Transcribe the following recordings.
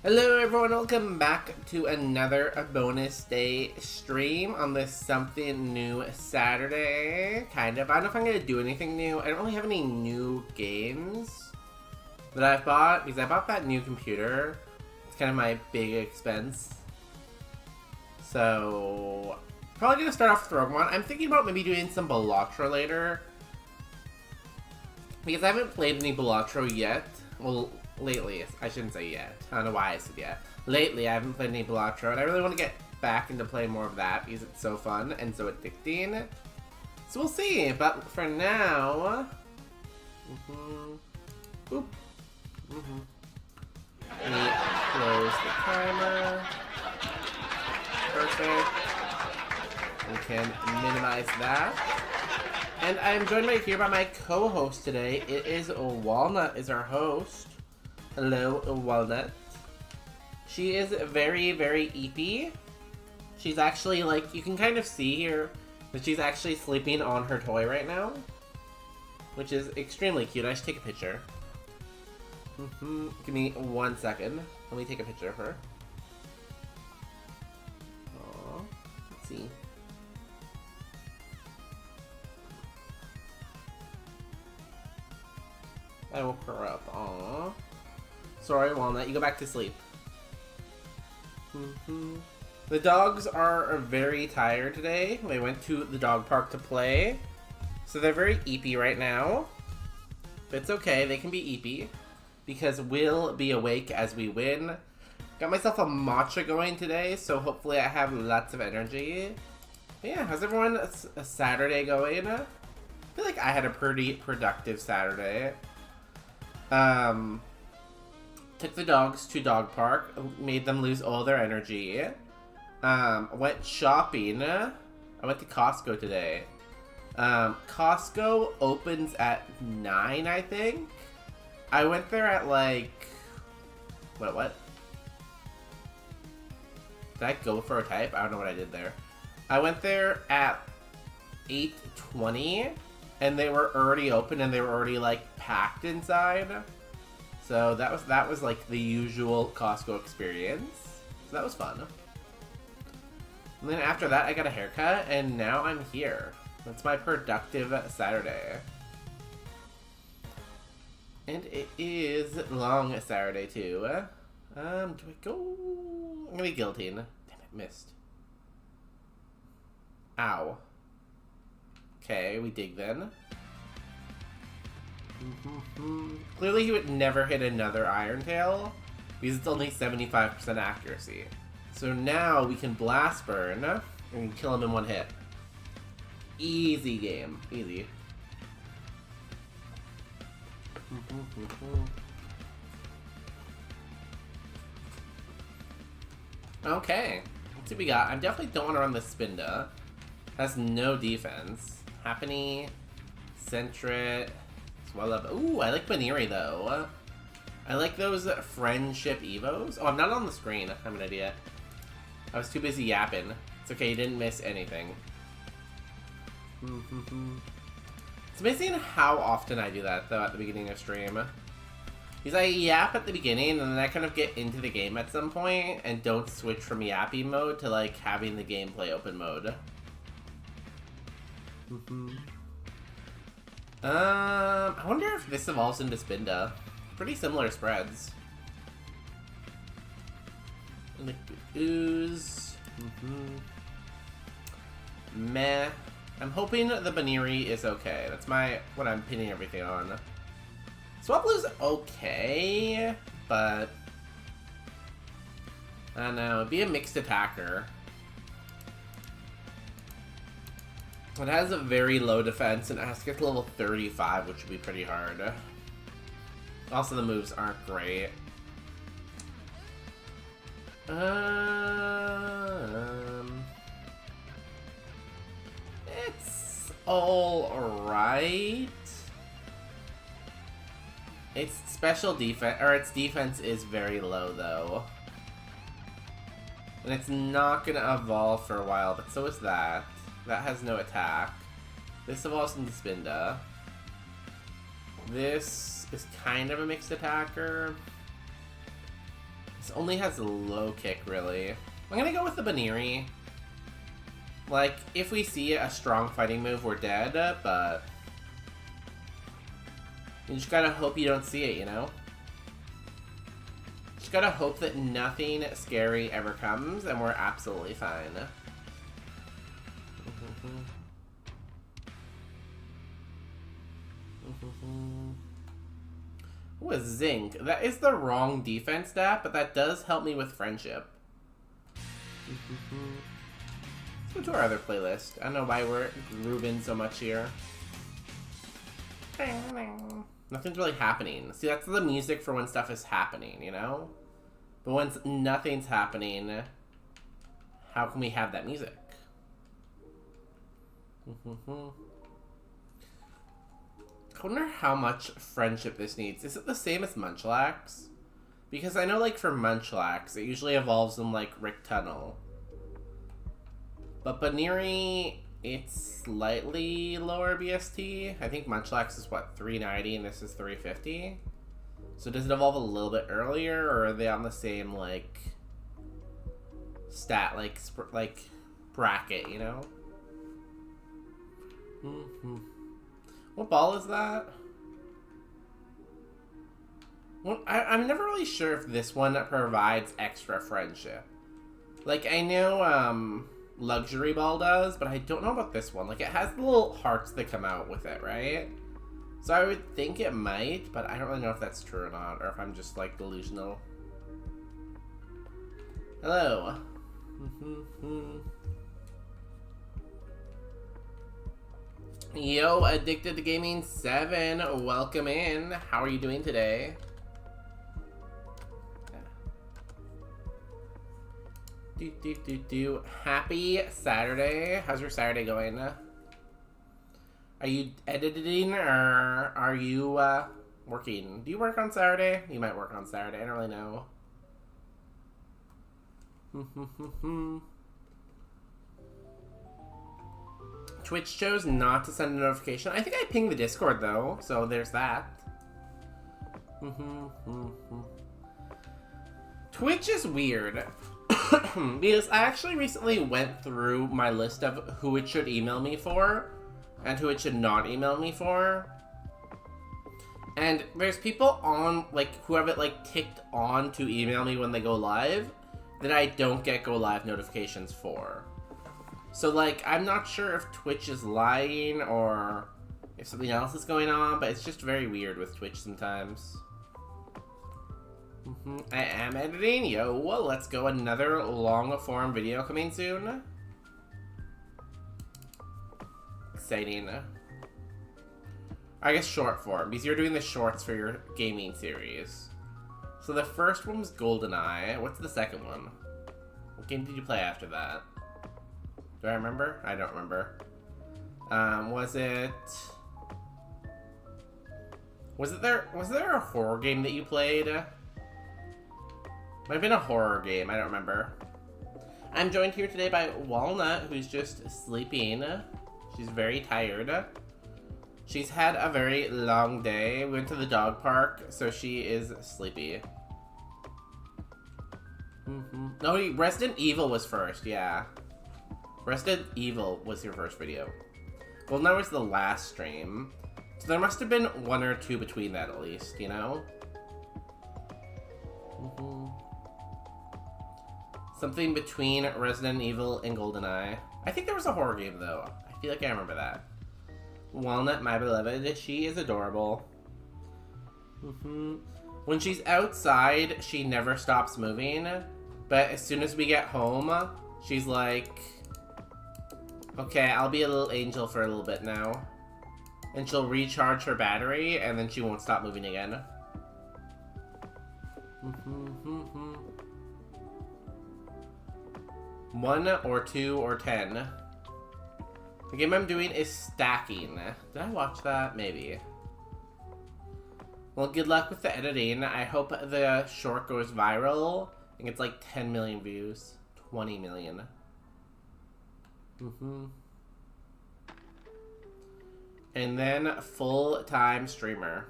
Hello everyone, welcome back to another bonus day stream on this something new Saturday, kind of. I don't know if I'm going to do anything new. I don't really have any new games that I've bought, because I bought that new computer. It's kind of my big expense. So, probably going to start off with Roguemon. I'm thinking about maybe doing some Balatro later, because I haven't played any Balatro yet. Well, lately, I shouldn't say yet. I don't know why I said yet. Lately, I haven't played any Balatro, and I really want to get back into playing more of that because it's so fun and so addicting. So we'll see, but for now... Boop. Let me close the timer. Perfect. We can minimize that. And I'm joined right here by my co-host today. It is Walnut is our host. Hello, Walnut. She is very, very eepy. She's actually, like, you can kind of see here that she's actually sleeping on her toy right now, which is extremely cute. I should take a picture. Give me 1 second. Let me take a picture of her. Aww. Let's see. I woke her up. Aww. Sorry, Walnut. You go back to sleep. The dogs are very tired today. They went to the dog park to play. So they're very eepy right now. But it's okay. They can be eepy. Because we'll be awake as we win. Got myself a matcha going today. So hopefully I have lots of energy. But yeah, how's everyone's Saturday going? I feel like I had a pretty productive Saturday. Took the dogs to dog park, made them lose all their energy. Went shopping. I went to Costco today. Costco opens at 9, I think. I went there at like... What? Did I go for a type? I don't know what I did there. I went there at 8:20, and they were already open, and they were already like packed inside. So that was like the usual Costco experience. So that was fun. And then after that, I got a haircut, and now I'm here. That's my productive Saturday. And it is long Saturday too. Do I go? I'm gonna be guilty. Damn it, missed. Ow. Okay, we dig then. Clearly he would never hit another Iron Tail because it's only 75% accuracy. So now we can Blast Burn and kill him in one hit. Easy game. Easy. Okay. Let's see what we got. I definitely don't want to run the Spinda. Has no defense. Happiny, Sentret, Swellub. Ooh, I like Baniri though. I like those friendship evos. Oh, I'm not on the screen. I'm an idiot. I was too busy yapping. It's okay, you didn't miss anything. It's amazing how often I do that though at the beginning of stream. Because I yap at the beginning and then I kind of get into the game at some point and don't switch from yappy mode to like having the gameplay open mode. I wonder if this evolves into Spinda. Pretty similar spreads. And the ooze. Meh. I'm hoping the Baniri is okay. That's what I'm pinning everything on. Swablu's okay, but I don't know. It'd be a mixed attacker. It has a very low defense and it has to get to level 35, which would be pretty hard. Also, the moves aren't great. It's alright. Its special defense, or its defense is very low though. And it's not gonna evolve for a while, but so is that. That has no attack. This evolves into Spinda. This is kind of a mixed attacker. This only has a low kick, really. I'm gonna go with the Baniri. Like, if we see a strong fighting move, we're dead, but you just gotta hope you don't see it, you know? Just gotta hope that nothing scary ever comes, and we're absolutely fine. Ooh, a Zinc. That is the wrong defense stat, but that does help me with friendship. Let's go to our other playlist. I don't know why we're grooving so much here. Nothing's really happening. See, that's the music for when stuff is happening, you know? But when nothing's happening, how can we have that music? I wonder how much friendship this needs. Is it the same as Munchlax? Because I know, like, for Munchlax, it usually evolves in, like, Rick Tunnel. But Baniri, it's slightly lower BST. I think Munchlax is, what, 390 and this is 350? So does it evolve a little bit earlier, or are they on the same, like, stat, like bracket, you know? What ball is that? Well, I'm never really sure if this one provides extra friendship. Like, I know Luxury Ball does, but I don't know about this one. Like, it has the little hearts that come out with it, right? So I would think it might, but I don't really know if that's true or not, or if I'm just, like, delusional. Hello. Yo, Addicted to Gaming 7, welcome in. How are you doing today? Happy Saturday. How's your Saturday going? Are you editing or are you working? Do you work on Saturday? You might work on Saturday. I don't really know. Twitch chose not to send a notification. I think I pinged the Discord though, so there's that. Twitch is weird. Because I actually recently went through my list of who it should email me for and who it should not email me for. And there's people on, like, who have it, like, ticked on to email me when they go live that I don't get go live notifications for. So, like, I'm not sure if Twitch is lying or if something else is going on, but it's just very weird with Twitch sometimes. I am editing. Yo, well, let's go. Another long-form video coming soon. Exciting. I guess short form, because you're doing the shorts for your gaming series. So the first one was GoldenEye. What's the second one? What game did you play after that? Do I remember? I don't remember. Was there a horror game that you played? Might have been a horror game, I don't remember. I'm joined here today by Walnut, who's just sleeping. She's very tired. She's had a very long day. We went to the dog park, so she is sleepy. No, Resident Evil was first, yeah. Resident Evil was your first video. Well, that was the last stream. So there must have been one or two between that at least, you know? Something between Resident Evil and GoldenEye. I think there was a horror game though. I feel like I remember that. Walnut, my beloved, she is adorable. When she's outside, she never stops moving. But as soon as we get home, she's like, okay, I'll be a little angel for a little bit now. And she'll recharge her battery, and then she won't stop moving again. One or 2 or 10. The game I'm doing is Stacking. Did I watch that? Maybe. Well, good luck with the editing. I hope the short goes viral and gets like 10 million views. 20 million. And then full-time streamer.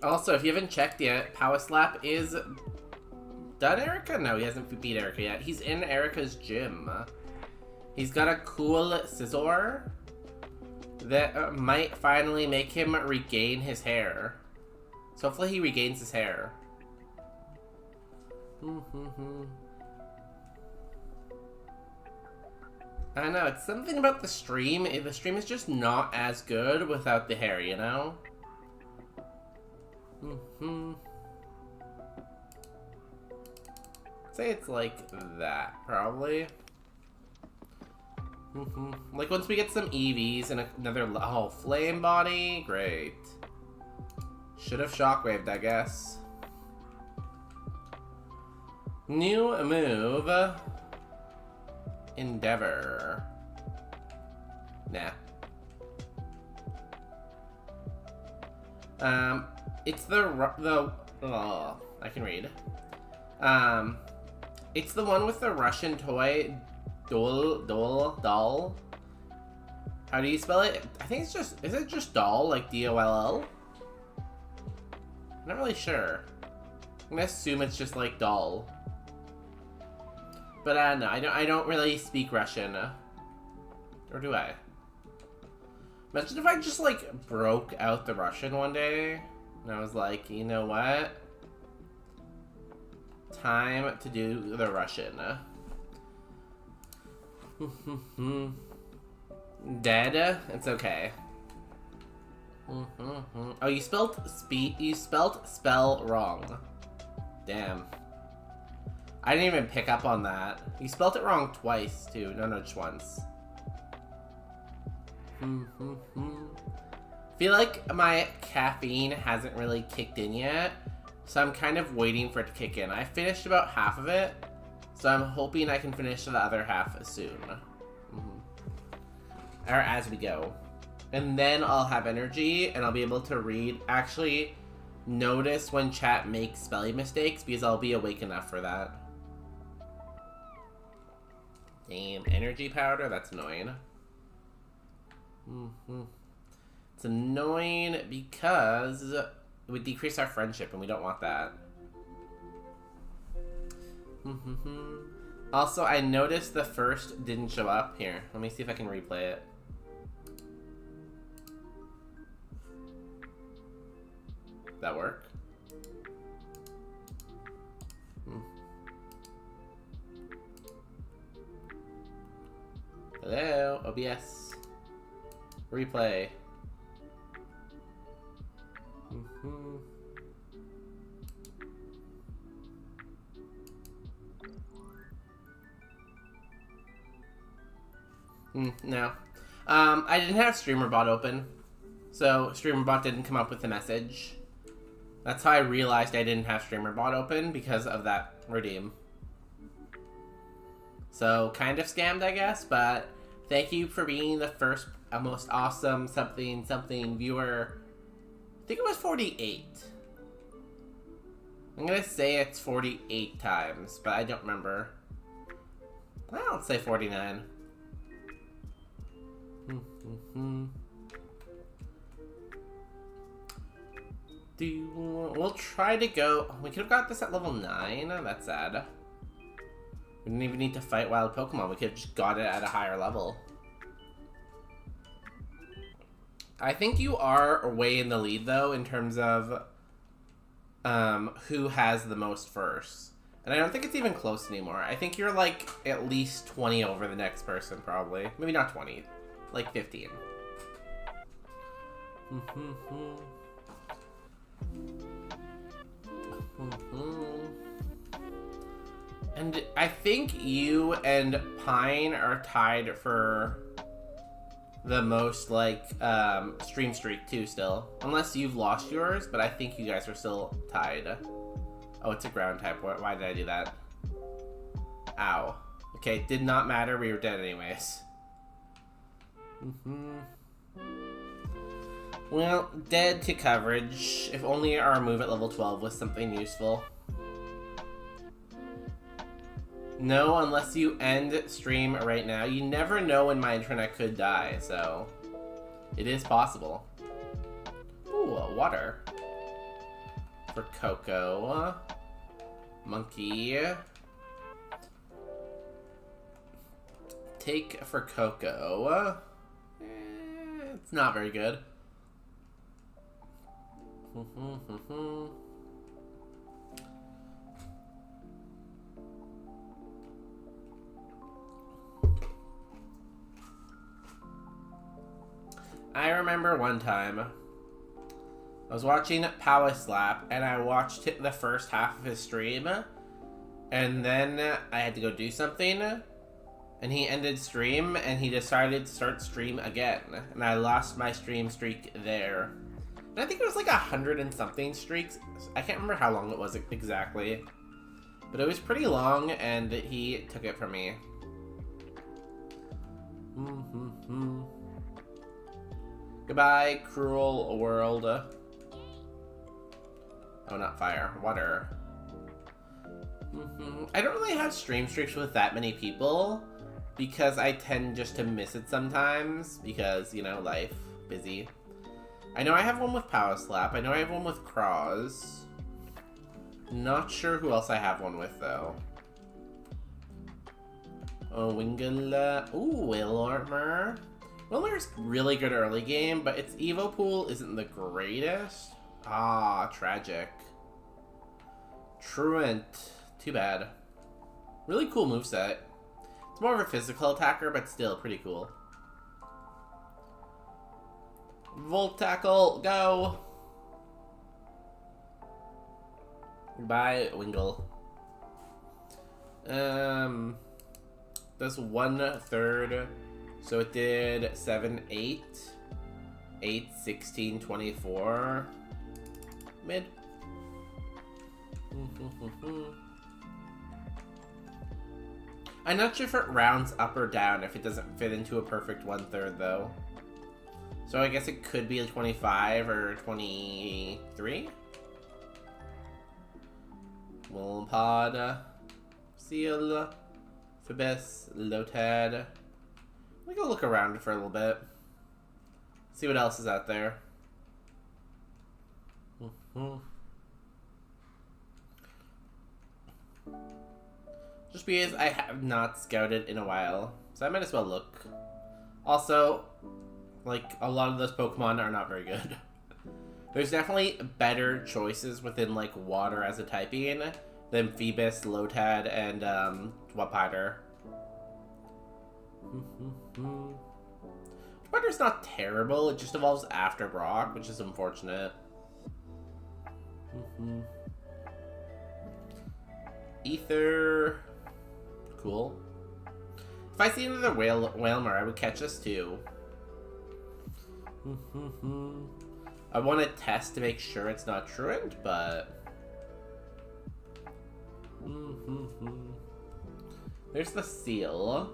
Also, if you haven't checked yet, Power Slap is done Erica? No, he hasn't beat Erica yet. He's in Erica's gym. He's got a cool scissor that might finally make him regain his hair. So hopefully he regains his hair. I don't know, it's something about the stream. The stream is just not as good without the hair, you know? Say it's like that, probably. Like once we get some EVs and another flame body, great. Should have shockwaved, I guess. New move. Endeavor. Nah. It's I can read. It's the one with the Russian toy doll. How do you spell it? I think it's just, is it just doll, like D-O-L-L? I'm not really sure. I'm gonna assume it's just like doll. But no, I don't really speak Russian. Or do I? Imagine if I just like broke out the Russian one day and I was like, you know what? Time to do the Russian. Dead? It's okay. Oh, you spelled spell wrong. Damn. I didn't even pick up on that. You spelled it wrong twice, too. No, just once. Feel like my caffeine hasn't really kicked in yet, so I'm kind of waiting for it to kick in. I finished about half of it, so I'm hoping I can finish the other half soon. Or as we go. And then I'll have energy, and I'll be able to actually notice when chat makes spelling mistakes, because I'll be awake enough for that. Damn, energy powder? That's annoying. It's annoying because it would decrease our friendship, and we don't want that. Also, I noticed the first didn't show up. Here, let me see if I can replay it. That work? Hello, OBS. Replay. No. I didn't have StreamerBot open, so StreamerBot didn't come up with the message. That's how I realized I didn't have StreamerBot open, because of that redeem. So, kind of scammed, I guess, but thank you for being the first most awesome something viewer. I think it was 48. I'm gonna say it's 48 times, but I don't remember. Well, let's say 49. We'll try to go... We could have got this at level 9. That's sad. We didn't even need to fight wild Pokemon. We could have just got it at a higher level. I think you are way in the lead, though, in terms of who has the most first. And I don't think it's even close anymore. I think you're, like, at least 20 over the next person, probably. Maybe not 20. Like 15. And I think you and Pine are tied for the most, like, stream streak, too, still. Unless you've lost yours, but I think you guys are still tied. Oh, it's a ground type. Why did I do that? Ow. Okay, did not matter. We were dead anyways. Well, dead to coverage. If only our move at level 12 was something useful. No, unless you end stream right now. You never know when my internet could die, so it is possible. Ooh, water. For Coco. Monkey. Take for Coco. It's not very good. I remember one time I was watching Power Slap and I watched the first half of his stream and then I had to go do something and he ended stream and he decided to start stream again and I lost my stream streak there. And I think it was like 100 and something streaks. I can't remember how long it was exactly, but it was pretty long and he took it from me. Goodbye, cruel world. Oh, not fire. Water. I don't really have stream streaks with that many people because I tend just to miss it sometimes because, you know, life, busy. I know I have one with Power Slap. I know I have one with Cross. Not sure who else I have one with, though. Oh, Wingull. Ooh, Wilmer. Wilmer's really good early game, but its Evo pool isn't the greatest. Ah, tragic. Truant. Too bad. Really cool moveset. It's more of a physical attacker, but still pretty cool. Volt Tackle, go! Goodbye, Wingull. That's 1/3. So it did 7, 8, 8, 16, 24. Mid. I'm not sure if it rounds up or down if it doesn't fit into a perfect 1/3 though. So I guess it could be a 25 or 23. Willipod, Seal, Phoebus, Lotad. Let me go look around for a little bit. See what else is out there. Just because I have not scouted in a while, so I might as well look. Also, like, a lot of those Pokemon are not very good. There's definitely better choices within, like, water as a typing than Phoebus, Lotad, and, Dwapiter. Dwapiter's not terrible, it just evolves after Brock, which is unfortunate. Ether. Cool. If I see another Whalmer, I would catch this too. I want to test to make sure it's not truant, but... There's the seal.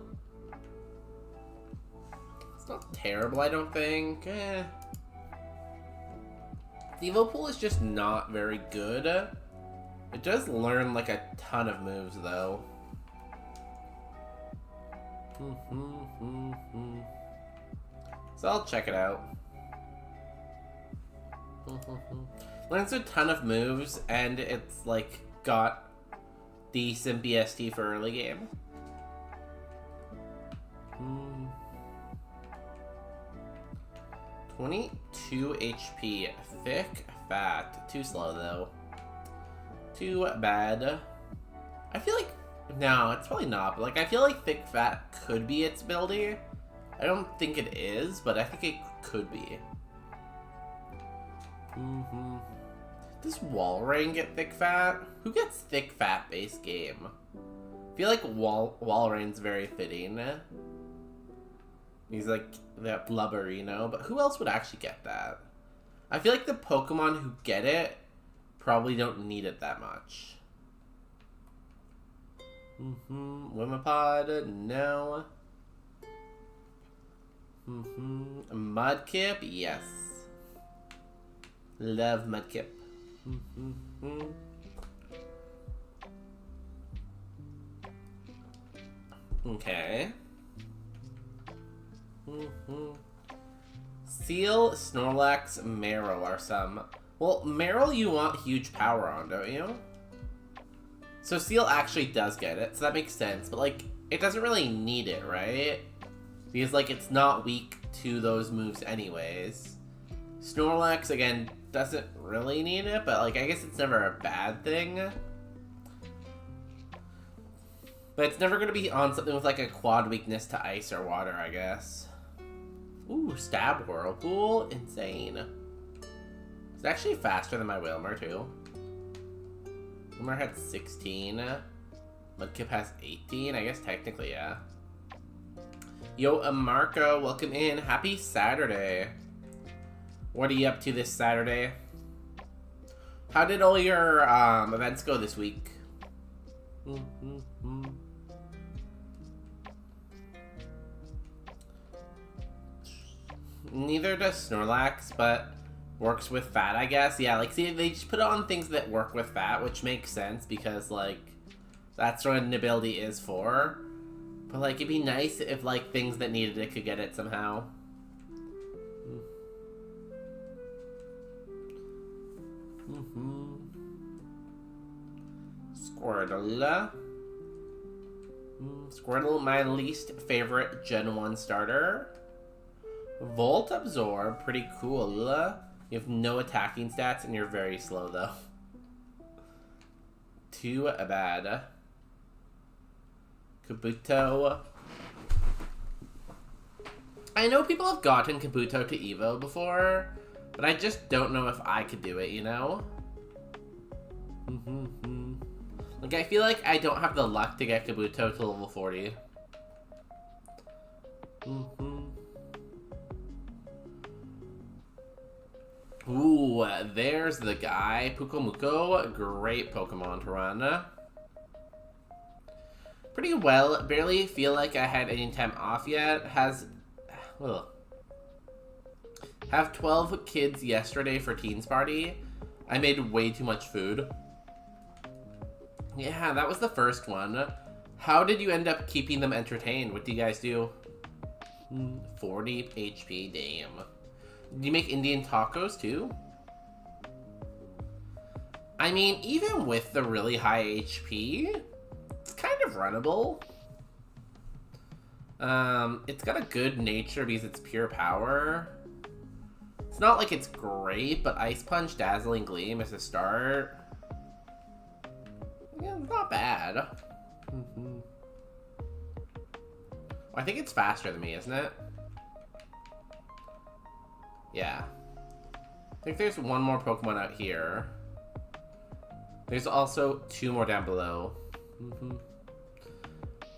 It's not terrible, I don't think. The Evo Pool is just not very good. It does learn like a ton of moves, though. So I'll check it out. Learns a ton of moves, and it's like got decent BST for early game. 22 HP. Thick, fat. Too slow, though. Too bad. I feel like... No, it's probably not, but like I feel like thick, fat could be its ability. I don't think it is, but I think it could be. Does Walrein get thick, fat? Who gets thick, fat base game? I feel like Walrein's very fitting. He's like that blubber, you know? But who else would actually get that? I feel like the Pokemon who get it probably don't need it that much. Wimapod, no. Mudkip, yes. Love Mudkip. Okay. Seal, Snorlax, Marill are some. Well, Marill you want huge power on, don't you? So Seal actually does get it, so that makes sense. But, like, it doesn't really need it, right? Because, like, it's not weak to those moves anyways. Snorlax, again, doesn't really need it, but, like, I guess it's never a bad thing. But it's never going to be on something with, like, a quad weakness to ice or water, I guess. Ooh, Stab Whirlpool? Insane. It's actually faster than my Whalmer, too. Whalmer had 16. Mudkip has 18. I guess technically, yeah. Yo, Marco, welcome in. Happy Saturday. What are you up to this Saturday? How did all your events go this week? Neither does Snorlax, but works with fat, I guess. Yeah, like, see, they just put on things that work with fat, which makes sense because, like, that's what an ability is for. But, like, it'd be nice if, like, things that needed it could get it somehow. Squirtle. Squirtle, my least favorite Gen 1 starter. Volt Absorb, pretty cool. You have no attacking stats and you're very slow, though. Too bad. Kabuto. I know people have gotten Kabuto to Evo before, but I just don't know if I could do it, you know? Like, I feel like I don't have the luck to get Kabuto to level 40. Ooh, there's the guy. Pukomuko, great Pokemon to run. Pretty well, barely feel like I had any time off yet. Have 12 kids yesterday for Teens Party. I made way too much food. Yeah, that was the first one. How did you end up keeping them entertained? What do you guys do? 40 HP, damn. Do you make Indian tacos too? I mean, even with the really high HP, it's kind of runnable. It's got a good nature because it's pure power. It's not like it's great, but Ice Punch, Dazzling Gleam is a start. Yeah, not bad. I think it's faster than me, isn't it? Yeah. I think there's one more Pokemon out here. There's also 2 more down below.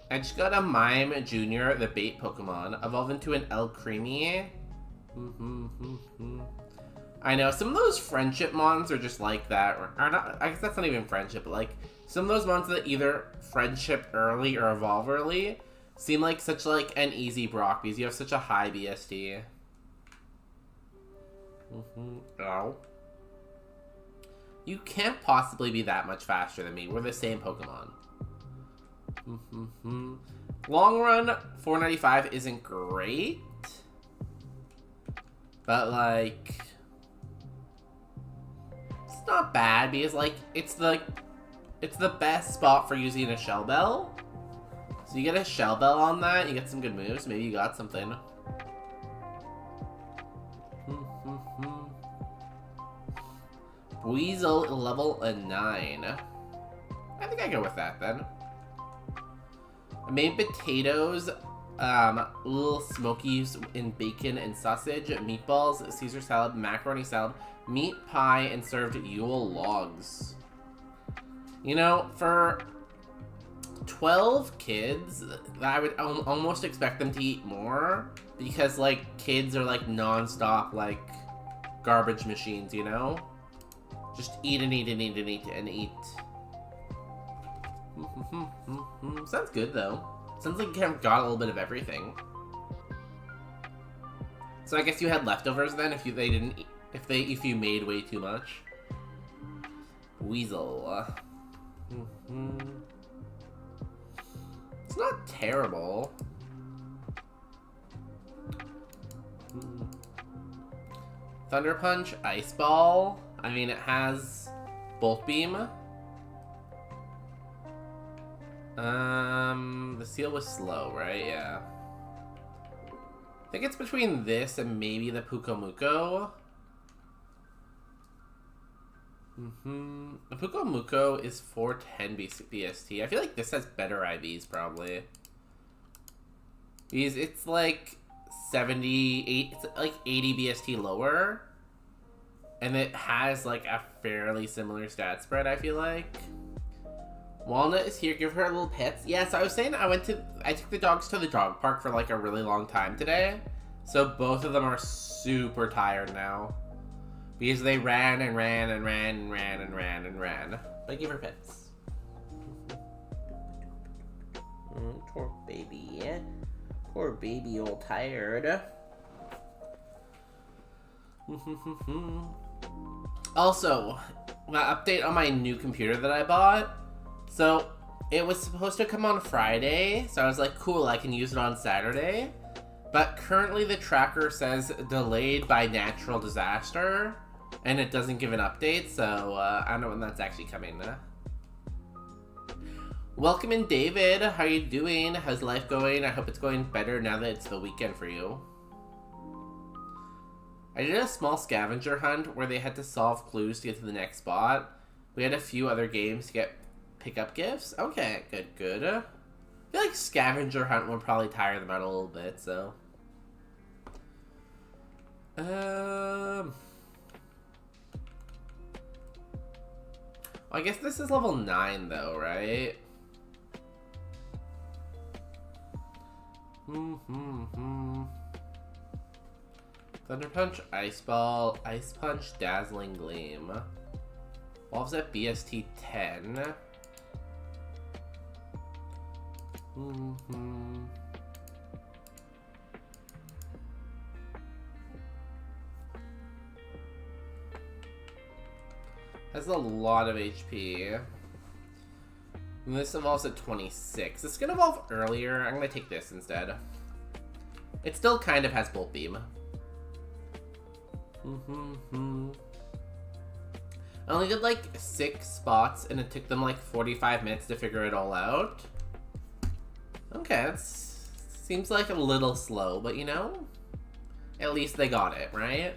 I just got a Mime Jr., the bait Pokemon, evolve into an El Creamy. I know, some of those friendship mons are just like that. Or not, I guess that's not even friendship, but like, some of those mons that either friendship early or evolve early seem like such like an easy Brock because you have such a high BST. Ow. You can't possibly be that much faster than me. We're the same Pokemon. Long run, 495 isn't great. But like, it's not bad because like, it's the best spot for using a Shell Bell. So you get a Shell Bell on that, you get some good moves, maybe you got something. Weasel level 9. I think I go with that then. I made potatoes, little smokies in bacon and sausage, meatballs, Caesar salad, macaroni salad, meat pie, and served Yule logs. You know, for 12 kids, I would almost expect them to eat more because, like, kids are, like, non-stop, like, garbage machines, you know? Just eat and eat and eat and eat and eat. Sounds good, though. Sounds like you kind of got a little bit of everything. So I guess you had leftovers then if you made way too much. Weasel. It's not terrible. Thunder Punch, Ice Ball. I mean, it has Bolt Beam. The seal was slow, right? Yeah. I think it's between this and maybe the Pukomuko. The Pukomuko is 410 BST. I feel like this has better IVs, probably. Because it's like 78, it's like 80 BST lower. And it has like a fairly similar stat spread, I feel like. Walnut is here, give her a little pets. Yeah, so I was saying I took the dogs to the dog park for like a really long time today. So both of them are super tired now. Because they ran and ran and ran and ran and ran and ran. But I give her pets. Poor baby. Poor baby all tired. Also, an update on my new computer that I bought. So, it was supposed to come on Friday, so I was like, cool, I can use it on Saturday. But currently the tracker says delayed by natural disaster, and it doesn't give an update, so I don't know when that's actually coming. Welcome in, David. How are you doing? How's life going? I hope it's going better now that it's the weekend for you. I did a small scavenger hunt where they had to solve clues to get to the next spot. We had a few other games to get pick-up gifts. Okay, good. I feel like scavenger hunt would probably tire them out a little bit, so. I guess this is level 9 though, right? Thunder Punch, Ice Ball, Ice Punch, Dazzling Gleam. Evolves at BST 10. Has a lot of HP. And this evolves at 26. It's gonna evolve earlier. I'm gonna take this instead. It still kind of has Bolt Beam. I only did like 6 spots and it took them like 45 minutes to figure it all out. Okay, that seems like a little slow, but you know, at least they got it, right?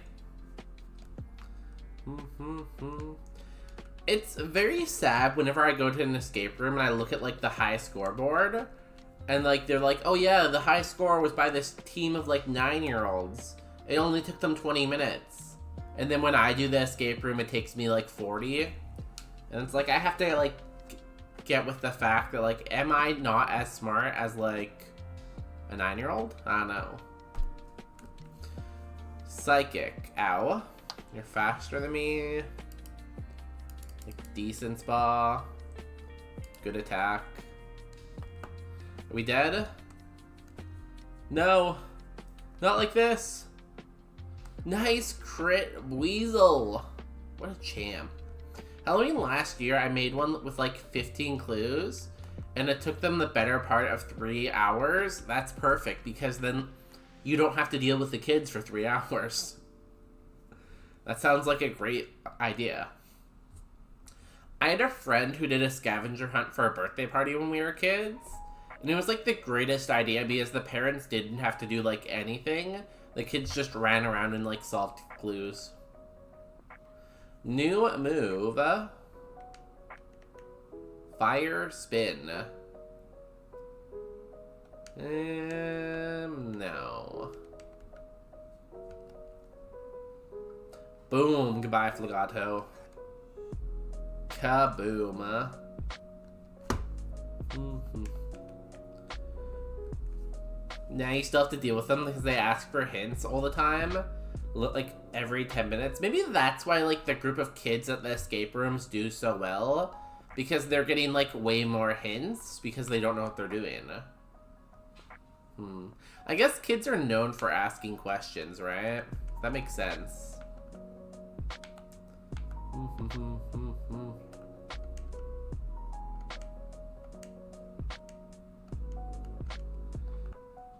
It's very sad whenever I go to an escape room and I look at like the high scoreboard and like they're like, oh yeah, the high score was by this team of like 9-year-olds. It only took them 20 minutes. And then when I do the escape room, it takes me like 40. And it's like, I have to like get with the fact that like, am I not as smart as like a 9-year-old? I don't know. Psychic. Ow. You're faster than me. Like, decent spa. Good attack. Are we dead? No. Not like this. Nice crit weasel. What a champ. Halloween last year, I made one with like 15 clues, and it took them the better part of 3 hours. That's perfect, because then you don't have to deal with the kids for 3 hours. That sounds like a great idea. I had a friend who did a scavenger hunt for a birthday party when we were kids, and it was like the greatest idea because the parents didn't have to do like anything. The kids just ran around and like solved clues. New move. Fire spin. No. Boom. Goodbye, Flagato. Kaboom. Now you still have to deal with them because they ask for hints all the time. Like, every 10 minutes. Maybe that's why, like, the group of kids at the escape rooms do so well. Because they're getting, like, way more hints because they don't know what they're doing. I guess kids are known for asking questions, right? That makes sense.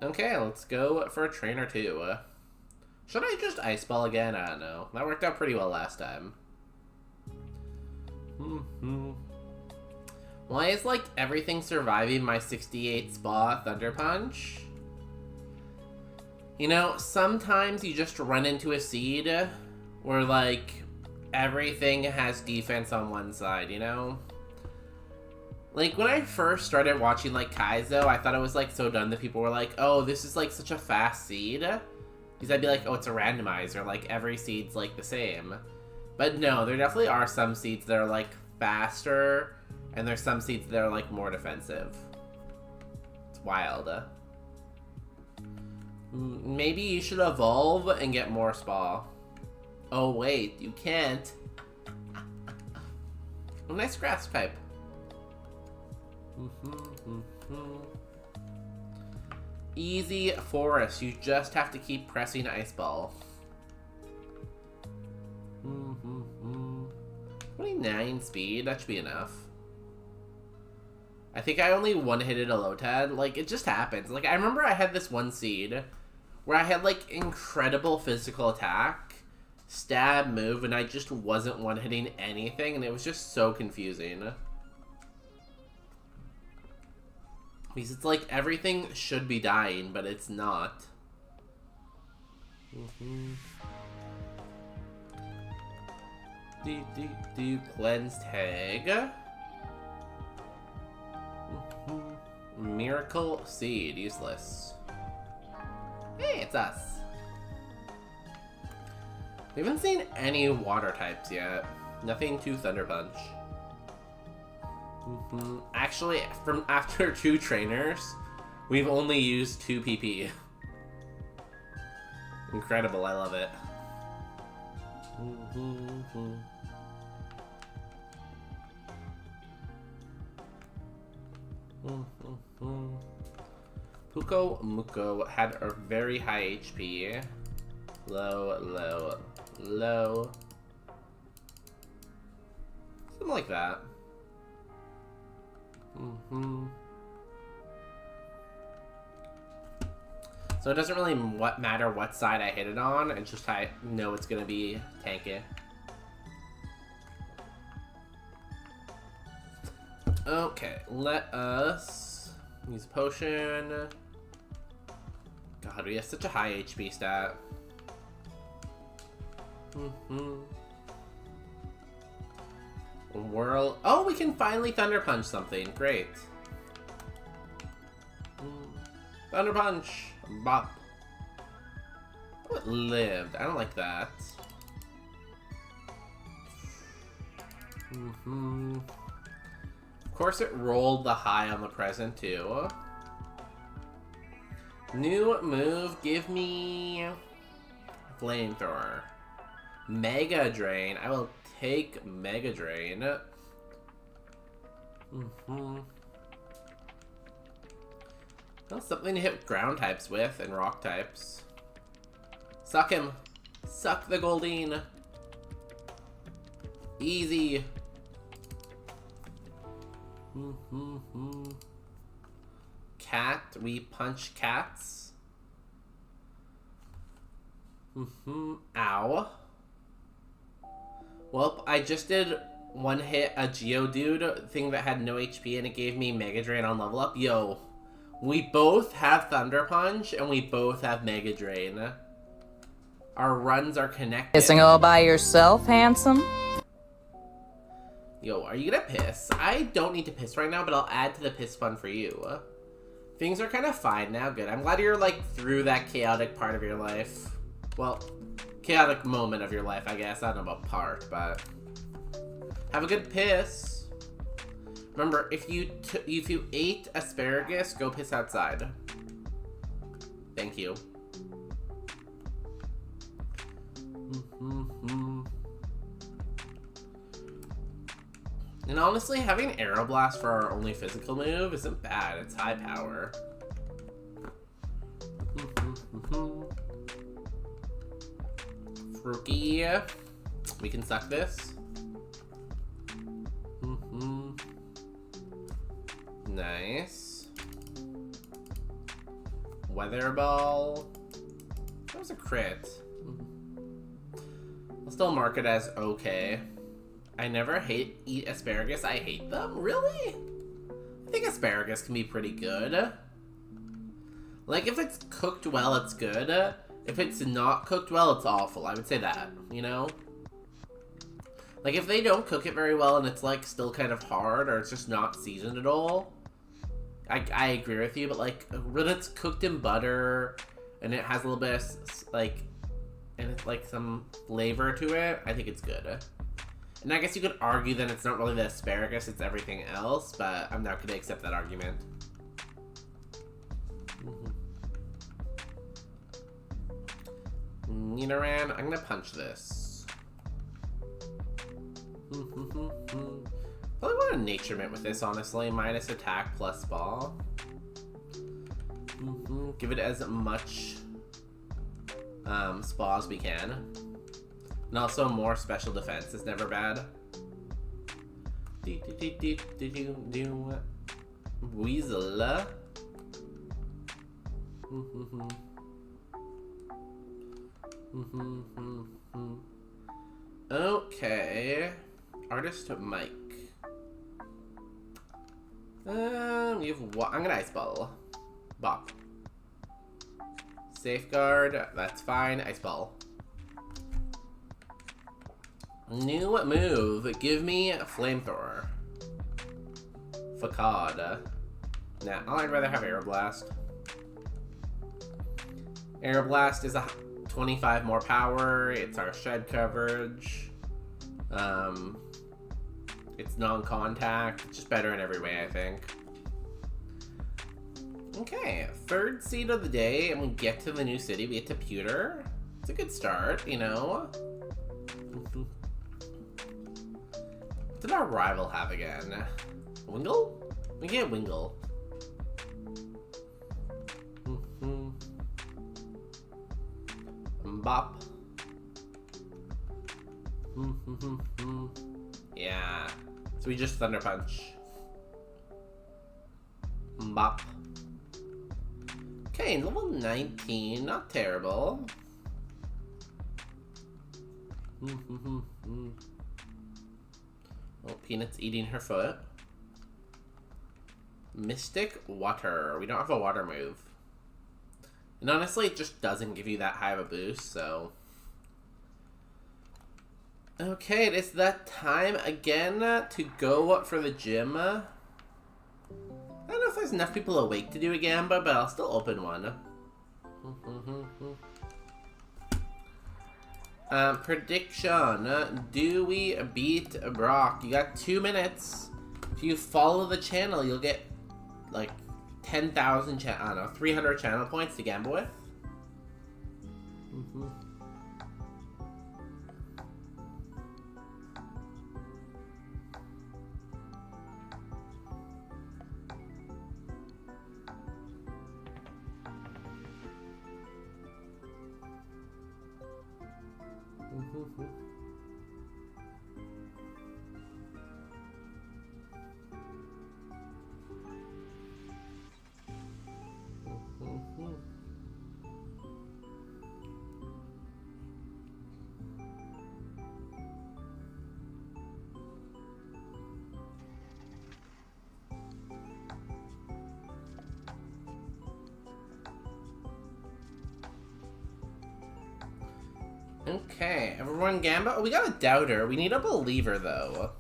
Okay, let's go for a trainer 2. Should I just ice ball again? I don't know. That worked out pretty well last time. Why is like everything surviving my 68 spa Thunder Punch? You know, sometimes you just run into a seed where like everything has defense on one side, you know? Like, when I first started watching, like, Kaizo, I thought it was, like, so dumb that people were like, oh, this is, like, such a fast seed. Because I'd be like, oh, it's a randomizer. Like, every seed's, like, the same. But no, there definitely are some seeds that are, like, faster. And there's some seeds that are, like, more defensive. It's wild. Maybe you should evolve and get more spa. Oh, wait, you can't. Oh, nice grass pipe. Easy forest. You just have to keep pressing ice ball. 29 speed. That should be enough. I think I only one-hitted a Lotad. Like, it just happens. Like, I remember I had this one seed where I had, like, incredible physical attack, stab, move, and I just wasn't one-hitting anything, and it was just so confusing. Because it's like everything should be dying, but it's not. Do cleanse tag. Miracle seed, useless. Hey, it's us. We haven't seen any water types yet. Nothing to Thunder Punch. Actually, from after 2 trainers, we've only used 2 PP. Incredible, I love it. Puko Muko had a very high HP. Low, low, low. Something like that. So it doesn't really matter what side I hit it on, it's just I know it's gonna be tanky. Okay, let us use a potion. God, we have such a high HP stat. Whirl. Oh, we can finally Thunder Punch something. Great. Thunder Punch. Bop. Oh, it lived. I don't like that. Of course, it rolled the high on the present, too. New move. Give me Flamethrower. Mega Drain. I will take Mega Drain. Well, something to hit ground types with and rock types. Suck him. Suck the Goldeen. Easy. Cat. We punch cats. Ow. Well, I just did one hit a Geodude thing that had no HP and it gave me Mega Drain on level up. Yo. We both have Thunder Punch and we both have Mega Drain. Our runs are connected. Pissing all by yourself, handsome? Yo, are you gonna piss? I don't need to piss right now, but I'll add to the piss fun for you. Things are kind of fine now. Good. I'm glad you're, like, through that chaotic part of your life. Well, chaotic moment of your life, I guess. I don't know about part, but... Have a good piss. Remember, if you ate asparagus, go piss outside. Thank you. And honestly, having Aeroblast for our only physical move isn't bad. It's high power. Fruity. We can suck this. Nice. Weather Ball. That was a crit. I'll still mark it as okay. I never eat asparagus. I hate them? Really? I think asparagus can be pretty good. Like, if it's cooked well, it's good. If it's not cooked well, it's awful. I would say that, you know? Like, if they don't cook it very well and it's, like, still kind of hard or it's just not seasoned at all, I agree with you. But, like, when it's cooked in butter and it has a little bit of, like, and it's, like, some flavor to it, I think it's good. And I guess you could argue that it's not really the asparagus, it's everything else, but I'm not going to accept that argument. Nidoran, I'm going to punch this. Probably want a Nature Mint with this, honestly. Minus attack plus ball. Give it as much spa as we can. And also more special defense is never bad. Weasel. Okay. Artist Mike. You have what? I'm gonna Ice Ball. Bop. Safeguard. That's fine. Ice Ball. New move. Give me Flamethrower. Facade. Nah, I'd rather have Aeroblast. Aeroblast is a 25 more power. It's our shed coverage. It's non-contact. It's just better in every way, I think. Okay, third seed of the day, and we get to the new city. We get to Pewter. It's a good start, you know. What did our rival have again? Wingle? We get Wingle. Bop. Yeah. So we just Thunder Punch. Bop. Okay, level 19. Not terrible. Oh, Peanut's eating her foot. Mystic Water. We don't have a water move. And honestly, it just doesn't give you that high of a boost, so... Okay, it is that time again to go for the gym. I don't know if there's enough people awake to do a Gamba, but I'll still open one. Prediction. Do we beat Brock? You got 2 minutes. If you follow the channel, you'll get like 10,000 I don't know, 300 channel points to gamble with. Okay, everyone Gamba. Oh, we got a doubter. We need a believer, though.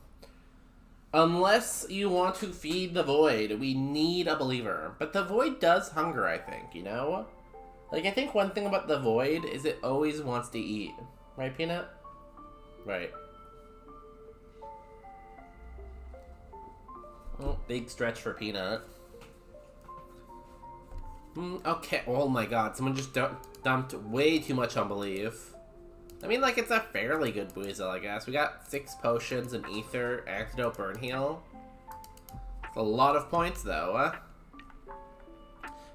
Unless you want to feed the void, we need a believer. But the void does hunger, I think, you know? Like, I think one thing about the void is it always wants to eat. Right, Peanut? Right. Oh, big stretch for Peanut. Okay, oh my god, someone just dumped way too much on belief. I mean, like, it's a fairly good Buizel, I guess. We got 6 potions, an ether, antidote, burn heal. It's a lot of points, though.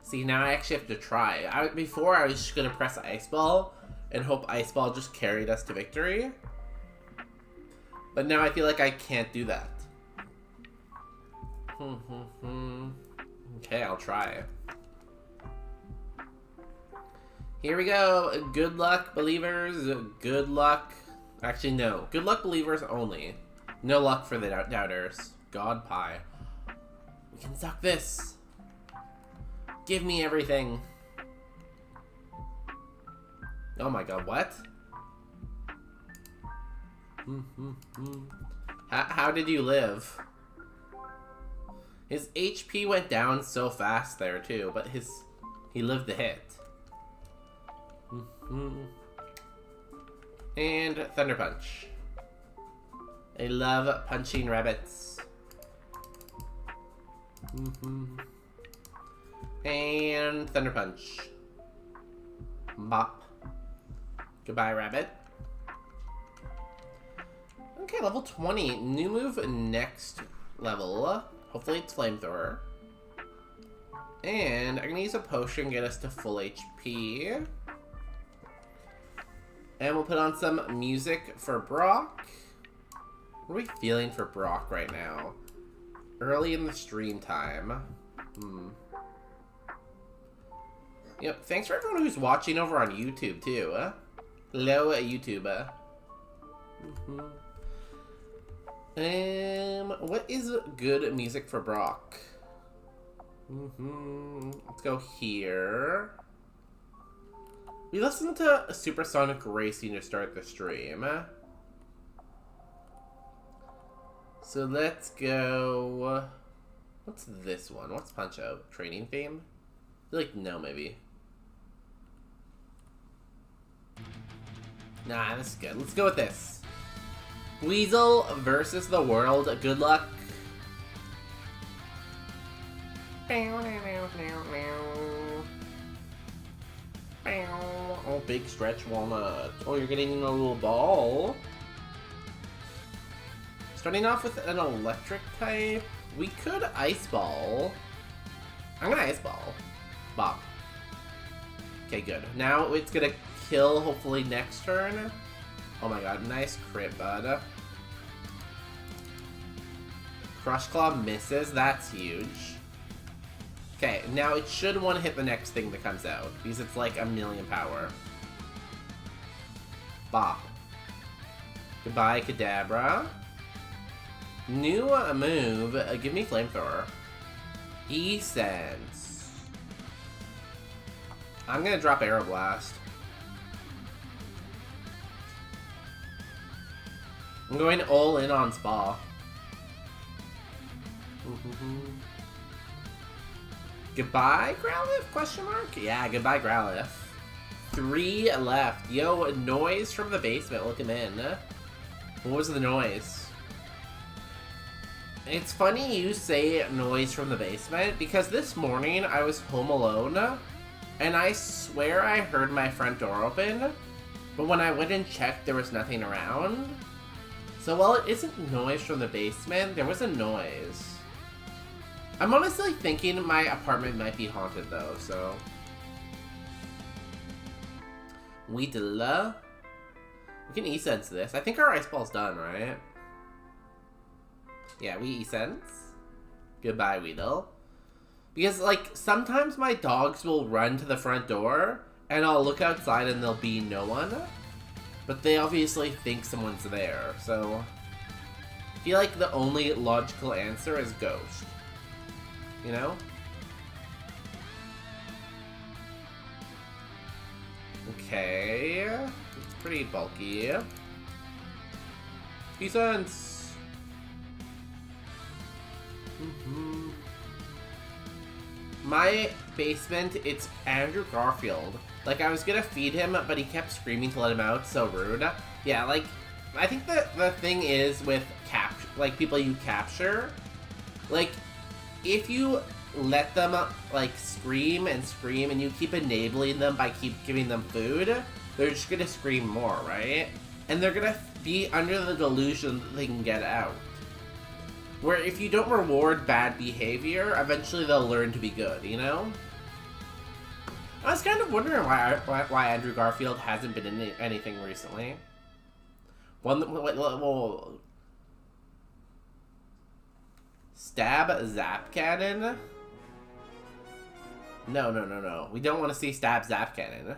See, now I actually have to try. Before, I was just gonna press Ice Ball and hope Ice Ball just carried us to victory. But now I feel like I can't do that. Okay, I'll try. Here we go. Good luck, believers. Good luck. Actually, no. Good luck, believers only. No luck for the doubters. God pie. We can suck this. Give me everything. Oh my god, what? How did you live? His HP went down so fast there, too, but he lived the hit. And Thunder Punch. I love punching rabbits. And Thunder Punch. Bop. Goodbye, rabbit. Okay, level 20. New move next level. Hopefully it's Flamethrower. And I'm gonna use a potion to get us to full HP. And we'll put on some music for Brock. What are we feeling for Brock right now? Early in the stream time. Yep, thanks for everyone who's watching over on YouTube, too. Hello, YouTube. What is good music for Brock? Let's go here. We listened to Supersonic Racing to start the stream. So let's go... What's this one? What's Punch-Out? Training theme? I feel like no, maybe. Nah, this is good. Let's go with this. Weasel versus the world. Good luck. Oh, big stretch walnut. Oh, you're getting a little ball. Starting off with an electric type. We could Ice Ball. I'm gonna Ice Ball. Bop. Okay, good. Now it's gonna kill, hopefully, next turn. Oh my god, nice crit, bud. Crush Claw misses. That's huge. Okay, now it should want to hit the next thing that comes out, because it's like 1,000,000 power. Bop. Goodbye, Kadabra. New move. Give me Flamethrower. E-Sense. I'm gonna drop Aeroblast. I'm going all in on Spa. Goodbye, Growlithe? Question mark? Yeah, goodbye, Growlithe. 3 left. Yo, noise from the basement. Look him in. What was the noise? It's funny you say noise from the basement, because this morning I was home alone, and I swear I heard my front door open, but when I went and checked, there was nothing around. So while it isn't noise from the basement, there was a noise. I'm honestly thinking my apartment might be haunted though, so... Weedle. We can E-Sense this. I think our Ice Ball's done, right? Yeah, we E-Sense. Goodbye, Weedle. Because, like, sometimes my dogs will run to the front door, and I'll look outside and there'll be no one. But they obviously think someone's there, so... I feel like the only logical answer is ghost. You know? Okay. It's pretty bulky. E-Sense! My basement, it's Andrew Garfield. Like, I was gonna feed him, but he kept screaming to let him out. So rude. Yeah, like, I think the thing is with people you capture, like, if you let them, like, scream and you keep enabling them by keep giving them food, they're just gonna scream more, right? And they're gonna be under the delusion that they can get out. Where if you don't reward bad behavior, eventually they'll learn to be good, you know? I was kind of wondering why Andrew Garfield hasn't been in anything recently. Well, Stab Zap Cannon? No. We don't want to see Stab Zap Cannon.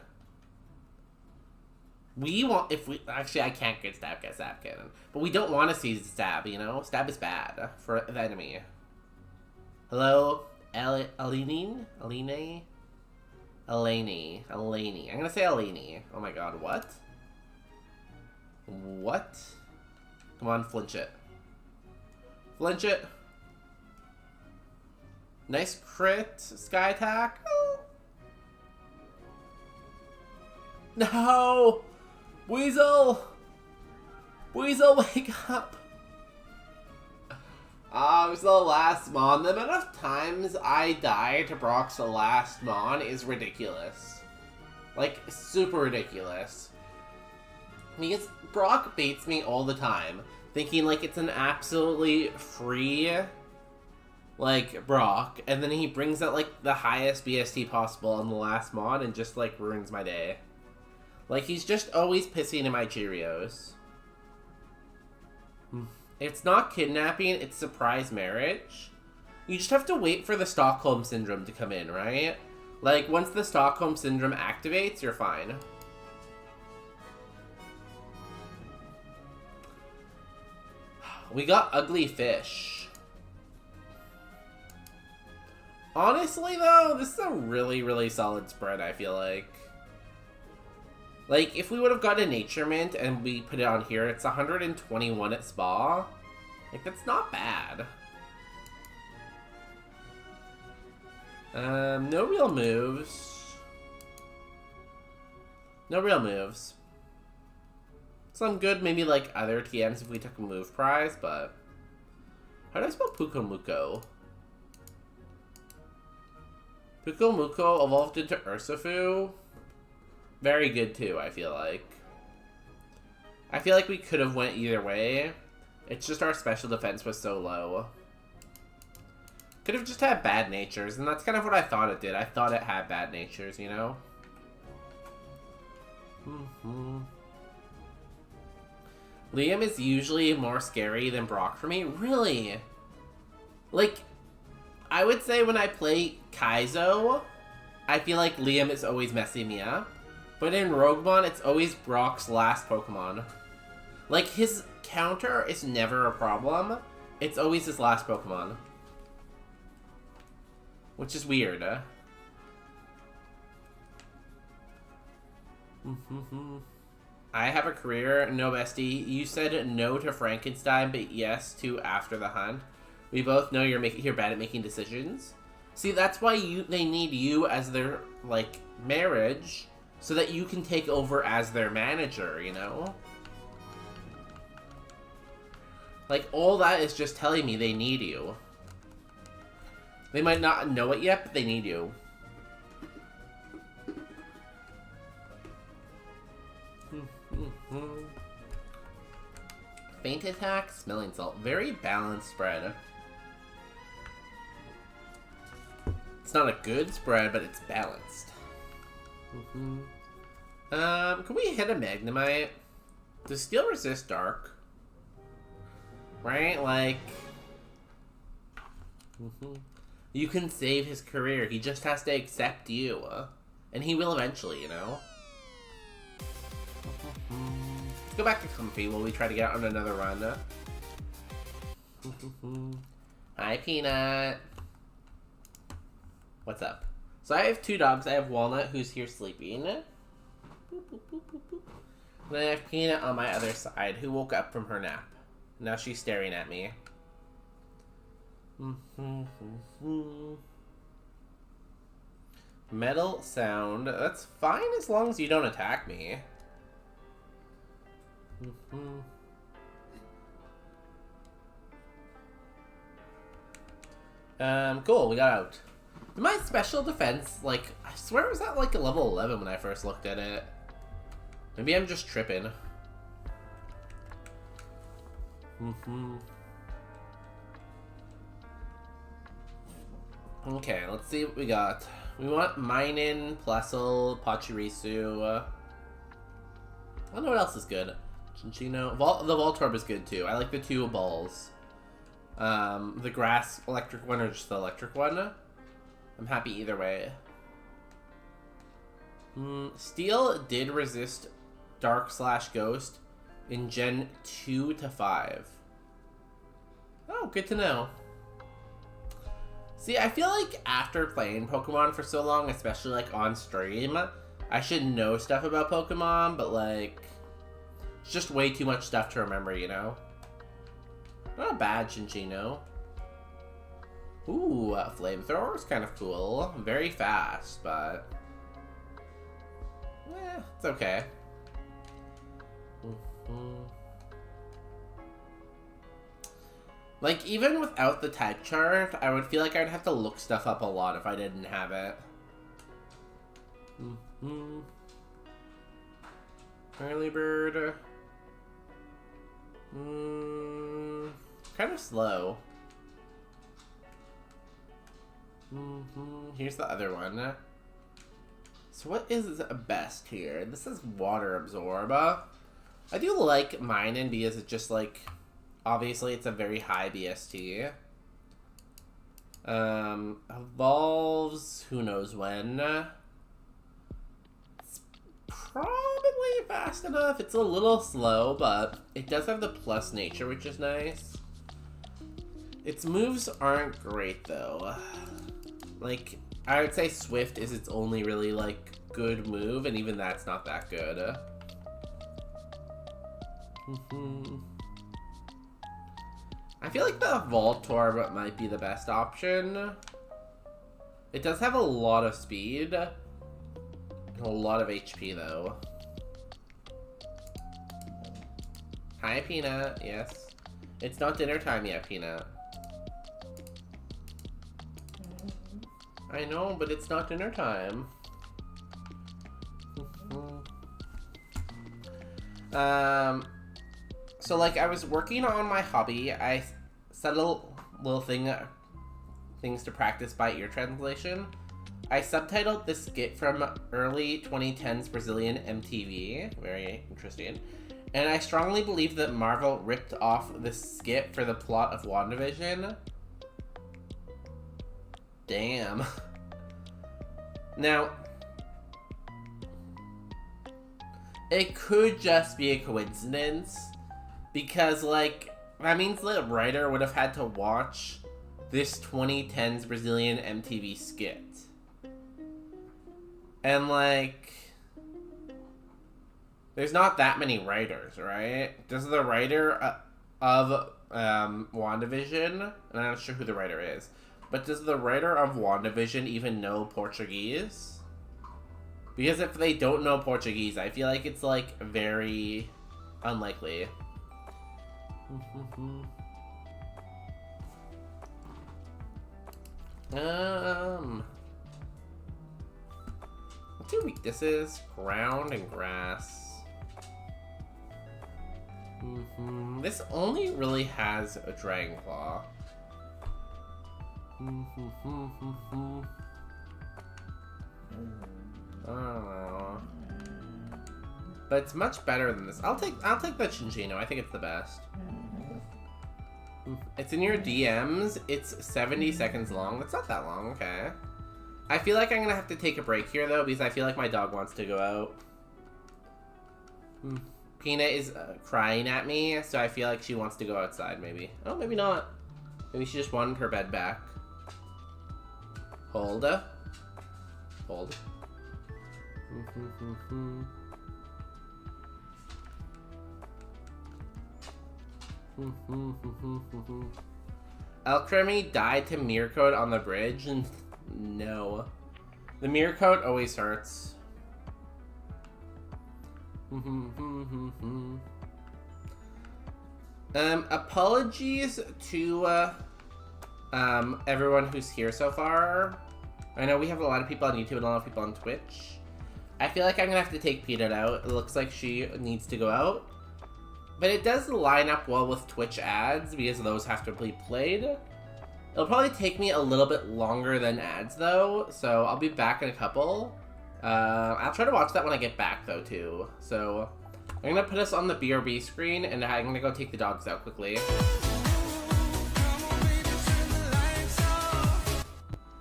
We want, actually I can't get Zap Cannon. But we don't want to see Stab, you know? Stab is bad for the enemy. Hello? Eleni? I'm gonna say Eleni. Oh my god, what? What? Come on, flinch it. Flinch it. Nice crit, Sky Attack. Oh. No! Weasel! Weasel, wake up! It was the last Mon. The amount of times I die to Brock's last Mon is ridiculous. Like, super ridiculous. Because Brock baits me all the time, thinking like it's an absolutely free, like, Brock, and then he brings out like the highest BST possible on the last Mon and just like ruins my day. Like, he's just always pissing in my Cheerios. It's not kidnapping, it's surprise marriage. You just have to wait for the Stockholm Syndrome to come in, right? Like, once the Stockholm Syndrome activates, you're fine. We got Ugly Fish. Honestly, though, this is a really, really solid spread, I feel like. Like, if we would have got a Nature Mint and we put it on here, it's 121 at Spa. Like, that's not bad. No real moves. No real moves. Some good, maybe, like, other TMs if we took a move prize, but... How do I spell Pukomuko? Pukomuko evolved into Urshifu. Very good, too, I feel like. I feel like we could have went either way. It's just our special defense was so low. Could have just had bad natures, and that's kind of what I thought it did. I thought it had bad natures, you know? Liam is usually more scary than Brock for me. Really? Like, I would say when I play Kaizo, I feel like Liam is always messing me up. But in Roguemon, it's always Brock's last Pokemon. Like, his counter is never a problem. It's always his last Pokemon. Which is weird, I have a career. No, bestie. You said no to Frankenstein, but yes to After the Hunt. We both know you're bad at making decisions. See, that's why they need you as their, like, marriage, so that you can take over as their manager, you know? Like, all that is just telling me they need you. They might not know it yet, but they need you. Faint attack, smelling salt. Very balanced spread. It's not a good spread, but it's balanced. Can we hit a Magnemite? Does steel resist dark? Right? Like... You can save his career. He just has to accept you. And he will eventually, you know? Let's go back to Comfy while we try to get on another run. Hi, Peanut. What's up? So I have two dogs. I have Walnut, who's here sleeping. And then I have Peanut on my other side, who woke up from her nap. Now she's staring at me. Metal sound. That's fine as long as you don't attack me. Cool, we got out. My special defense, like, I swear it was at like a level 11 when I first looked at it. Maybe I'm just tripping. Okay, let's see what we got. We want Minin, Plessel, Pachirisu. I don't know what else is good. Chinchino. The Voltorb is good too. I like the two balls. The grass electric one or just the electric one. I'm happy either way. Steel did resist Dark/Ghost in Gen 2 to 5. Oh, good to know. See, I feel like after playing Pokemon for so long, especially like on stream, I should know stuff about Pokemon, but like, it's just way too much stuff to remember, you know? Not a bad Chinchino. Ooh, a flamethrower is kind of cool. Very fast, but... it's okay. Like, even without the type chart, I would feel like I'd have to look stuff up a lot if I didn't have it. Early bird. Kind of slow. Here's the other one. So what is best here? This is Water Absorb. I do like Minin because it's just like, obviously it's a very high BST. Evolves, who knows when. It's probably fast enough. It's a little slow, but it does have the plus nature, which is nice. Its moves aren't great though. Like, I would say Swift is its only really, like, good move, and even that's not that good. I feel like the Voltorb might be the best option. It does have a lot of speed. And a lot of HP, though. Hi, Peanut. Yes. It's not dinner time yet, Peanut. I know, but it's not dinner time. So like I was working on my hobby. I set a little things to practice by ear translation. I subtitled this skit from early 2010s Brazilian MTV. Very interesting. And I strongly believe that Marvel ripped off this skit for the plot of WandaVision. Damn. Now, it could just be a coincidence, because, like, that means the writer would have had to watch this 2010s Brazilian MTV skit. And, like, There's not that many writers, right? Does the writer of WandaVision, and I'm not sure who the writer is, but does the writer of WandaVision even know Portuguese? Because if they don't know Portuguese, I feel like it's, like, very unlikely. What's your weaknesses? Ground and grass. This only really has a Dragon Claw. I don't know. But it's much better than this. I'll take the Chinchino. I think it's the best. It's in your DMs. It's 70 seconds long. That's not that long. Okay. I feel like I'm gonna have to take a break here though, because I feel like my dog wants to go out. Peanut is crying at me, so I feel like she wants to go outside, maybe. Oh, maybe not. Maybe she just wanted her bed back. Hold. Hold. Alcremie died to mirror code on the bridge, and no. The mirror code always hurts. Apologies to everyone who's here so far. I know we have a lot of people on YouTube and a lot of people on Twitch. I feel like I'm gonna have to take Peanut out. It looks like she needs to go out. But it does line up well with Twitch ads because those have to be played. It'll probably take me a little bit longer than ads though, so I'll be back in a couple. I'll try to watch that when I get back though too. So I'm gonna put us on the BRB screen and I'm gonna go take the dogs out quickly.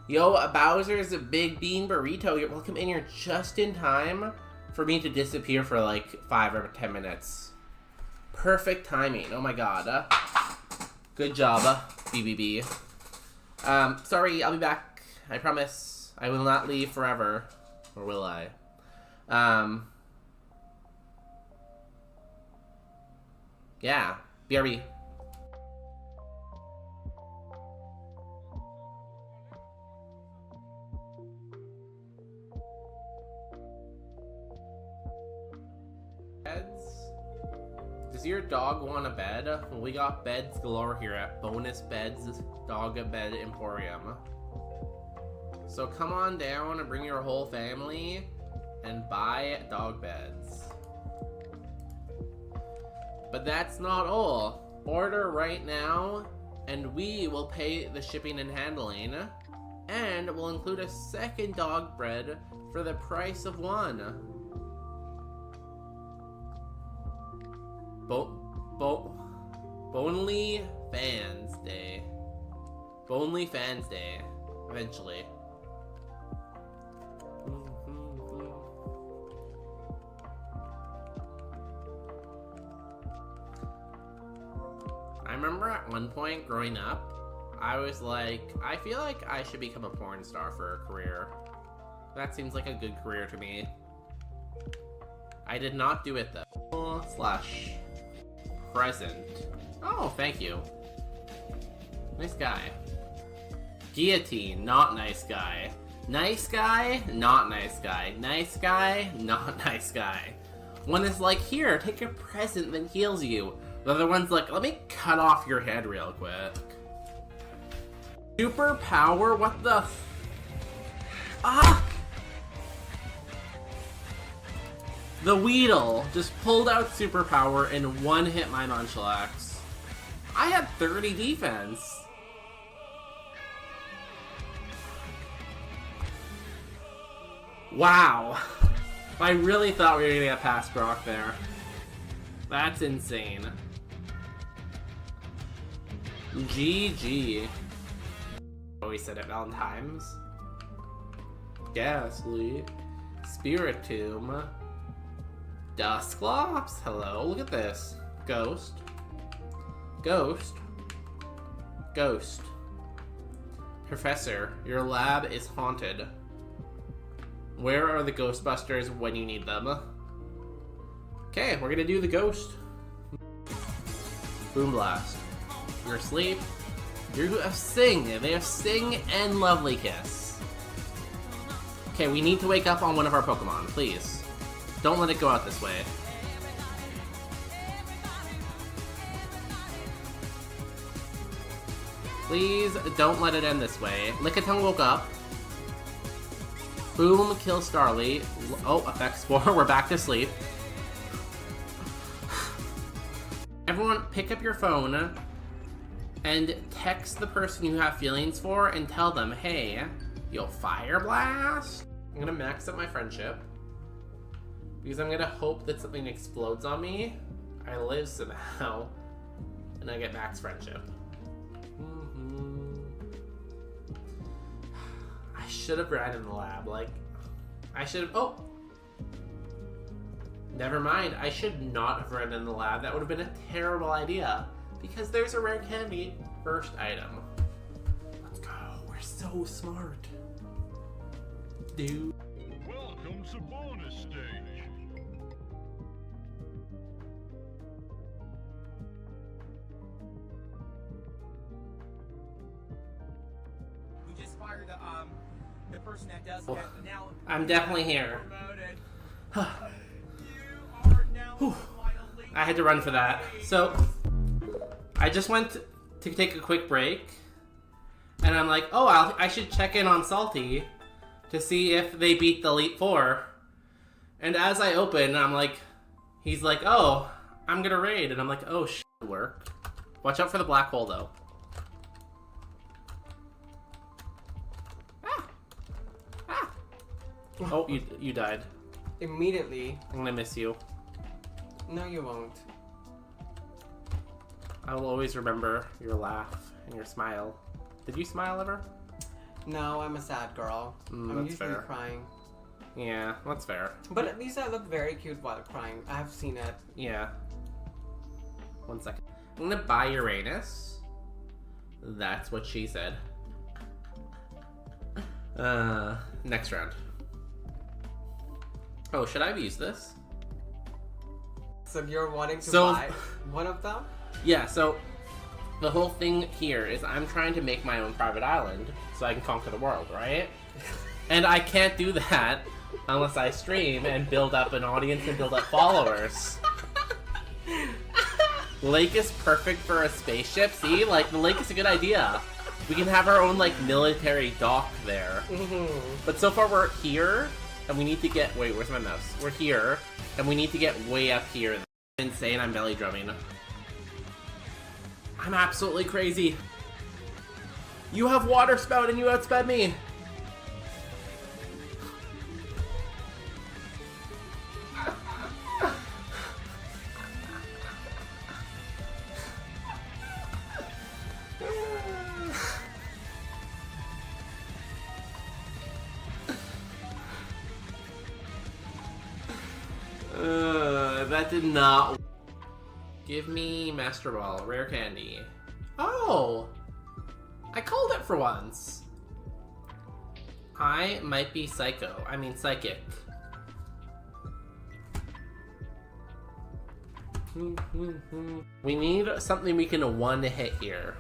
Yo, Bowser's Big Bean Burrito, you're welcome in here just in time for me to disappear for like 5 or 10 minutes. Perfect timing, oh my god. Good job, BBB. Sorry, I'll be back. I promise. I will not leave forever. Or will I? Yeah, BRB. Does your dog want a bed? Well, we got beds galore here at Bonus Beds Dog Bed Emporium. So come on down and bring your whole family and buy dog beds. But that's not all. Order right now and we will pay the shipping and handling, and we'll include a second dog bed for the price of one. Bonely Fans Day. Bonely Fans Day. Eventually. I remember at one point growing up, I was like, I feel like I should become a porn star for a career. That seems like a good career to me. I did not do it though. Slash present. Oh, thank you. Nice guy. Guillotine, not nice guy. Nice guy, not nice guy. Nice guy, not nice guy. One is like, here, take a present that heals you. The other one's like, let me cut off your head real quick. Superpower? What the The Weedle just pulled out superpower and one hit my Munchlax. I had 30 defense. Wow. I really thought we were gonna get past Brock there. That's insane. GG. Always said it Valentine's. Ghastly. Spiritomb. Dusclops? Hello, look at this. Ghost. Ghost. Ghost. Professor, your lab is haunted. Where are the Ghostbusters when you need them? Okay, we're gonna do the ghost. Boom blast. You're asleep. You have Sing. They have Sing and Lovely Kiss. Okay, we need to wake up on one of our Pokemon, please. Don't let it go out this way. Please don't let it end this way. Lickitung woke up. Boom, kill Starly. Oh, effects 4. We're back to sleep. Everyone, pick up your phone and text the person you have feelings for and tell them, hey, you'll Fire Blast? I'm gonna max up my friendship because I'm gonna hope that something explodes on me. I live somehow and I get max friendship. I should have ran in the lab. Like, I should have. Oh, never mind. I should not have run in the lab. That would have been a terrible idea because there's a rare candy first item. Let's go. We're so smart, dude. Welcome to bonus stage. We just fired the person that does that. Now I'm definitely here. you are now finally. I had to run for that. So I just went to take a quick break, and I'm like, oh, I should check in on Salty to see if they beat the Elite Four. And as I open, I'm like, he's like, oh, I'm gonna raid, and I'm like, oh, shit, worked. Watch out for the black hole, though. Oh, you died. Immediately. I'm gonna miss you. No, you won't. I will always remember your laugh and your smile. Did you smile ever? No, I'm a sad girl. I'm That's usually fair. crying. Yeah, that's fair. But at least I look very cute while crying. I have seen it. Yeah. 1 second. I'm gonna buy Uranus. That's what she said. Next round. Oh, should I have used this? So you're wanting to So- buy one of them? Yeah, so the whole thing here is I'm trying to make my own private island so I can conquer the world, right? And I can't do that unless I stream and build up an audience and build up followers. Lake is perfect for a spaceship. See, like, the lake is a good idea. We can have our own, like, military dock there. But so far we're here, and we need to get... Wait, where's my mouse? We're here, and we need to get way up here. Insane, I'm belly drumming. I'm absolutely crazy. You have water spout and you outsped me. That did not. Give me Master Ball, rare candy. Oh! I called it for once. I might be psychic. We need something we can one hit here.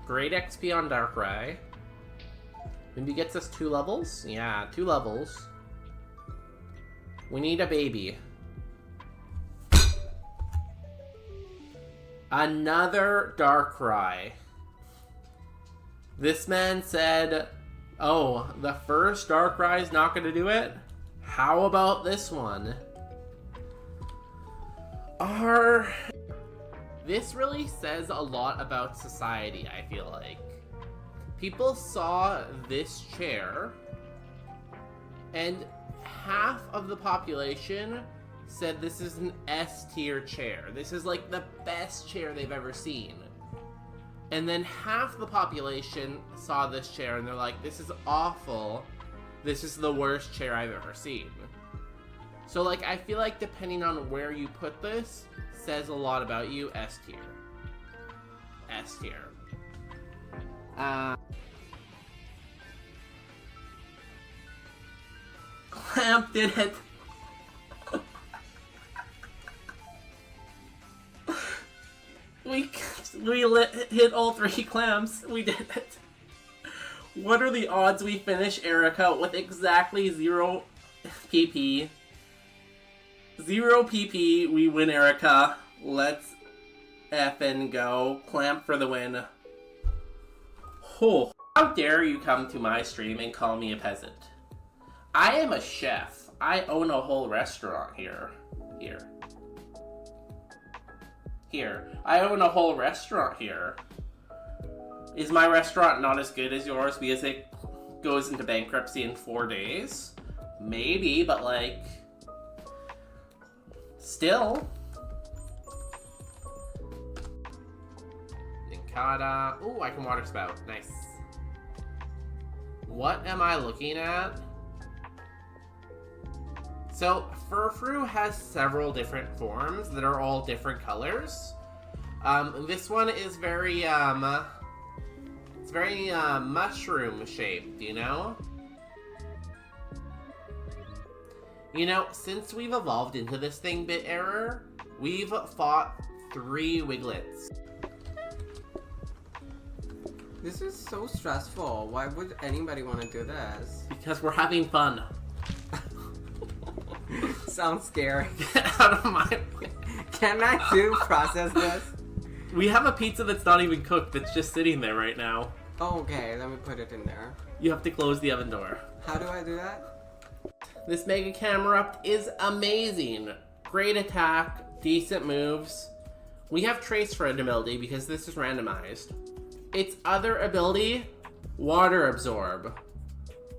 Great XP on Darkrai. Maybe gets us 2 levels? Yeah, 2 levels. We need a baby. Another Darkrai. This man said, oh, the first Darkrai is not going to do it? How about this one? This really says a lot about society, I feel like. People saw this chair, and half of the population said this is an S-tier chair. This is like the best chair they've ever seen. And then half the population saw this chair and they're like, this is awful. This is the worst chair I've ever seen. So like, I feel like depending on where you put this, says a lot about you. S-tier. S-tier. Clamp did it. We hit all 3 clams. We did it. What are the odds we finish Erica with exactly 0 PP? 0 PP, we win Erica. Let's effing go. Clamp for the win. Oh, how dare you come to my stream and call me a peasant? I am a chef. I own a whole restaurant here. Here. I own a whole restaurant here. Is my restaurant not as good as yours because it goes into bankruptcy in 4 days? Maybe, but like... Still. Ninkata. Ooh, I can water spout. Nice. What am I looking at? So, Furfru has several different forms that are all different colors. This one is very, it's very, mushroom shaped, you know? You know, since we've evolved into this thing, Bit Error, we've fought 3 Wiglets. This is so stressful. Why would anybody want to do this? Because we're having fun. Sounds scary. Get out of my way. Can I process this? We have a pizza that's not even cooked that's just sitting there right now. Oh, okay, let me put it in there. You have to close the oven door. How do I do that? This Mega Camerupt is amazing. Great attack, decent moves. We have Trace for an ability because this is randomized. Its other ability, Water Absorb.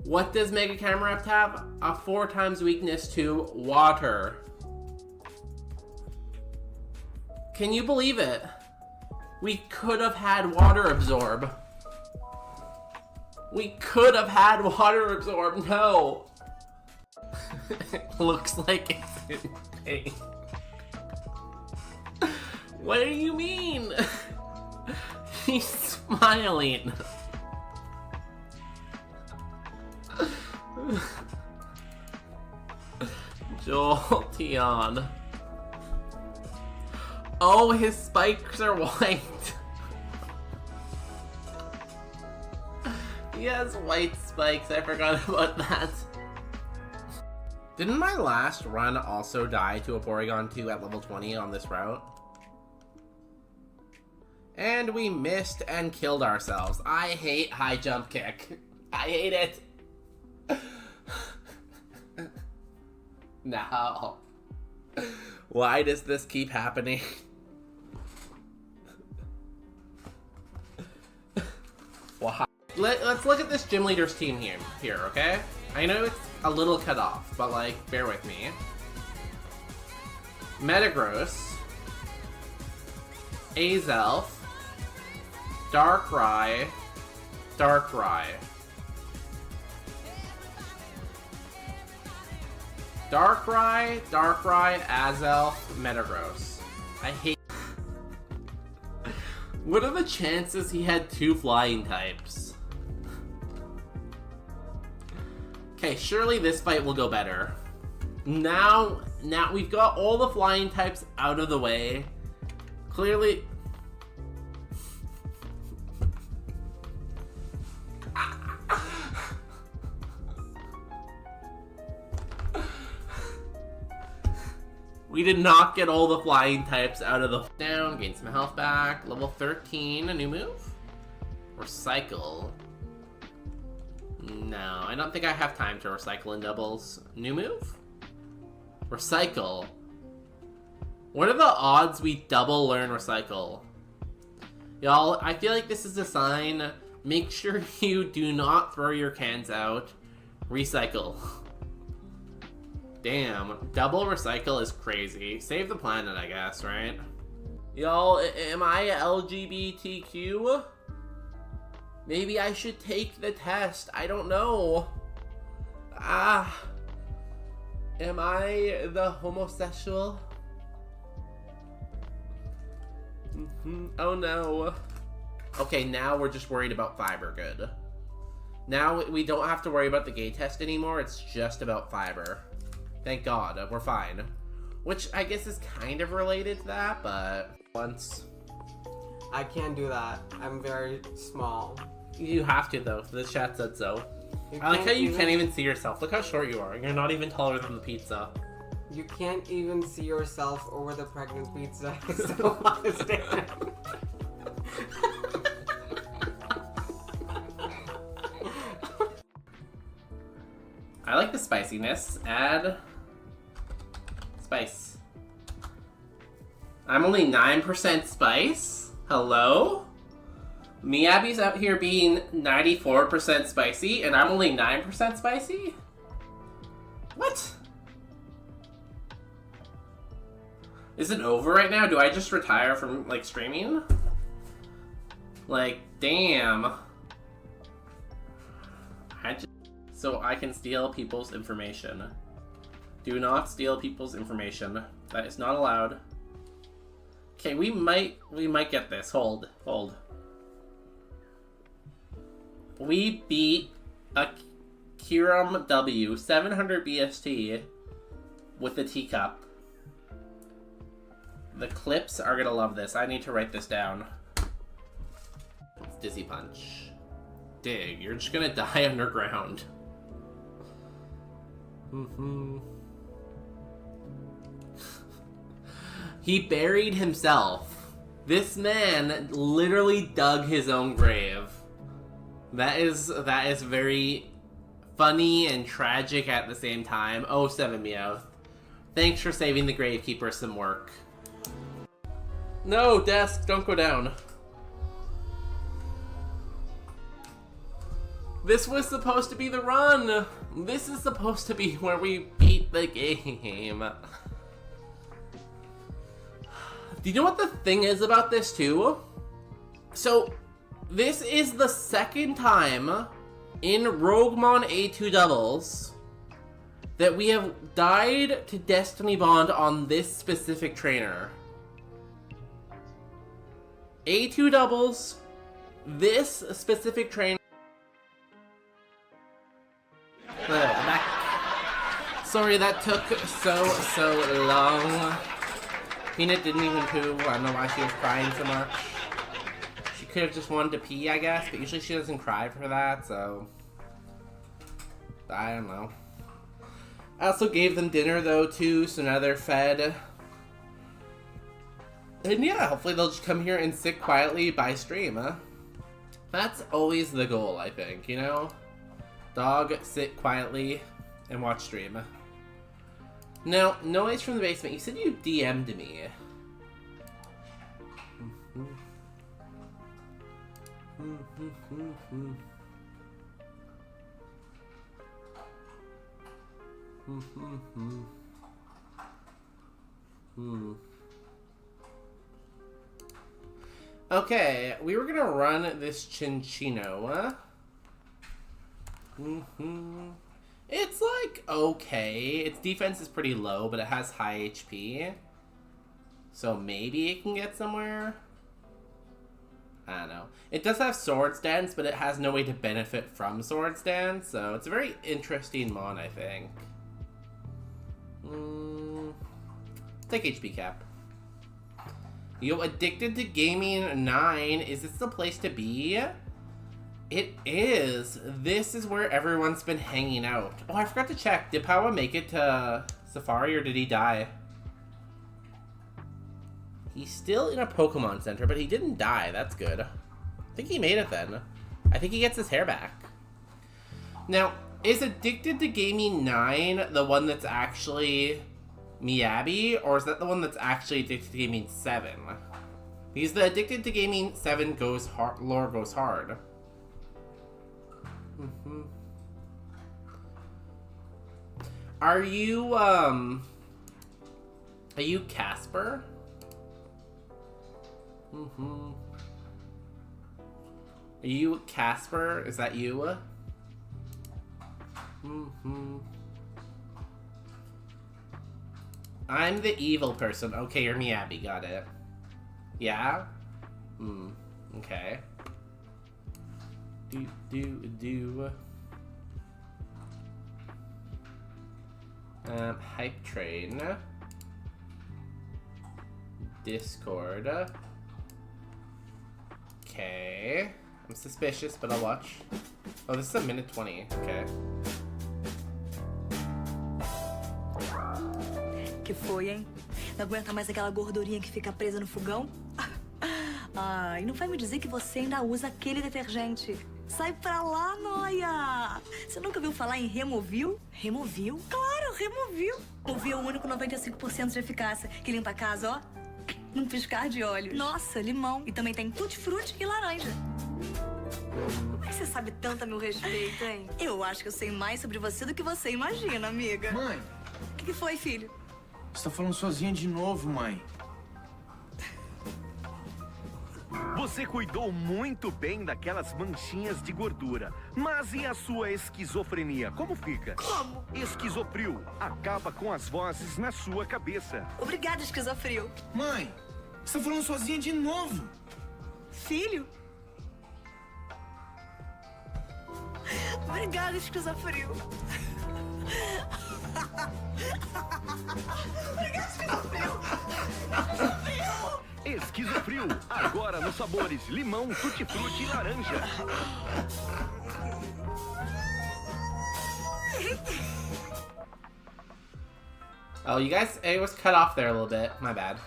What does Mega Camerupt have? A 4 times weakness to water. Can you believe it? We could have had Water Absorb. We could have had Water Absorb. No. Looks like it's in pain. What do you mean? He's smiling. Jolteon. Oh, his spikes are white. He has white spikes. I forgot about that. Didn't my last run also die to a Porygon 2 at level 20 on this route? And we missed and killed ourselves. I hate high jump kick. I hate it. No. Why does this keep happening? Why? Let's look at this gym leader's team here, okay? I know it's a little cut off, but like, bear with me. Metagross, Azelf, Darkrai, Darkrai, Azelf, Metagross. I hate. What are the chances he had 2 flying types? Okay, surely this fight will go better. Now we've got all the flying types out of the way. Clearly... We did not get all the flying types out of the... Down, gain some health back. Level 13, a new move? Recycle. No, I don't think I have time to recycle in doubles. New move? Recycle. What are the odds we double learn recycle? Y'all, I feel like this is a sign. Make sure you do not throw your cans out. Recycle. Damn, double recycle is crazy. Save the planet, I guess, right? Y'all, am I LGBTQ? Maybe I should take the test. I don't know. Am I the homosexual? Oh no. Okay, now we're just worried about fiber. Good. Now we don't have to worry about the gay test anymore. It's just about fiber. Thank God, we're fine. Which I guess is kind of related to that, but once. I can't do that. I'm very small. You have to, though. The chat said so. You I like how you can't even see yourself. Look how short you are. You're not even taller than the pizza. You can't even see yourself over the pregnant pizza. I still want to stand. I like the spiciness. Add spice. I'm only 9% spice? Hello? Miyabi's out here being 94% spicy, and I'm only 9% spicy? What? Is it over right now? Do I just retire from, like, streaming? Like, damn. So I can steal people's information. Do not steal people's information. That is not allowed. Okay, we might get this. Hold. We beat a Kiram W 700 BST with the teacup. The clips are gonna love this. I need to write this down. It's Dizzy Punch. Dig, you're just gonna die underground. He buried himself. This man literally dug his own grave. That is very funny and tragic at the same time. Oh, 7 Meowth. Thanks for saving the Gravekeeper some work. No, desk, don't go down. This was supposed to be the run. This is supposed to be where we beat the game. Do you know what the thing is about this too? So, this is the second time in Roguemon A2 doubles that we have died to Destiny Bond on this specific trainer. A2 doubles, this specific trainer. Sorry, that took so long. Peanut didn't even poo. I don't know why she was crying so much. She could have just wanted to pee, I guess, but usually she doesn't cry for that, so I don't know. I also gave them dinner though too, so now they're fed. And yeah, hopefully they'll just come here and sit quietly by stream, huh? That's always the goal, I think, you know? Dog, sit quietly and watch stream. Now, noise from the basement. You said you DM'd me. Okay, we were gonna run this Chinchino. It's like okay. Its defense is pretty low, but it has high HP. So maybe it can get somewhere. I don't know. It does have Swords Dance, but it has no way to benefit from Swords Dance, so it's a very interesting mon, I think. Take HP cap. Yo, Addicted to Gaming 9. Is this the place to be? It is. This is where everyone's been hanging out. Oh, I forgot to check. Did Pawa make it to Safari or did he die? He's still in a Pokemon Center, but he didn't die. That's good. I think he made it then. I think he gets his hair back. Now, is Addicted to Gaming 9 the one that's actually Miyabi, or is that the one that's actually Addicted to Gaming 7? Because the Addicted to Gaming 7 goes hard, lore goes hard. Are you Casper? Are you Casper? Is that you? I'm the evil person. Okay, you're Miyabi, got it. Yeah? Okay. Hype train. Discord. Okay. I'm suspicious, but I'll watch. Oh, this is a minute 20. Okay. Que foi, hein? Não aguenta mais aquela gordurinha que fica presa no fogão? Ai, não vai me dizer que você ainda usa aquele detergente. Sai pra lá, noia! Você nunca ouviu falar em Removil? Removil? Claro, Removil! Removil é o único 95% de eficácia que limpa a casa, ó. Num piscar de olhos. Nossa, limão. E também tem tutti-frutti e laranja. Como é que você sabe tanto a meu respeito, hein? Eu acho que eu sei mais sobre você do que você imagina, amiga. Mãe, O que foi, filho? você tá falando sozinha de novo, mãe. Você cuidou muito bem daquelas manchinhas de gordura. Mas e a sua esquizofrenia? Como fica? Como? Esquizofrio acaba com as vozes na sua cabeça. Obrigada, esquizofrio. Mãe, você tá falando sozinha de novo. Filho? Obrigada, esquizofrio. Esquizofrio, agora nos sabores limão, tutti-frutti e laranja. Oh, you guys, it was cut off there a little bit. My bad.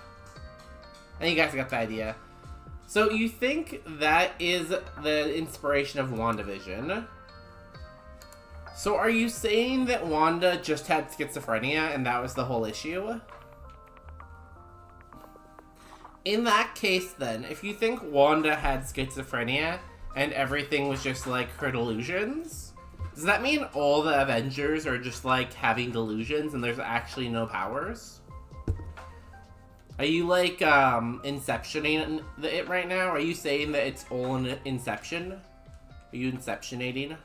And you guys got the idea. So you think that is the inspiration of WandaVision? So are you saying that Wanda just had schizophrenia and that was the whole issue? In that case then, if you think Wanda had schizophrenia and everything was just like her delusions, does that mean all the Avengers are just like having delusions and there's actually no powers? Are you like inceptioning it right now? Are you saying that it's all an inception? Are you inceptionating?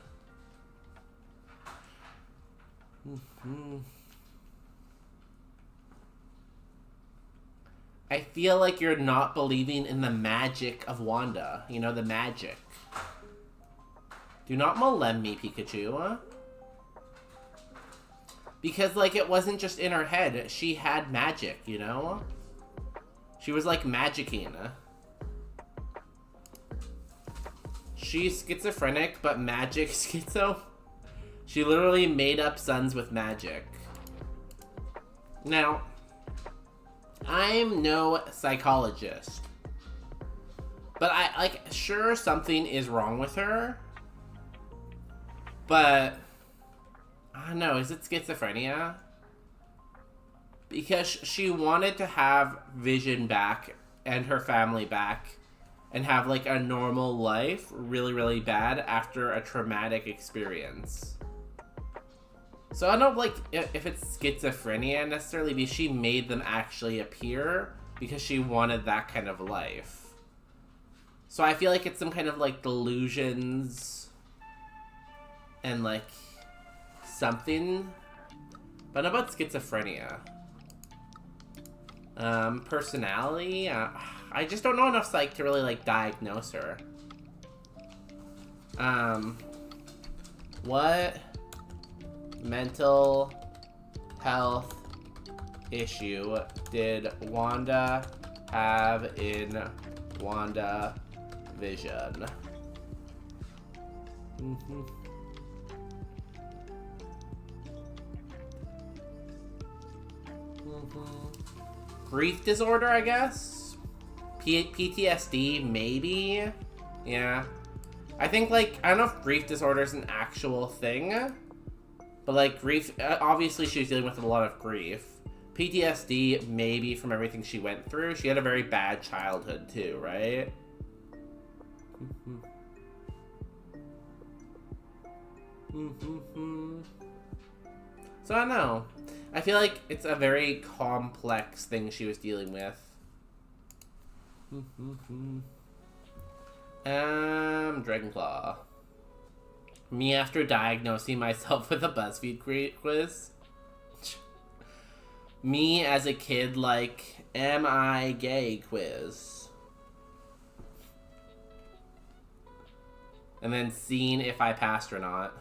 I feel like you're not believing in the magic of Wanda. You know, the magic. Do not malem me, Pikachu. Because, like, it wasn't just in her head. She had magic, you know? She was, like, magicking. She's schizophrenic, but magic schizo. She literally made up sons with magic. Now, I'm no psychologist. But sure, something is wrong with her. But, I don't know, is it schizophrenia? Because she wanted to have Vision back and her family back and have, like, a normal life really, really bad after a traumatic experience. So I don't like if it's schizophrenia necessarily, because she made them actually appear because she wanted that kind of life. So I feel like it's some kind of like delusions and like something. But not about schizophrenia. Personality? I just don't know enough psych to really like diagnose her. What mental health issue did Wanda have in WandaVision? Grief disorder, I guess? PTSD, maybe? Yeah. I think, like, I don't know if grief disorder is an actual thing. But, like, grief, obviously she was dealing with a lot of grief. PTSD, maybe from everything she went through. She had a very bad childhood, too, right? So, I don't know. I feel like it's a very complex thing she was dealing with. Dragonclaw. Me after diagnosing myself with a BuzzFeed quiz. Me as a kid, like, am I gay quiz. And then seeing if I passed or not.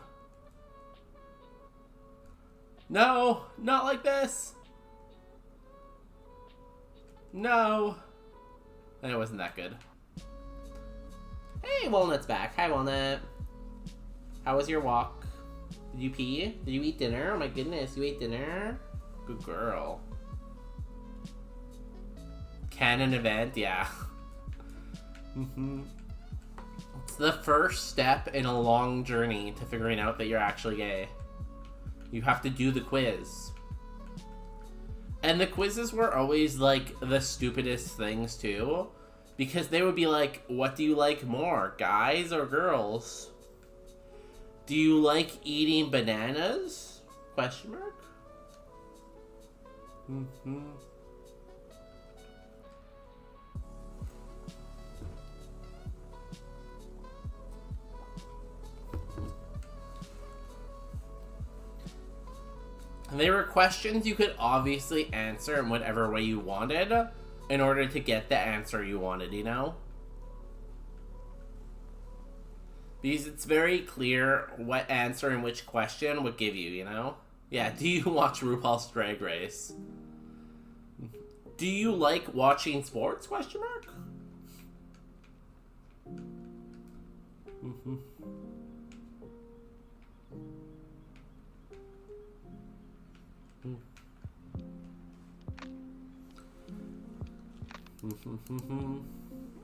No, not like this. No. And it wasn't that good. Hey, Walnut's back. Hi, Walnut. How was your walk? Did you pee? Did you eat dinner? Oh my goodness, you ate dinner? Good girl. Canon event? Yeah. It's the first step in a long journey to figuring out that you're actually gay. You have to do the quiz. And the quizzes were always, like, the stupidest things, too. Because they would be like, what do you like more, guys or girls? Do you like eating bananas? Question mark? And they were questions you could obviously answer in whatever way you wanted in order to get the answer you wanted, you know? Because it's very clear what answer and which question would give you, you know? Yeah, do you watch RuPaul's Drag Race? Do you like watching sports? Question mark?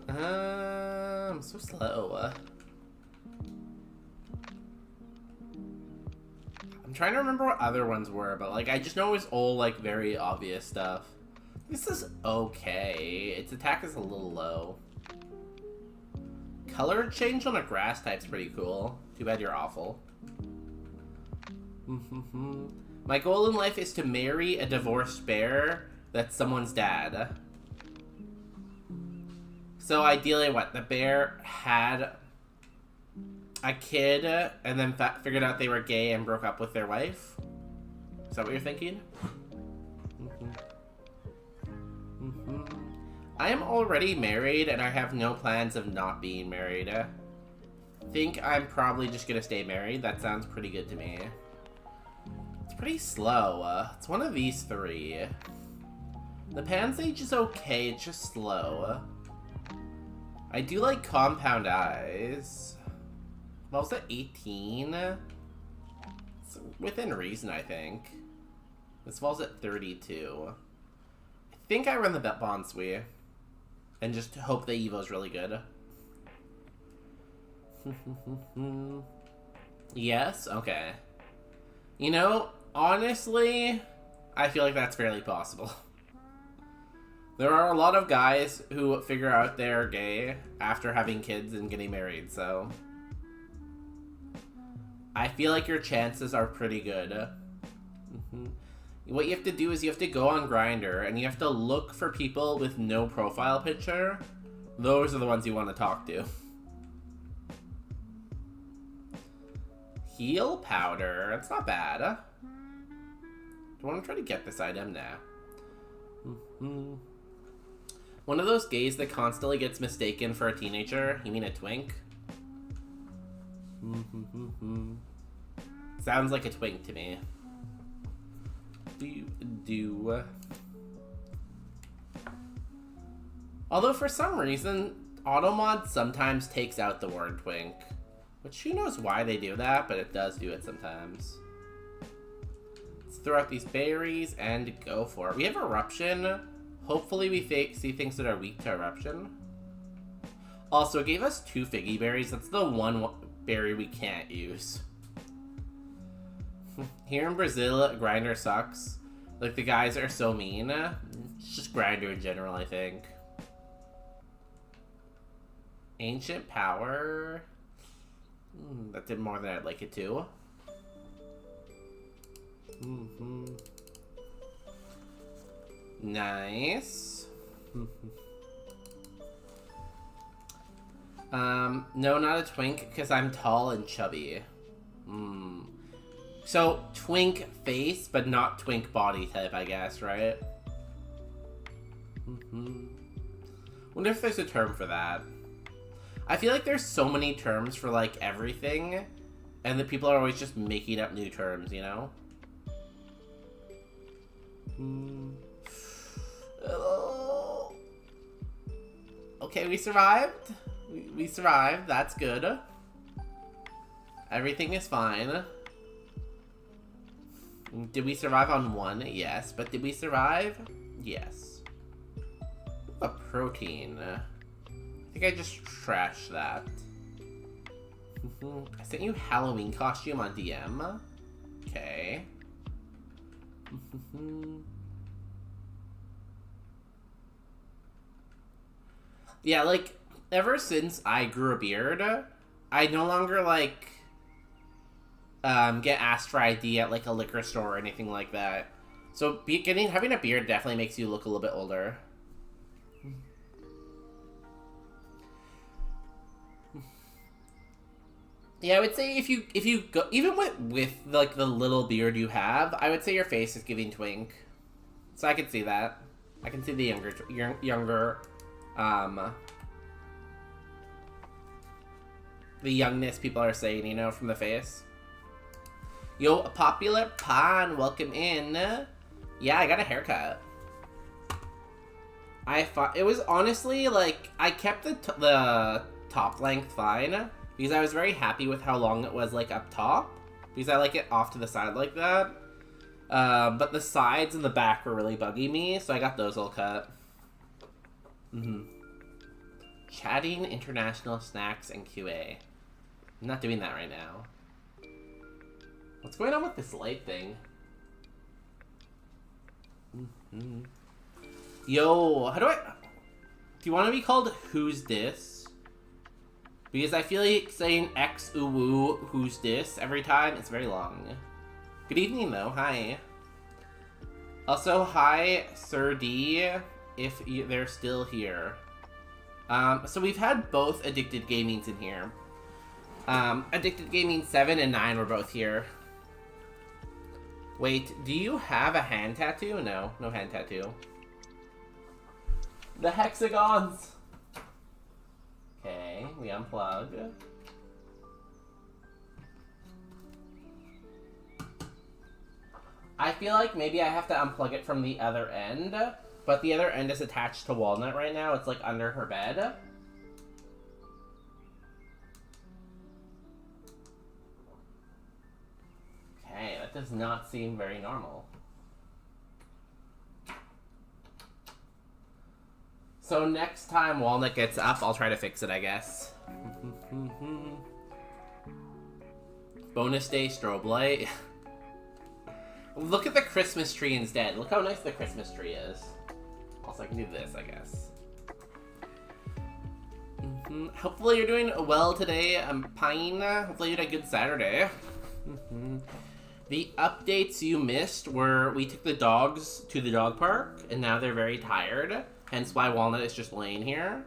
I'm so slow. I'm trying to remember what other ones were, but like I just know it was all like very obvious stuff. This is okay. Its attack is a little low. Color change on a grass type's pretty cool. Too bad you're awful. My goal in life is to marry a divorced bear that's someone's dad. So ideally, what? The bear had a kid and then figured out they were gay and broke up with their wife? Is that what you're thinking? I am already married and I have no plans of not being married. I think I'm probably just gonna stay married. That sounds pretty good to me. It's pretty slow. It's one of these three. The Pansage is okay, it's just slow. I do like Compound Eyes. What was that, 18? It's within reason, I think. This falls at 32. I think I run the Bonsui. And just hope the Evo's really good. Yes? Okay. You know, honestly, I feel like that's fairly possible. There are a lot of guys who figure out they're gay after having kids and getting married, so I feel like your chances are pretty good. What you have to do is you have to go on Grindr and you have to look for people with no profile picture. Those are the ones you want to talk to. Heal powder. That's not bad. Do you want to try to get this item now? One of those gays that constantly gets mistaken for a teenager. You mean a twink? Sounds like a twink to me. Although for some reason, Automod sometimes takes out the word twink. Which who knows why they do that, but it does do it sometimes. Let's throw out these berries and go for it. We have Eruption. Hopefully we see things that are weak to Eruption. Also, it gave us 2 Figgy Berries. That's the one berry we can't use. Here in Brazil, Grindr sucks. Like, the guys are so mean. It's just Grindr in general, I think. Ancient Power. That did more than I'd like it to. Nice. No, not a twink, because I'm tall and chubby. So, twink face, but not twink body type, I guess, right? Wonder if there's a term for that. I feel like there's so many terms for, like, everything, and that people are always just making up new terms, you know? Okay, we survived. We survived. That's good. Everything is fine. Did we survive on one? Yes. But did we survive? Yes. A protein. I think I just trashed that. I sent you Halloween costume on DM. Okay. Yeah, like, ever since I grew a beard, I no longer, like, get asked for ID at, like, a liquor store or anything like that. So, having a beard definitely makes you look a little bit older. Yeah, I would say if you go, even with like the little beard you have, I would say your face is giving twink. So I can see that. I can see the younger, the youngness people are saying, you know, from the face. Yo, Popular Pan, welcome in. Yeah, I got a haircut. It was honestly like I kept the top length fine. Because I was very happy with how long it was, like, up top. Because I like it off to the side like that. But the sides and the back were really bugging me, so I got those all cut. Chatting, international snacks, and QA. I'm not doing that right now. What's going on with this light thing? Yo, how do you want to be called Who's This? Because I feel like saying X uwu who's this every time, it's very long. Good evening though, hi. Also, hi Sir D, if they're still here. So we've had both Addicted Gamings in here. Addicted Gaming 7 and 9 were both here. Wait, do you have a hand tattoo? No, no hand tattoo. The hexagons! Okay, we unplug. I feel like maybe I have to unplug it from the other end, but the other end is attached to Walnut right now. It's like under her bed. Okay, that does not seem very normal. So next time Walnut gets up, I'll try to fix it, I guess. Bonus day strobe light. Look at the Christmas tree instead. Look how nice the Christmas tree is. Also, I can do this, I guess. Hopefully you're doing well today, Pine. Hopefully you had a good Saturday. The updates you missed were we took the dogs to the dog park, and now they're very tired. Hence why Walnut is just laying here.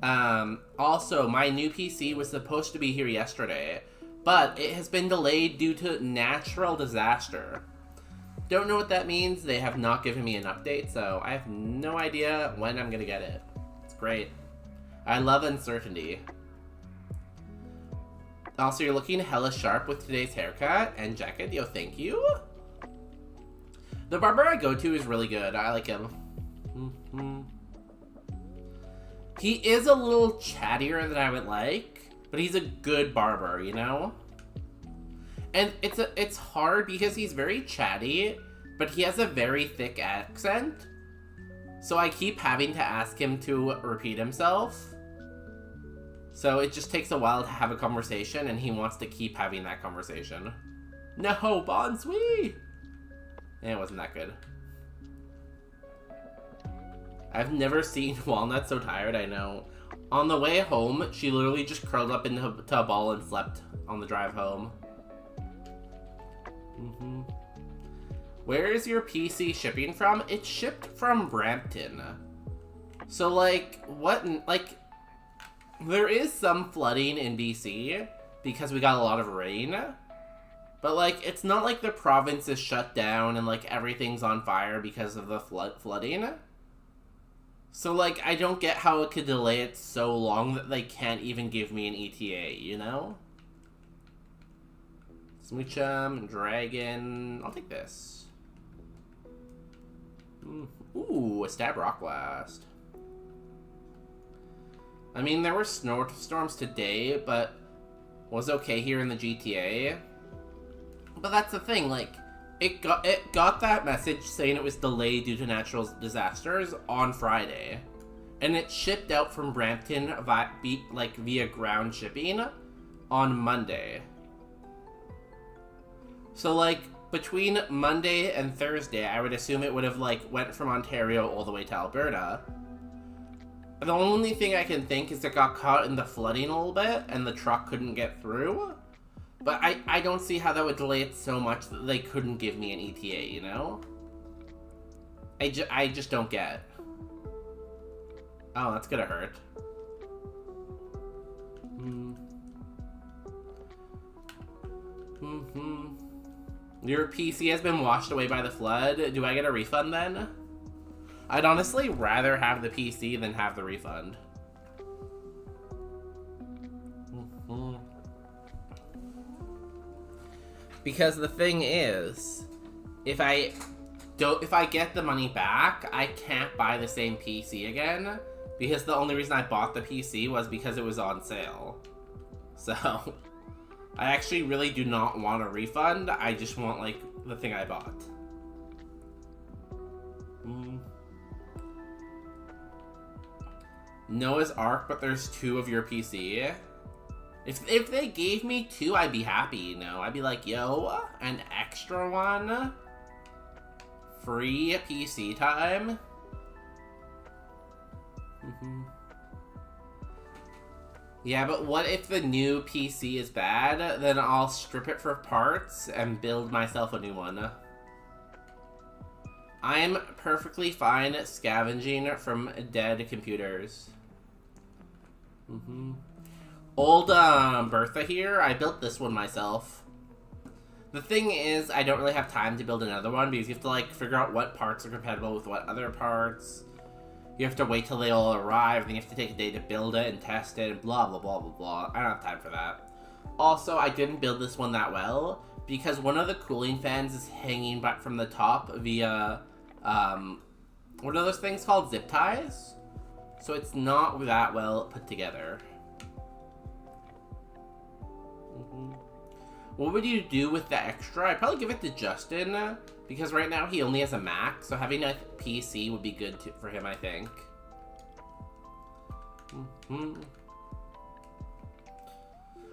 Also, my new PC was supposed to be here yesterday, but it has been delayed due to natural disaster. Don't know what that means. They have not given me an update, so I have no idea when I'm gonna get it. It's great. I love uncertainty. Also, you're looking hella sharp with today's haircut and jacket. Yo, thank you. The barber I go to is really good. I like him. He is a little chattier than I would like, but he's a good barber, you know? And it's hard because he's very chatty, but he has a very thick accent. So I keep having to ask him to repeat himself. So it just takes a while to have a conversation, and he wants to keep having that conversation. No, Bon Sweet! It wasn't that good. I've never seen Walnut so tired, I know. On the way home, she literally just curled up into a ball and slept on the drive home. Where is your PC shipping from? It's shipped from Brampton. So, like, what, like, there is some flooding in BC because we got a lot of rain. But, like, it's not like the province is shut down and, like, everything's on fire because of the flooding. So, like, I don't get how it could delay it so long that they can't even give me an ETA, you know? Smoochum, Dragon... I'll take this. Ooh, a Stab Rock Blast. I mean, there were snowstorms today, but was okay here in the GTA. But that's the thing, like, it got that message saying it was delayed due to natural disasters on Friday. And it shipped out from Brampton via ground shipping on Monday. So, like, between Monday and Thursday, I would assume it would have, like, went from Ontario all the way to Alberta. The only thing I can think is it got caught in the flooding a little bit, and the truck couldn't get through. But I don't see how that would delay it so much that they couldn't give me an ETA, you know? I just don't get. Oh, that's gonna hurt. Your PC has been washed away by the flood. Do I get a refund then? I'd honestly rather have the PC than have the refund. Because the thing is, if I get the money back, I can't buy the same PC again, because the only reason I bought the PC was because it was on sale. So, I actually really do not want a refund. I just want, like, the thing I bought. Noah's Ark, but there's 2 of your PC. If they gave me 2, I'd be happy, you know? I'd be like, yo, an extra one? Free PC time? Yeah, but what if the new PC is bad? Then I'll strip it for parts and build myself a new one. I'm perfectly fine scavenging from dead computers. Old Bertha here, I built this one myself. The thing is, I don't really have time to build another one because you have to, like, figure out what parts are compatible with what other parts. You have to wait till they all arrive, then you have to take a day to build it and test it, and blah, blah, blah, blah, blah. I don't have time for that. Also, I didn't build this one that well because one of the cooling fans is hanging back from the top via, what are those things called? Zip ties? So it's not that well put together. What would you do with the extra? I'd probably give it to Justin, because right now he only has a Mac, so having a PC would be good for him, I think.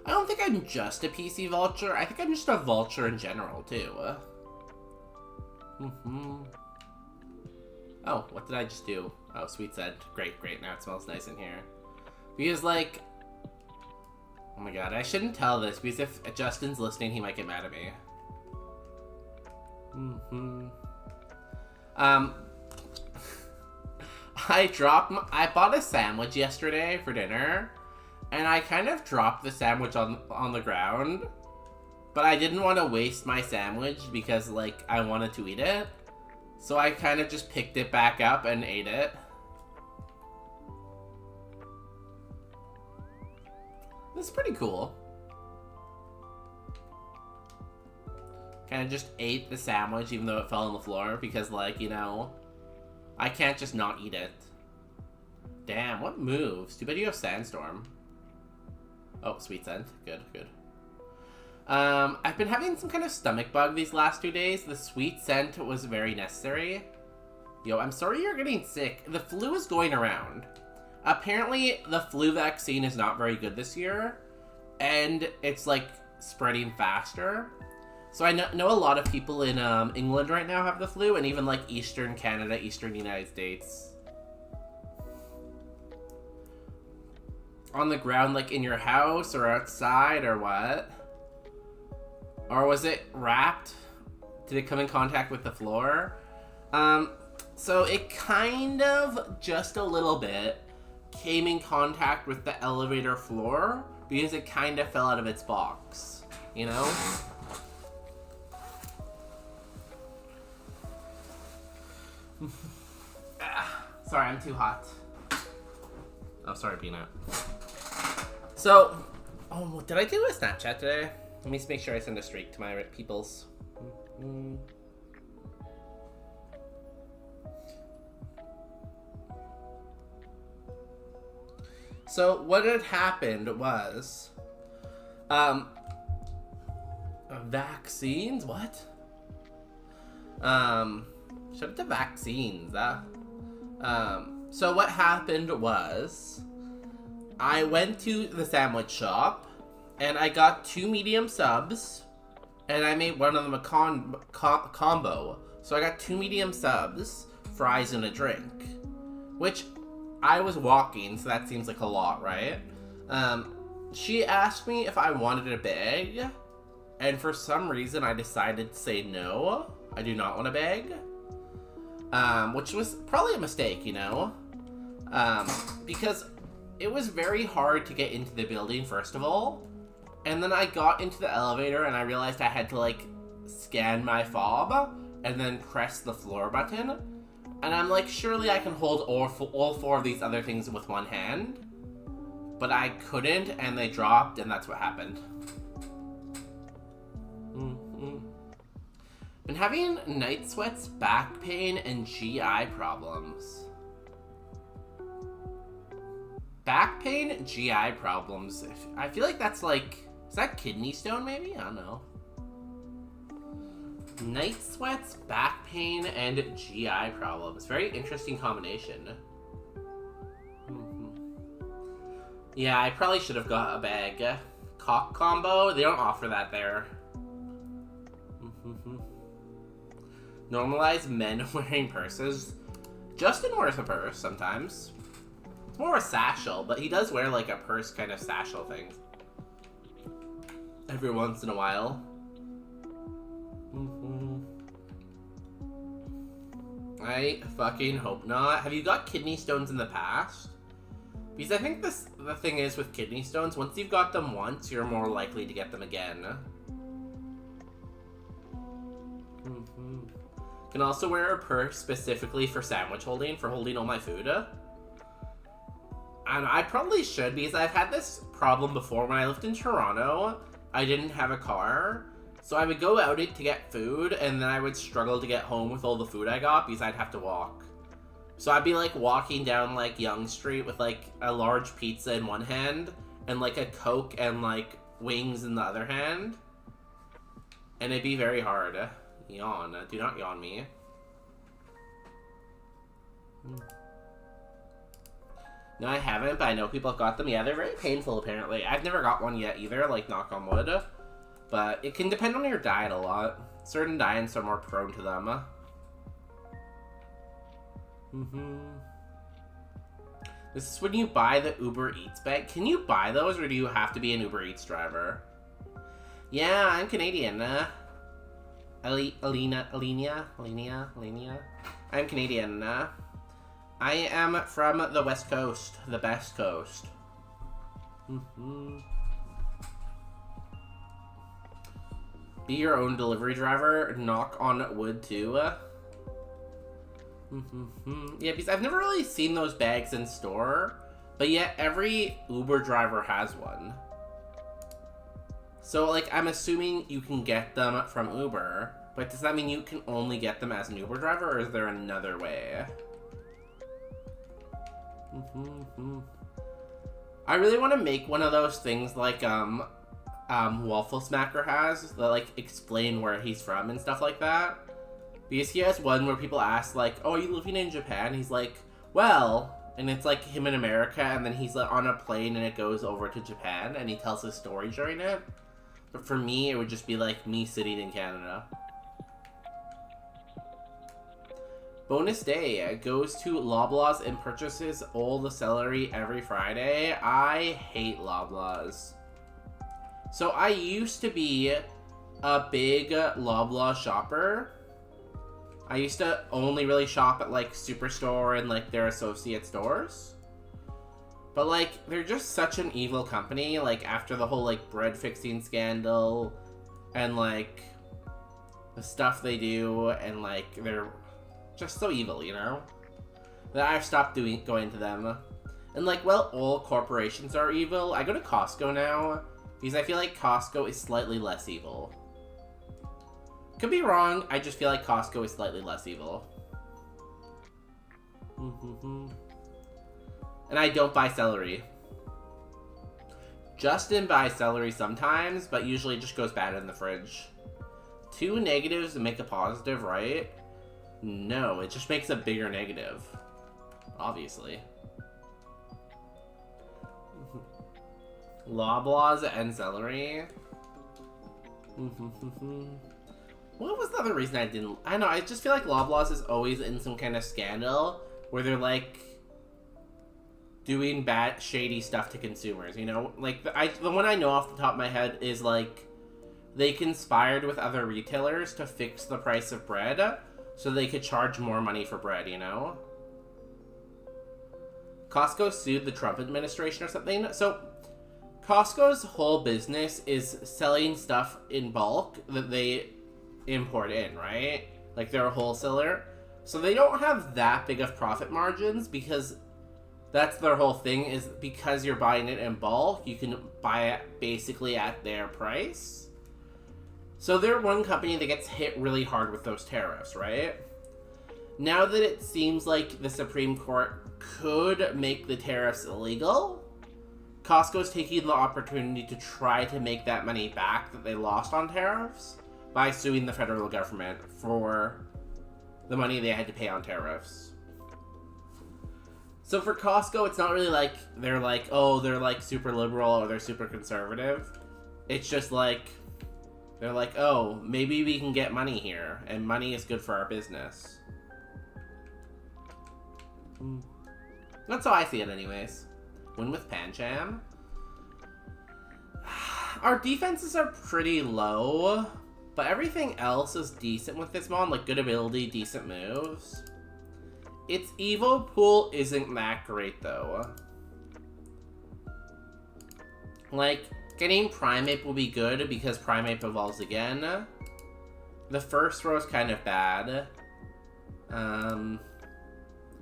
I don't think I'm just a PC vulture. I think I'm just a vulture in general, too. Oh, what did I just do? Oh, sweet scent. Great, great. Now it smells nice in here. Because, like... Oh my god, I shouldn't tell this, because if Justin's listening, he might get mad at me. I bought a sandwich yesterday for dinner, and I kind of dropped the sandwich on the ground, but I didn't want to waste my sandwich because, like, I wanted to eat it. So I kind of just picked it back up and ate it. It's pretty cool. Kind of just ate the sandwich even though it fell on the floor because, like, you know, I can't just not eat it. Damn, what moves? Too bad you have Sandstorm. Oh, sweet scent. Good, good. I've been having some kind of stomach bug these last 2 days. The sweet scent was very necessary. Yo, I'm sorry you're getting sick. The flu is going around. Apparently, the flu vaccine is not very good this year, and it's, like, spreading faster. So I know a lot of people in England right now have the flu, and even, like, Eastern Canada, Eastern United States. On the ground, like, in your house, or outside, or what? Or was it wrapped? Did it come in contact with the floor? So it kind of, just a little bit, came in contact with the elevator floor because it kind of fell out of its box, you know? Sorry, I'm too hot. Oh, sorry, Peanut. So, oh, did I do a Snapchat today? Let me just make sure I send a streak to my peoples. So what had happened was, vaccines? What? Shut up the vaccines. So what happened was, I went to the sandwich shop, and I got 2 medium subs, and I made one of them a combo. So I got 2 medium subs, fries, and a drink, which I was walking, so that seems like a lot, right? She asked me if I wanted a bag, and for some reason I decided to say no. I do not want a bag, which was probably a mistake, you know, because it was very hard to get into the building, first of all, and then I got into the elevator and I realized I had to, like, scan my fob and then press the floor button, and I'm like, surely I can hold all 4 of these other things with one hand, but I couldn't, and they dropped, and that's what happened. Been having night sweats, back pain, and GI problems. Back pain, GI problems. I feel like that's like, is that kidney stone maybe? I don't know. Night sweats, back pain, and GI problems. Very interesting combination. Yeah, I probably should have got a bag. Cock combo? They don't offer that there. Normalize men wearing purses. Justin wears a purse sometimes. It's more a satchel, but he does wear like a purse kind of satchel thing every once in a while. I fucking hope not. Have you got kidney stones in the past? Because I think the thing is with kidney stones, once you've got them once, you're more likely to get them again. Can also wear a purse specifically for sandwich holding, for holding all my food. And I probably should, because I've had this problem before. When I lived in Toronto, I didn't have a car, so I would go out to get food, and then I would struggle to get home with all the food I got, because I'd have to walk. So I'd be like walking down like Yonge Street with like a large pizza in one hand, and like a Coke and like wings in the other hand. And it'd be very hard. Yawn. Do not yawn me. No, I haven't, but I know people have got them. Yeah, they're very painful, apparently. I've never got one yet either, like, knock on wood. But it can depend on your diet a lot. Certain diets are more prone to them. This is when you buy the Uber Eats bag. Can you buy those, or do you have to be an Uber Eats driver? Yeah, I'm Canadian. Alenia. I'm Canadian. I am from the West Coast, the best coast. Be your own delivery driver. Knock on wood too. Yeah, because I've never really seen those bags in store, but yet every Uber driver has one. So, like, I'm assuming you can get them from Uber, but does that mean you can only get them as an Uber driver, or is there another way? I really want to make one of those things like, Waffle Smacker has, that, like, explain where he's from and stuff like that. Because he has one where people ask, like, oh, are you living in Japan? He's like, well, and it's like him in America, and then he's like on a plane and it goes over to Japan, and he tells his story during it. But for me, it would just be like me sitting in Canada. Bonus day goes to Loblaws and purchases all the celery every Friday. I hate Loblaws. So I used to be a big Loblaw shopper. I used to only really shop at like Superstore and like their associate stores. But like, they're just such an evil company, like after the whole like bread fixing scandal and like the stuff they do, and like they're just so evil, you know? That I've stopped going to them. And like, well, all corporations are evil. I go to Costco now because I feel like Costco is slightly less evil. Could be wrong, I just feel like Costco is slightly less evil. And I don't buy celery. Justin buys celery sometimes, but usually it just goes bad in the fridge. 2 negatives make a positive, right? No, it just makes a bigger negative. Obviously. Loblaws and celery. What was the other reason I didn't... I don't know, I just feel like Loblaws is always in some kind of scandal where they're like doing bad, shady stuff to consumers, you know? Like, the one I know off the top of my head is like they conspired with other retailers to fix the price of bread so they could charge more money for bread, you know? Costco sued the Trump administration or something. So Costco's whole business is selling stuff in bulk that they import in, right? Like, they're a wholesaler. So they don't have that big of profit margins because that's their whole thing, is because you're buying it in bulk, you can buy it basically at their price. So they're one company that gets hit really hard with those tariffs, right? Now that it seems like the Supreme Court could make the tariffs illegal, Costco's taking the opportunity to try to make that money back that they lost on tariffs by suing the federal government for the money they had to pay on tariffs. So for Costco, it's not really like they're like, oh, they're like super liberal or they're super conservative. It's just like, they're like, oh, maybe we can get money here, and money is good for our business. That's how I see it anyways. Win with Pancham. Our defenses are pretty low, but everything else is decent with this mon, like good ability, decent moves. Its Evo pool isn't that great though. Like, getting Primeape will be good because Primeape evolves again. The first row is kind of bad.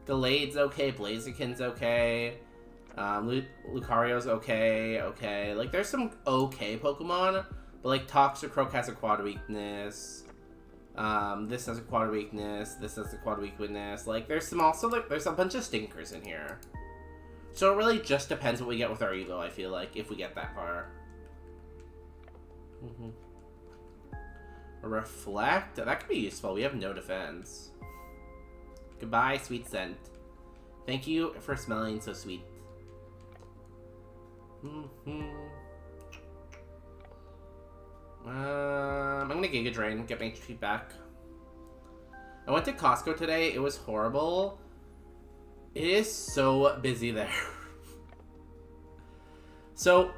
Gallade's okay, Blaziken's okay. Lucario's okay. Like, there's some okay Pokemon, but like Toxicroak has a quad weakness. This has a quad weakness. This has a quad weakness. Like, there's some also, like, there's a bunch of stinkers in here. So it really just depends what we get with our Evo, I feel like, if we get that far. A Reflect? That could be useful. We have no defense. Goodbye, sweet scent. Thank you for smelling so sweet. I'm gonna Giga Drain, get my HP back. I went to Costco today. It was horrible. It is so busy there. So,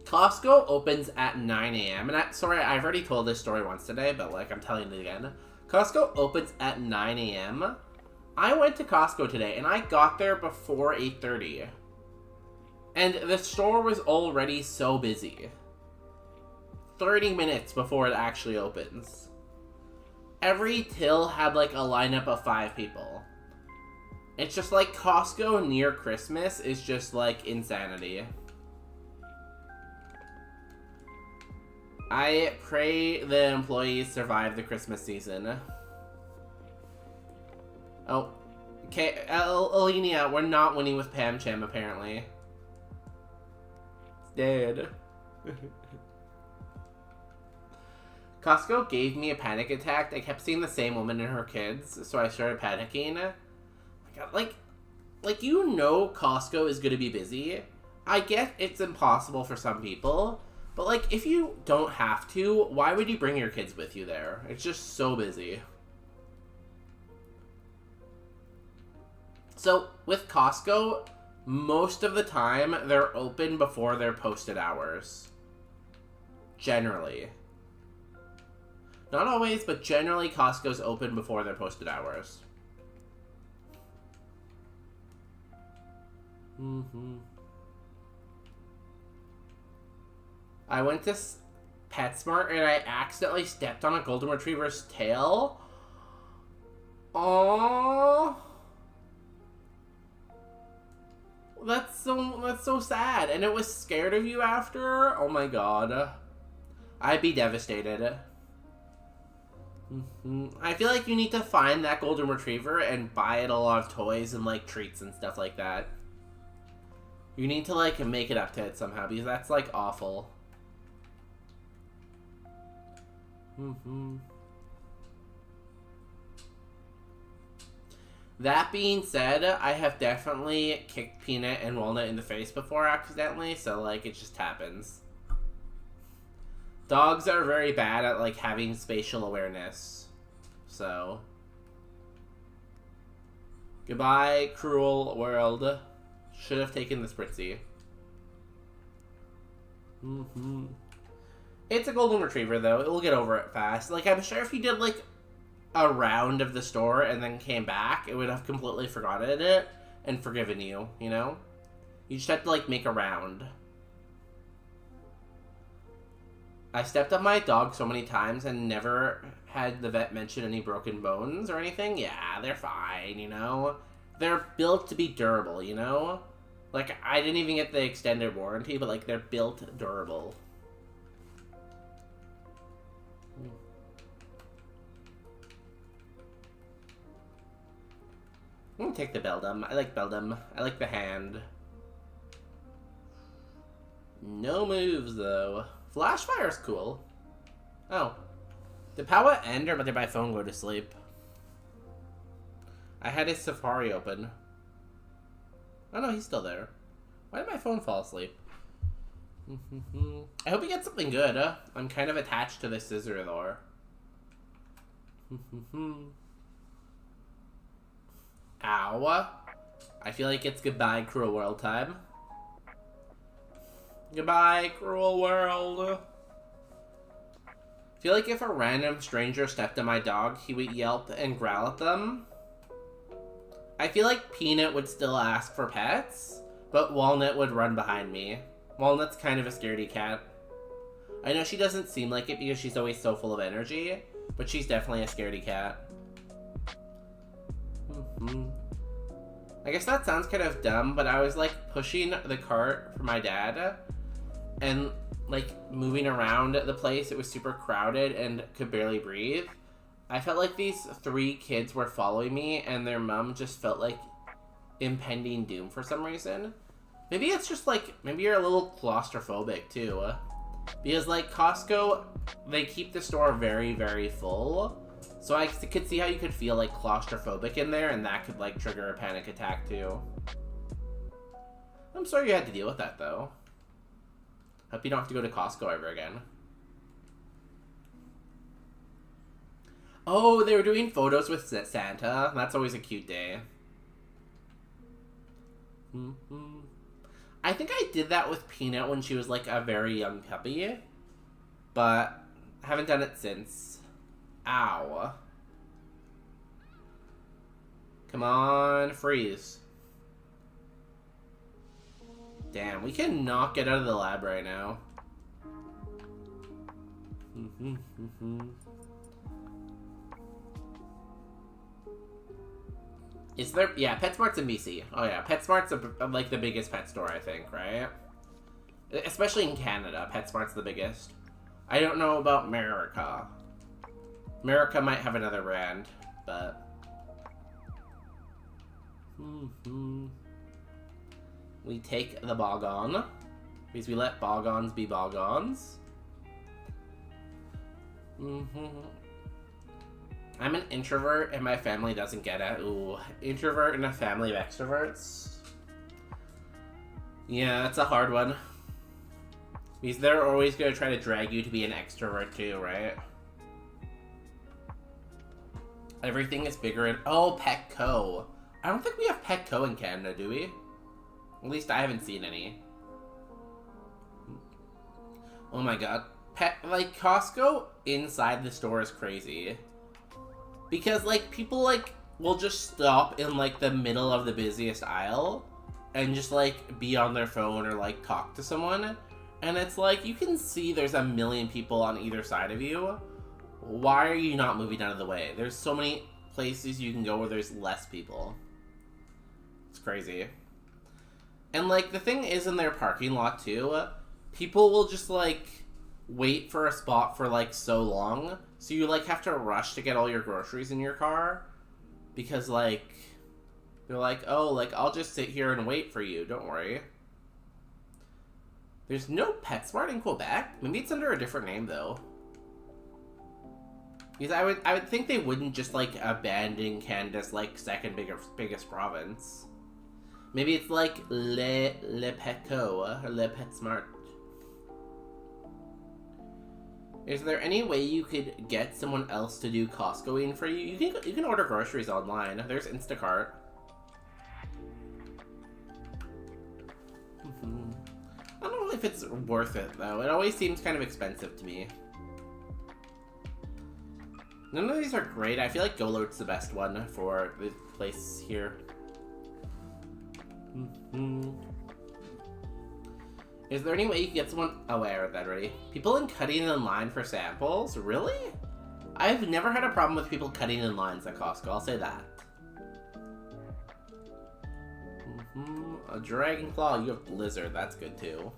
Costco opens at 9 a.m. And sorry, I've already told this story once today, but like, I'm telling it again. Costco opens at 9 a.m. I went to Costco today, and I got there before 8:30. And the store was already so busy. 30 minutes before it actually opens. Every till had like a lineup of 5 people. It's just like Costco near Christmas is just like insanity. I pray the employees survive the Christmas season. Oh, okay, Alenia, we're not winning with Pam Cham apparently. It's dead. Costco gave me a panic attack. I kept seeing the same woman and her kids, so I started panicking. Oh my god, like you know Costco is gonna be busy. I get it's impossible for some people, but like if you don't have to, why would you bring your kids with you there? It's just so busy. So with Costco, most of the time they're open before their posted hours. Generally. Not always, but generally Costco's open before their posted hours. I went to PetSmart and I accidentally stepped on a golden retriever's tail. Aww. That's so sad. And it was scared of you after? Oh my god. I'd be devastated. I feel like you need to find that golden retriever and buy it a lot of toys and like treats and stuff like that. You need to, like, make it up to it somehow, because that's, like, awful. That being said, I have definitely kicked Peanut and Walnut in the face before accidentally, so, like, it just happens. Dogs are very bad at, like, having spatial awareness. So. Goodbye, cruel world. Should have taken the Spritzy. It's a golden retriever, though. It will get over it fast. Like, I'm sure if you did, like, a round of the store and then came back, it would have completely forgotten it and forgiven you, you know? You just have to, like, make a round. I stepped on my dog so many times and never had the vet mention any broken bones or anything. Yeah, they're fine, you know? They're built to be durable, you know? Like, I didn't even get the extended warranty, but, like, they're built durable. I'm gonna take the Beldum. I like Beldum. I like the hand. No moves, though. Flashfire's cool. Oh. Did Powa end, or did my phone go to sleep? I had his Safari open. Oh no, he's still there. Why did my phone fall asleep? I hope he gets something good. I'm kind of attached to this scissor lore. Ow. I feel like it's goodbye, cruel world time. Goodbye, cruel world. I feel like if a random stranger stepped on my dog, he would yelp and growl at them. I feel like Peanut would still ask for pets, but Walnut would run behind me. Walnut's kind of a scaredy cat. I know she doesn't seem like it because she's always so full of energy, but she's definitely a scaredy cat. I guess that sounds kind of dumb, but I was like pushing the cart for my dad and like moving around the place. It was super crowded and could barely breathe. I felt like these 3 kids were following me and their mom just felt like impending doom for some reason. Maybe it's just like, maybe you're a little claustrophobic too. Because like Costco, they keep the store very, very full. So I could see how you could feel like claustrophobic in there, and that could like trigger a panic attack too. I'm sorry you had to deal with that though. Hope you don't have to go to Costco ever again. Oh, they were doing photos with Santa. That's always a cute day. I think I did that with Peanut when she was like a very young puppy, but haven't done it since. Ow. Come on, freeze. Damn, we cannot get out of the lab right now. Is there... Yeah, PetSmart's in BC. Oh yeah, PetSmart's like the biggest pet store, I think, right? Especially in Canada, PetSmart's the biggest. I don't know about America. America might have another brand, but... We take the Boggon, because we let Boggons be Boggons. I'm an introvert and my family doesn't get it. Ooh, introvert in a family of extroverts? Yeah, that's a hard one. Because they're always going to try to drag you to be an extrovert too, right? Everything is bigger in... Oh, Petco. I don't think we have Petco in Canada, do we? At least I haven't seen any. Oh my god. Like, Costco inside the store is crazy. Because, like, people, like, will just stop in, like, the middle of the busiest aisle and just, like, be on their phone or, like, talk to someone. And it's like, you can see there's a million people on either side of you. Why are you not moving out of the way? There's so many places you can go where there's less people. It's crazy. And, like, the thing is in their parking lot, too, people will just, like, wait for a spot for, like, so long. So you, like, have to rush to get all your groceries in your car. Because, like, they're like, oh, like, I'll just sit here and wait for you. Don't worry. There's no PetSmart in Quebec? Maybe it's under a different name, though. Because I would think they wouldn't just, like, abandon Canada's, like, second biggest province. Maybe it's like Le Petco, or Le PetSmart. Is there any way you could get someone else to do Costcoing for you? You can order groceries online. There's Instacart. I don't know if it's worth it, though. It always seems kind of expensive to me. None of these are great. I feel like GoLoad's the best one for the place here. Is there any way you can get someone... Oh, wait, I read that already. People cutting in line for samples? Really? I've never had a problem with people cutting in lines at Costco, I'll say that. A Dragon Claw, you have Blizzard, that's good too.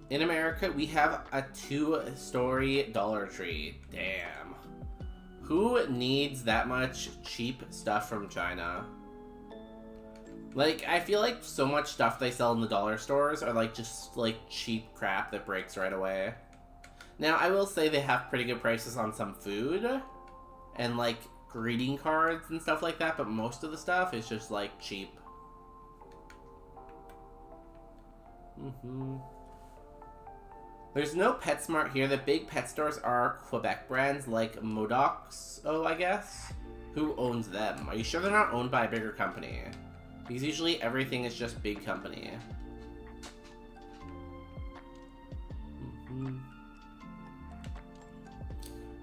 In America, we have a 2-story Dollar Tree. Damn. Who needs that much cheap stuff from China? Like, I feel like so much stuff they sell in the dollar stores are like just like cheap crap that breaks right away. Now, I will say they have pretty good prices on some food and like greeting cards and stuff like that, but most of the stuff is just like cheap. There's no PetSmart here. The big pet stores are Quebec brands like Modocs, I guess. Who owns them? Are you sure they're not owned by a bigger company? Because usually everything is just big company.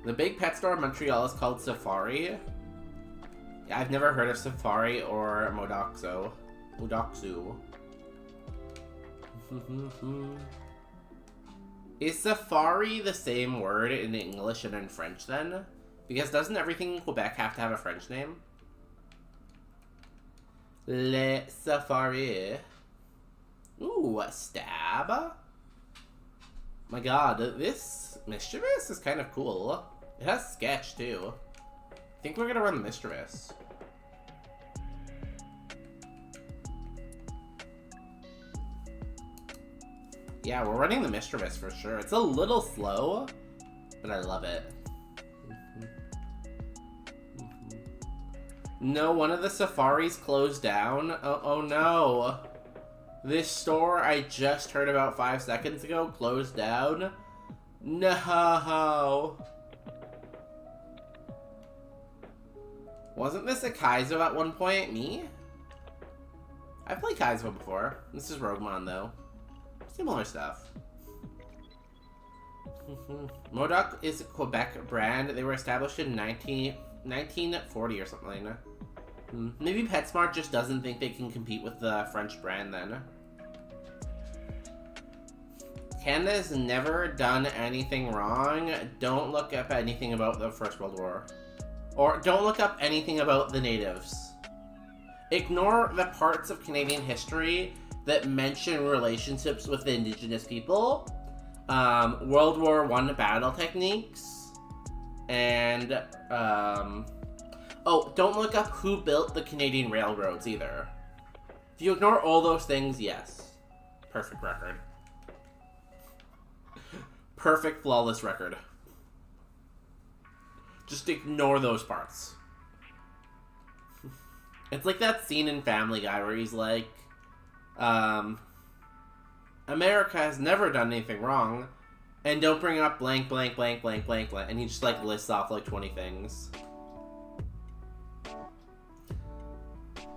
The big pet store in Montreal is called Safari. Yeah, I've never heard of Safari or Modoxo. Is Safari the same word in English and in French then? Because doesn't everything in Quebec have to have a French name? Le Safari. Ooh, a stab? My god, this Mischievous is kind of cool. It has sketch too. I think we're gonna run the Mischievous. Yeah, we're running the Mischievous for sure. It's a little slow, but I love it. No, one of the safaris closed down. Oh no. This store I just heard about 5 seconds ago closed down. No. Wasn't this a Kaizo at one point? Me? I've played Kaizo before. This is Roguemon though. Similar stuff. Modoc is a Quebec brand. They were established in 1940 or something like that. Maybe PetSmart just doesn't think they can compete with the French brand then. Canada has never done anything wrong. Don't look up anything about the First World War. Or don't look up anything about the natives. Ignore the parts of Canadian history that mention relationships with the Indigenous people, World War I battle techniques, and, oh, don't look up who built the Canadian railroads either. If you ignore all those things, yes. Perfect record. Perfect, flawless record. Just ignore those parts. It's like that scene in Family Guy where he's like, America has never done anything wrong, and don't bring up blank, blank, blank, blank, blank, blank, and he just, like, lists off, like, 20 things.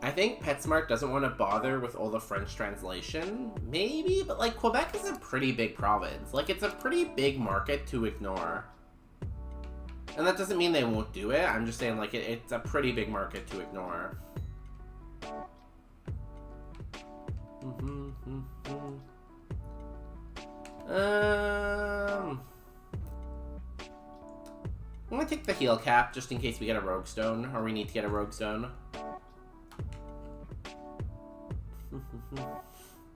I think PetSmart doesn't want to bother with all the French translation. Maybe, but, like, Quebec is a pretty big province. Like, it's a pretty big market to ignore. And that doesn't mean they won't do it. I'm just saying, like, it's a pretty big market to ignore. I'm gonna take the heal cap just in case we get a rogue stone, or we need to get a rogue stone.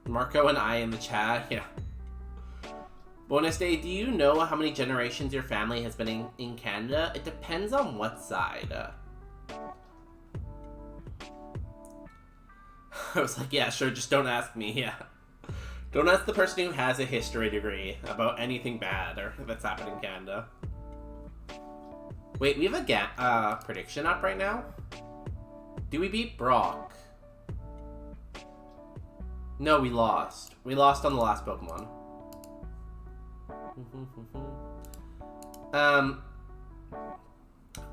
Marco and I in the chat, yeah. Bonus day, do you know how many generations your family has been in Canada? It depends on what side. I was like, yeah, sure, just don't ask me, yeah. Don't ask the person who has a history degree about anything bad or that's happened in Canada. Wait, we have a prediction up right now? Do we beat Brock? No, we lost. We lost on the last Pokemon.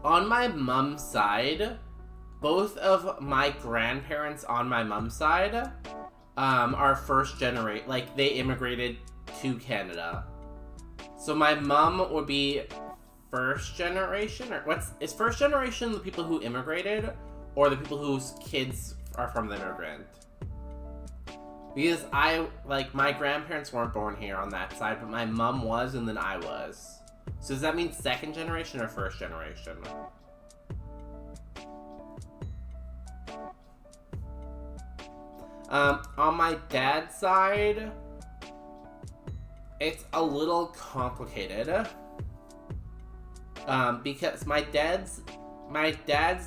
On my mom's side, both of my grandparents on my mom's side are first generation, like they immigrated to Canada. So my mom would be first generation, or is first generation the people who immigrated, or the people whose kids are from the immigrant? Because my grandparents weren't born here on that side, but my mom was, and then I was. So does that mean second generation or first generation? On my dad's side, it's a little complicated. Because my dad's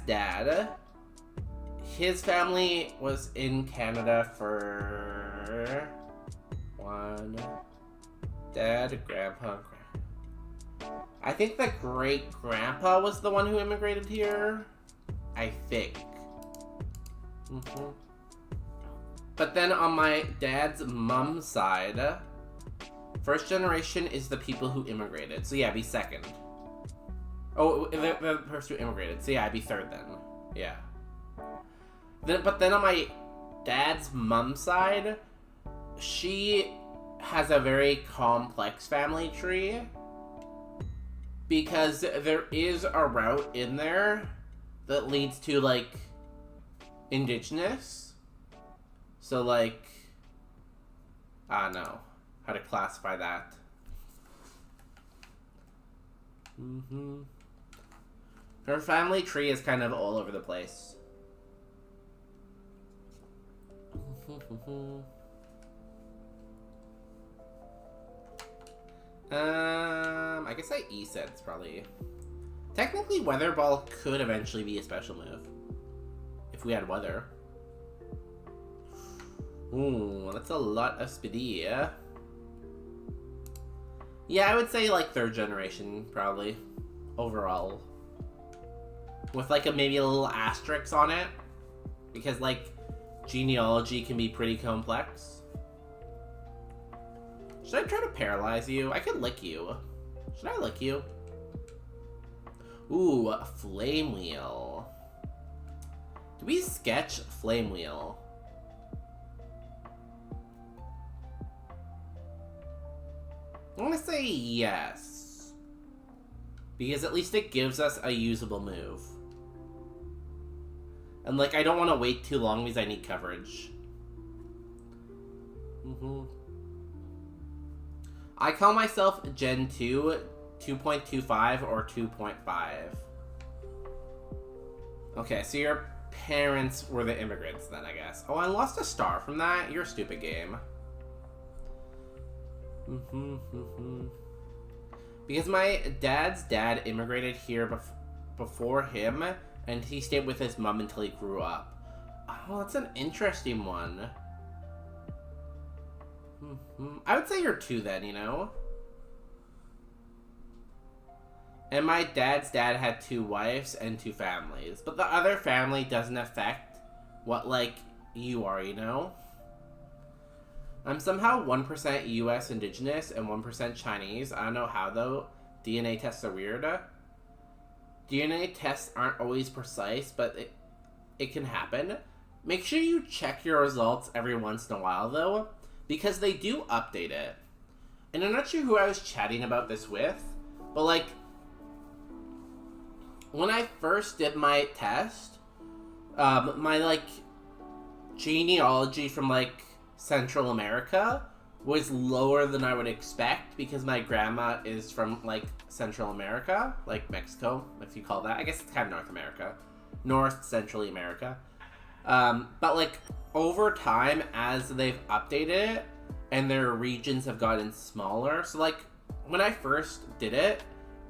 dad, his family was in Canada for grandpa. I think the great grandpa was the one who immigrated here. I think. But then on my dad's mom's side, first generation is the people who immigrated. So yeah, be second. Oh, the person who immigrated. So yeah, I'd be third then. Yeah. But then on my dad's mom's side, she has a very complex family tree. Because there is a route in there that leads to, like, indigenous. So, like, I don't know how to classify that. Her family tree is kind of all over the place. I guess E-Set's probably... Technically, Weather Ball could eventually be a special move. If we had weather. Ooh, that's a lot of speedy, yeah? Yeah, I would say, like, third generation, probably. Overall. With, like, maybe a little asterisk on it. Because, like, genealogy can be pretty complex. Should I try to paralyze you? I could lick you. Should I lick you? Ooh, Flame Wheel. Do we sketch Flame Wheel? I'm gonna say yes. Because at least it gives us a usable move. And, like, I don't want to wait too long because I need coverage. I call myself Gen 2, 2.25, or 2.5. Okay, so your parents were the immigrants then, I guess. Oh, I lost a star from that? You're a stupid game. Because my dad's dad immigrated here before him, and he stayed with his mom until he grew up. Oh, that's an interesting one. I would say you're 2 then, you know? And my dad's dad had 2 wives and 2 families. But the other family doesn't affect what, like, you are, you know? I'm somehow 1% US indigenous and 1% Chinese. I don't know how, though. DNA tests are weird. DNA tests aren't always precise, but it can happen. Make sure you check your results every once in a while, though. Because they do update it. And I'm not sure who I was chatting about this with, but, like, when I first did my test, my, like, genealogy from, like, Central America was lower than I would expect because my grandma is from, like, Central America, like Mexico, if you call that. I guess it's kind of North America. North Central America. But, like, over time, as they've updated it, and their regions have gotten smaller, so, like, when I first did it,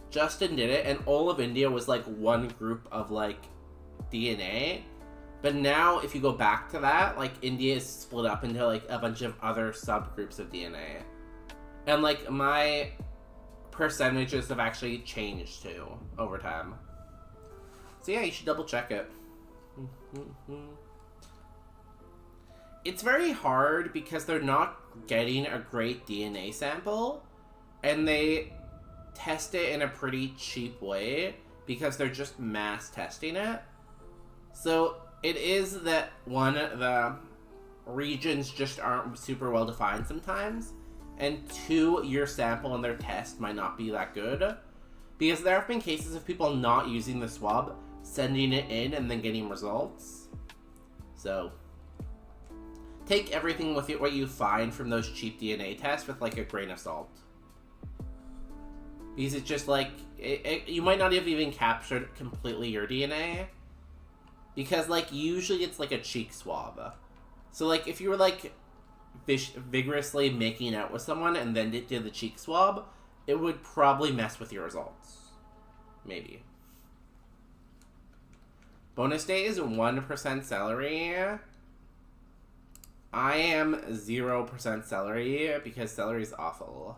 Justin did it, and all of India was, like, one group of, like, DNA, But now, if you go back to that, like, India is split up into, like, a bunch of other subgroups of DNA. And, like, my percentages have actually changed, too, over time. So, yeah, you should double check it. It's very hard because they're not getting a great DNA sample, and they test it in a pretty cheap way because they're just mass testing it. So it is that, one, the regions just aren't super well defined sometimes, and two, your sample and their test might not be that good, because there have been cases of people not using the swab, sending it in, and then getting results. So take everything with what you find from those cheap DNA tests with, like, a grain of salt. Because it's just, like, you might not have even captured completely your DNA. Because, like, usually it's, like, a cheek swab. So, like, if you were, like, vigorously making out with someone and then did the cheek swab, it would probably mess with your results. Maybe. Bonus day is 1% celery. I am 0% celery because celery is awful.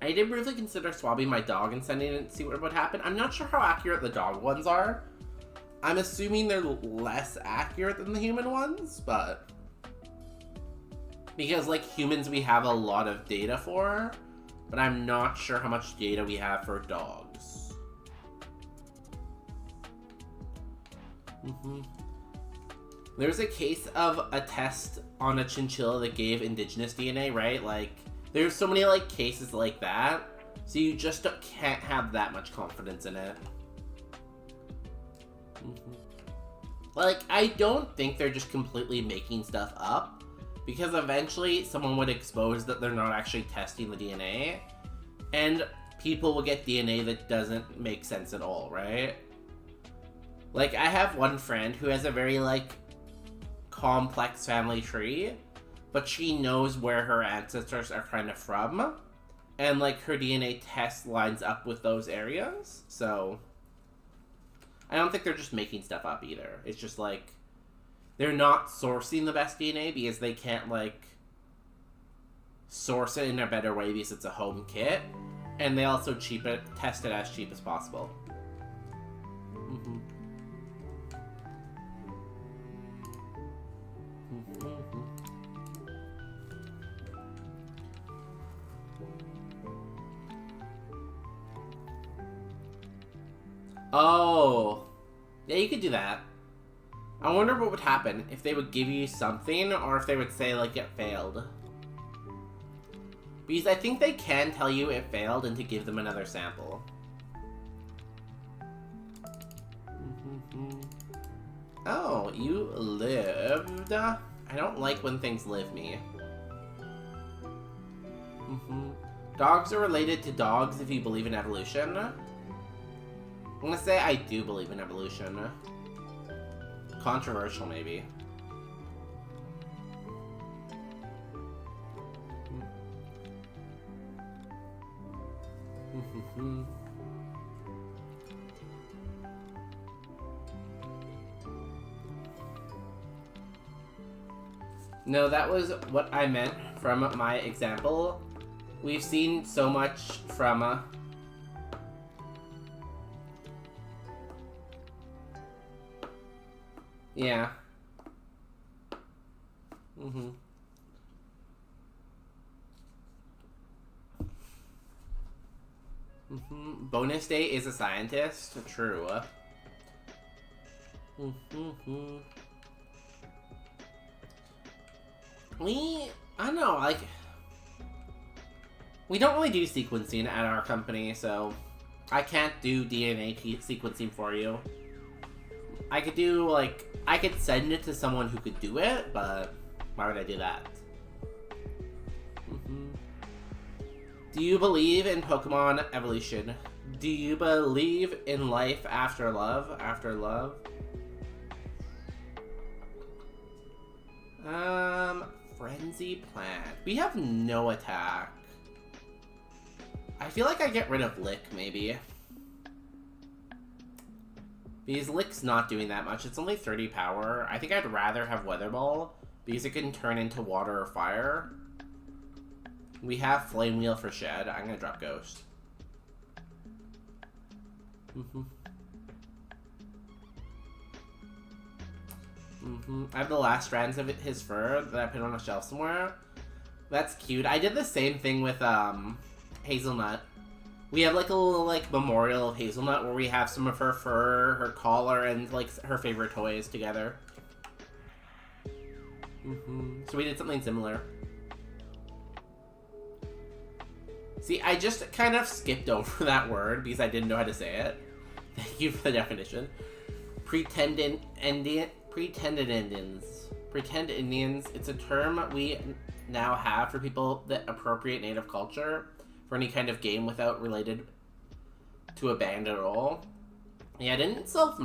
I did briefly consider swabbing my dog and sending it to see what would happen. I'm not sure how accurate the dog ones are. I'm assuming they're less accurate than the human ones, but because, like, humans we have a lot of data for, but I'm not sure how much data we have for dogs. There's a case of a test on a chinchilla that gave indigenous DNA, right? Like, there's so many, like, cases like that, so you just can't have that much confidence in it. Like, I don't think they're just completely making stuff up, because eventually someone would expose that they're not actually testing the DNA, and people will get DNA that doesn't make sense at all, right? Like, I have one friend who has a very, like, complex family tree, but she knows where her ancestors are kind of from, and, like, her DNA test lines up with those areas, so I don't think they're just making stuff up either. It's just, like, they're not sourcing the best DNA because they can't, like, source it in a better way because it's a home kit, and they also test it as cheap as possible. Oh, yeah, you could do that. I wonder what would happen if they would give you something, or if they would say, like, it failed. Because I think they can tell you it failed and to give them another sample. Oh, you lived. I don't like when things live me. Dogs are related to dogs if you believe in evolution. I'm gonna say I do believe in evolution. Controversial, maybe. No, that was what I meant from my example. We've seen so much from yeah. Bonus day is a scientist. True. I don't know, like, we don't really do sequencing at our company, so I can't do DNA sequencing for you. I could do, like, I could send it to someone who could do it, but why would I do that? Do you believe in Pokemon evolution? Do you believe in life after love? After love? Frenzy plant. We have no attack. I feel like I get rid of Lick, maybe. Because Lick's not doing that much. It's only 30 power. I think I'd rather have Weather Ball, because it can turn into water or fire. We have Flame Wheel for Shed. I'm gonna drop Ghost. I have the last strands of his fur that I put on a shelf somewhere. That's cute. I did the same thing with Hazelnut. We have like a little like memorial of Hazelnut where we have some of her fur, her collar, and like her favorite toys together. So we did something similar. See, I just kind of skipped over that word because I didn't know how to say it. Thank you for the definition. Pretend Indians. Pretend Indians. It's a term we now have for people that appropriate native culture for any kind of game without related to a band at all. Yeah, didn't South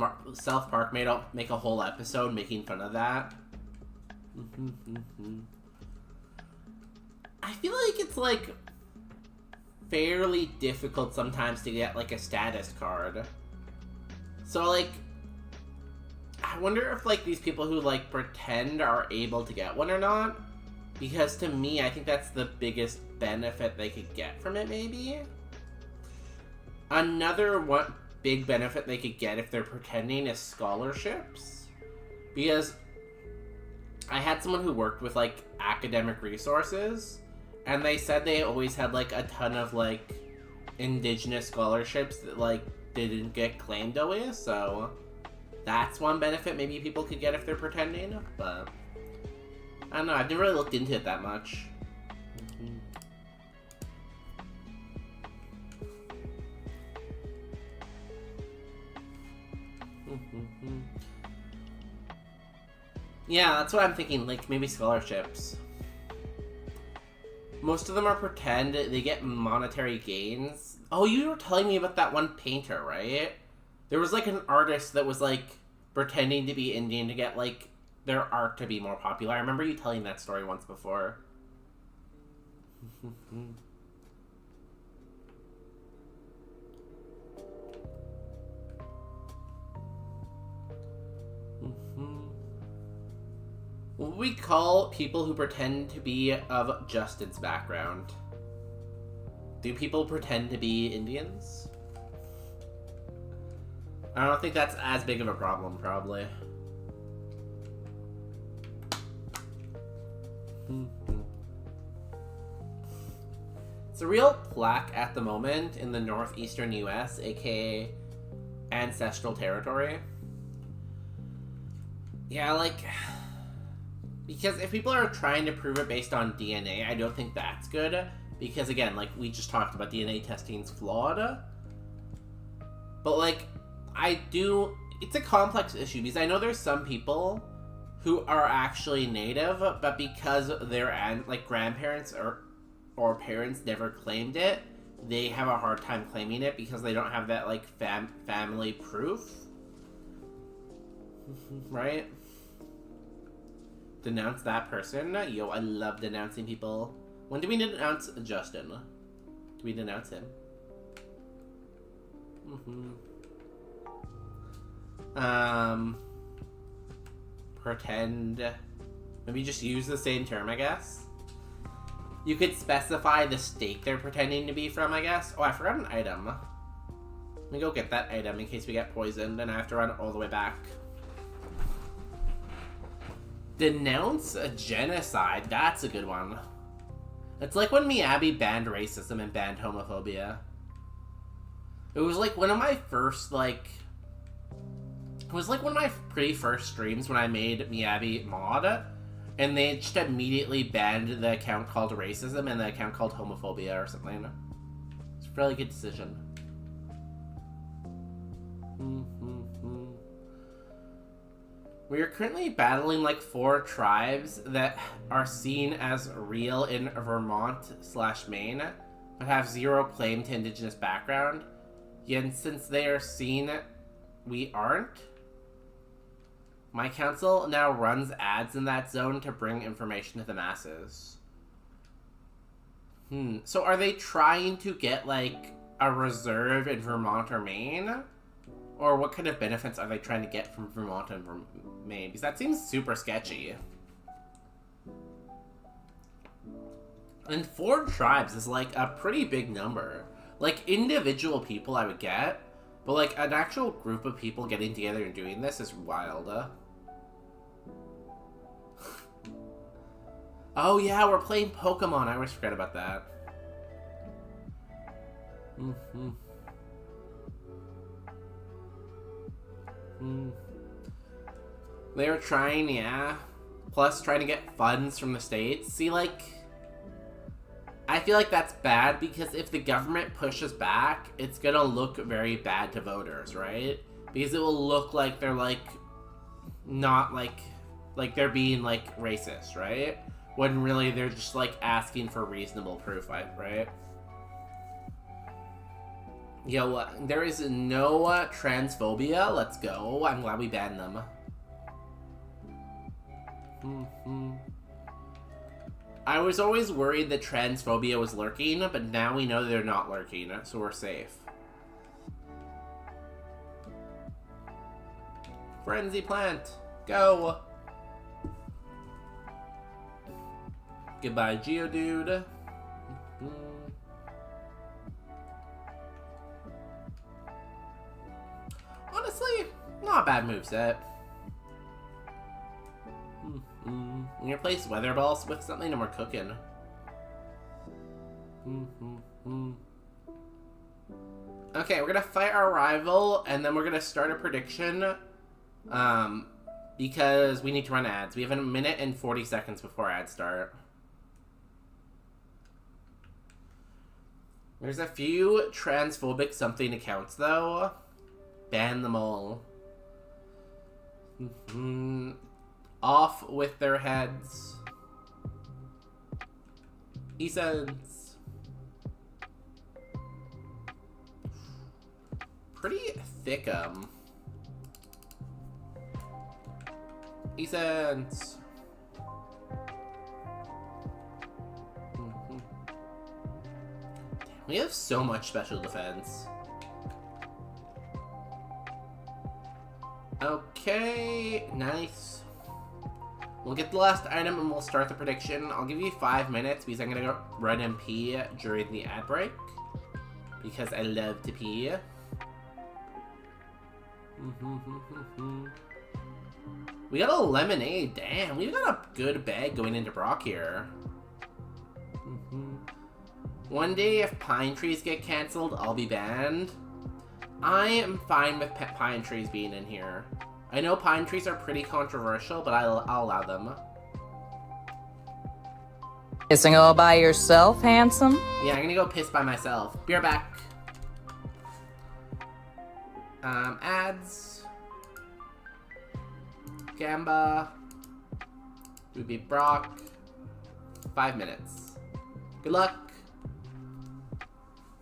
Park make a whole episode making fun of that? I feel like it's like fairly difficult sometimes to get like a status card. So like, I wonder if like these people who like pretend are able to get one or not. Because to me, I think that's the biggest benefit they could get from it, maybe? Another one big benefit they could get if they're pretending is scholarships. Because I had someone who worked with, like, academic resources, and they said they always had, like, a ton of, like, indigenous scholarships that, like, didn't get claimed always, so that's one benefit maybe people could get if they're pretending, but I don't know, I've never really looked into it that much. Yeah, that's what I'm thinking, like, maybe scholarships. Most of them are pretend, they get monetary gains. Oh, you were telling me about that one painter, right? There was, like, an artist that was, like, pretending to be Indian to get, like, their art to be more popular. I remember you telling that story once before. What we call people who pretend to be of Justin's background? Do people pretend to be Indians? I don't think that's as big of a problem, probably. It's a real plaque at the moment in the northeastern US, aka ancestral territory. Yeah, like, because if people are trying to prove it based on DNA, I don't think that's good. Because again, like we just talked about, DNA testing's flawed. But like, it's a complex issue because I know there's some people who are actually native, but because their like grandparents or parents never claimed it, they have a hard time claiming it because they don't have that like family proof. Right? Denounce that person? Yo, I love denouncing people. When do we denounce Justin? Do we denounce him? Pretend. Maybe just use the same term, I guess. You could specify the state they're pretending to be from, I guess. Oh, I forgot an item. Let me go get that item in case we get poisoned and I have to run all the way back. Denounce a genocide. That's a good one. It's like when Miyabi banned racism and banned homophobia. It was like one of my first, like... It was like one of my pretty first streams when I made Miyabi mod. And they just immediately banned the account called racism and the account called homophobia or something. It's a really good decision. We are currently battling like 4 tribes that are seen as real in Vermont/Maine, but have zero claim to indigenous background. Yet since they are seen, we aren't. My council now runs ads in that zone to bring information to the masses. So are they trying to get, like, a reserve in Vermont or Maine? Or what kind of benefits are they trying to get from Vermont and Maine? Because that seems super sketchy. And 4 tribes is, like, a pretty big number. Like, individual people I would get, but, like, an actual group of people getting together and doing this is wild. Oh, yeah, we're playing Pokemon. I always forget about that. They were trying, yeah. Plus, trying to get funds from the states. See, like, I feel like that's bad because if the government pushes back, it's gonna look very bad to voters, right? Because it will look like they're, like, not, like they're being, like, racist, right? When really they're just, like, asking for reasonable proof, right? Yo, there is no transphobia. Let's go. I'm glad we banned them. I was always worried that transphobia was lurking, but now we know they're not lurking, so we're safe. Frenzy plant, go! Goodbye, Geodude. Honestly, not a bad moveset. I'm gonna replace Weather Balls with something and we're cooking. Okay, we're gonna fight our rival and then we're gonna start a prediction. Because we need to run ads. We have a minute and 40 seconds before ads start. There's a few transphobic something accounts though. Ban them all. Off with their heads. He says. Pretty thick, He says. We have so much special defense. Okay, nice. We'll get the last item and we'll start the prediction. I'll give you 5 minutes because I'm gonna go run and pee during the ad break. Because I love to pee. We got a lemonade. Damn, we've got a good bag going into Brock here. One day, if pine trees get cancelled, I'll be banned. I am fine with pine trees being in here. I know pine trees are pretty controversial, but I'll allow them. Pissing all by yourself, handsome? Yeah, I'm gonna go piss by myself. Be right back. Ads. Gamba. Ruby Brock. 5 minutes. Good luck.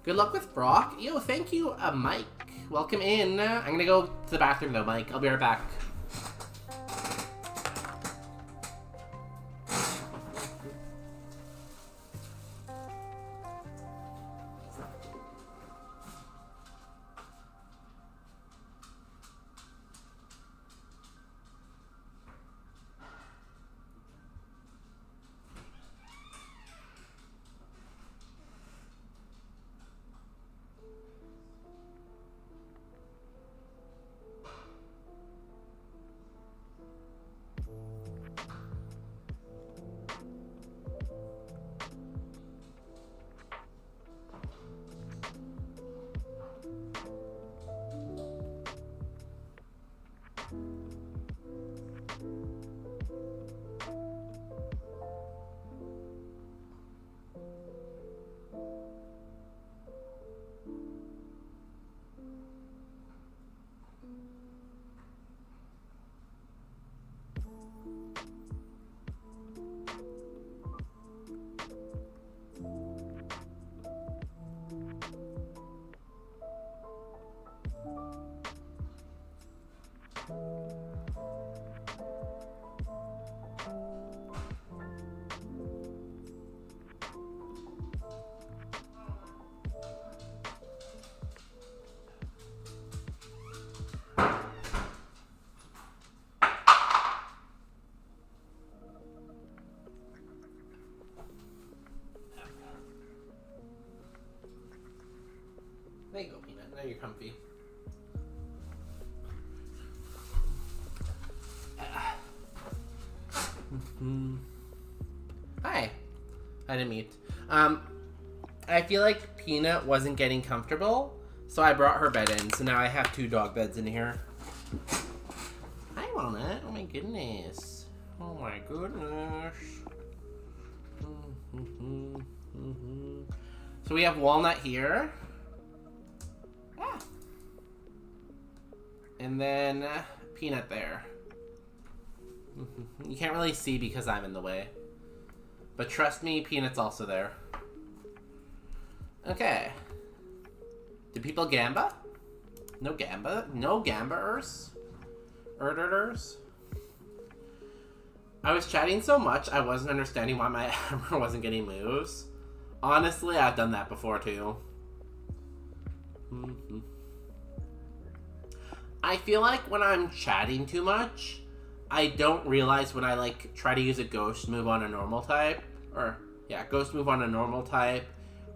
Good luck with Brock. Yo, thank you, Mike. Welcome in. I'm gonna go to the bathroom though, Mike. I'll be right back. There you go, Peanut. Now you're comfy. Hi. I didn't meet. I feel like Peanut wasn't getting comfortable, so I brought her bed in. So now I have 2 dog beds in here. Hi, Walnut. Oh my goodness. Oh my goodness. So we have Walnut here. Ah. And then Peanut there. You can't really see because I'm in the way. But trust me, Peanut's also there. Okay. Do people gamba? No gamba? No gambers? Erders? I was chatting so much, I wasn't understanding why my hammer wasn't getting moves. Honestly, I've done that before too. I feel like when I'm chatting too much, I don't realize when I like try to use a ghost move on a normal type, or yeah, ghost move on a normal type,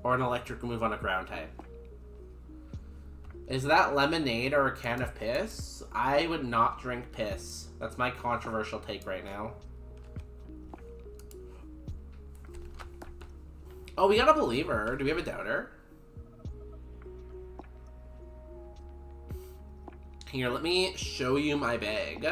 or an electric move on a ground type. Is that lemonade or a can of piss? I would not drink piss. That's my controversial take right now. Oh, we got a believer. Do we have a doubter? Here, let me show you my bag.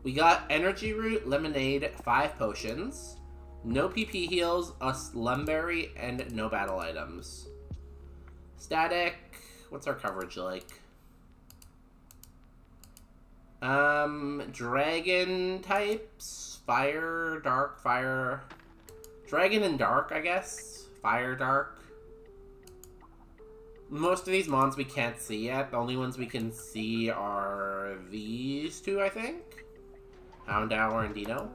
We got energy root, lemonade, 5 potions, no PP heals, a slumberry, and no battle items. Static. What's our coverage like? Dragon types. Fire, dark, fire. Dragon and dark, I guess. Fire, dark. Most of these mons we can't see yet. The only ones we can see are these 2, I think. Houndour and Dino.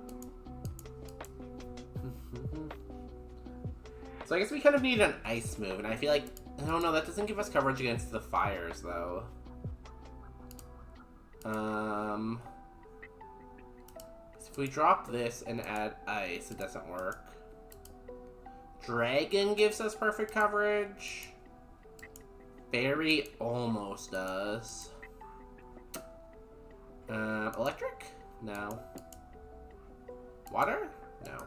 So I guess we kind of need an ice move, and I feel like, I don't know, that doesn't give us coverage against the fires, though. So if we drop this and add ice, it doesn't work. Dragon gives us perfect coverage. Fairy almost does. Electric? No. Water? No.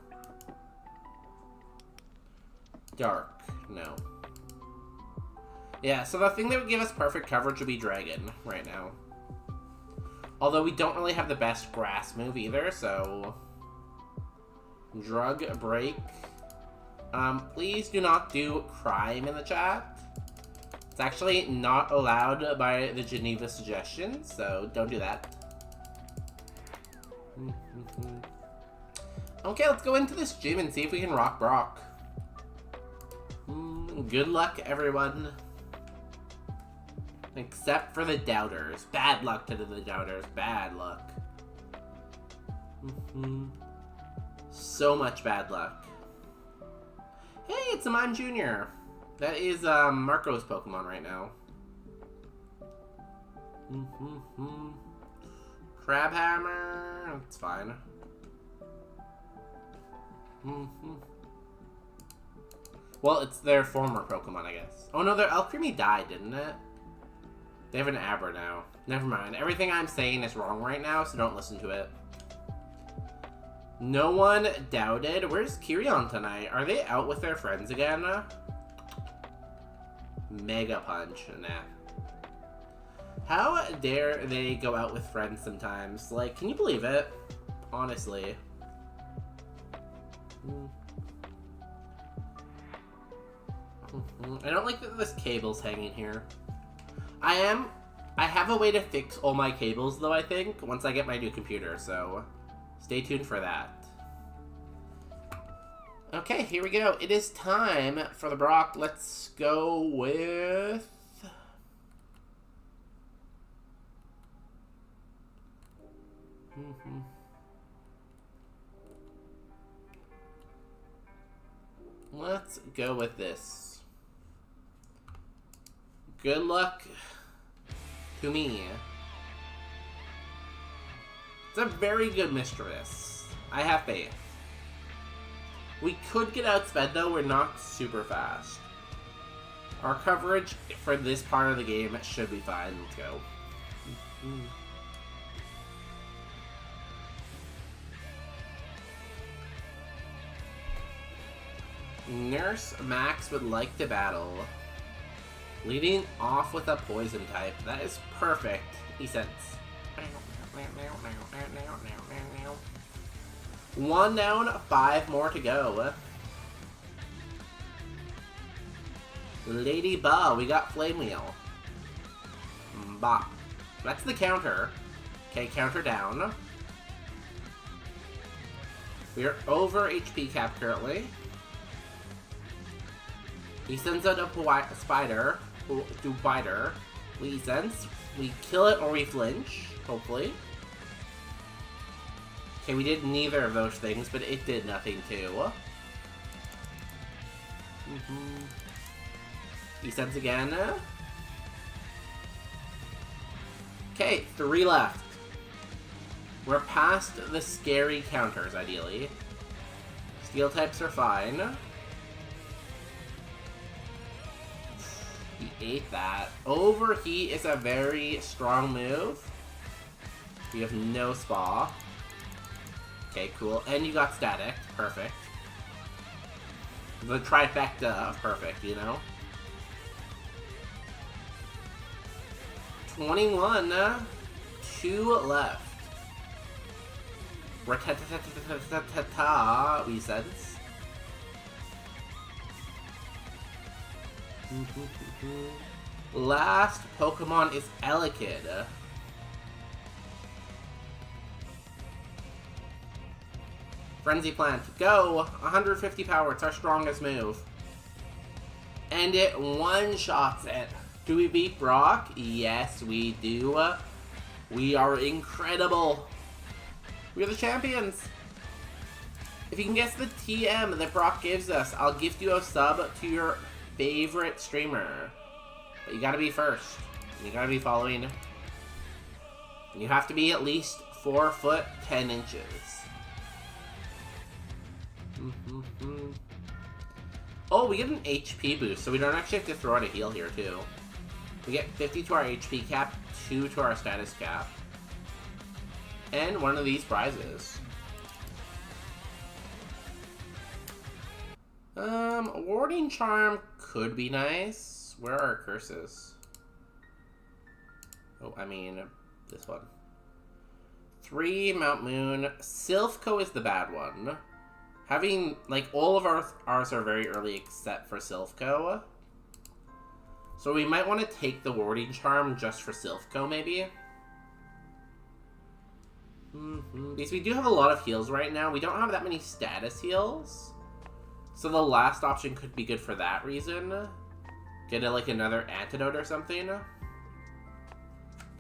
Dark? No. Yeah, so the thing that would give us perfect coverage would be Dragon right now. Although we don't really have the best grass move either, so... Drug break. Please do not do crime in the chat. It's actually not allowed by the Geneva suggestions, so don't do that. Okay, let's go into this gym and see if we can rock Brock. Good luck, everyone. Except for the doubters. Bad luck to the doubters. Bad luck. So much bad luck. Hey, it's a Mime Jr. That is Marco's Pokemon right now. Crabhammer. It's fine. Well, it's their former Pokemon, I guess. Oh no, their Alcremie died, didn't it? They have an Abra now. Never mind. Everything I'm saying is wrong right now, so don't listen to it. No one doubted. Where's Kirion tonight? Are they out with their friends again? Mega Punch. Nah. How dare they go out with friends sometimes? Like, can you believe it? Honestly. I don't like that this cable's hanging here. I have a way to fix all my cables, though, I think, once I get my new computer, so stay tuned for that. Okay, here we go. It is time for the Brock. Let's go with... Let's go with this. Good luck to me. It's a very good Mistress. I have faith. We could get outsped though, we're not super fast. Our coverage for this part of the game should be fine. Let's go. Nurse Max would like to battle. Leading off with a poison type. That is perfect. He sense. One down, 5 more to go. Lady Ba, we got Flame Wheel. Bop. That's the counter. Okay, counter down. We are over HP cap currently. He sends out a spider. Do biter. We sense. We kill it or we flinch, hopefully. Okay, we did neither of those things, but it did nothing too. He sends again. Okay, 3 left. We're past the scary counters, ideally. Steel types are fine. He ate that. Overheat is a very strong move. We have no spa. Okay, cool. And you got static. Perfect. The trifecta of perfect, you know? 21. 2 left. Rat-ta-ta-ta-ta-ta-ta-ta, we sense. Last Pokemon is Elekid. Frenzy Plant, go! 150 power, it's our strongest move. And it one-shots it. Do we beat Brock? Yes, we do. We are incredible. We are the champions. If you can guess the TM that Brock gives us, I'll gift you a sub to your favorite streamer. But you gotta be first. You gotta be following. And you have to be at least 4 foot 10 inches. Oh, we get an HP boost, so we don't actually have to throw out a heal here too. We get 50 to our HP cap, 2 to our status cap. And one of these prizes. Warding Charm could be nice. Where are our curses? Oh, I mean, this one. 3, Mount Moon. Silphco is the bad one. Having, like, all of ours are very early except for Silphco. So we might want to take the Warding Charm just for Silphco, maybe. Because we do have a lot of heals right now. We don't have that many status heals. So the last option could be good for that reason. Get like another antidote or something.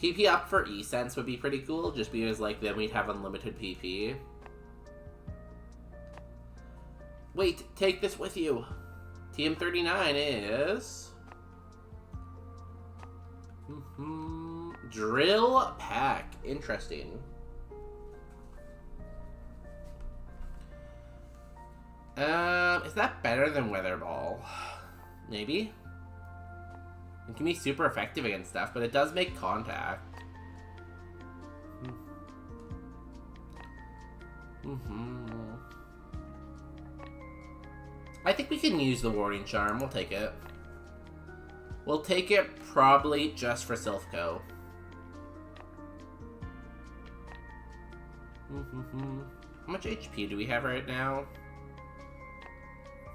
PP up for E-Sense would be pretty cool, just because like then we'd have unlimited PP. Wait, take this with you. TM39 is... Drill Pack. Interesting. Is that better than Weather Ball? Maybe? It can be super effective against stuff, but it does make contact. I think we can use the Warding Charm. We'll take it. We'll take it probably just for Silphco. How much HP do we have right now?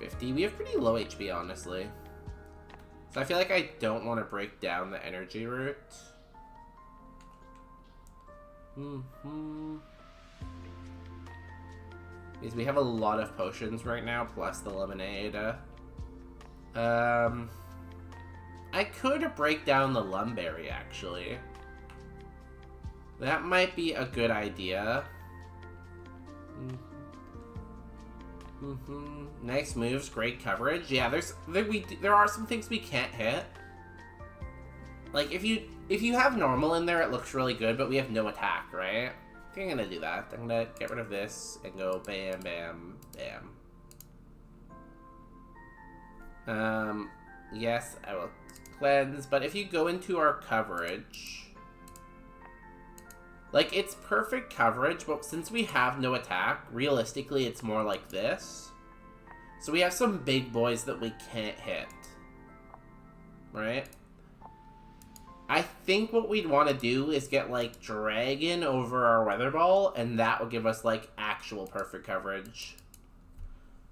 50. We have pretty low HP, honestly. So I feel like I don't want to break down the energy route. Because we have a lot of potions right now, plus the lemonade. I could break down the Lumberry, actually. That might be a good idea. Nice moves, great coverage. Yeah, there are some things we can't hit. Like if you have normal in there, it looks really good, but we have no attack, right? I think I'm gonna do that. I'm gonna get rid of this and go bam, bam, bam. Yes, I will cleanse, but if you go into our coverage... Like, it's perfect coverage, but since we have no attack, realistically it's more like this. So we have some big boys that we can't hit. Right? I think what we'd want to do is get, like, Dragon over our Weather Ball, and that will give us, like, actual perfect coverage.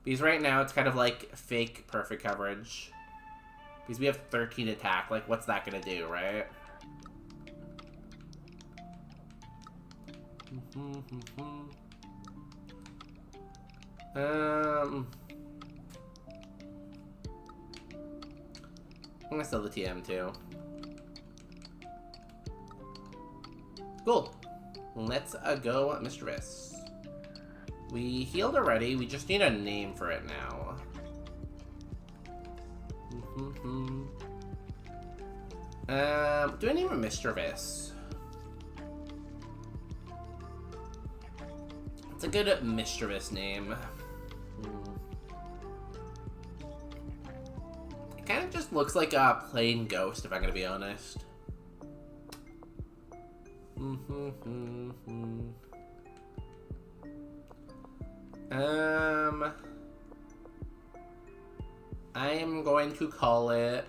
Because right now, it's kind of, like, fake perfect coverage. Because we have 13 attack. Like, what's that gonna do, right? I'm gonna sell the TM, too. Cool. Let's go, Mischievous. We healed already. We just need a name for it now. Do I name it Mischievous? It's a good Mischievous name. It kind of just looks like a plain ghost, if I'm gonna be honest. I am going to call it...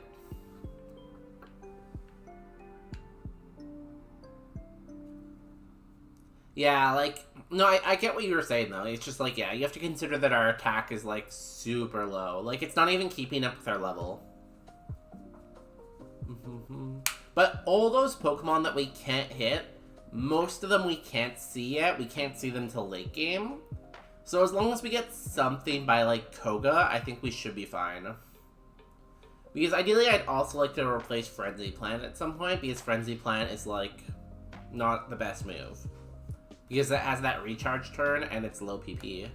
Yeah, like, no, I get what you were saying, though. It's just like, yeah, you have to consider that our attack is, like, super low. Like, it's not even keeping up with our level. But all those Pokemon that we can't hit, most of them we can't see yet. We can't see them till late game. So as long as we get something by, like, Koga, I think we should be fine. Because ideally, I'd also like to replace Frenzy Plant at some point, because Frenzy Plant is, like, not the best move. Because it has that recharge turn, and it's low PP.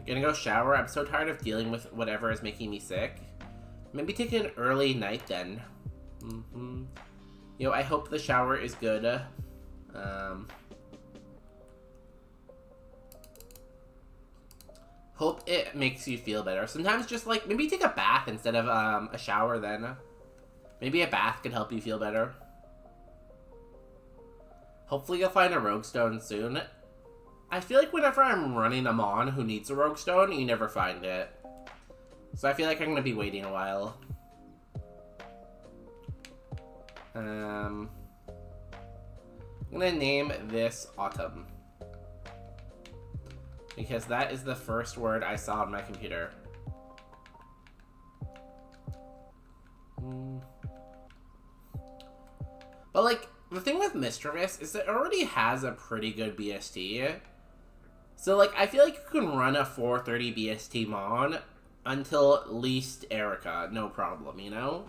Gonna go shower. I'm so tired of dealing with whatever is making me sick. Maybe take an early night then. You know, I hope the shower is good. Hope it makes you feel better. Sometimes just, like, maybe take a bath instead of a shower then. Maybe a bath could help you feel better. Hopefully you'll find a Rogue Stone soon. I feel like whenever I'm running a Mon who needs a Rogue Stone, you never find it. So I feel like I'm going to be waiting a while. I'm going to name this Autumn. Because that is the first word I saw on my computer. But, like, the thing with Mischievous is that it already has a pretty good BST. So, like, I feel like you can run a 430 BST Mon until at least Erica, no problem, you know?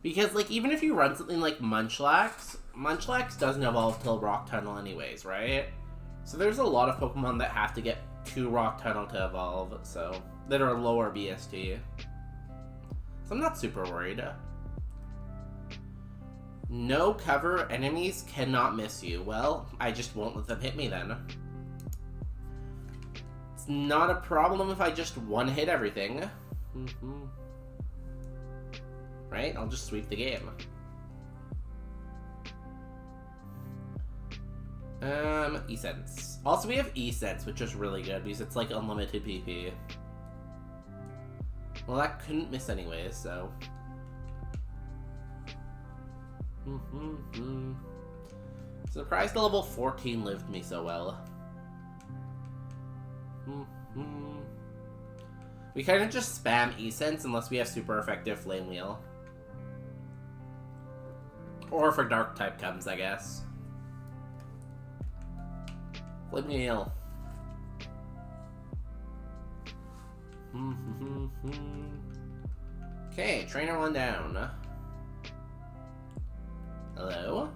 Because, like, even if you run something like Munchlax, Munchlax doesn't evolve till Rock Tunnel anyways, right? So there's a lot of Pokemon that have to get to Rock Tunnel to evolve, so, that are lower BST. So I'm not super worried. No cover, enemies cannot miss you. Well, I just won't let them hit me then. It's not a problem if I just one-hit everything. Right? I'll just sweep the game. E-Sense. Also, we have E-Sense, which is really good because it's like unlimited PP. Well, that couldn't miss anyways, so... Surprised the level 14 lived me so well. We kind of just spam E-Sense unless we have super effective Flame Wheel. Or if a Dark type comes, I guess. Flame Wheel. Okay, trainer 1 down. Hello?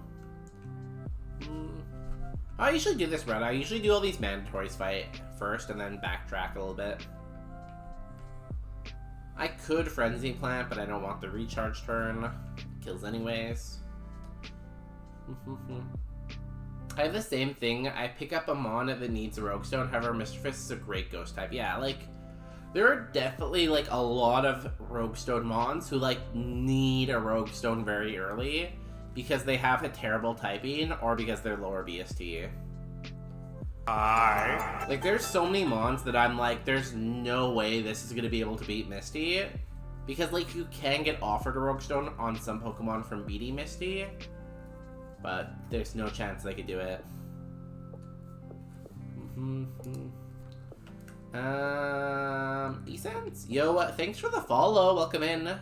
I usually do this run. I usually do all these mandatories fight first and then backtrack a little bit. I could Frenzy Plant, but I don't want the recharge turn. Kills anyways. I have the same thing. I pick up a Mon that needs a Rogue Stone. However, Mischievous is a great Ghost type. Yeah, like, There are definitely, like, a lot of Roguestone Mons who, like, need a Roguestone very early because they have a terrible typing or because they're lower BST. Like, there's so many Mons that I'm like, there's no way this is going to be able to beat Misty. Because, like, you can get offered a Roguestone on some Pokemon from beating Misty. But there's no chance they could do it. Essence? Yo, thanks for the follow. Welcome in.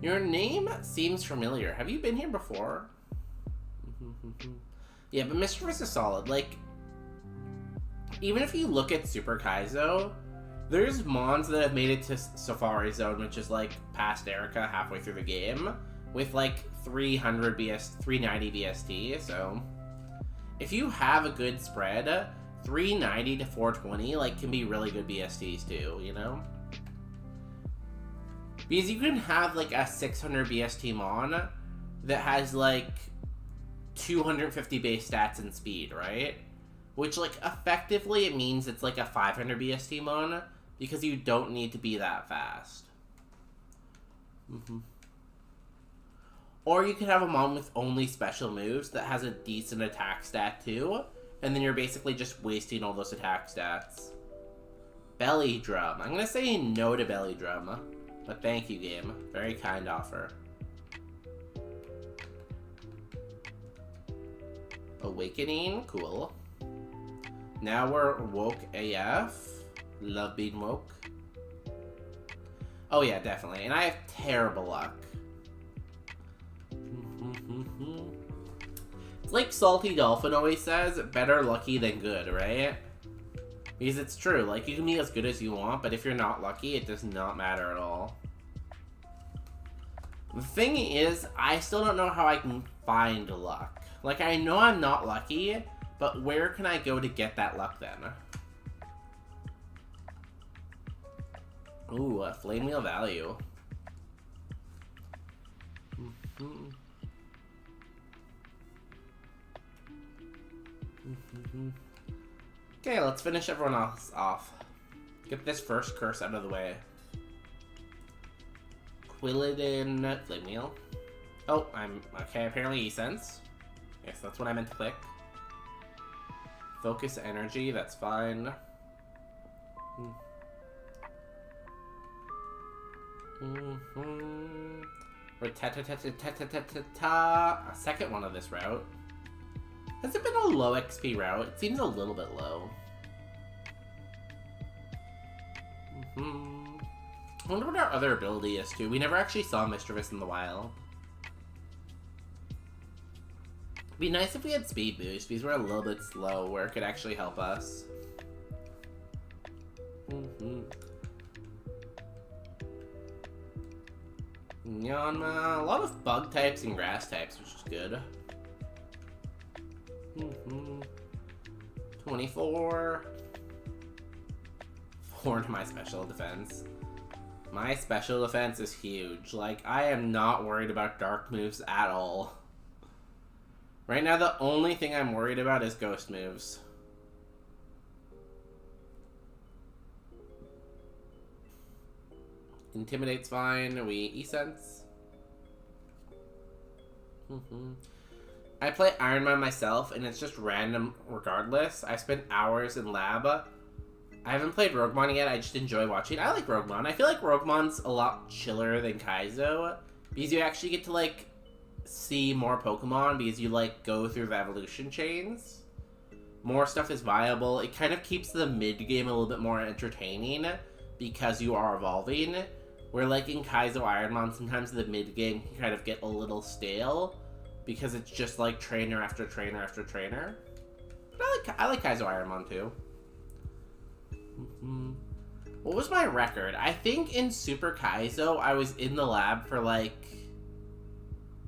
Your name seems familiar. Have you been here before? Yeah, but Mischievous is solid. Like, even if you look at Super Kaizo, there's Mons that have made it to Safari Zone, which is like past Erica halfway through the game, with like 390 BST, so if you have a good spread, 390 to 420 like can be really good BSTs too, you know? Because you can have like a 600 BST Mon that has like 250 base stats and speed, right? Which like effectively it means it's like a 500 BST Mon because you don't need to be that fast. Or you could have a Mon with only special moves that has a decent attack stat too, and then you're basically just wasting all those attack stats. Belly Drum. I'm gonna say no to Belly Drum, but thank you, game. Very kind offer. Awakening, cool. Now we're woke AF. Love being woke. Oh yeah, definitely. And I have terrible luck. It's like Salty Dolphin always says, better lucky than good, right? Because it's true, like, you can be as good as you want, but if you're not lucky, it does not matter at all. The thing is, I still don't know how I can find luck. Like, I know I'm not lucky, but where can I go to get that luck then? Ooh, a Flame Wheel value. Okay, let's finish everyone else off. Get this first curse out of the way. Quilladin Flame Wheel. Oh, I'm okay. Apparently E-Sense. Yes, that's what I meant to click. Focus Energy. That's fine. A second one of this route. Has it been a low XP route? It seems a little bit low. I wonder what our other ability is too. We never actually saw Mischievous in the wild. It'd be nice if we had speed boost because we're a little bit slow where it could actually help us. Yanma, a lot of bug types and grass types, which is good. 24. 4 to my special defense. My special defense is huge. Like, I am not worried about dark moves at all. Right now, the only thing I'm worried about is ghost moves. Intimidate's fine. We E-Sense. I play Iron Man myself, and it's just random regardless. I spent hours in lab. I haven't played Roguemon yet. I just enjoy watching. I like Roguemon. I feel like Roguemon's a lot chiller than Kaizo because you actually get to, like, see more Pokemon because you, like, go through the evolution chains. More stuff is viable. It kind of keeps the mid-game a little bit more entertaining because you are evolving. Where, like, in Kaizo Ironmon, sometimes the mid-game can kind of get a little stale because it's just, like, trainer after trainer after trainer. But I like Kaizo Ironmon, too. What was my record? I think in Super Kaizo, I was in the lab for, like...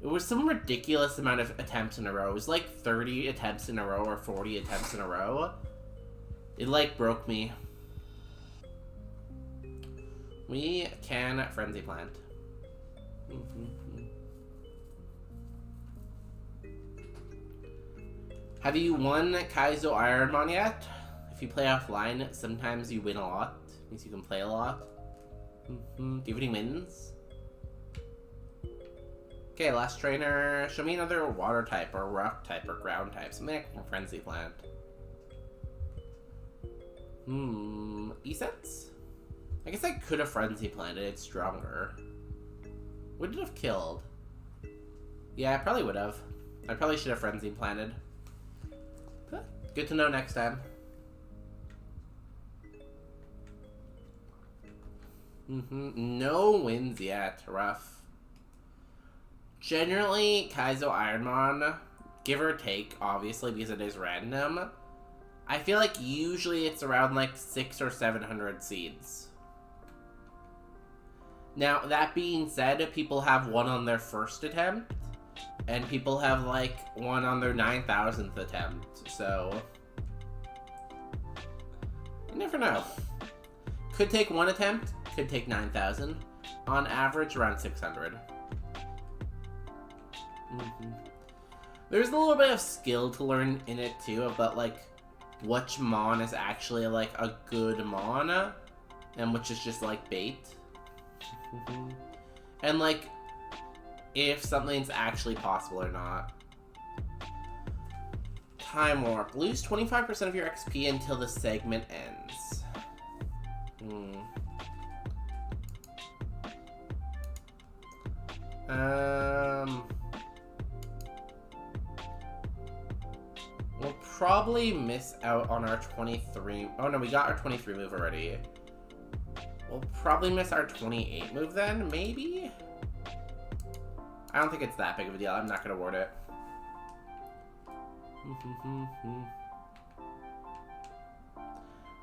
It was some ridiculous amount of attempts in a row. It was, like, 30 attempts in a row or 40 attempts in a row. It, like, broke me. We can Frenzy Plant. Have you won Kaizo Ironmon yet? If you play offline, sometimes you win a lot. Means you can play a lot. Do you have any wins? Okay, last trainer. Show me another water type or rock type or ground type. Something like from Frenzy Plant. E-Sense? I guess I could have Frenzy Planted. It's stronger. Would it have killed? Yeah, I probably would have. I probably should have Frenzy Planted. But good to know next time. No wins yet. Rough. Generally, Kaizo Ironmon, give or take, obviously, because it is random, I feel like usually it's around like 600 or 700 seeds. Now, that being said, people have one on their first attempt, and people have like one on their 9,000th attempt, so you never know. Could take one attempt, could take 9,000. On average, around 600. There's a little bit of skill to learn in it too, about like which mon is actually like a good mon, and which is just like bait. And like if something's actually possible or not. Time Warp. Lose 25% of your XP until the segment ends. We'll probably miss out on our 23... Oh no, we got our 23 move already. We'll probably miss our 28 move then, maybe? I don't think it's that big of a deal. I'm not going to ward it.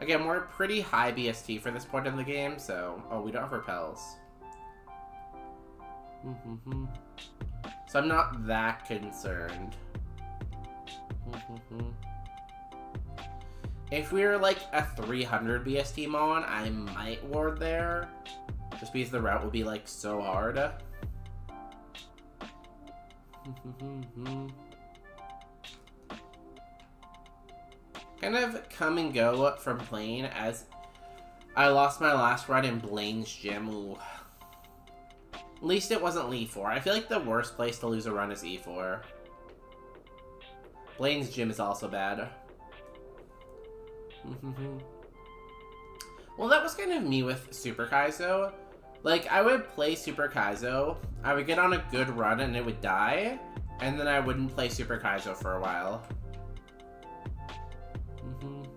Again, we're pretty high BST for this point in the game, so... Oh, we don't have repels. So I'm not that concerned. If we were like a 300 BST mon, I might ward there. Just because the route would be like so hard. Kind of come and go from playing, as I lost my last run in Blaine's gym. Ooh. At least it wasn't E4. I feel like the worst place to lose a run is E4. Blaine's gym is also bad. Well, that was kind of me with Super Kaizo. Like, I would play Super Kaizo, I would get on a good run and it would die, and then I wouldn't play Super Kaizo for a while.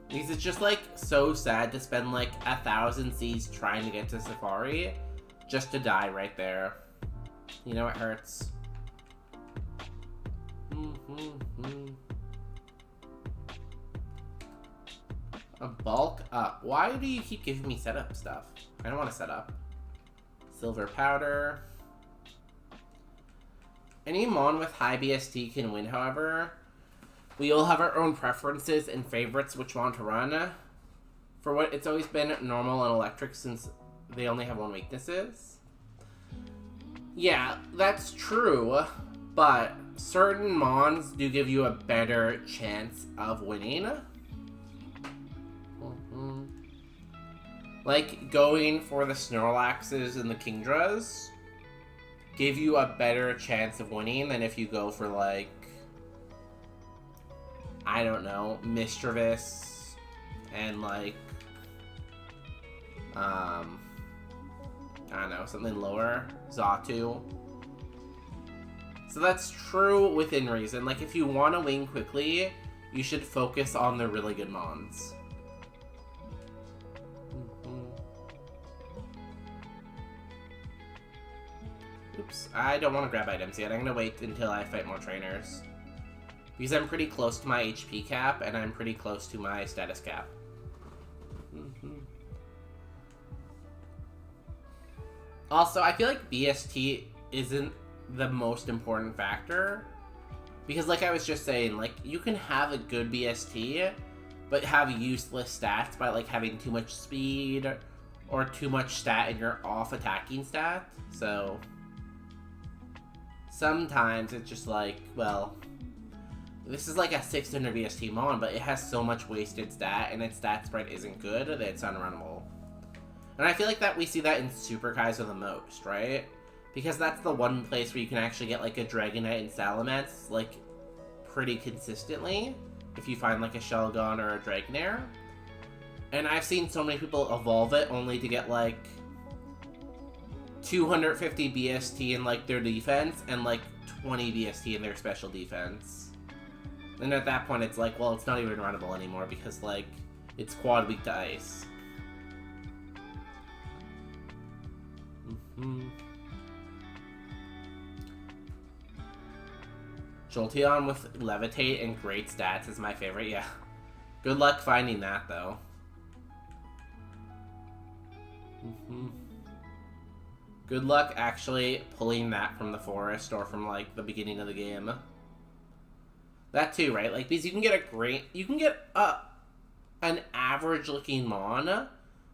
Because it's just, like, so sad to spend, like, 1,000 Cs trying to get to Safari, just to die right there. You know, it hurts. A bulk up. Why do you keep giving me setup stuff? I don't want to set up. Silver powder. Any mon with high BST can win, however. We all have our own preferences and favorites which one to run. For what it's always been normal and electric, since they only have one weaknesses. Yeah, that's true, but certain mons do give you a better chance of winning. Like, going for the Snorlaxes and the Kingdras give you a better chance of winning than if you go for, like, I don't know, Mischievous and, like, I don't know, something lower, Xatu. So that's true within reason. Like, if you want to win quickly, you should focus on the really good mons. Oops, I don't want to grab items yet. I'm going to wait until I fight more trainers. Because I'm pretty close to my HP cap, and I'm pretty close to my status cap. Also, I feel like BST isn't the most important factor. Because like I was just saying, like, you can have a good BST, but have useless stats by, like, having too much speed or too much stat in your off-attacking stat. So sometimes it's just like, well, This is like a 600 VST Mon, but it has so much wasted stat, and its stat spread isn't good that it's unrunnable. And I feel like that we see that in Super Kaizo the most, right? Because that's the one place where you can actually get like a Dragonite and Salamence, like, pretty consistently, if you find like a Shelgon or a Dragonair. And I've seen so many people evolve it only to get like 250 BST in like their defense and like 20 BST in their special defense. And at that point it's like, well, it's not even runnable anymore because like it's quad weak to ice. Jolteon with Levitate and great stats is my favorite, yeah. Good luck finding that, though. Good luck actually pulling that from the forest or from, like, the beginning of the game. That too, right? Like, because you can get an average-looking Mon,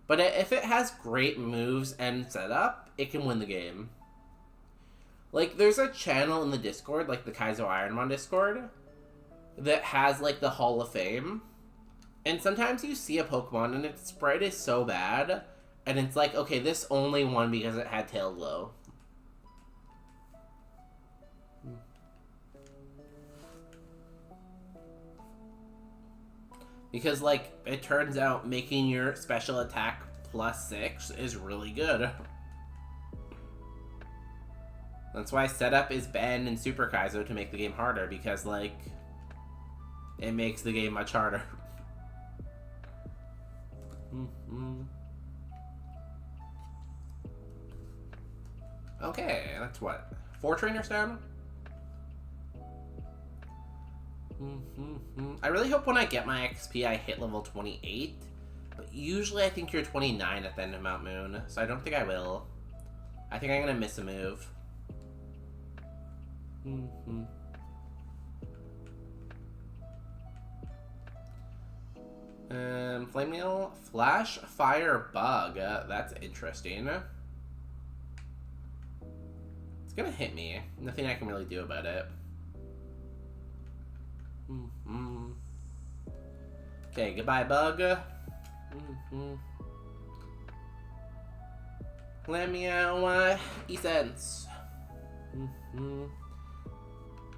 but if it has great moves and setup, it can win the game. Like, there's a channel in the Discord, like the Kaizo Ironmon Discord, that has, like, the Hall of Fame. And sometimes you see a Pokemon and its sprite is so bad, and it's like, okay, this only won because it had Tail Glow. Because, like, it turns out making your special attack +6 is really good. That's why setup is banned in Super Kaizo to make the game harder, because, like, it makes the game much harder. Okay, that's what? 4 trainers down? I really hope when I get my XP I hit level 28, but usually I think you're 29 at the end of Mount Moon, so I don't think I will. I think I'm gonna miss a move. Flamemeal, Flash, Fire, Bug. That's interesting. It's gonna hit me. Nothing I can really do about it. Okay, goodbye, Bug. Flamemeal, E-Sense.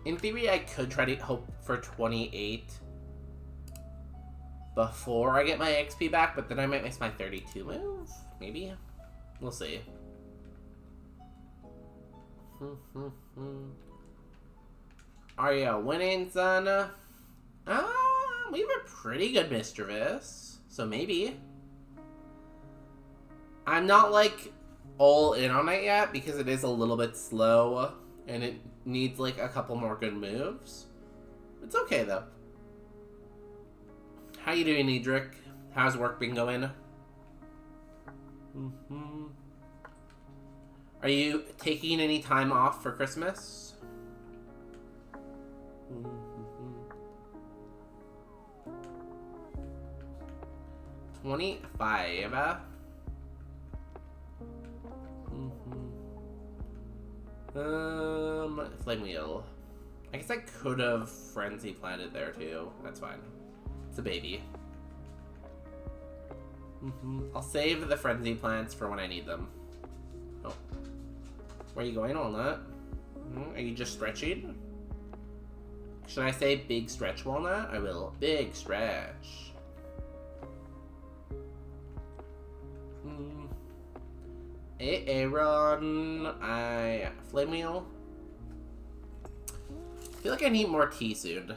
In theory, I could try to hope for 28 before I get my XP back, but then I might miss my 32 move? Maybe? We'll see. Are you winning, son? We have a pretty good Mischievous, so maybe. I'm not, like, all in on it yet, because it is a little bit slow, and it needs, like, a couple more good moves. It's okay, though. How you doing, Edric? How's work been going? Are you taking any time off for Christmas? 25. Flame Wheel. I guess I could have Frenzy planted there too. That's fine. It's a baby. I'll save the Frenzy plants for when I need them. Oh. Where are you going, Walnut? Are you just stretching? Should I say big stretch, Walnut? I will. Big stretch. Aaron, Flame Wheel. I feel like I need more tea soon.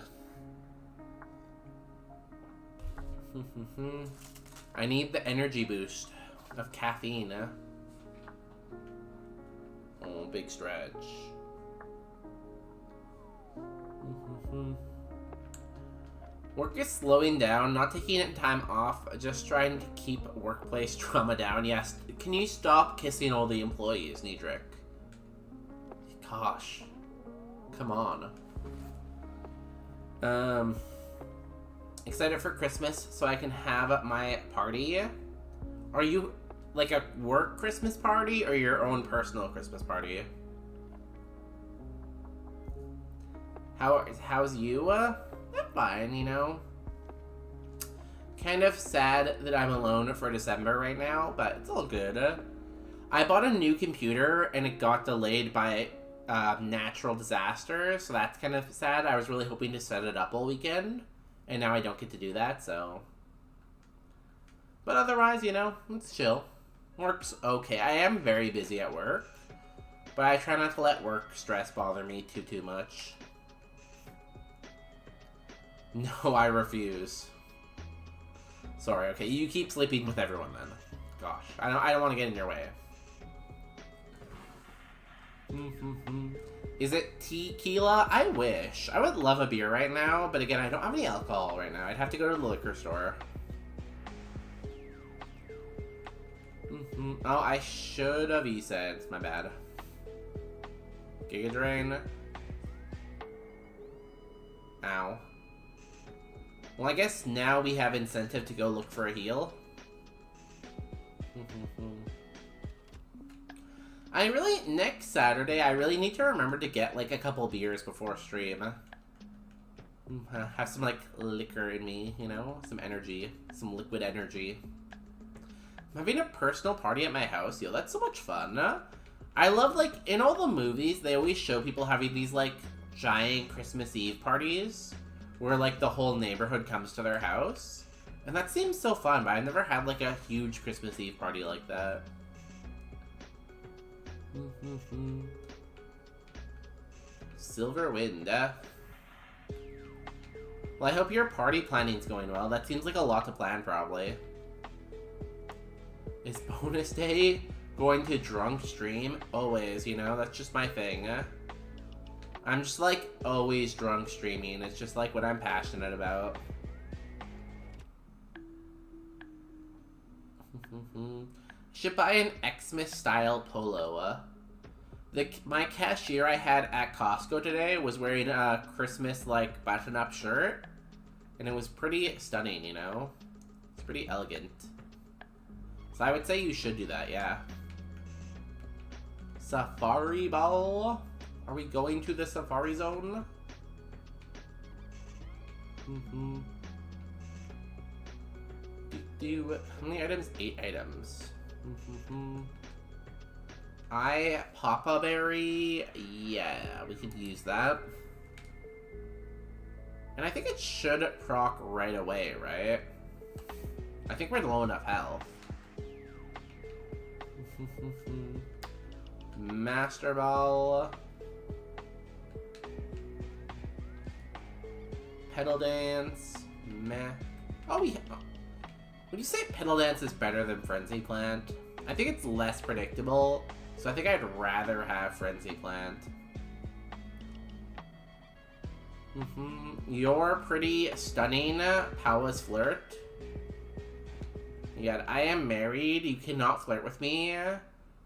I need the energy boost of caffeine. Oh, big stretch. Work is slowing down, not taking any time off, just trying to keep workplace trauma down. Yes, can you stop kissing all the employees, Nidric? Gosh. Come on. Excited for Christmas so I can have my party. Are you like a work Christmas party or your own personal Christmas party? How's you? I'm fine, you know. Kind of sad that I'm alone for December right now, but it's all good. I bought a new computer and it got delayed by natural disaster, so that's kind of sad. I was really hoping to set it up all weekend, and now I don't get to do that, so. But otherwise, you know, it's chill. Work's okay. I am very busy at work, but I try not to let work stress bother me too much. No, I refuse. Sorry, okay, you keep sleeping with everyone then. Gosh, I don't want to get in your way. Is it tequila? I wish. I would love a beer right now, but again, I don't have any alcohol right now. I'd have to go to the liquor store. Oh, I should have E-said. My bad. Giga Drain. Ow. Well, I guess now we have incentive to go look for a heal. Next Saturday, I really need to remember to get, like, a couple beers before stream. Have some, like, liquor in me, you know? Some energy. Some liquid energy. I'm having a personal party at my house. Yo, that's so much fun. I love, like, in all the movies, they always show people having these, like, giant Christmas Eve parties where, like, the whole neighborhood comes to their house. And that seems so fun, but I've never had, like, a huge Christmas Eve party like that. Silver Wind. Well, I hope your party planning's going well. That seems like a lot to plan, probably. Is bonus day going to drunk stream? Always, you know? That's just my thing. I'm just, like, always drunk streaming. It's just, like, what I'm passionate about. Should buy an Xmas style polo. My cashier I had at Costco today was wearing a Christmas, like, button-up shirt. And it was pretty stunning, you know? It's pretty elegant. So I would say you should do that, yeah. Safari Ball? Are we going to the Safari Zone? How many items? 8 items. Papa Berry. Yeah, we could use that. And I think it should proc right away, right? I think we're low enough health. Master Ball. Pedal Dance. Oh, would you say Pedal Dance is better than Frenzy Plant? I think it's less predictable, so I think I'd rather have Frenzy Plant. You're pretty stunning, Paula's Flirt. Yeah, I am married. You cannot flirt with me.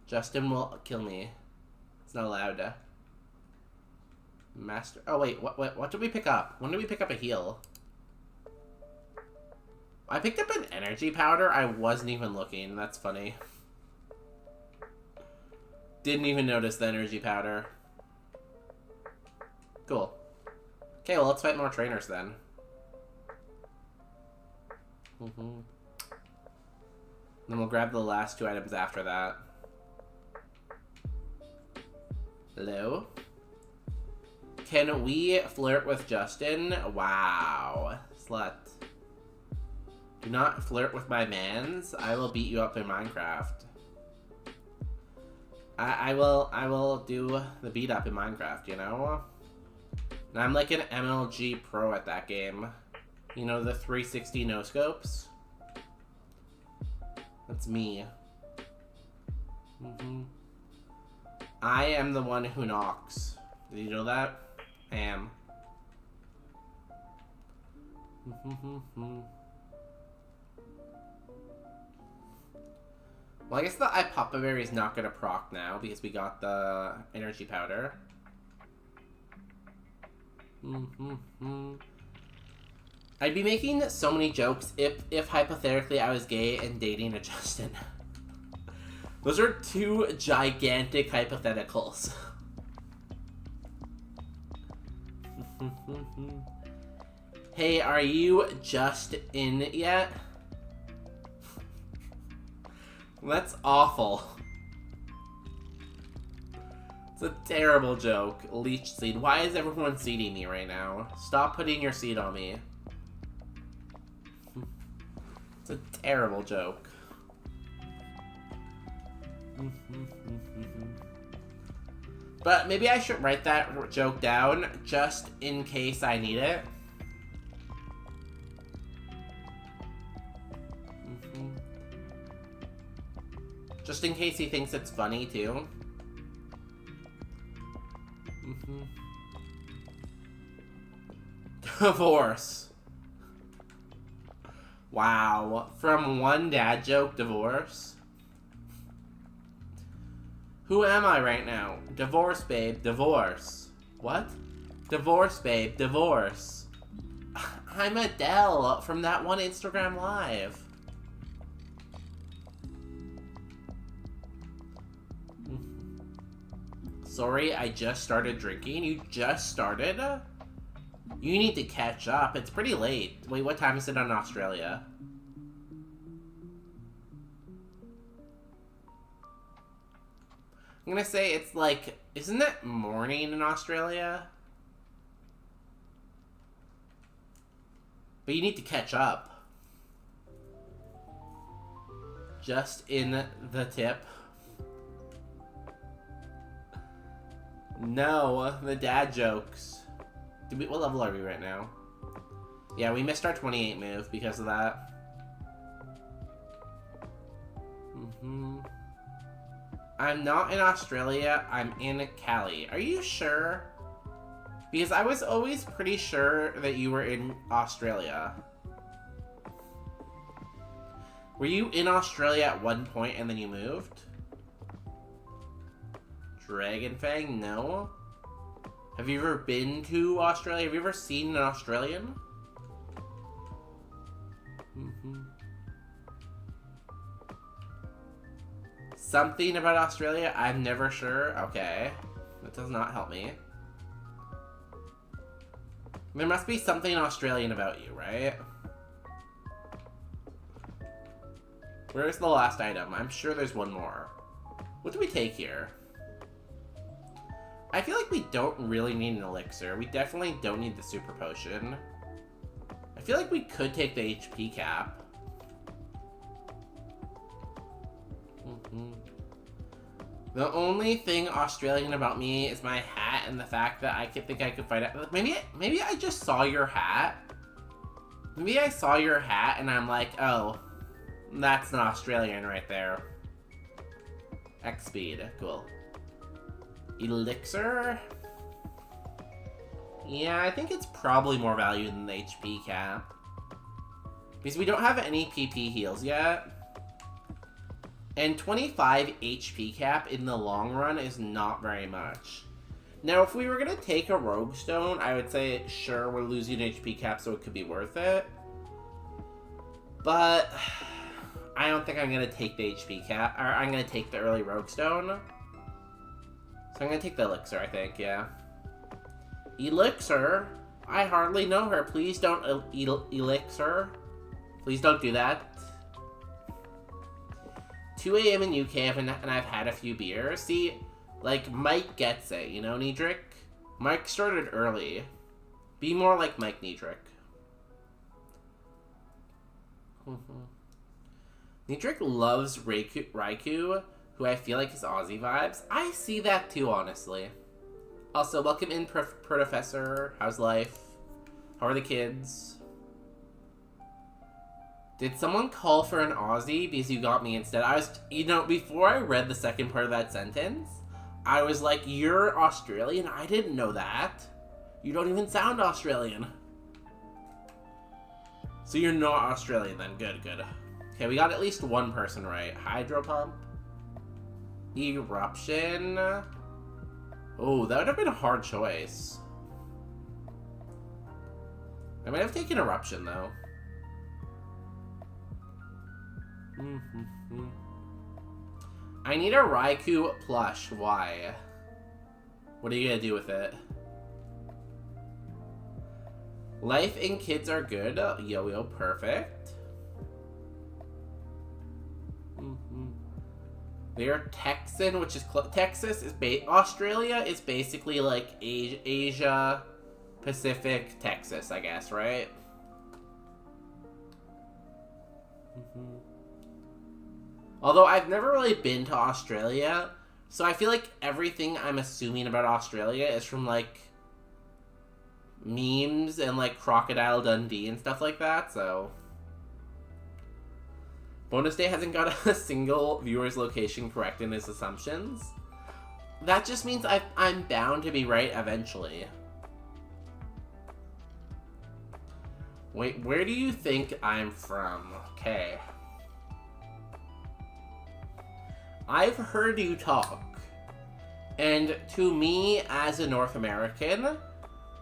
Justin will kill me. It's not allowed. Master. Oh wait, what did we pick up? When did we pick up a heal? I picked up an energy powder. I wasn't even looking. That's funny. Didn't even notice the energy powder. Cool. Okay, well, let's fight more trainers then. Then we'll grab the last 2 items after that. Hello? Can we flirt with Justin? Wow. Slut. Do not flirt with my mans. I will beat you up in Minecraft. I will do the beat up in Minecraft, you know? And I'm like an MLG pro at that game. You know, the 360 no-scopes? That's me. I am the one who knocks. Did you know that? I am. Well, I guess the Papa Berry is not going to proc now because we got the energy powder. I'd be making so many jokes if hypothetically I was gay and dating a Justin. Those are 2 gigantic hypotheticals. Hey, are you just in yet? That's awful. It's a terrible joke. Leech seed. Why is everyone seeding me right now? Stop putting your seed on me. It's a terrible joke. But maybe I should write that joke down just in case I need it. Just in case he thinks it's funny too. Divorce. Wow. From one dad joke, divorce. Who am I right now? Divorce, babe, divorce. What? Divorce, babe, divorce. I'm Adele from that one Instagram Live. Sorry, I just started drinking. You just started? You need to catch up. It's pretty late. Wait, what time is it in Australia? I'm gonna say it's like, isn't it morning in Australia? But you need to catch up. Just in the tip. No, the dad jokes. What level are we right now? Yeah, we missed our 28 move because of that. I'm not in Australia, I'm in Cali. Are you sure? Because I was always pretty sure that you were in Australia. Were you in Australia at one point and then you moved? Dragonfang? No. Have you ever been to Australia? Have you ever seen an Australian? Something about Australia? I'm never sure. Okay. That does not help me. There must be something Australian about you, right? Where's the last item? I'm sure there's one more. What do we take here? I feel like we don't really need an elixir. We definitely don't need the super potion. I feel like we could take the HP cap. The only thing Australian about me is my hat and the fact that I could think I could find out. Maybe I just saw your hat. Maybe I saw your hat and I'm like, oh, that's an Australian right there. X speed, cool. Elixir? Yeah, I think it's probably more value than the HP cap. Because we don't have any PP heals yet. And 25 HP cap in the long run is not very much. Now, if we were going to take a Rogue Stone, I would say, sure, we're losing HP cap, so it could be worth it. But I don't think I'm going to take the HP cap, or I'm going to take the early Rogue Stone. So I'm going to take the Elixir, I think, yeah. Elixir? I hardly know her. Please don't Elixir. Please don't do that. 2 a.m. in UK, and I've had a few beers. See, like, Mike gets it, you know, Niedrick? Mike started early. Be more like Mike Niedrick. Niedrick loves Raikou, who I feel like is Aussie vibes. I see that too, honestly. Also, welcome in, Professor. How's life? How are the kids? Did someone call for an Aussie because you got me instead? I was, you know, before I read the second part of that sentence, I was like, you're Australian? I didn't know that. You don't even sound Australian. So you're not Australian then. Good, good. Okay, we got at least one person right. Hydro Pump. Eruption. Oh, that would have been a hard choice. I might have taken Eruption, though. I need a Raikou plush. Why? What are you gonna do with it? Life and kids are good. Yo-yo, perfect. They're Texan, which is Texas is Australia is basically like Asia, Pacific, Texas, I guess, right? Although I've never really been to Australia, so I feel like everything I'm assuming about Australia is from like memes and like Crocodile Dundee and stuff like that, so Bonus Day hasn't got a single viewer's location correct in his assumptions. That just means I'm bound to be right eventually. Wait, where do you think I'm from? Okay. I've heard you talk, and to me, as a North American,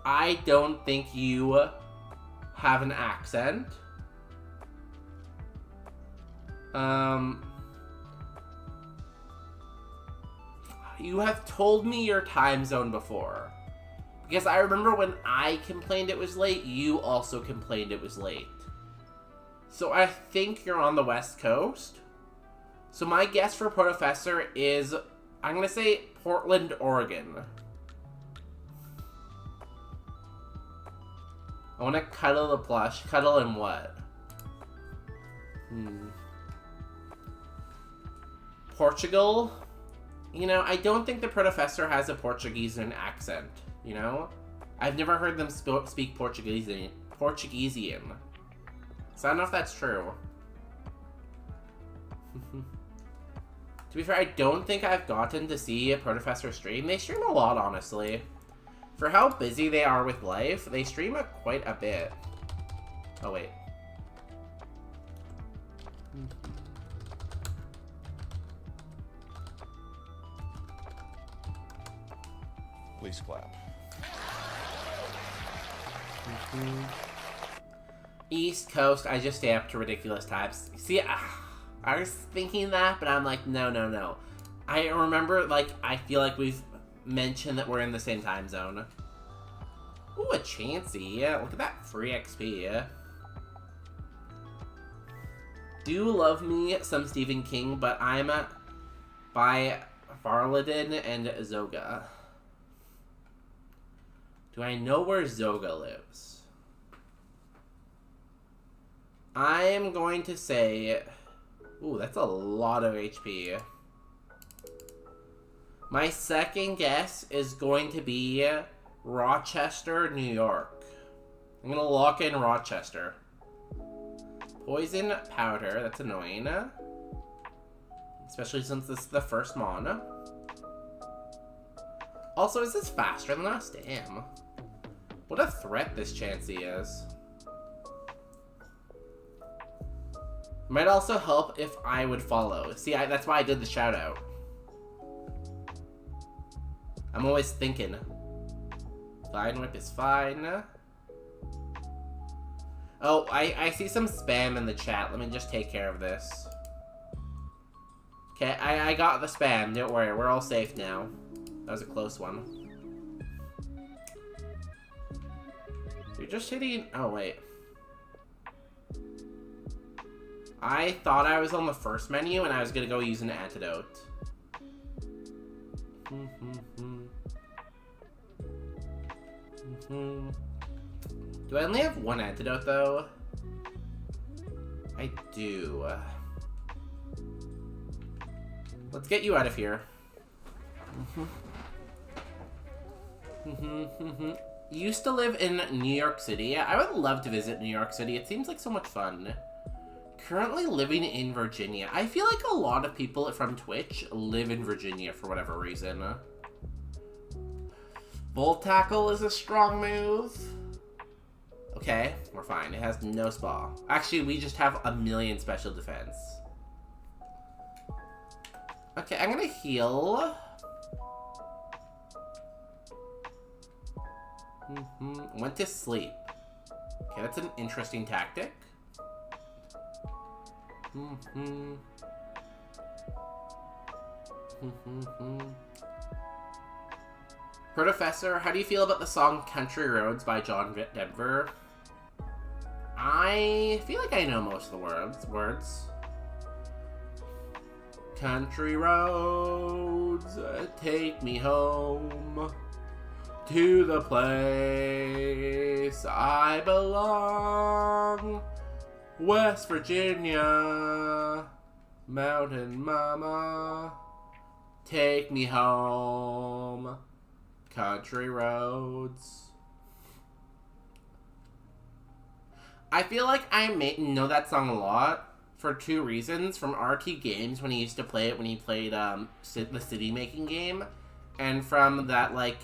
I don't think you have an accent. You have told me your time zone before. Because I remember when I complained it was late, you also complained it was late. So I think you're on the West Coast. So my guess for Professor is, I'm going to say Portland, Oregon. I want to cuddle the plush. Cuddle and what? Portugal? You know, I don't think the Professor has a Portuguese accent, you know? I've never heard them speak Portuguesian. So I don't know if that's true. To be fair, I don't think I've gotten to see a Professor stream. They stream a lot, honestly. For how busy they are with life, they stream quite a bit. Oh, wait. Please clap. East Coast, I just stay up to ridiculous times. See, I was thinking that, but I'm like, no. I remember, like, I feel like we've mentioned that we're in the same time zone. Ooh, a Chansey. Yeah, look at that free XP, yeah. Do love me some Stephen King, but I'm by Varladin and Zoga. Do I know where Zoga lives? I'm going to say... Ooh, that's a lot of HP. My second guess is going to be Rochester, New York. I'm going to lock in Rochester. Poison powder, that's annoying. Especially since this is the first mon. Also, is this faster than us? Damn. What a threat this Chansey is. Might also help if I would follow. See, that's why I did the shout out. I'm always thinking. Fine Whip is fine. Oh, I see some spam in the chat. Let me just take care of this. Okay, I got the spam. Don't worry, we're all safe now. That was a close one. You're just hitting... Oh, wait. I thought I was on the first menu and I was gonna go use an antidote. Do I only have one antidote, though? I do. Let's get you out of here. Used to live in New York City. Yeah, I would love to visit New York City. It seems like so much fun. Currently living in Virginia. I feel like a lot of people from Twitch live in Virginia for whatever reason. Volt Tackle is a strong move. Okay, we're fine. It has no spa. Actually, we just have 1,000,000 special defense. Okay, I'm gonna heal. Went to sleep. Okay, that's an interesting tactic. Professor, how do you feel about the song Country Roads by John Denver? I feel like I know most of the words. Country roads, take me home to the place I belong. West Virginia, Mountain Mama, take me home. Country roads. I feel like I know that song a lot for two reasons. From RT Games when he used to play it when he played the city making game, and from that like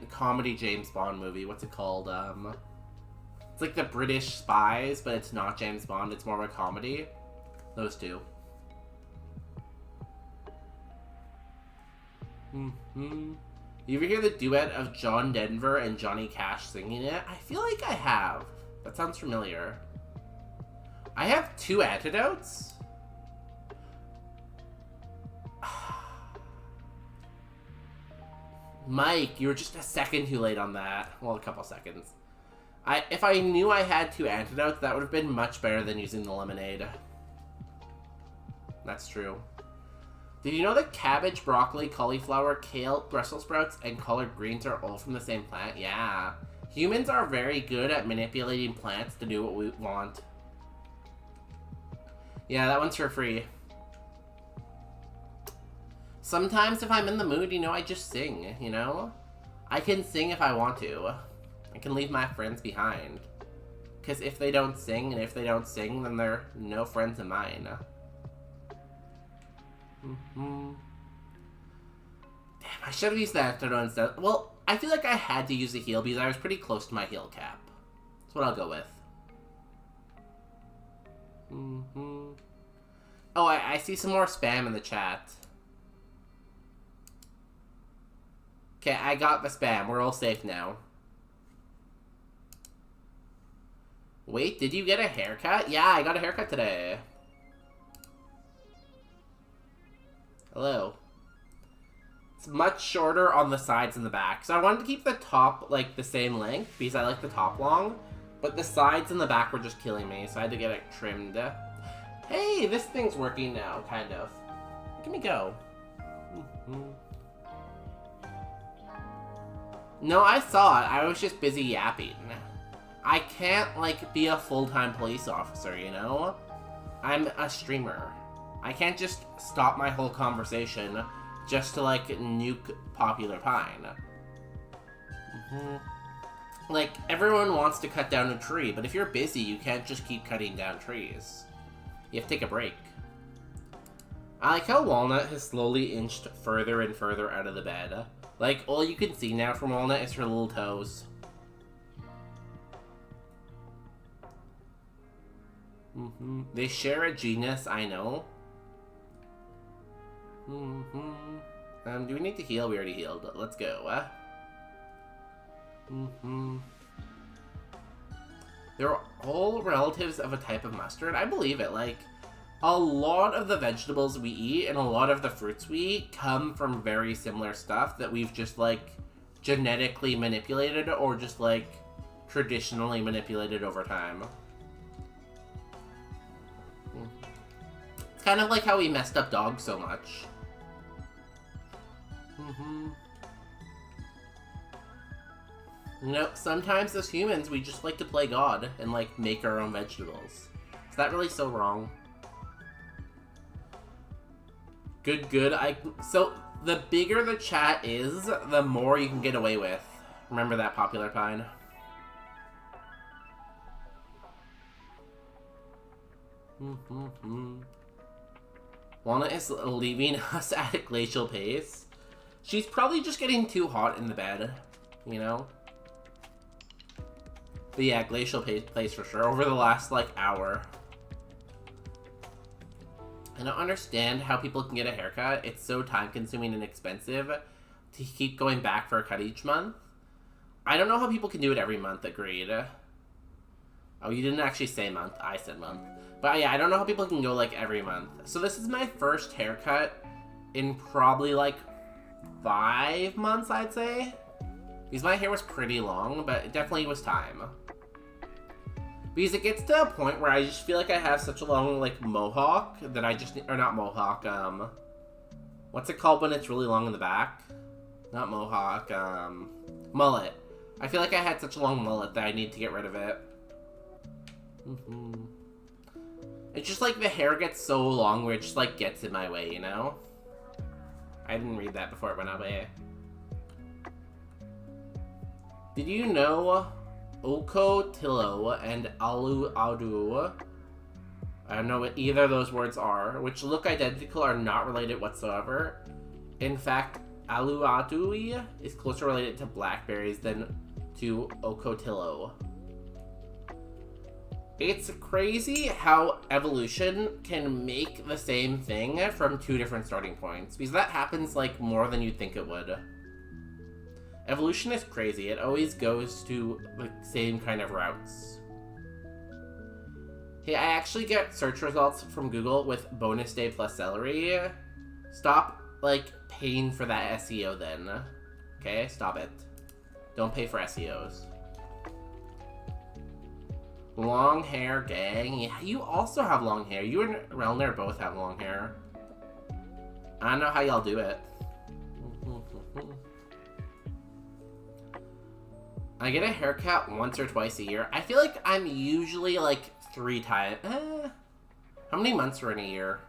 comedy James Bond movie. What's it called? It's like the British Spies, but it's not James Bond. It's more of a comedy. Those two. You ever hear the duet of John Denver and Johnny Cash singing it? I feel like I have. That sounds familiar. I have 2 antidotes? Mike, you were just a second too late on that. Well, a couple seconds. If I knew I had 2 antidotes, that would have been much better than using the lemonade. That's true. Did you know that cabbage, broccoli, cauliflower, kale, Brussels sprouts, and collard greens are all from the same plant? Yeah. Humans are very good at manipulating plants to do what we want. Yeah, that one's for free. Sometimes if I'm in the mood, you know, I just sing, you know? I can sing if I want to. I can leave my friends behind. Because if they don't sing, and if they don't sing, then they're no friends of mine. Damn, I should have used that antidote instead. Well, I feel like I had to use the heal because I was pretty close to my heal cap. That's what I'll go with. Oh, I see some more spam in the chat. Okay, I got the spam. We're all safe now. Wait, did you get a haircut? Yeah, I got a haircut today. Hello. It's much shorter on the sides and the back. So I wanted to keep the top, like, the same length because I like the top long. But the sides and the back were just killing me, so I had to get it trimmed. Hey, this thing's working now, kind of. Let me go. No, I saw it. I was just busy yapping. I can't, like, be a full-time police officer, you know? I'm a streamer. I can't just stop my whole conversation just to, like, nuke Popular Pine. Like, everyone wants to cut down a tree, but if you're busy, you can't just keep cutting down trees. You have to take a break. I like how Walnut has slowly inched further and further out of the bed. Like, all you can see now from Walnut is her little toes. They share a genus, I know. Do we need to heal? We already healed. Let's go. They're all relatives of a type of mustard. I believe it. Like, a lot of the vegetables we eat and a lot of the fruits we eat come from very similar stuff that we've just, like, genetically manipulated or just, like, traditionally manipulated over time. It's kind of like how we messed up dogs so much. You know, sometimes as humans, we just like to play God and, like, make our own vegetables. Is that really so wrong? Good. So, the bigger the chat is, the more you can get away with. Remember that, Popular Pine. Walnut is leaving us at a glacial pace. She's probably just getting too hot in the bed, you know? But yeah, glacial pace for sure, over the last, like, hour. I don't understand how people can get a haircut. It's so time-consuming and expensive to keep going back for a cut each month. I don't know how people can do it every month, agreed. Oh, you didn't actually say month, I said month. But yeah, I don't know how people can go, like, every month. So this is my first haircut in probably, like, 5 months, I'd say. Because my hair was pretty long, but it definitely was time. Because it gets to a point where I just feel like I have such a long, like, mohawk that I just... Or not mohawk, what's it called when it's really long in the back? Not mohawk, mullet. I feel like I had such a long mullet that I need to get rid of it. It's just like the hair gets so long where it just, like, gets in my way, you know? I didn't read that before it went away. Did you know Okotillo and Alu Adu, I don't know what either of those words are, which look identical, are not related whatsoever? In fact, Alu Adu is closer related to blackberries than to Okotillo. It's crazy how evolution can make the same thing from two different starting points, because that happens like more than you'd think it would. Evolution is crazy. It always goes to the same kind of routes. Hey, I actually get search results from Google with bonus day plus celery. Stop, like, paying for that SEO then. Okay? Stop it. Don't pay for SEOs. Long hair gang. Yeah, you also have long hair. You and Relner both have long hair. I don't know how y'all do it. I get a haircut once or twice a year. I feel like I'm usually like 3 times. How many months are in a year?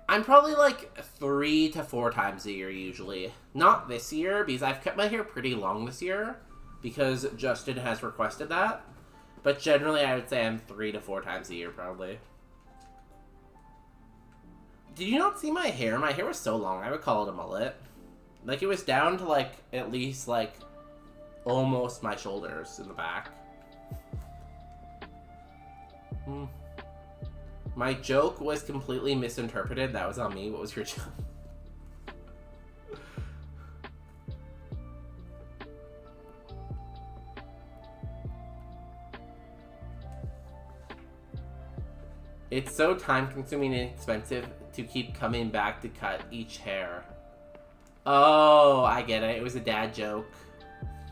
I'm probably like 3 to 4 times a year usually. Not this year, because I've kept my hair pretty long this year, because Justin has requested that. But generally I would say I'm 3 to 4 times a year probably. Did you not see my hair? My hair was so long, I would call it a mullet. Like, it was down to like, at least like, almost my shoulders in the back. My joke was completely misinterpreted. That was on me. What was your joke? It's so time-consuming and expensive to keep coming back to cut each hair. Oh, I get it. It was a dad joke.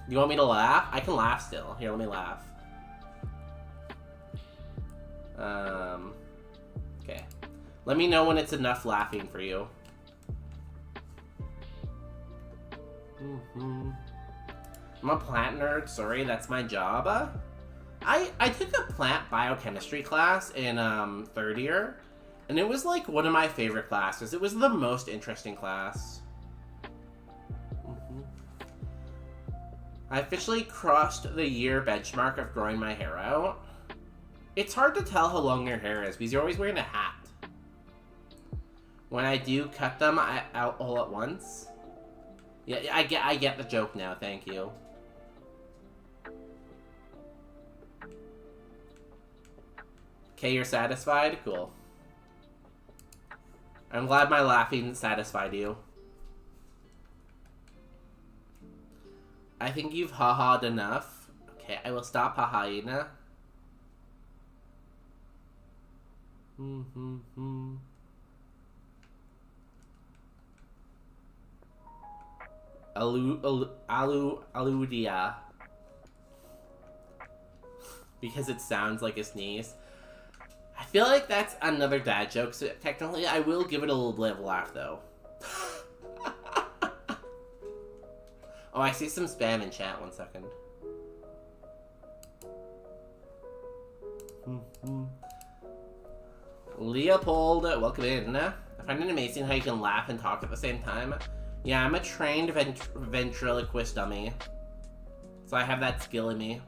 You want me to laugh? I can laugh still. Here, let me laugh. Okay. Let me know when it's enough laughing for you. I'm a plant nerd. Sorry, that's my job. I took a plant biochemistry class in 3rd year, and it was like one of my favorite classes. It was the most interesting class. I officially crossed the year benchmark of growing my hair out. It's hard to tell how long your hair is because you're always wearing a hat. When I do cut them out all at once. Yeah, I get the joke now, thank you. Okay, you're satisfied? Cool. I'm glad my laughing satisfied you. I think you've ha-ha'd enough. Okay, I will stop ha-ha'ing. Aludia. Because it sounds like a sneeze. I feel like that's another dad joke, so technically I will give it a little bit of a laugh, though. Oh, I see some spam in chat. 1 second. Leopold, welcome in. I find it amazing how you can laugh and talk at the same time. Yeah, I'm a trained ventriloquist dummy. So I have that skill in me.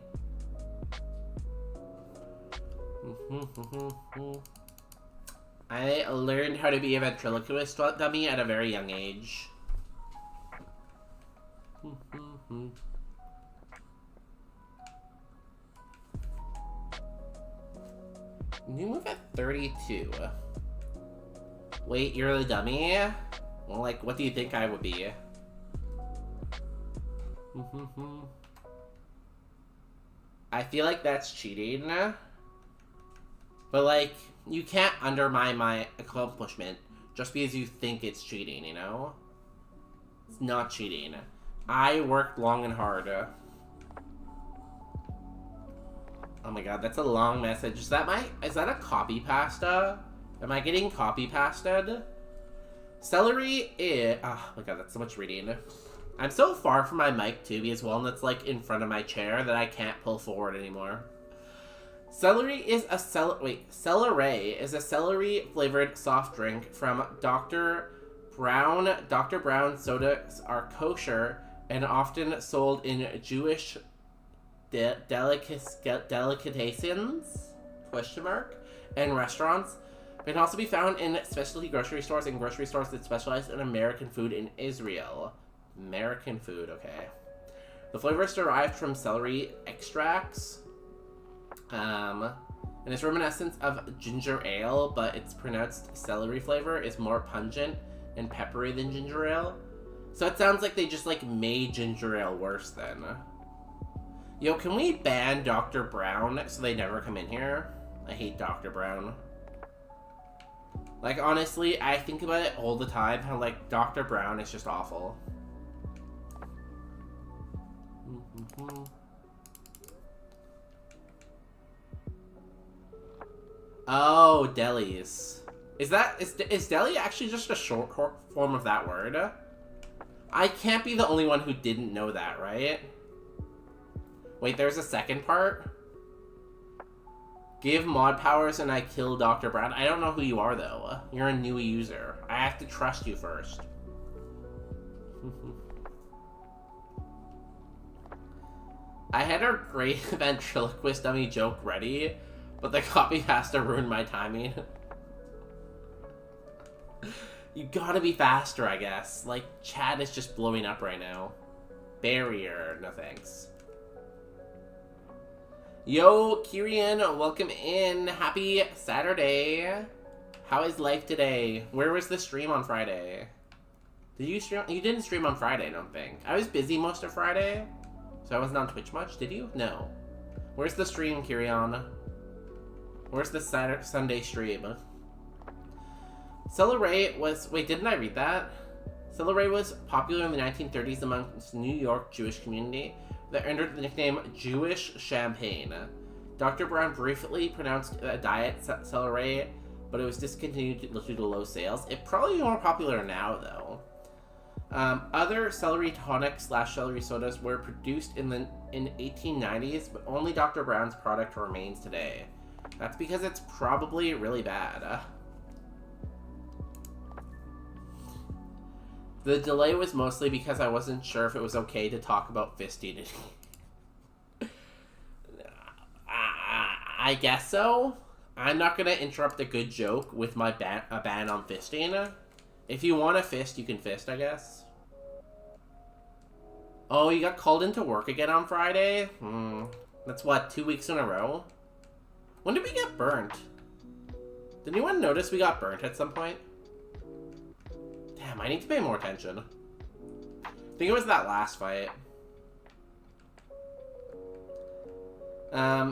I learned how to be a ventriloquist dummy at a very young age. You move at 32. Wait, you're the dummy? Well, like, what do you think I would be? I feel like that's cheating. But, like, you can't undermine my accomplishment just because you think it's cheating, you know? It's not cheating. I worked long and hard. Oh my god, that's a long message. Is that a copy pasta? Am I getting copy pasted? Celery is... Oh my god, that's so much reading. I'm so far from my mic too, because one that's like in front of my chair that I can't pull forward anymore. Celery is a Celery is a celery flavored soft drink from Dr. Brown. Dr. Brown sodas are kosher and often sold in Jewish delicatessens and restaurants. It can also be found in specialty grocery stores and grocery stores that specialize in American food in Israel. American food, okay. The flavor is derived from celery extracts. And it's reminiscent of ginger ale, but its pronounced celery flavor is more pungent and peppery than ginger ale. So it sounds like they just like made ginger ale worse then. Yo, can we ban Dr. Brown so they never come in here? I hate Dr. Brown. Like, honestly, I think about it all the time, how, like, Dr. Brown is just awful. Oh, delis. Is deli actually just a short form of that word? I can't be the only one who didn't know that, right? Wait, there's a second part? Give mod powers and I kill Dr. Brown. I don't know who you are, though. You're a new user. I have to trust you first. I had a great ventriloquist dummy joke ready, but the copy has to ruin my timing. You gotta be faster, I guess. Like, chat is just blowing up right now. Barrier, no thanks. Yo, Kyrian, welcome in. Happy Saturday. How is life today? Where was the stream on Friday? Did you stream? You didn't stream on Friday, I don't think. I was busy most of Friday, so I wasn't on Twitch much. Did you? No. Where's the stream, Kyrian? Where's the Sunday stream? Celery was... Wait, didn't I read that? Celery was popular in the 1930s amongst the New York Jewish community that earned the nickname Jewish Champagne. Dr. Brown briefly pronounced a diet celery, but it was discontinued due to low sales. It's probably more popular now, though. Other celery tonics / celery sodas were produced in 1890s, but only Dr. Brown's product remains today. That's because it's probably really bad. The delay was mostly because I wasn't sure if it was okay to talk about fisting. I guess so. I'm not gonna interrupt a good joke with my a ban on fisting. If you want to fist, you can fist, I guess. Oh, you got called into work again on Friday? That's what, 2 weeks in a row? When did we get burnt? Did anyone notice we got burnt at some point? Damn, I need to pay more attention. I think it was that last fight.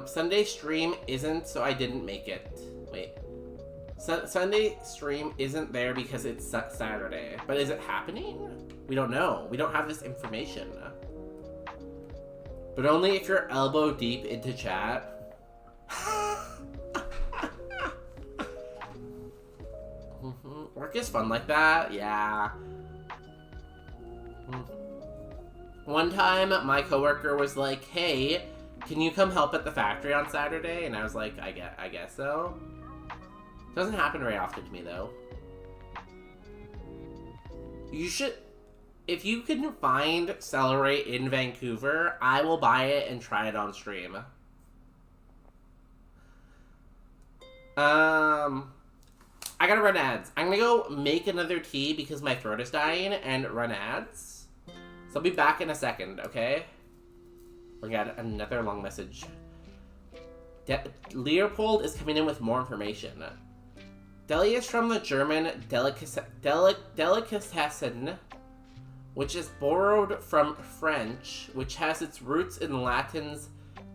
Sunday stream isn't, so I didn't make it. Wait. Sunday stream isn't there because it's Saturday. But is it happening? We don't know. We don't have this information. But only if you're elbow deep into chat. Work is fun like that, yeah. One time, my coworker was like, "Hey, can you come help at the factory on Saturday?" And I was like, I guess so. Doesn't happen very often to me, though. You should... If you can find celery in Vancouver, I will buy it and try it on stream. I gotta run ads. I'm gonna go make another tea because my throat is dying and run ads. So I'll be back in a second, okay? We got another long message. Leopold is coming in with more information. Deli is from the German delicatessen, which is borrowed from French, which has its roots in Latin's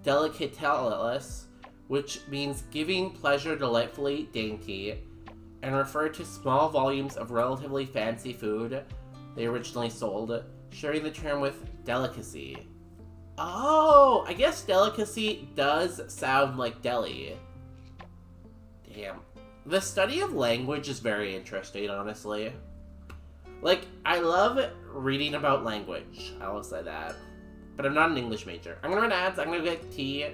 delicatellus, which means giving pleasure delightfully dainty, and referred to small volumes of relatively fancy food they originally sold, sharing the term with delicacy. Oh, I guess delicacy does sound like deli. Damn. The study of language is very interesting, honestly. Like, I love reading about language. I will say that. But I'm not an English major. I'm gonna run ads. I'm gonna get tea.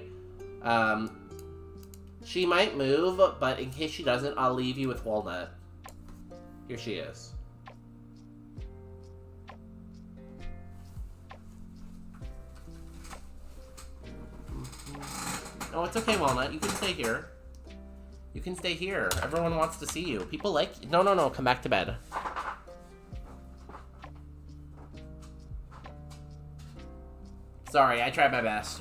She might move, but in case she doesn't, I'll leave you with Walnut. Here she is. Oh, it's okay, Walnut. You can stay here. You can stay here. Everyone wants to see you. People like you. No, no, no. Come back to bed. Sorry, I tried my best.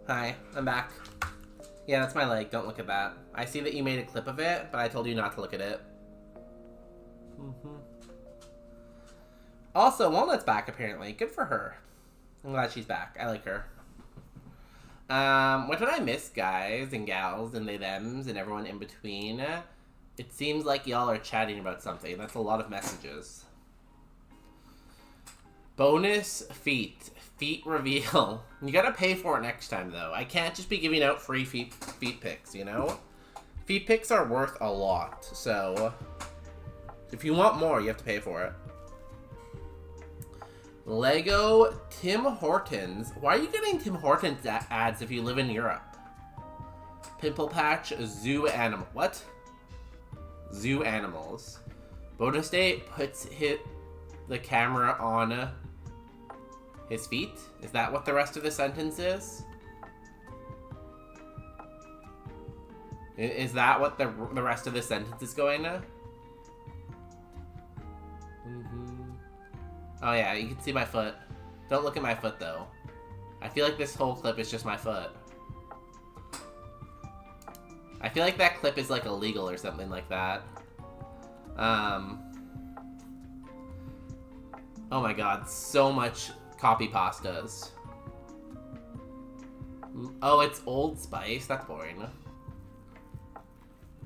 Hi, I'm back. Yeah, that's my leg. Don't look at that. I see that you made a clip of it, but I told you not to look at it. Also, Walnut's back, apparently. Good for her. I'm glad she's back. I like her. What did I miss, guys and gals and they thems and everyone in between? It seems like y'all are chatting about something. That's a lot of messages. Bonus feet. Feet reveal. You gotta pay for it next time, though. I can't just be giving out free feet pics, you know? Feet pics are worth a lot, so if you want more, you have to pay for it. Lego Tim Hortons. Why are you getting Tim Hortons ads if you live in Europe? Pimple Patch Zoo Animal. What? Zoo Animals. Bonus Day puts the camera on his feet? Is that what the rest of the sentence is? Is that what the rest of the sentence is going to? Oh yeah, you can see my foot. Don't look at my foot though. I feel like this whole clip is just my foot. I feel like that clip is like illegal or something like that. Oh my god, so much copy pastas. Oh, it's Old Spice? That's boring.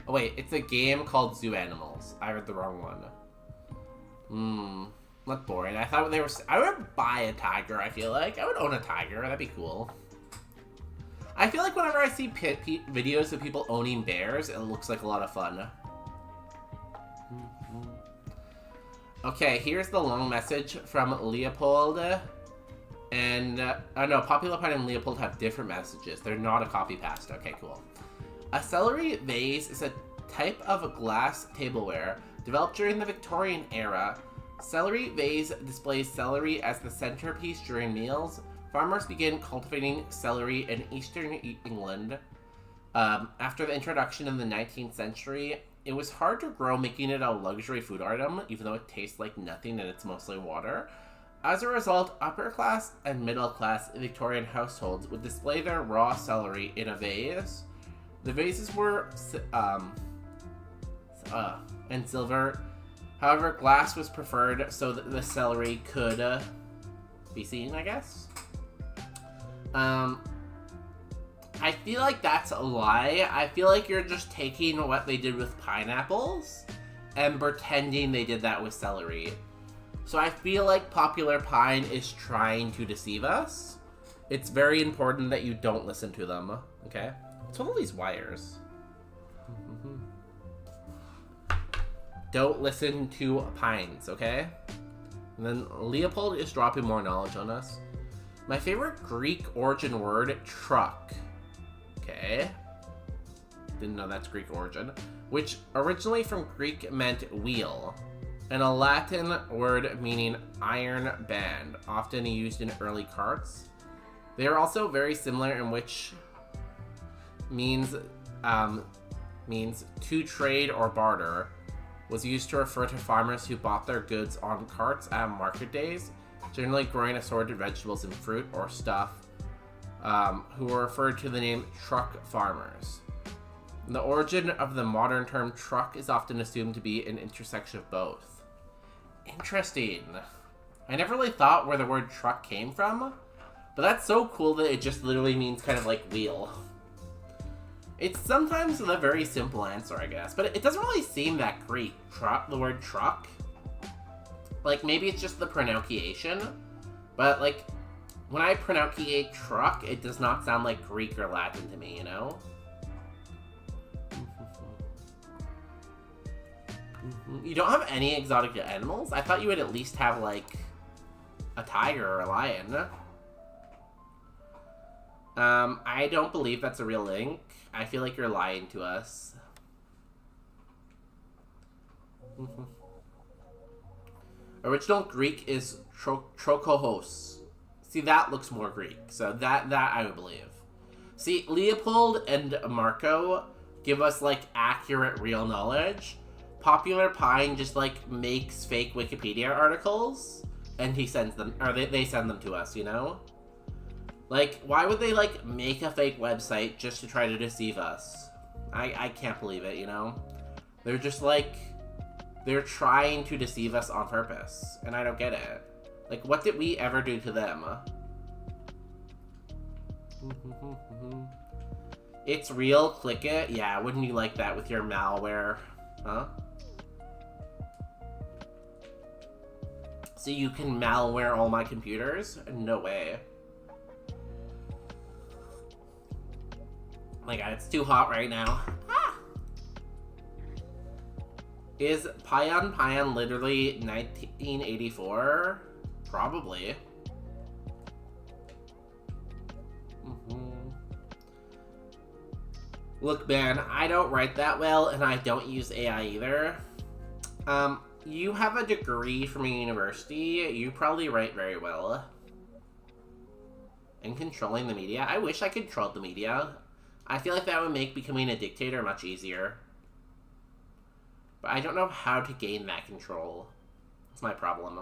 Oh wait, it's a game called Zoo Animals. I read the wrong one. Not boring. I thought they were... I would buy a tiger, I feel like. I would own a tiger. That'd be cool. I feel like whenever I see videos of people owning bears, it looks like a lot of fun. Okay, here's the long message from Leopold. And, no, Popular Pine and Leopold have different messages. They're not a copy-paste. Okay, cool. A celery vase is a type of glass tableware developed during the Victorian era. Celery vase displays celery as the centerpiece during meals. Farmers began cultivating celery in eastern England. After the introduction in the 19th century, it was hard to grow, making it a luxury food item, even though it tastes like nothing and it's mostly water. As a result, upper-class and middle-class Victorian households would display their raw celery in a vase. The vases were and silver. However, glass was preferred so that the celery could be seen, I guess. I feel like that's a lie. I feel like you're just taking what they did with pineapples and pretending they did that with celery. So I feel like Popular Pine is trying to deceive us. It's very important that you don't listen to them, okay? What's with all these wires? Don't listen to pines, okay? And then Leopold is dropping more knowledge on us. My favorite Greek origin word, truck. Okay. Didn't know that's Greek origin. Which originally from Greek meant wheel. And a Latin word meaning iron band, often used in early carts. They are also very similar in which means to trade or barter, was used to refer to farmers who bought their goods on carts at market days, generally growing assorted vegetables and fruit or stuff, who were referred to the name truck farmers. The origin of the modern term truck is often assumed to be an intersection of both. Interesting. I never really thought where the word truck came from, but that's so cool that it just literally means kind of like wheel. It's sometimes a very simple answer, I guess, but it doesn't really seem that Greek, the word truck. Like, maybe it's just the pronunciation, but, like, when I pronunciate truck, it does not sound like Greek or Latin to me, you know? You don't have any exotic animals? I thought you would at least have, like, a tiger or a lion. I don't believe that's a real link. I feel like you're lying to us. Original Greek is trochos. See, that looks more Greek, so that I would believe. See, Leopold and Marco give us, like, accurate, real knowledge. Popular Pine just, like, makes fake Wikipedia articles, and he sends them, or they send them to us, you know? Like, why would they, like, make a fake website just to try to deceive us? I can't believe it, you know? They're just, like, they're trying to deceive us on purpose, and I don't get it. Like, what did we ever do to them? It's real, click it? Yeah, wouldn't you like that with your malware? Huh? So you can malware all my computers? No way. My god, it's too hot right now. Ah! Is Payan Payan literally 1984? Probably. Look, man, I don't write that well, and I don't use AI either. You have a degree from a university. You probably write very well. And controlling the media? I wish I controlled the media. I feel like that would make becoming a dictator much easier. But I don't know how to gain that control. That's my problem.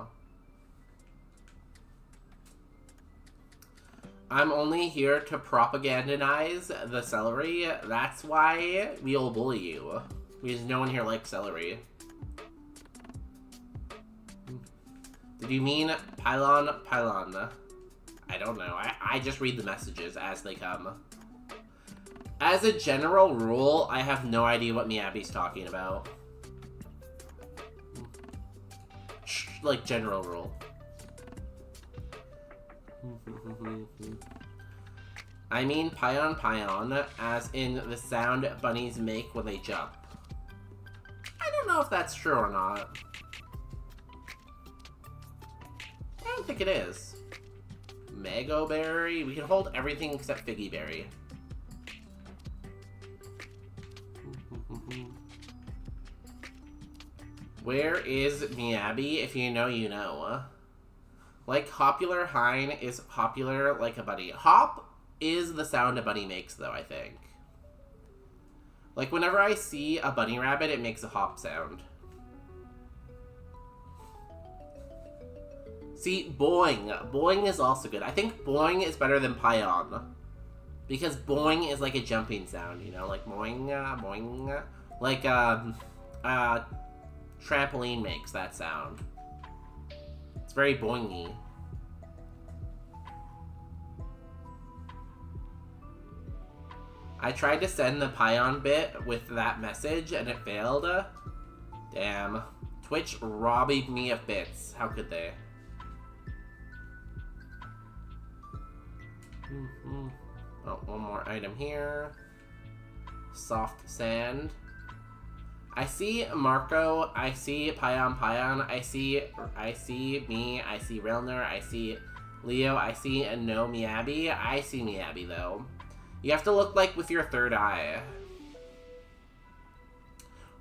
I'm only here to propagandize the celery. That's why we'll bully you. Because no one here likes celery. Did you mean pylon? Pylon. I don't know. I just read the messages as they come. As a general rule, I have no idea what Miyabi's talking about. Like, general rule. I mean pion, as in the sound bunnies make when they jump. I don't know if that's true or not. I don't think it is. Mango berry? We can hold everything except figgy berry. Where is Miyabi? If you know, you know. Like Hopular Hein is popular like a bunny. Hop is the sound a bunny makes, though, I think. Like, whenever I see a bunny rabbit, it makes a hop sound. See, boing. Boing is also good. I think boing is better than pion. Because boing is like a jumping sound, you know? Like boing, boing. Like, trampoline makes that sound. It's very boingy. I tried to send the pion bit with that message and it failed. Damn. Twitch robbed me of bits. How could they? Oh, one more item here. Soft sand. I see Marco, I see Pion, I see me, I see Rilner, I see Leo, I see no Miyabi. I see Miyabi, though. You have to look like with your third eye.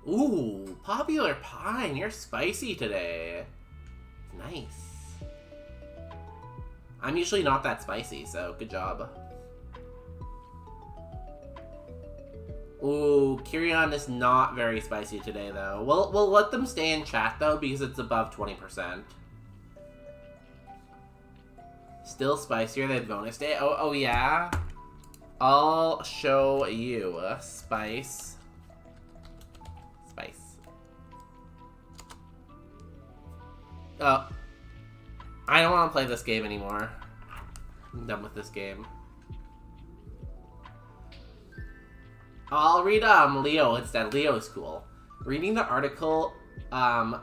Ooh, Popular Pine, you're spicy today. Nice. I'm usually not that spicy, so good job. Ooh, Kyrian is not very spicy today, though. We'll let them stay in chat, though, because it's above 20%. Still spicier than bonus day? Oh yeah? I'll show you. Spice. Spice. Oh. I don't want to play this game anymore. I'm done with this game. I'll read Leo instead. Leo's cool. Reading the article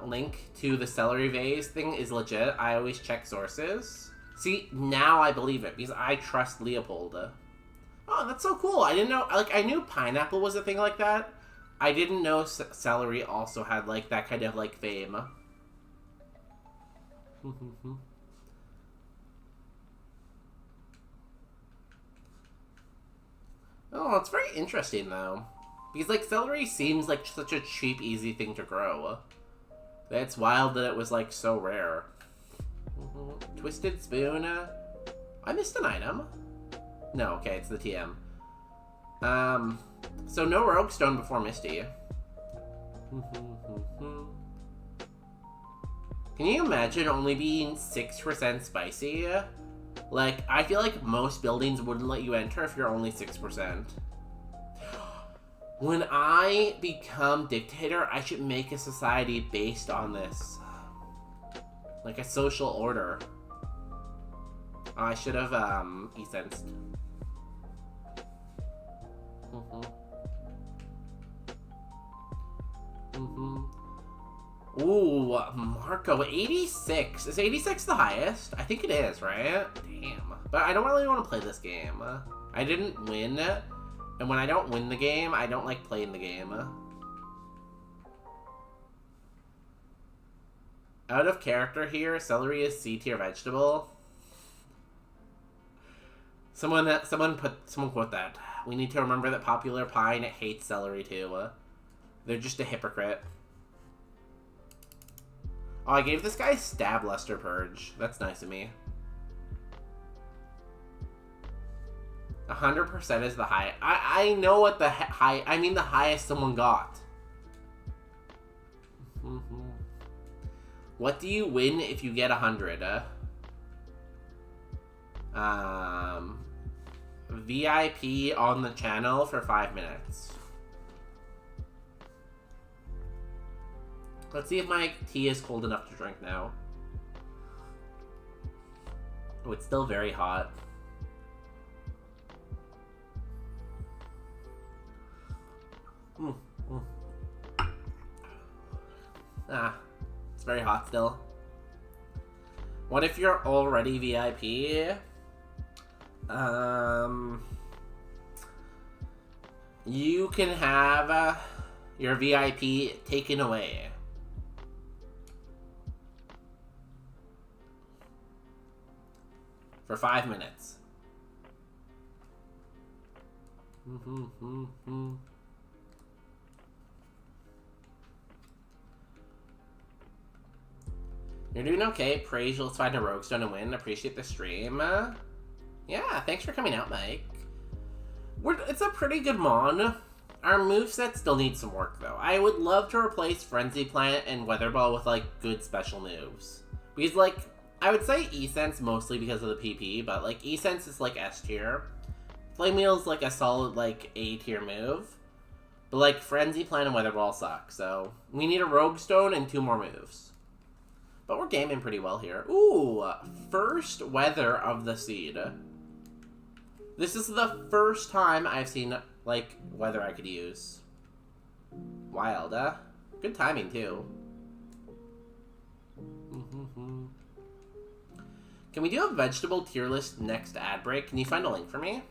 link to the celery vase thing is legit. I always check sources. See, now I believe it because I trust Leopold. Oh, that's so cool. I didn't know, like, I knew pineapple was a thing like that. I didn't know celery also had, like, that kind of, like, fame. Oh, it's very interesting, though. Because, like, celery seems like such a cheap, easy thing to grow. It's wild that it was, like, so rare. Twisted spoon. I missed an item. No, okay, it's the TM. So no Rogue Stone before Misty. Can you imagine only being 6% spicy? Like, I feel like most buildings wouldn't let you enter if you're only 6%. When I become dictator, I should make a society based on this. Like a social order. Oh, I should have, e-sensed. Ooh, Marco, 86. Is 86 the highest? I think it is, right? Damn. But I don't really want to play this game. I didn't win, and when I don't win the game, I don't like playing the game. Out of character here, celery is C tier vegetable. Someone quote that. We need to remember that Popular Pine hates celery too. They're just a hypocrite. Oh, I gave this guy Stab Luster Purge. That's nice of me. 100% is the high. I know what the high. I mean the highest someone got. What do you win if you get 100? VIP on the channel for 5 minutes. Let's see if my tea is cold enough to drink now. Oh, it's still very hot. Ah, it's very hot still. What if you're already VIP? You can have your VIP taken away. For 5 minutes. You're doing okay. Praise, you'll find a rogue stone and win. Appreciate the stream. Yeah, thanks for coming out, Mike. It's a pretty good mon. Our moveset still needs some work, though. I would love to replace Frenzy Plant and Weather Ball with, like, good special moves. Because, like, I would say E-Sense mostly because of the PP, but, like, E-Sense is, like, S tier. Flame Wheel's, like, a solid, like, A tier move. But, like, Frenzy Plant and Weather Ball suck, so we need a Rogue Stone and 2 more moves. But we're gaming pretty well here. Ooh, first Weather of the Seed. This is the first time I've seen, like, Weather I could use. Wild, good timing, too. Can we do a vegetable tier list next ad break? Can you find a link for me?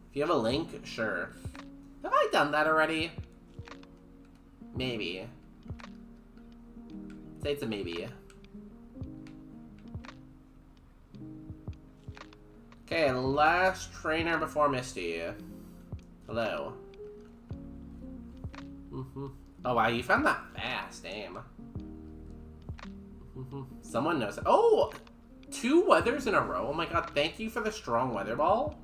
If you have a link, sure. Have I done that already? Maybe. Say it's a maybe. Okay, last trainer before Misty. Hello. Oh wow, you found that fast, damn. Someone knows it. Oh! 2 weathers in a row. Oh my god, thank you for the strong weather ball.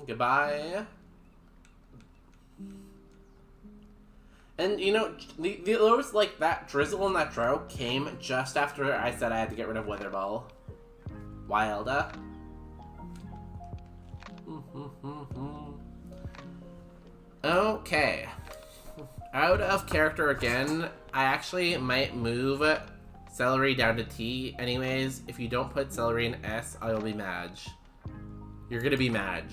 Goodbye. And, you know, those, like, that drizzle and that drought came just after I said I had to get rid of Weather Ball. Wild, Okay. Out of character again. I actually might move celery down to T. Anyways, if you don't put celery in S, I will be mad. You're gonna be mad.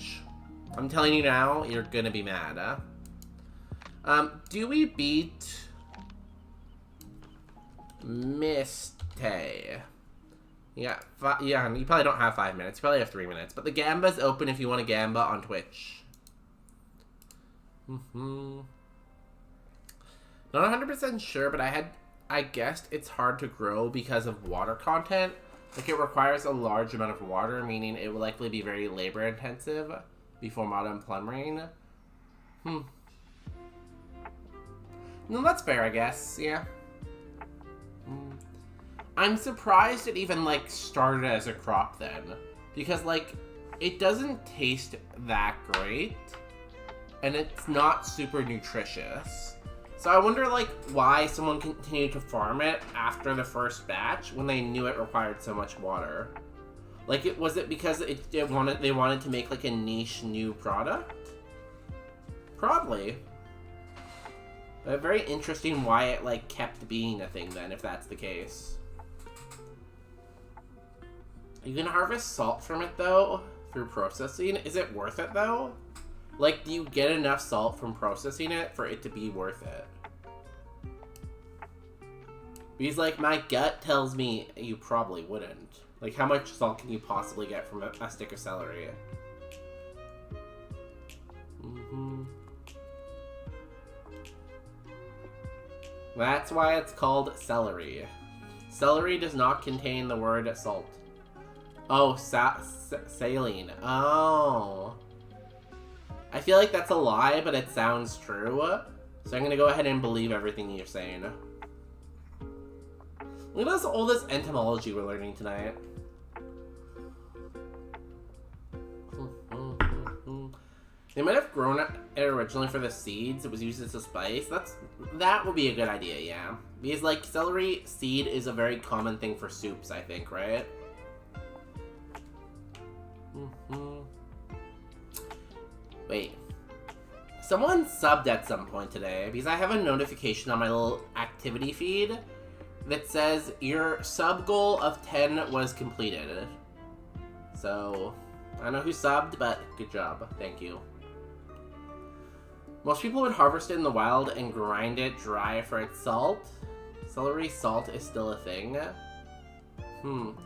I'm telling you now, you're gonna be mad, do we beat Misty? Yeah, yeah, you probably don't have 5 minutes. You probably have 3 minutes. But the Gamba's open if you want a Gamba on Twitch. Not 100% sure, but I guessed it's hard to grow because of water content. Like, it requires a large amount of water, meaning it will likely be very labor intensive before Modern Plum Rain. No, that's fair, I guess. Yeah. I'm surprised it even, like, started as a crop then. Because, like, it doesn't taste that great. And it's not super nutritious. So I wonder, like, why someone continued to farm it after the first batch when they knew it required so much water. Like, was it because they wanted to make, like, a niche new product? Probably. But very interesting why it, like, kept being a thing then, if that's the case. You can harvest salt from it, though, through processing. Is it worth it, though? Like, do you get enough salt from processing it for it to be worth it? Because, like, my gut tells me you probably wouldn't. Like, how much salt can you possibly get from a stick of celery? That's why it's called celery. Celery does not contain the word salt. Oh, saline. Oh. I feel like that's a lie, but it sounds true. So I'm gonna go ahead and believe everything you're saying. Look at all this entomology we're learning tonight. They might have grown it originally for the seeds. It was used as a spice. That would be a good idea, yeah. Because, like, celery seed is a very common thing for soups, I think, right? Wait. Someone subbed at some point today because I have a notification on my little activity feed that says your sub goal of 10 was completed. So, I don't know who subbed, but good job. Thank you. Most people would harvest it in the wild and grind it dry for its salt. Celery salt is still a thing.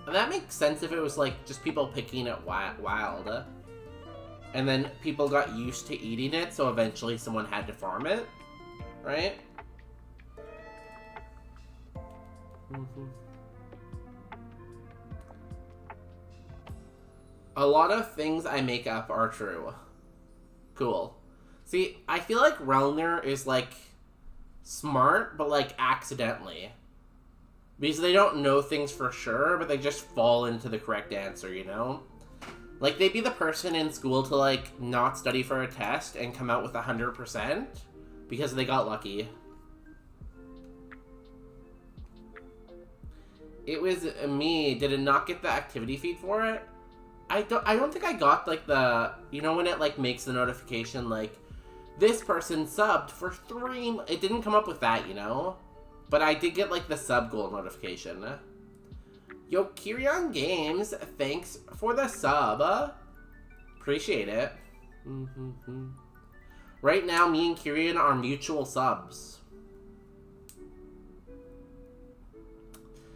That makes sense if it was like just people picking it wild. And then people got used to eating it, so eventually someone had to farm it. Right? A lot of things I make up are true. Cool. See, I feel like Relner is, like, smart, but, like, accidentally. Because they don't know things for sure, but they just fall into the correct answer, you know? Like, they'd be the person in school to, like, not study for a test and come out with 100% because they got lucky. It was me. Did it not get the activity feed for it? I don't think I got, like, the... You know when it, like, makes the notification, like, this person subbed for 3... It didn't come up with that, you know? But I did get, like, the sub goal notification. Yo, Kirion Games, thanks for the sub. Appreciate it. Right now, me and Kirion are mutual subs.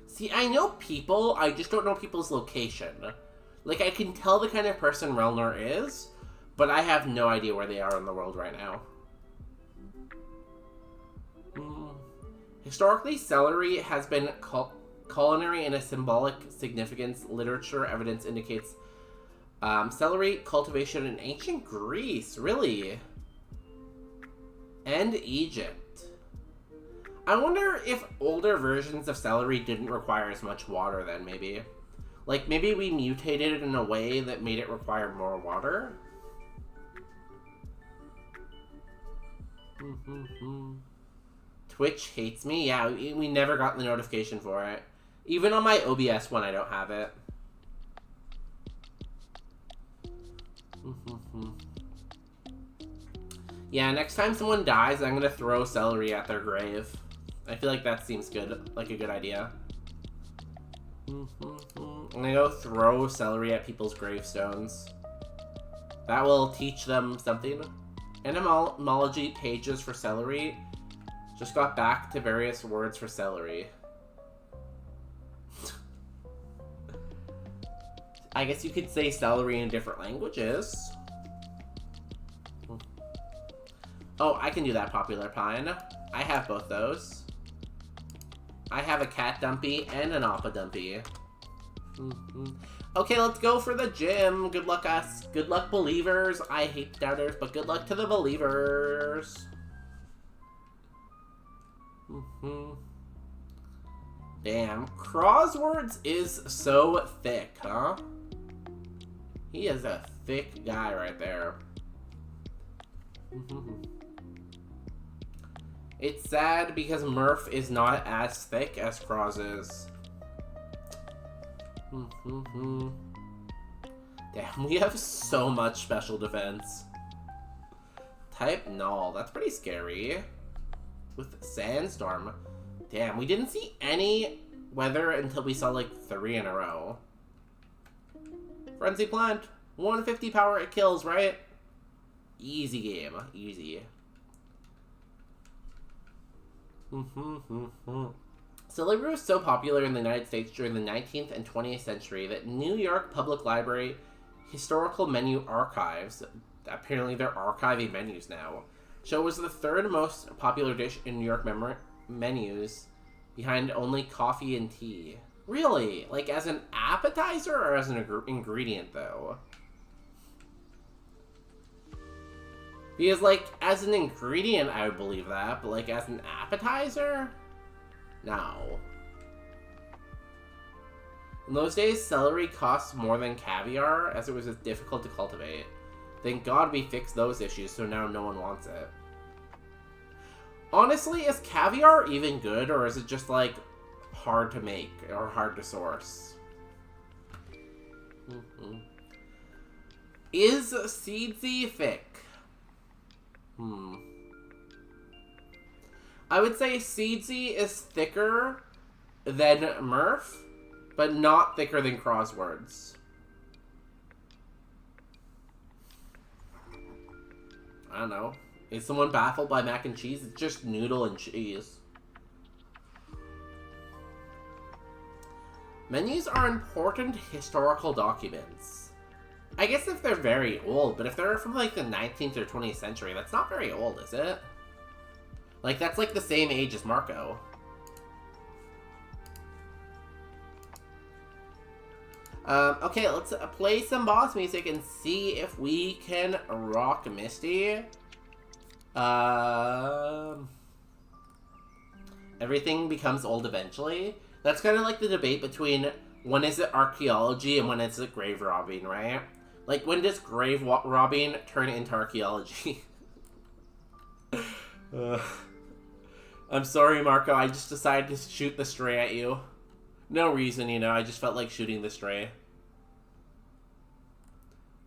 See, I know people, I just don't know people's location. Like, I can tell the kind of person Relner is, but I have no idea where they are in the world right now. Historically, celery has been culinary in a symbolic significance. Literature evidence indicates celery cultivation in ancient Greece, really? And Egypt. I wonder if older versions of celery didn't require as much water then, maybe. Like, maybe we mutated it in a way that made it require more water? Twitch hates me? Yeah, we never got the notification for it. Even on my OBS one, I don't have it. Yeah, next time someone dies, I'm gonna throw celery at their grave. I feel like that seems good, like a good idea. I'm gonna go throw celery at people's gravestones. That will teach them something. Etymology pages for celery just got back to various words for celery. I guess you could say celery in different languages. Oh, I can do that, Popular Pine. I have both those. I have a cat dumpy and an appa dumpy. Okay, let's go for the gym. Good luck, us. Good luck, believers. I hate doubters, but good luck to the believers. Damn, Crosswords is so thick, huh? He is a thick guy right there. It's sad because Murph is not as thick as Cross is. Damn, we have so much special defense. Type null, that's pretty scary. With Sandstorm. Damn, we didn't see any weather until we saw like 3 in a row. Frenzy Plant. 150 power, it kills, right? Easy game. Easy. Celery was so popular in the United States during the 19th and 20th century that New York Public Library Historical Menu Archives, apparently they're archiving menus now, show it was the 3rd most popular dish in New York menus, behind only coffee and tea. Really? Like as an appetizer or as an ingredient, though? Because, like, as an ingredient, I would believe that, but, like, as an appetizer? No. In those days, celery cost more than caviar, as it was as difficult to cultivate. Thank God we fixed those issues, so now no one wants it. Honestly, is caviar even good, or is it just, like, hard to make, or hard to source? Is Seedsy thick? I would say Seedsy is thicker than Murph, but not thicker than Crosswords. I don't know. Is someone baffled by mac and cheese? It's just noodle and cheese. Menus are important historical documents. I guess if they're very old, but if they're from like the 19th or 20th century, that's not very old, is it? Like, that's like the same age as Marco. Okay, let's play some boss music and see if we can rock Misty. Everything becomes old eventually. That's kind of like the debate between when is it archaeology and when is it grave robbing, right? Like, when does grave robbing turn into archaeology? I'm sorry, Marco. I just decided to shoot the stray at you. No reason, you know. I just felt like shooting the stray.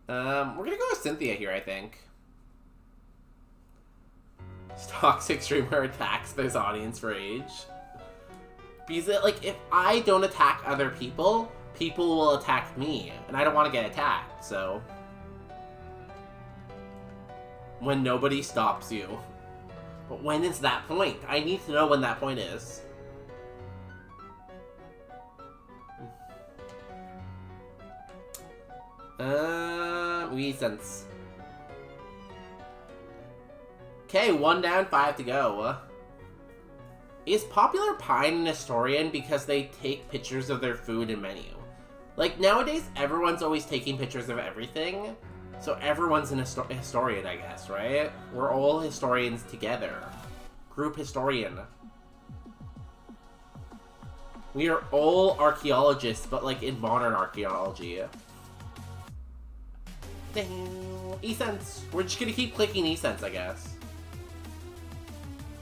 We're gonna go with Cynthia here, I think. This toxic streamer attacks this audience for age. Because, like, if I don't attack other people, people will attack me. And I don't want to get attacked, so... When nobody stops you. But when is that point? I need to know when that point is. Reasons. Okay, 1 down, 5 to go. Is Popular Pine an historian because they take pictures of their food and menu? Like, nowadays, everyone's always taking pictures of everything. So everyone's an historian, I guess, right? We're all historians together. Group historian. We are all archaeologists, but like in modern archaeology. Ding! E-Sense! We're just gonna keep clicking E-Sense, I guess.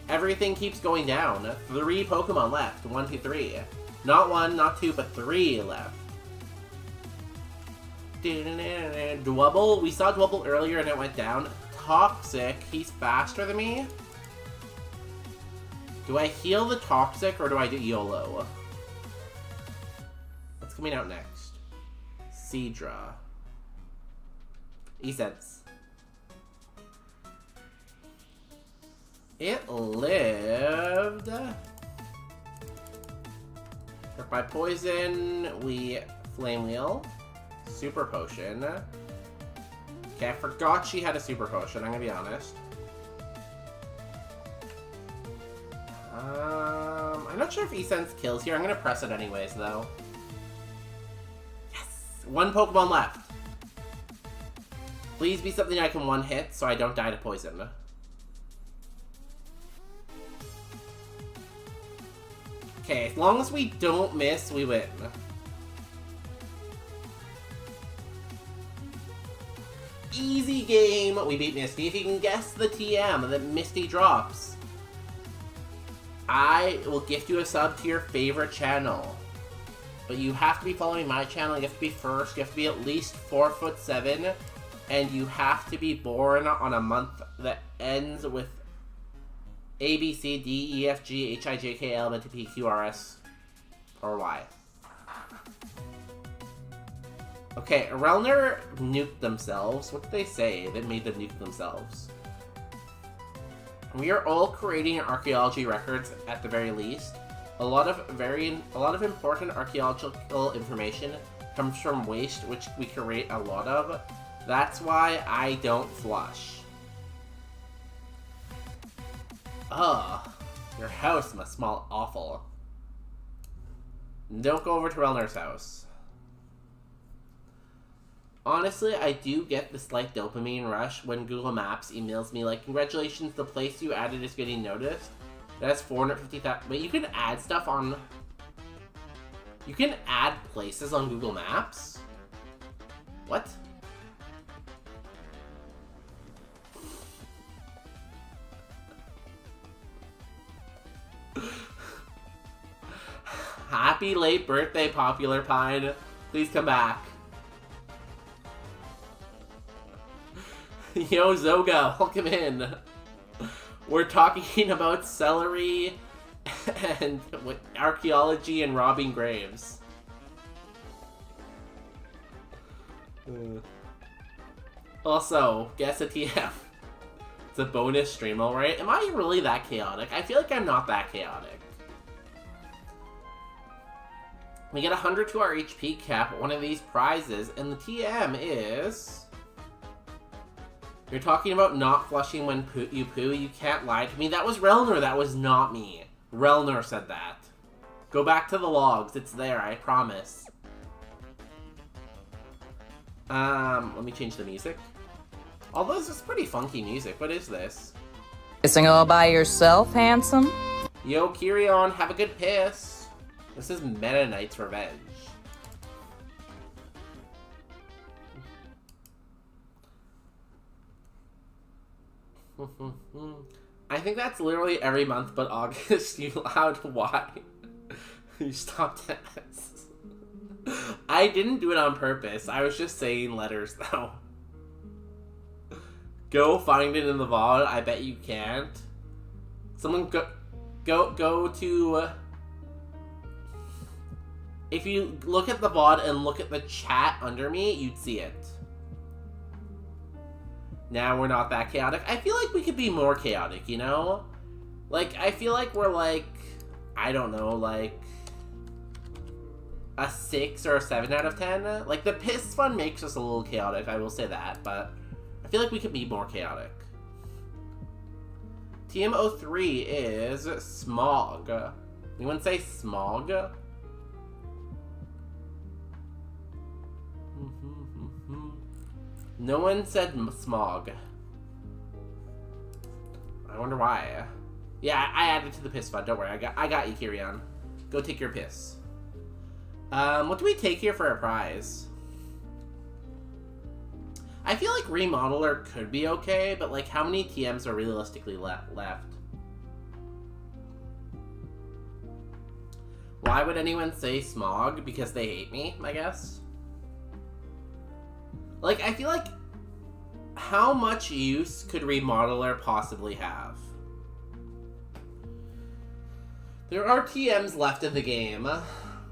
Everything keeps going down. 3 Pokemon left. 1, 2, 3. Not 1, not 2, but 3 left. Dwubble. We saw Dwubble earlier and it went down. Toxic. He's faster than me. Do I heal the Toxic or do I do YOLO? What's coming out next? Seadra. E-Sense. It lived. Hurt by poison. We Flame Wheel. Super Potion. Okay, I forgot she had a Super Potion, I'm gonna be honest. I'm not sure if E-Sense kills here. I'm gonna press it anyways, though. Yes! 1 Pokemon left. Please be something I can one-hit so I don't die to poison. Okay, as long as we don't miss, we win. Easy game! We beat Misty. If you can guess the TM that Misty drops, I will gift you a sub to your favorite channel. But you have to be following my channel, you have to be first, you have to be at least 4'7", and you have to be born on a month that ends with A, B, C, D, E, F, G, H, I, J, K, L, M, N, P, Q, R, S, or Y. Okay, Relner nuked themselves. What did they say that made them nuke themselves? We are all creating archaeology records at the very least. A lot of important archaeological information comes from waste, which we create a lot of. That's why I don't flush. Ugh, your house must smell awful. Don't go over to Relner's house. Honestly, I do get the slight dopamine rush when Google Maps emails me like, congratulations, the place you added is getting noticed. That has 450,000. But you can add stuff on... You can add places on Google Maps? What? Happy late birthday, Popular Pine. Please come back. Yo, Zoga, welcome in. We're talking about celery and archaeology and robbing graves. Also, guess a TM. It's a bonus stream, alright? Am I really that chaotic? I feel like I'm not that chaotic. We get 100 to our HP cap at one of these prizes, and the TM is... You're talking about not flushing when you poo. You can't lie to me. That was Relnor. That was not me. Relnor said that. Go back to the logs. It's there, I promise. Let me change the music. Although this is pretty funky music. What is this? Pissing all by yourself, handsome? Yo, Kyrion, have a good piss. This is Meta Knight's Revenge. I think that's literally every month but August. You allowed why? You stopped at S. I didn't do it on purpose. I was just saying letters though. Go find it in the VOD. I bet you can't. Someone go to... If you look at the VOD and look at the chat under me, you'd see it. Now we're not that chaotic. I feel like we could be more chaotic, you know? Like, I feel like we're like, I don't know, like a 6 or a 7 out of 10. Like, the piss fun makes us a little chaotic, I will say that, but I feel like we could be more chaotic. TM03 is smog. Anyone say smog? No one said smog. I wonder why. Yeah, I added to the piss fund. Don't worry, I got you, Kyrion. Go take your piss. What do we take here for a prize? I feel like Remodeler could be okay, but like, how many TMs are realistically left? Why would anyone say smog? Because they hate me, I guess. Like, I feel like, how much use could Remodeler possibly have? There are TMs left in the game.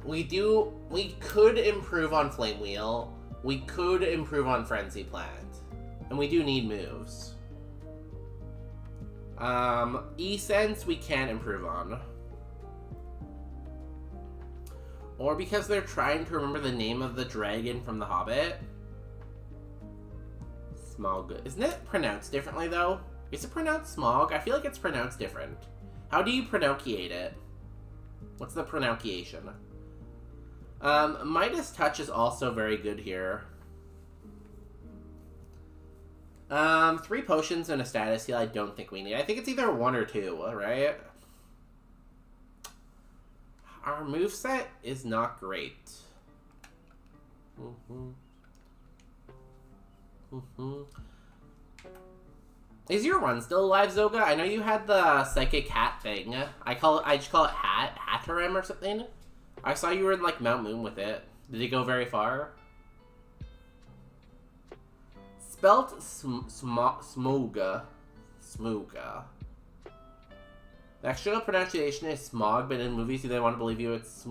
We could improve on Flame Wheel. We could improve on Frenzy Plant. And we do need moves. E-Sense we can't improve on. Or because they're trying to remember the name of the dragon from The Hobbit. Smog. Isn't it pronounced differently, though? Is it pronounced smog? I feel like it's pronounced different. How do you pronunciate it? What's the pronunciation? Midas Touch is also very good here. 3 potions and a status heal I don't think we need. I think it's either 1 or 2, right? Our moveset is not great. Is your run still alive, Zoga? I know you had the psychic hat thing. I just call it Hatterim or something. I saw you were in like Mount Moon with it. Did it go very far? Spelt Smooga. The actual pronunciation is smog, but in movies, do they want to believe you it's...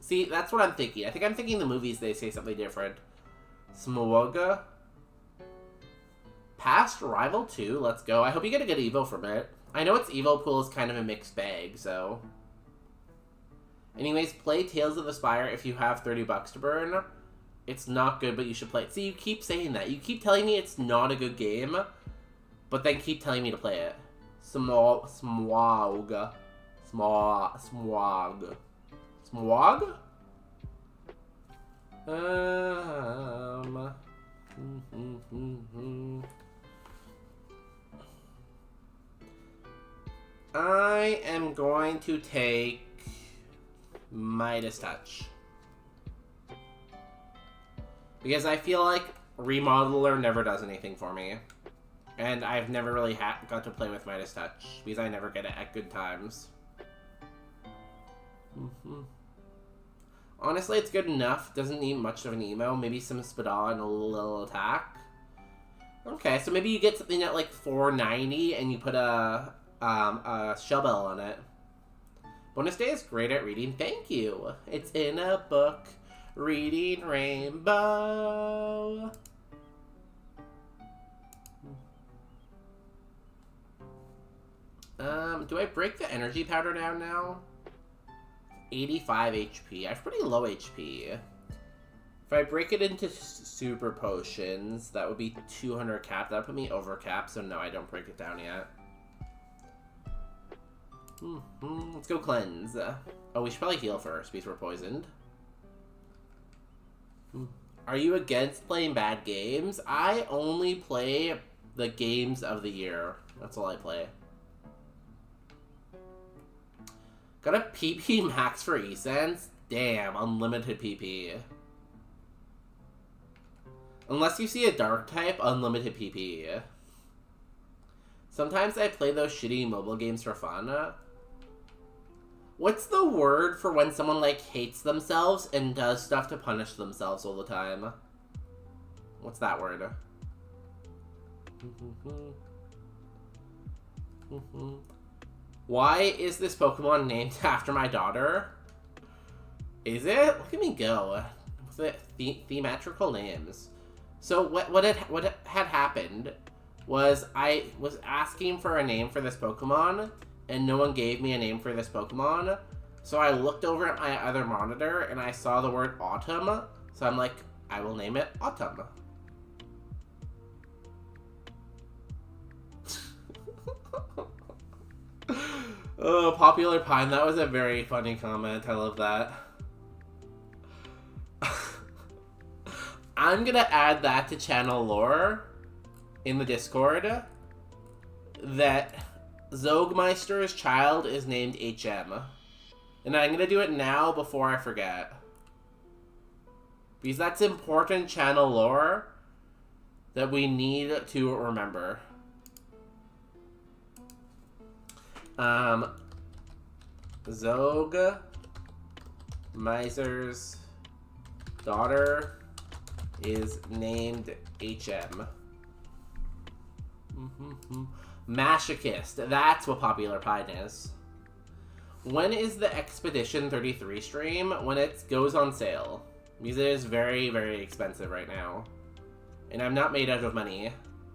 See, that's what I'm thinking. I think I'm thinking the movies, they say something different. Smoga. Past Rival 2, let's go. I hope you get a good Evo from it. I know its Evo pool is kind of a mixed bag, so... Anyways, play Tales of the Spire if you have $30 to burn. It's not good, but you should play it. See, you keep saying that. You keep telling me it's not a good game, but then keep telling me to play it. Smog. I am going to take Midas Touch. Because I feel like Remodeler never does anything for me. And I've never really got to play with Midas Touch, because I never get it at good times. Honestly, it's good enough. Doesn't need much of an emo. Maybe some Spadal and a little attack. Okay, so maybe you get something at like $4.90 and you put a shell bell on it. Bonus day is great at reading. Thank you. It's in a book. Reading Rainbow. Do I break the energy powder down now? 85 HP. I have pretty low HP. If I break it into super potions, that would be 200 cap. That would put me over cap, so no, I don't break it down yet. Let's go cleanse. Oh, we should probably heal first because we're poisoned. Are you against playing bad games? I only play the games of the year. That's all I play. Got a PP max for eSense? Damn, unlimited PP. Unless you see a dark type, unlimited PP. Sometimes I play those shitty mobile games for fun. What's the word for when someone, like, hates themselves and does stuff to punish themselves all the time? What's that word? Why is this Pokemon named after my daughter? Is it? Look at me go. What's it? Thematrical names. So what had happened was I was asking for a name for this Pokemon, and no one gave me a name for this Pokemon. So I looked over at my other monitor, and I saw the word Autumn. So I'm like, I will name it Autumn. Oh, Popular Pine. That was a very funny comment. I love that. I'm gonna add that to channel lore in the Discord. That Zogmeister's child is named HM. And I'm gonna do it now before I forget. Because that's important channel lore that we need to remember. Zogmeister's daughter is named HM. Masochist. That's what Popular Pine is. When is the Expedition 33 stream? When it goes on sale. Because it is very, very expensive right now. And I'm not made out of money.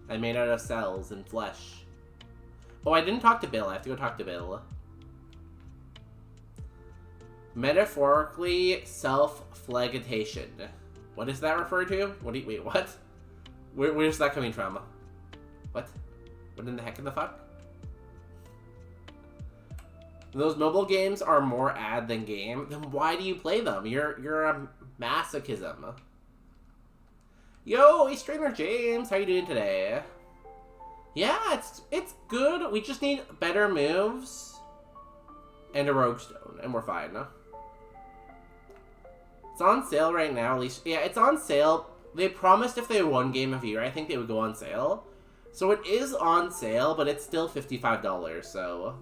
I'm made out of cells and flesh. Oh, I didn't talk to Bill. I have to go talk to Bill. Metaphorically, self-flagellation. What does that refer to? Wait, what? Where's that coming from? What? What in the heck in the fuck? Those mobile games are more ad than game. Then why do you play them? You're a masochism. Yo, East Trainer James, how you doing today? Yeah, it's good. We just need better moves and a Rogue Stone, and we're fine. It's on sale right now, at least. Yeah, it's on sale. They promised if they won Game of Year, I think they would go on sale. So it is on sale, but it's still $55, so...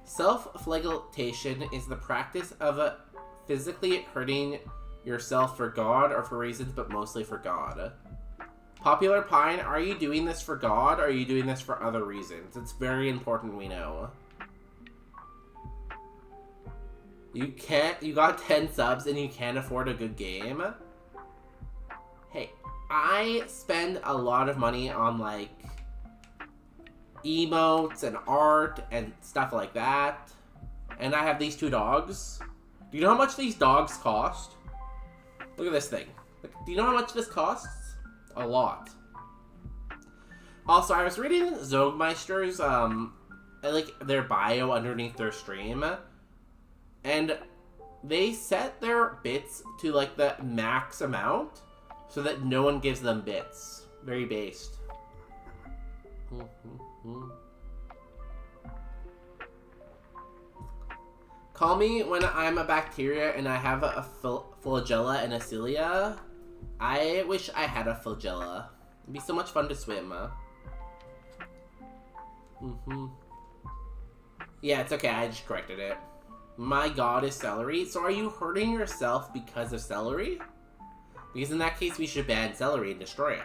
Self-flagellation is the practice of physically hurting yourself for God or for reasons, but mostly for God. Popular Pine, are you doing this for God or are you doing this for other reasons? It's very important we know. You got 10 subs and you can't afford a good game? Hey, I spend a lot of money on, like, emotes and art and stuff like that. And I have these two dogs. Do you know how much these dogs cost? Look at this thing. Do you know how much this costs? A lot. Also, I was reading Zogmeister's, like, their bio underneath their stream. And they set their bits to, like, the max amount so that no one gives them bits. Very based. Call me when I'm a bacteria and I have a flagella and a cilia. I wish I had a flagella. It'd be so much fun to swim. Yeah, it's okay. I just corrected it. My god is celery. So are you hurting yourself because of celery? Because in that case, we should ban celery and destroy it.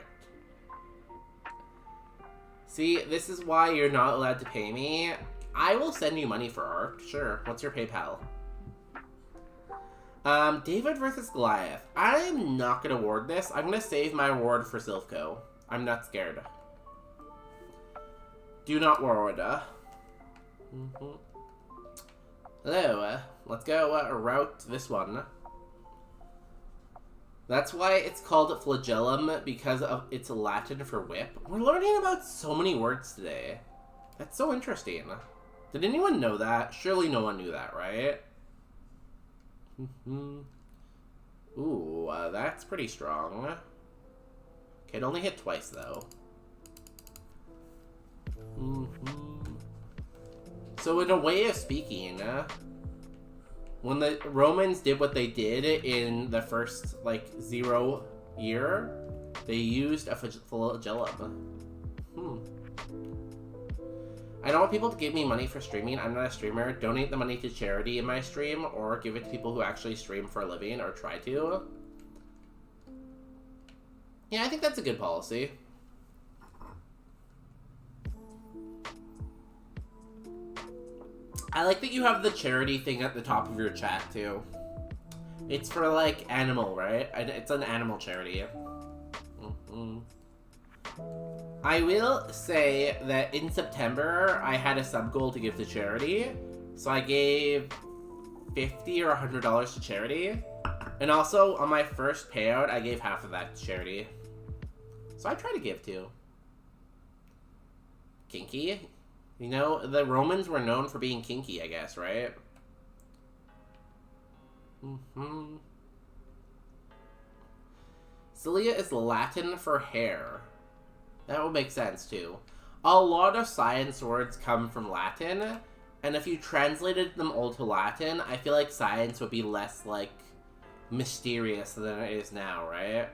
See, this is why you're not allowed to pay me. I will send you money for art. Sure. What's your PayPal? David versus Goliath. I'm not gonna award this. I'm gonna save my award for Silphco. I'm not scared. Do not award. Hello. Let's go route this one. That's why it's called flagellum, because of its Latin for whip. We're learning about so many words today. That's so interesting. Did anyone know that? Surely no one knew that, right? Ooh, that's pretty strong. Okay, it only hit twice, though. So in a way of speaking, when the Romans did what they did in the first, like, 0 year, they used a flagellum. I don't want people to give me money for streaming. I'm not a streamer. Donate the money to charity in my stream, or give it to people who actually stream for a living, or try to. Yeah, I think that's a good policy. I like that you have the charity thing at the top of your chat, too. It's for, like, animal, right? It's an animal charity. I will say that in September, I had a sub goal to give to charity. So I gave $50 or $100 to charity. And also, on my first payout, I gave half of that to charity. So I try to give, too. Kinky? You know, the Romans were known for being kinky, I guess, right? Cilia is Latin for hair. That would make sense, too. A lot of science words come from Latin, and if you translated them all to Latin, I feel like science would be less, like, mysterious than it is now, right?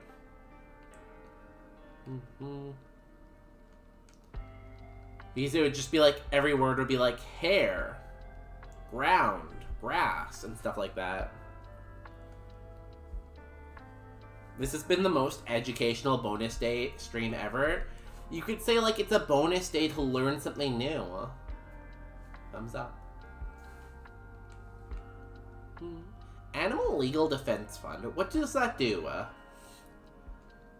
Because it would just be like, every word would be like hair, ground, grass, and stuff like that. This has been the most educational bonus day stream ever. You could say, like, it's a bonus day to learn something new. Thumbs up. Animal Legal Defense Fund. What does that do?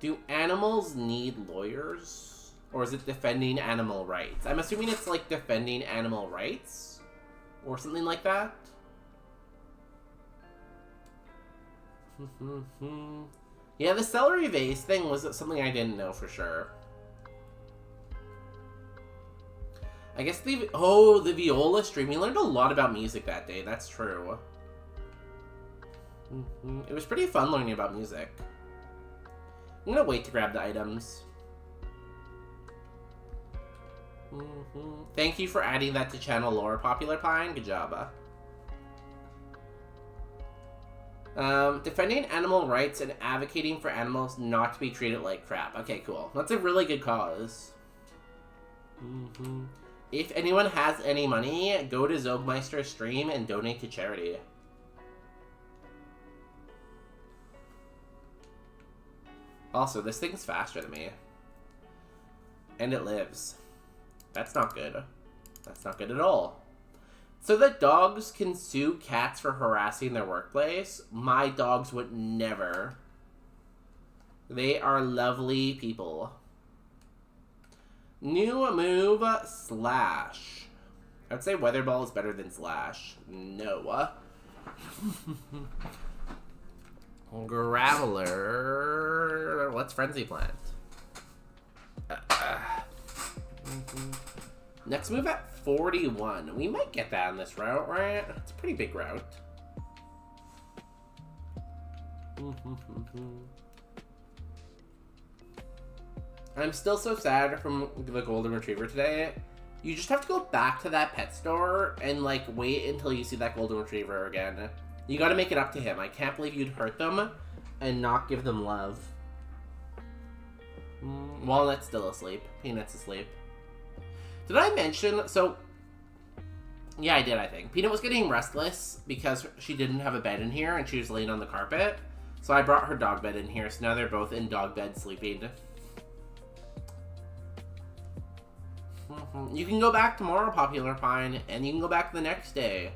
Do animals need lawyers? Or is it defending animal rights? I'm assuming it's, like, defending animal rights? Or something like that? Yeah, the celery vase thing was something I didn't know for sure. I guess the viola stream. We learned a lot about music that day. That's true. It was pretty fun learning about music. I'm gonna wait to grab the items. Thank you for adding that to channel lore, Popular Pine. Good job. Defending animal rights and advocating for animals not to be treated like crap. Okay, cool. That's a really good cause. If anyone has any money, go to Zogmeister's stream and donate to charity. Also, this thing's faster than me. And it lives. That's not good. That's not good at all. So that dogs can sue cats for harassing their workplace? My dogs would never. They are lovely people. New move, Slash. I'd say Weather Ball is better than Slash. No. Graveler. Let's Frenzy Plant. Next move at 41. We might get that on this route, right? It's a pretty big route. I'm still so sad from the Golden Retriever today. You just have to go back to that pet store and, like, wait until you see that Golden Retriever again. You gotta make it up to him. I can't believe you'd hurt them and not give them love. Walnut's still asleep. Peanut's asleep. Did I mention... So, Yeah, I did, I think. Peanut was getting restless because she didn't have a bed in here and she was laying on the carpet. So I brought her dog bed in here, so now they're both in dog bed sleeping. You can go back tomorrow, Popular Pine, and you can go back the next day,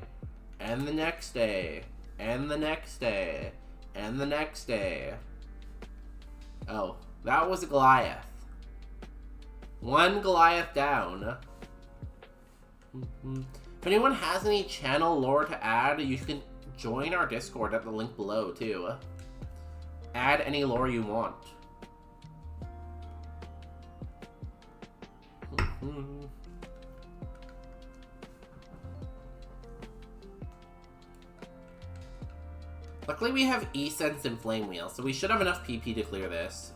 and the next day, and the next day, and the next day. Oh, that was a Goliath. One Goliath down. If anyone has any channel lore to add, you can join our Discord at the link below, too. Add any lore you want. Luckily we have E-Sense and Flame Wheel, so we should have enough PP to clear this.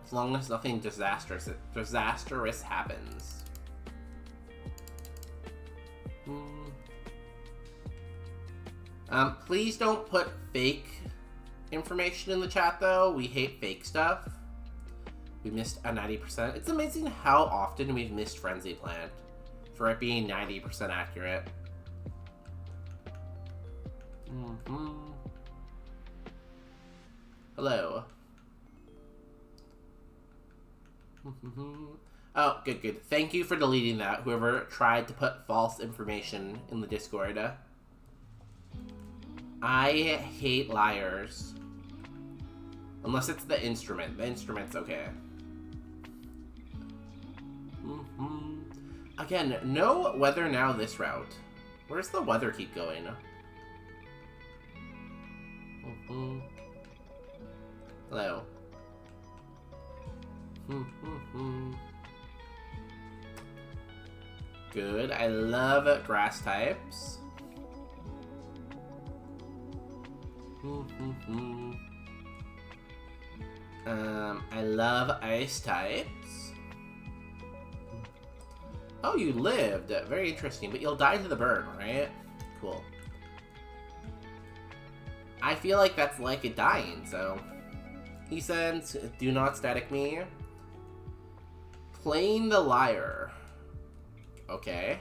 As long as nothing disastrous happens. Please don't put fake information in the chat, though. We hate fake stuff. We missed a 90%. It's amazing how often we've missed Frenzy Plant for it being 90% accurate. Hello. Oh, good. Thank you for deleting that, whoever tried to put false information in the Discord. I hate liars. Unless it's the instrument. The instrument's okay. Again, no weather now this route. Where's the weather keep going? Hello. Good. I love grass types. I love ice types. Oh, you lived. Very interesting. But you'll die to the burn, right? Cool. I feel like that's like it dying, so... He says, do not static me. Playing the lyre. Okay.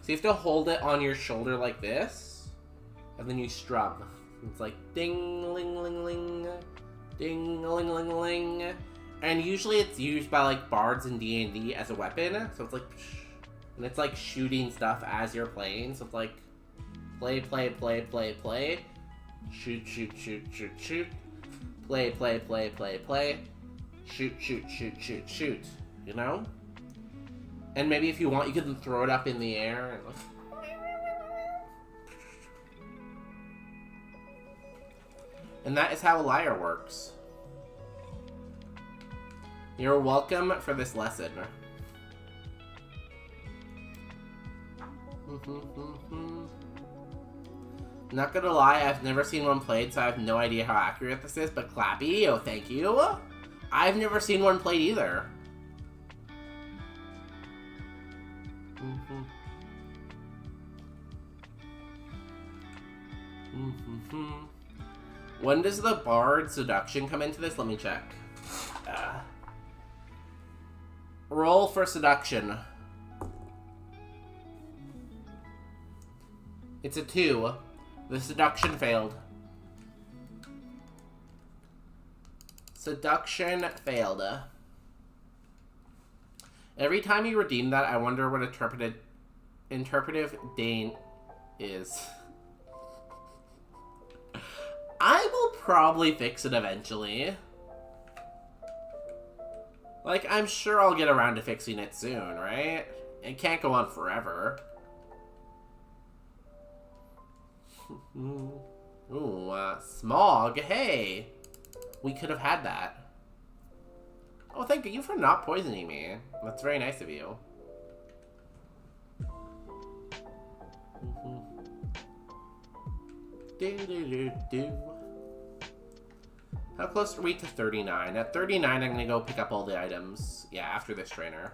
So you have to hold it on your shoulder like this. And then you strum. It's like ding, ling, ling, ling. Ding, ling, ling, ling. And usually it's used by like bards in D&D as a weapon. So it's like... And it's like shooting stuff as you're playing. So it's like... Play, play, play, play, play. Shoot, shoot, shoot, shoot, shoot. Play, play, play, play, play. Shoot, shoot, shoot, shoot, shoot. You know? And maybe if you want, you can throw it up in the air. And like... And that is how a lyre works. You're welcome for this lesson. Not gonna lie, I've never seen one played, so I have no idea how accurate this is, but Clappy, oh thank you. I've never seen one played either. When does the Bard Seduction come into this? Let me check. Roll for Seduction. It's a 2. The seduction failed. Seduction failed. Every time you redeem that, I wonder what interpretive Dane is. I will probably fix it eventually. Like, I'm sure I'll get around to fixing it soon, right? It can't go on forever. Ooh, Smog, hey! We could have had that. Oh, thank you for not poisoning me. That's very nice of you. How close are we to 39? At 39, I'm gonna go pick up all the items. Yeah, after this trainer.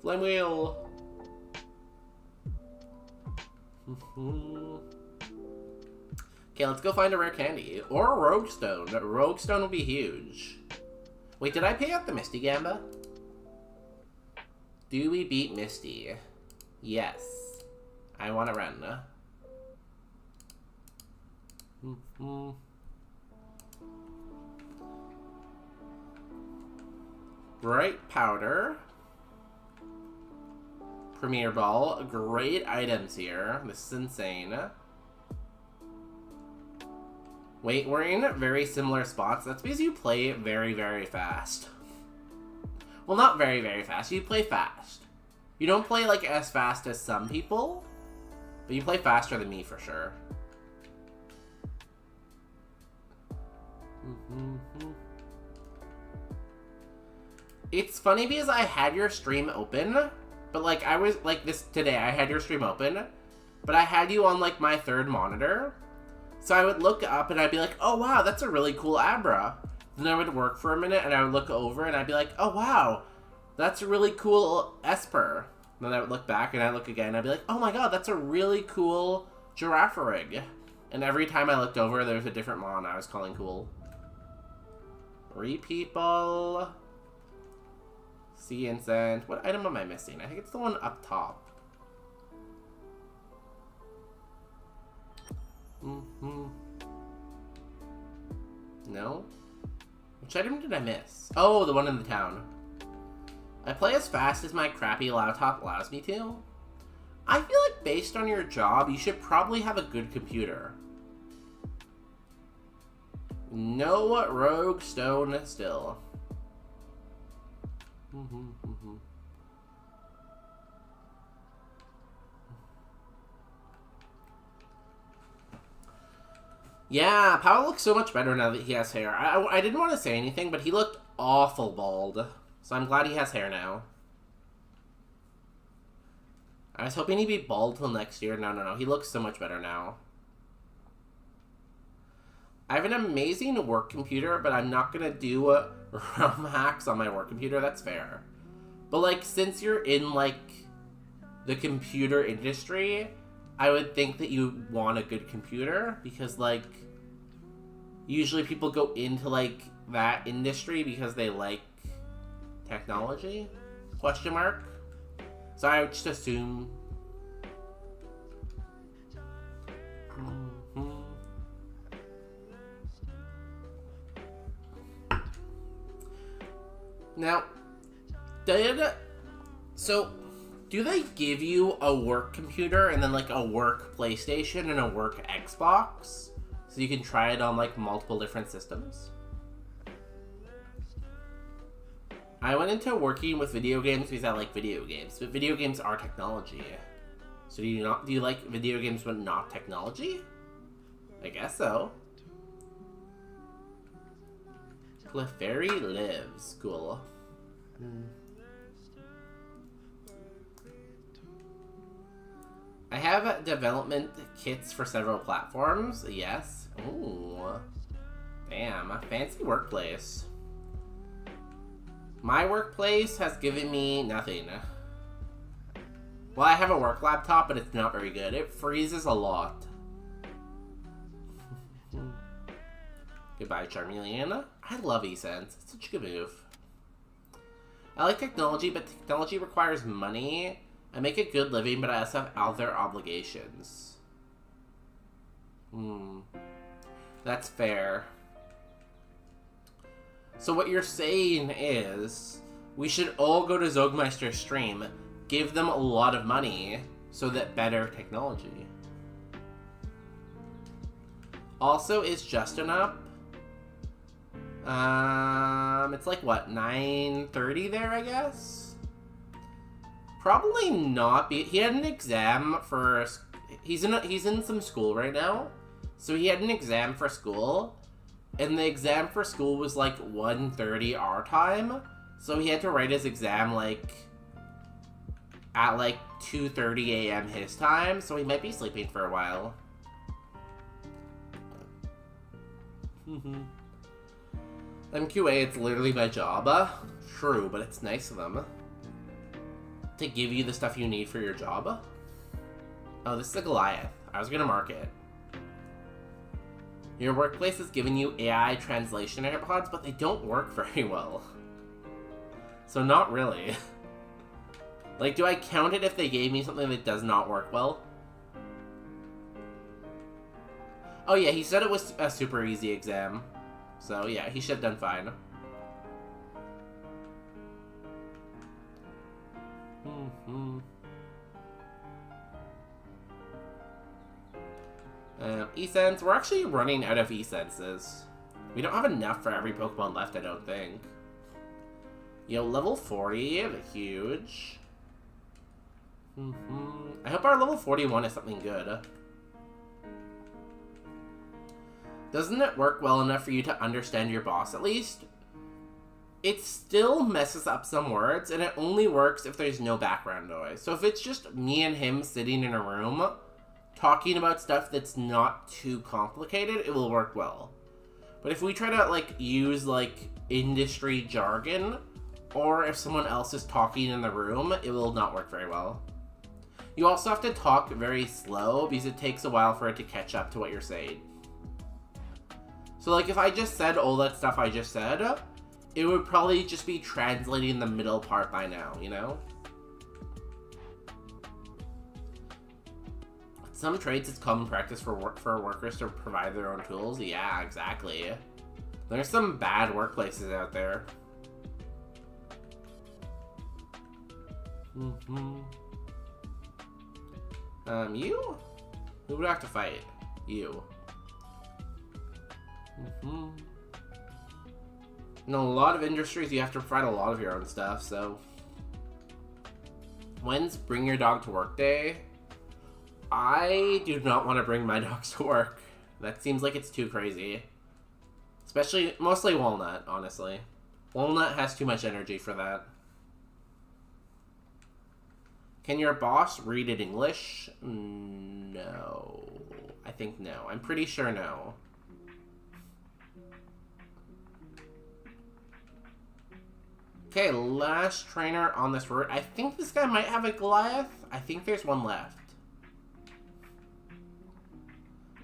Flame wheel! Okay, let's go find a rare candy. Or a rogue stone. A rogue stone will be huge. Wait, did I pay out the Misty Gamba? Do we beat Misty? Yes. I want to run. Bright powder. Premier ball. Great items here. This is insane. Wait, we're in very similar spots. That's because you play very, very fast. Well, not very, very fast. You play fast. You don't play, like, as fast as some people, but you play faster than me for sure. It's funny because I had your stream open, but, like, I was, like, today, I had your stream open, but I had you on, like, my third monitor. So I would look up and I'd be like, oh wow, that's a really cool Abra. Then I would work for a minute and I would look over and I'd be like, oh wow, that's a really cool Esper. Then I would look back and I'd look again and I'd be like, oh my god, that's a really cool Giraffarig. And every time I looked over, there was a different Mon I was calling cool. Repeople. Sea Incense. What item am I missing? I think it's the one up top. No? Which item did I miss? Oh, the one in the town. I play as fast as my crappy laptop allows me to. I feel like based on your job, you should probably have a good computer. No rogue stone still. Yeah, Powell looks so much better now that he has hair. I didn't want to say anything, but he looked awful bald. So I'm glad he has hair now. I was hoping he'd be bald till next year. No. He looks so much better now. I have an amazing work computer, but I'm not going to do ROM hacks on my work computer. That's fair. But, like, since you're in, like, the computer industry, I would think that you want a good computer because, like, usually people go into, like, that industry because they like technology? Question mark? So I would just assume. Now, do they give you a work computer and then like a work PlayStation and a work Xbox? So you can try it on like multiple different systems? I went into working with video games because I like video games, but video games are technology. So do you like video games but not technology? I guess so. Clefairy lives. Cool. I have development kits for several platforms. Yes. Ooh. Damn. A fancy workplace. My workplace has given me nothing. Well, I have a work laptop, but it's not very good. It freezes a lot. Goodbye, Charmeleon. I love eSense. It's such a good move. I like technology, but technology requires money. I make a good living, but I also have other obligations. That's fair. So what you're saying is, we should all go to Zogmeister's stream, give them a lot of money, so that better technology. Also, is Justin up? It's like, what, 9:30 there, I guess? Probably not. He had an exam for... He's in some school right now. So he had an exam for school. And the exam for school was like 1:30 our time. So he had to write his exam like... at like 2:30 a.m. his time. So he might be sleeping for a while. MQA, it's literally my job. True, but it's nice of them to give you the stuff you need for your job. Oh, this is a Goliath. I was gonna mark it. Your workplace is giving you AI translation AirPods, but they don't work very well. So not really. Like, do I count it if they gave me something that does not work well? Oh yeah, he said it was a super easy exam. So yeah, he should have done fine. E-Sense. We're actually running out of E-Senses. We don't have enough for every Pokemon left, I don't think. Yo, level 40, huge. I hope our level 41 is something good. Doesn't it work well enough for you to understand your boss, at least? It still messes up some words, and it only works if there's no background noise. So if it's just me and him sitting in a room, talking about stuff that's not too complicated, it will work well. But if we try to, like, use, like, industry jargon, or if someone else is talking in the room, it will not work very well. You also have to talk very slow, because it takes a while for it to catch up to what you're saying. So, like, if I just said all that stuff I just said, it would probably just be translating the middle part by now, you know? Some trades, it's common practice for workers to provide their own tools. Yeah, exactly. There's some bad workplaces out there. You? Who would I have to fight? You. In a lot of industries, you have to provide a lot of your own stuff, so... When's Bring Your Dog to Work Day? I do not want to bring my dogs to work. That seems like it's too crazy. Mostly Walnut, honestly. Walnut has too much energy for that. Can your boss read in English? No. I think no. I'm pretty sure no. Okay, last trainer on this route. I think this guy might have a Goliath. I think there's one left.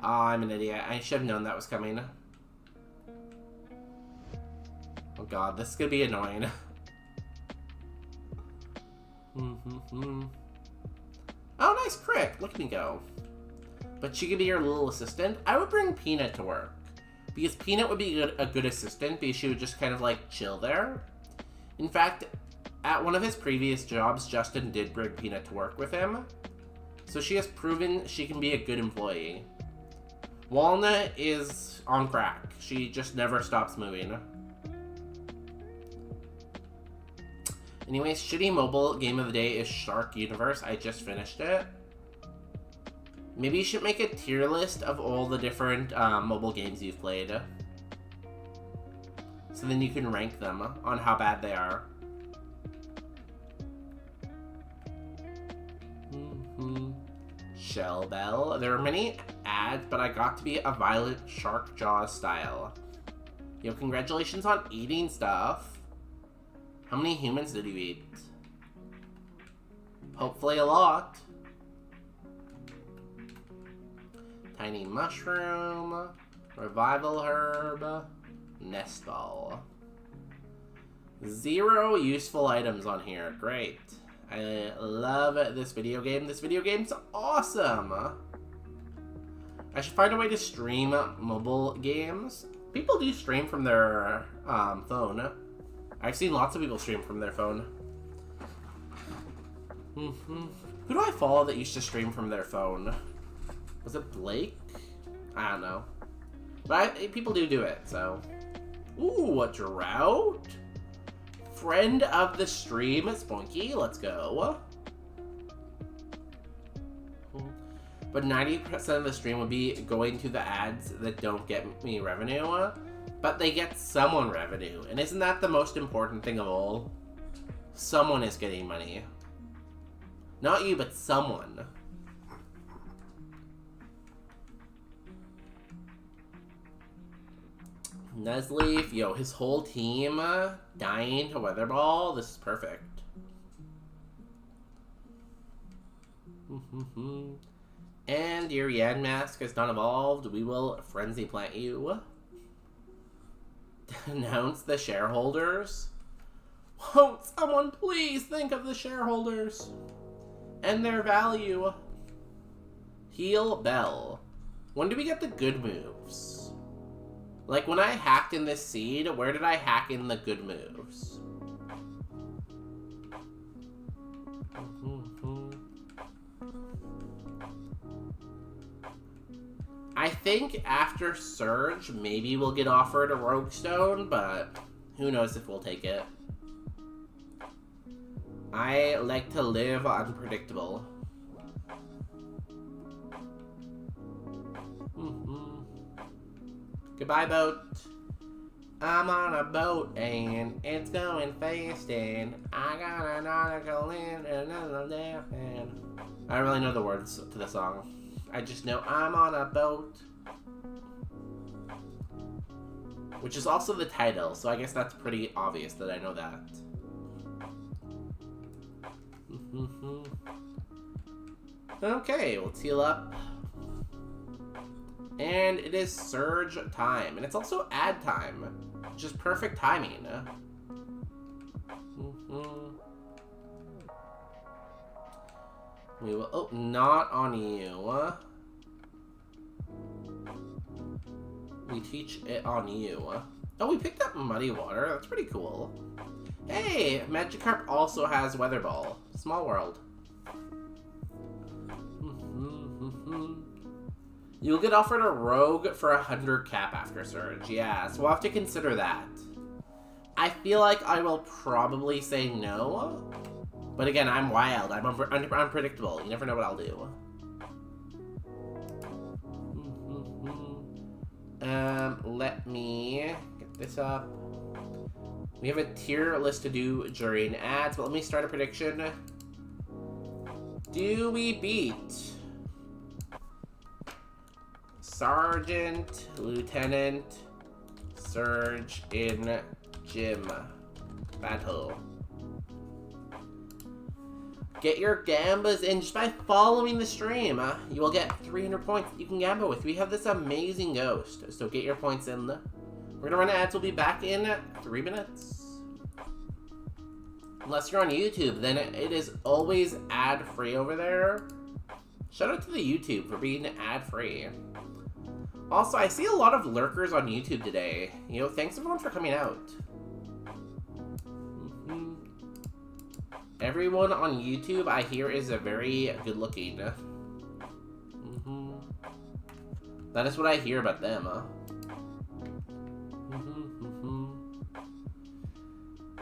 Oh, I'm an idiot. I should have known that was coming. Oh god, this is gonna be annoying. Oh, nice crit. Look at me go. But she could be your little assistant. I would bring Peanut to work. Because Peanut would be a good assistant, because she would just kind of like chill there. In fact, at one of his previous jobs, Justin did bring Peanut to work with him. So she has proven she can be a good employee. Walnut is on crack. She just never stops moving. Anyways, shitty mobile game of the day is Shark Universe. I just finished it. Maybe you should make a tier list of all the different mobile games you've played. So then you can rank them on how bad they are. Shell Bell. There are many ads, but I got to be a Violet Shark Jaws style. Yo, congratulations on eating stuff. How many humans did you eat? Hopefully a lot. Tiny Mushroom. Revival Herb. Nest Ball. 0 useful items on here. Great. I love this video game. This video game's awesome. I should find a way to stream mobile games. People do stream from their phone. I've seen lots of people stream from their phone. Who do I follow that used to stream from their phone? Was it Blake? I don't know. But people do it, so... Ooh, a Drought? Friend of the stream, Spunky. Let's go. But 90% of the stream would be going to the ads that don't get me revenue. But they get someone revenue. And isn't that the most important thing of all? Someone is getting money. Not you, but someone. Nuzleaf, yo, his whole team dying to Weather Ball. This is perfect. And your Yan mask has not evolved. We will frenzy plant you. Announce the shareholders. Won't someone please think of the shareholders and their value? Heal Bell. When do we get the good moves? Like, when I hacked in this seed, where did I hack in the good moves? I think after Surge, maybe we'll get offered a Rogue Stone, but who knows if we'll take it. I like to live unpredictable. Goodbye, boat. I'm on a boat and it's going fast and I got an article in another day. I don't really know the words to the song. I just know I'm on a boat. Which is also the title, so I guess that's pretty obvious that I know that. Okay, let's heal up. And it is Surge time. And it's also ad time, which is perfect timing. We will... Oh, not on you. We teach it on you. Oh, we picked up Muddy Water. That's pretty cool. Hey, Magikarp also has Weather Ball. Small world. You'll get offered a Rogue for 100 cap after Surge. Yeah, so we'll have to consider that. I feel like I will probably say no. But again, I'm wild. I'm unpredictable. You never know what I'll do. Let me get this up. We have a tier list to do during ads, but let me start a prediction. Do we beat Sergeant, Lieutenant, Surge in Gym Battle? Get your Gambas in just by following the stream. You will get 300 points that you can Gamba with. We have this amazing ghost, so get your points in. We're gonna run ads. We'll be back in 3 minutes. Unless you're on YouTube, then it is always ad-free over there. Shout out to the YouTube for being ad-free. Also, I see a lot of lurkers on YouTube today. You know, thanks everyone for coming out. Everyone on YouTube, I hear, is a very good-looking. That is what I hear about them.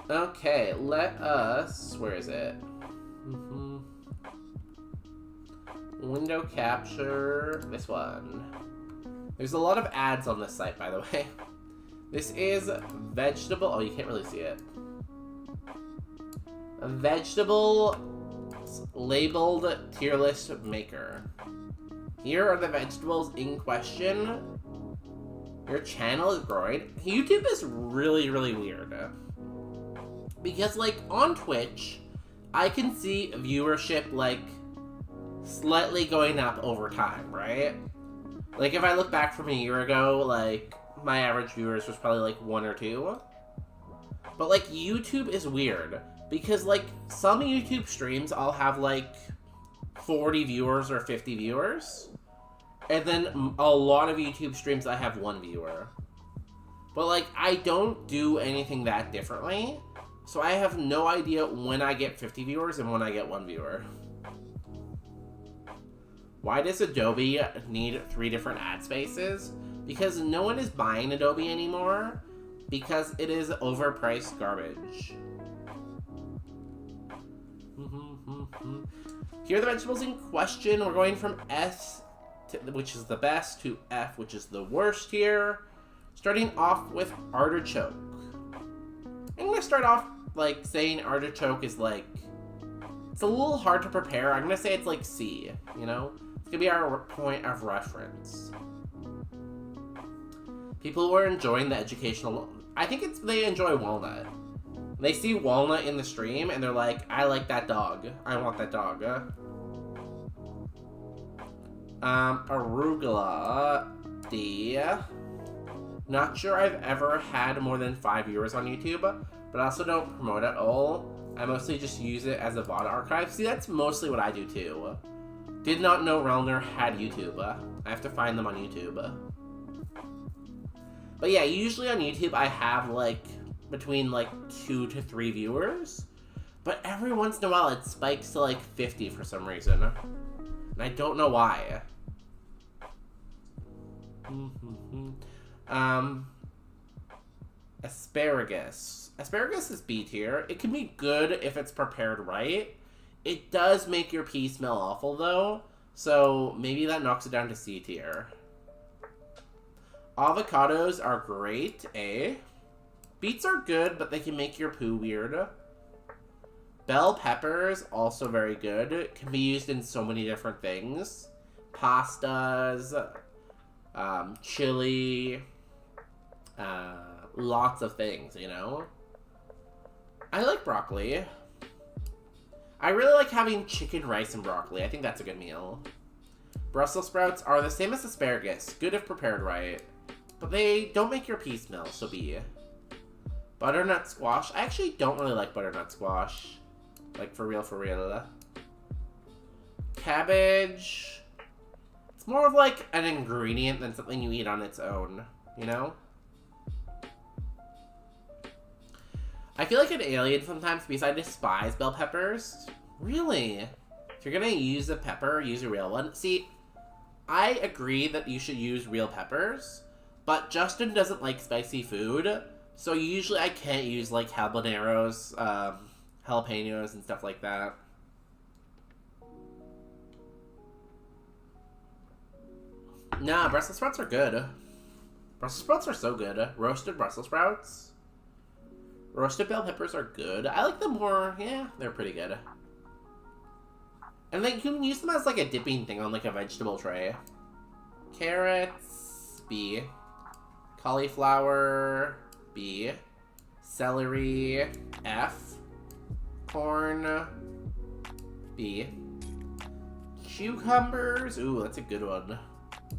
Okay, let us... Where is it? Window capture. This one. There's a lot of ads on this site, by the way. This is vegetable... Oh, you can't really see it. A vegetable labeled tier list maker. Here are the vegetables in question. Your channel is growing. YouTube is really, really weird. Because, like, on Twitch, I can see viewership, like, slightly going up over time, right? Like, if I look back from a year ago, like, my average viewers was probably, like, 1 or 2. But, like, YouTube is weird. Because, like, some YouTube streams I'll have, like, 40 viewers or 50 viewers. And then a lot of YouTube streams I have 1 viewer. But, like, I don't do anything that differently. So I have no idea when I get 50 viewers and when I get 1 viewer. Why does Adobe need 3 different ad spaces? Because no one is buying Adobe anymore. Because it is overpriced garbage. Here are the vegetables in question. We're going from S, which is the best, to F, which is the worst here. Starting off with artichoke. I'm going to start off, like, saying artichoke is, like, it's a little hard to prepare. I'm going to say it's, like, C, you know? It's going to be our point of reference. People who are enjoying the educational... I think they enjoy walnut. They see walnut in the stream, and they're like, I like that dog. I want that dog. Arugula. D. Not sure I've ever had more than 5 viewers on YouTube, but I also don't promote at all. I mostly just use it as a VOD archive. See, that's mostly what I do too. Did not know Relner had YouTube. I have to find them on YouTube. But yeah, usually on YouTube I have like between like 2 to 3 viewers. But every once in a while it spikes to like 50 for some reason. And I don't know why. Asparagus. Asparagus is B tier. It can be good if it's prepared right. It does make your pee smell awful though, so maybe that knocks it down to C tier. Avocados are great, A. Beets are good, but they can make your poo weird. Bell peppers, also very good. Can be used in so many different things. Pastas, chili, lots of things, you know? I like broccoli. I really like having chicken, rice, and broccoli. I think that's a good meal. Brussels sprouts are the same as asparagus. Good if prepared right. But they don't make your pee smell, so B. Butternut squash. I actually don't really like butternut squash. Like, for real, for real. Cabbage. It's more of like an ingredient than something you eat on its own, you know? I feel like an alien sometimes because I despise bell peppers. Really? If you're gonna use a pepper, use a real one. See, I agree that you should use real peppers, but Justin doesn't like spicy food, so usually I can't use like habaneros, jalapenos, and stuff like that. Nah, Brussels sprouts are good. Brussels sprouts are so good. Roasted Brussels sprouts. Roasted bell peppers are good. I like them more, yeah, they're pretty good. And then you can use them as like a dipping thing on like a vegetable tray. Carrots, B. Cauliflower, B. Celery, F. Corn, B. Cucumbers, ooh, that's a good one,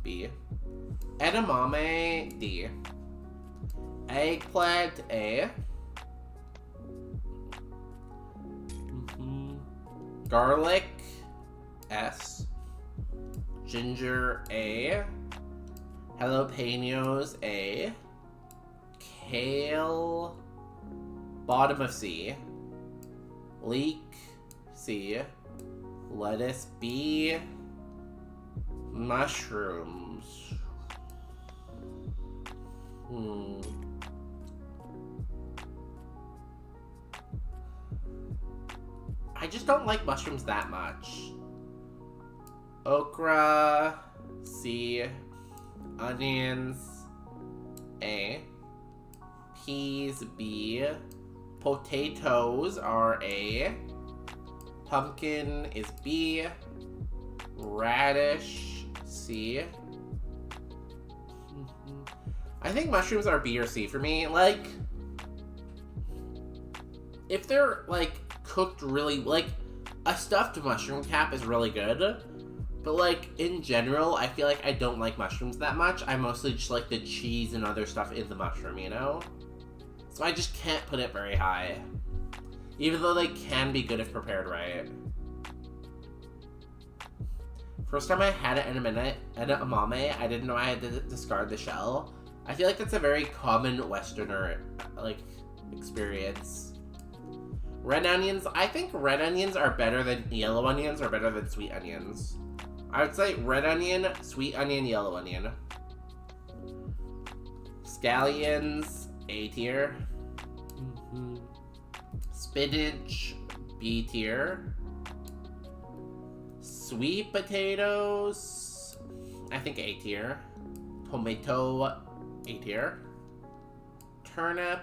B. Edamame, D. Eggplant, A. Garlic, S. Ginger, A. Jalapenos, A. Kale, bottom of C. Leek, C. Lettuce, B. Mushrooms. I just don't like mushrooms that much. Okra, C. Onions, A. Peas, B. Potatoes are A. Pumpkin is B. Radish, C. I think mushrooms are B or C for me. Like, if they're, like, cooked really, like, a stuffed mushroom cap is really good, but, like, in general, I feel like I don't like mushrooms that much. I mostly just like the cheese and other stuff in the mushroom, you know? So I just can't put it very high, even though they can be good if prepared right. First time I had it in a minute, edamame, I didn't know I had to discard the shell. I feel like that's a very common Westerner, like, experience. Red onions, I think red onions are better than yellow onions or better than sweet onions. I would say red onion, sweet onion, yellow onion. Scallions, A tier. Spinach, B tier. Sweet potatoes, I think A tier. Tomato, A tier. Turnip,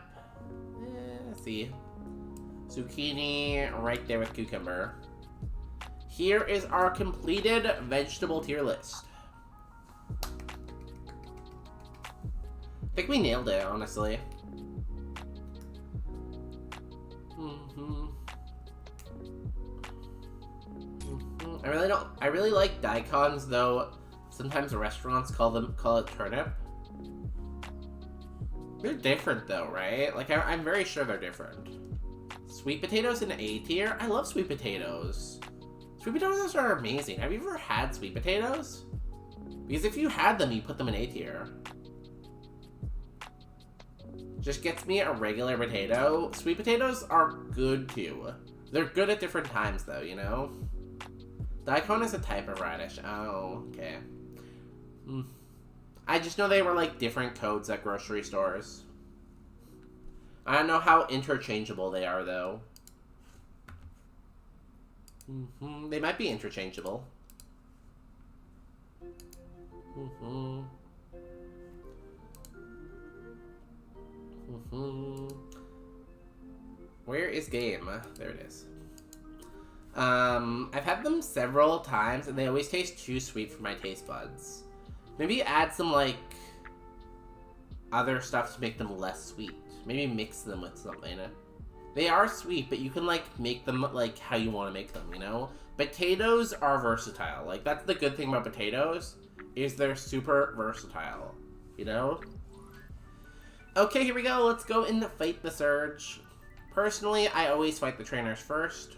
C. Zucchini, right there with cucumber. Here is our completed vegetable tier list. I think we nailed it, honestly. I really like daikons, though sometimes restaurants call it turnip. They're different though, right? Like, I'm very sure they're different. Sweet potatoes in A tier? I love sweet potatoes. Sweet potatoes are amazing. Have you ever had sweet potatoes? Because if you had them, you put them in A tier. Just gets me a regular potato. Sweet potatoes are good too. They're good at different times though, you know? Daikon is a type of radish. Oh, okay. I just know they were like different codes at grocery stores. I don't know how interchangeable they are though. They might be interchangeable. Where is game? There it is. I've had them several times and they always taste too sweet for my taste buds. Maybe add some like other stuff to make them less sweet. Maybe mix them with something. They are sweet, but you can like make them like how you want to make them, you know? Potatoes are versatile. Like that's the good thing about potatoes is they're super versatile, you know? Okay, here we go. Let's go and fight the Surge. Personally, I always fight the trainers first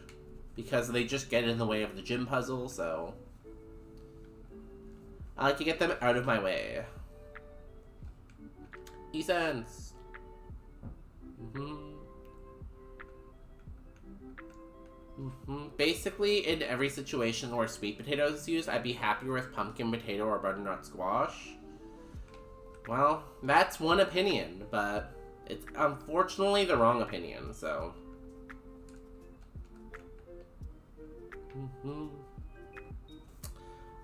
because they just get in the way of the gym puzzle, so I like to get them out of my way. E-Sense. Basically, in every situation where sweet potatoes is used, I'd be happier with pumpkin potato or butternut squash. Well, that's one opinion, but it's unfortunately the wrong opinion, so.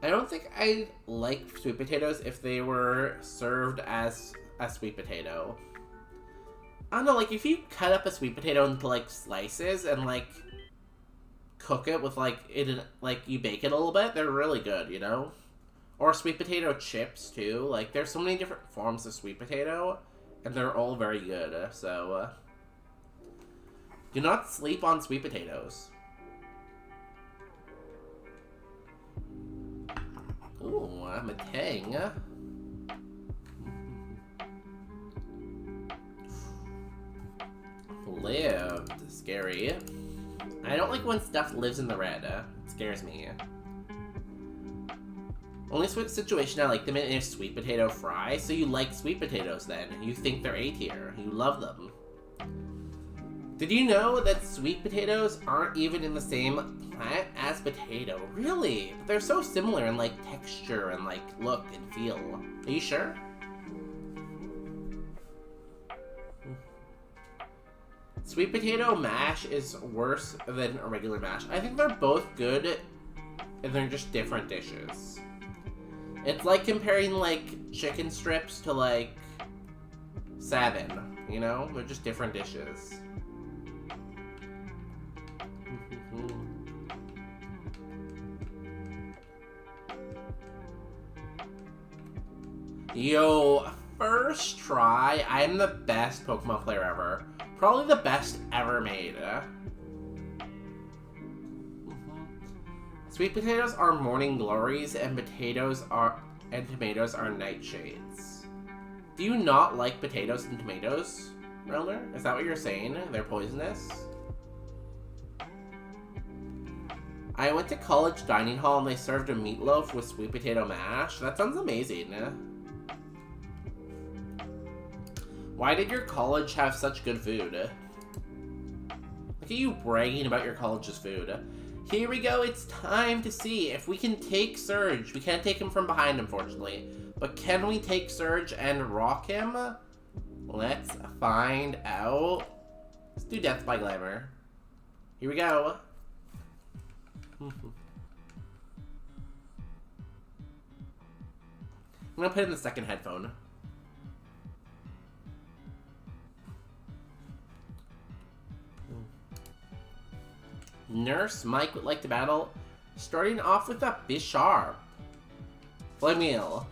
I don't think I like sweet potatoes if they were served as a sweet potato. I don't know, like if you cut up a sweet potato into like slices and like cook it with like you bake it a little bit, they're really good, you know? Or sweet potato chips too. Like there's so many different forms of sweet potato and they're all very good. So do not sleep on sweet potatoes. Ooh, I'm a tang. Lived. Scary. I don't like when stuff lives in the red. It scares me. Only situation I like them in is sweet potato fry. So you like sweet potatoes then. You think they're A tier. You love them. Did you know that sweet potatoes aren't even in the same plant as potato? Really? But they're so similar in like texture and like look and feel. Are you sure? Sweet potato mash is worse than a regular mash. I think they're both good and they're just different dishes. It's like comparing like chicken strips to like salmon, you know? They're just different dishes. Yo, first try, I am the best Pokemon player ever. Probably the best ever made. Sweet potatoes are morning glories, and tomatoes are nightshades. Do you not like potatoes and tomatoes, Realmer? Is that what you're saying? They're poisonous? I went to college dining hall and they served a meatloaf with sweet potato mash. That sounds amazing. Why did your college have such good food? Look at you bragging about your college's food. Here we go, it's time to see if we can take Surge. We can't take him from behind, unfortunately. But can we take Surge and rock him? Let's find out. Let's do Death by Glamour. Here we go. I'm gonna put in the second headphone. Nurse Mike would like to battle, starting off with a Bisharp. Flameel.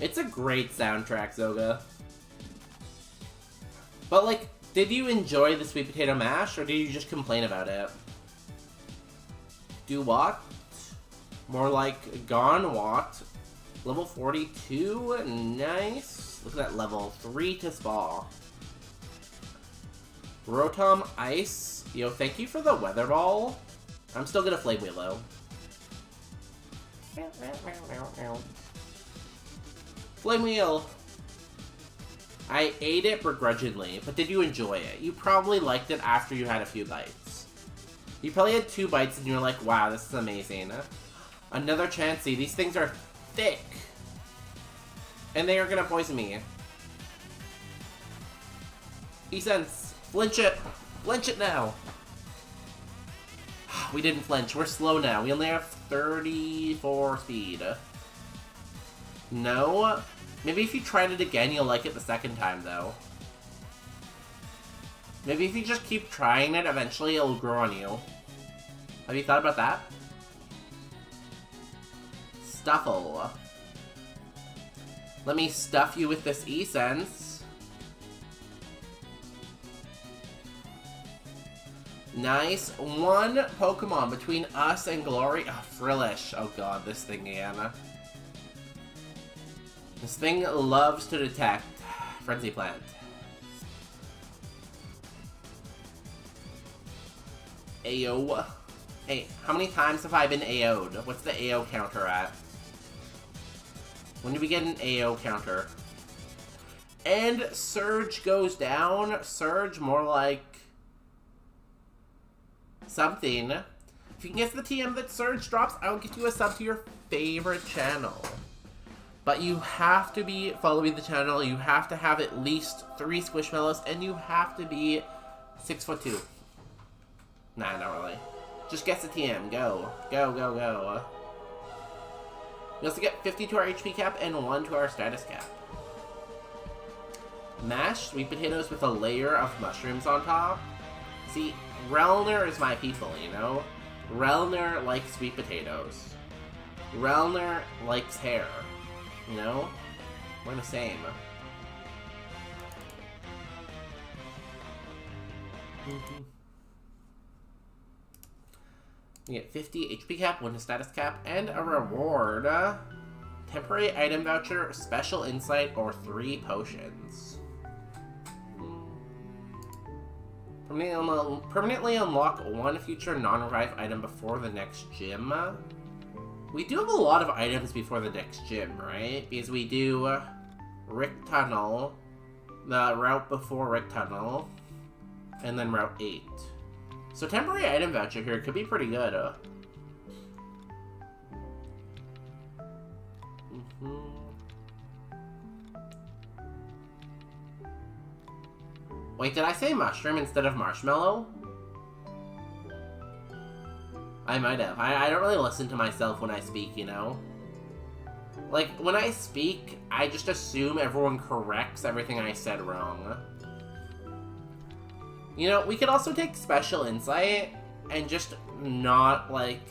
It's a great soundtrack, Zoga. But like, did you enjoy the sweet potato mash, or did you just complain about it? Do what? More like Gone What? Level 42? Nice. Look at that level 3 to spa. Rotom Ice. Yo, thank you for the weather ball. I'm still gonna Flame Wheel though. Flame Wheel. I ate it begrudgingly, but did you enjoy it? You probably liked it after you had a few bites. You probably had 2 bites and you were like, wow, this is amazing. Another Chansey. These things are thick. And they are gonna poison me. E-Sense, flinch it! Flinch it now! We didn't flinch. We're slow now. We only have 34 speed. No? Maybe if you tried it again, you'll like it the second time, though. Maybe if you just keep trying it, eventually it'll grow on you. Have you thought about that? Stuffle. Let me stuff you with this E-Sense. Nice. 1 Pokemon between us and Glory. Oh, Frillish. Oh god, this thing again. This thing loves to detect. Frenzy Plant. AO. Hey, how many times have I been AO'd? What's the AO counter at? When do we get an AO counter? And Surge goes down. Surge, more like something. If you can guess the TM that Surge drops, I will get you a sub to your favorite channel. But you have to be following the channel, you have to have at least 3 Squishmallows, and you have to be 6'2". Nah, not really. Just guess the TM. Go. Go, go, go. We also get 50 to our HP cap and 1 to our status cap. Mashed sweet potatoes with a layer of mushrooms on top. See, Relner is my people, you know? Relner likes sweet potatoes. Relner likes hair. You know? We're the same. We get 50 HP cap, 1 to status cap, and a reward. Temporary item voucher, special insight, or 3 potions. Permanently unlock 1 future non-revive item before the next gym. We do have a lot of items before the next gym, right? Because we do Rick Tunnel, the route before Rick Tunnel, and then Route 8. So temporary item voucher here could be pretty good. Wait, did I say mushroom instead of marshmallow? I might have. I don't really listen to myself when I speak, you know? Like, when I speak, I just assume everyone corrects everything I said wrong. You know, we could also take Special Insight and just not, like,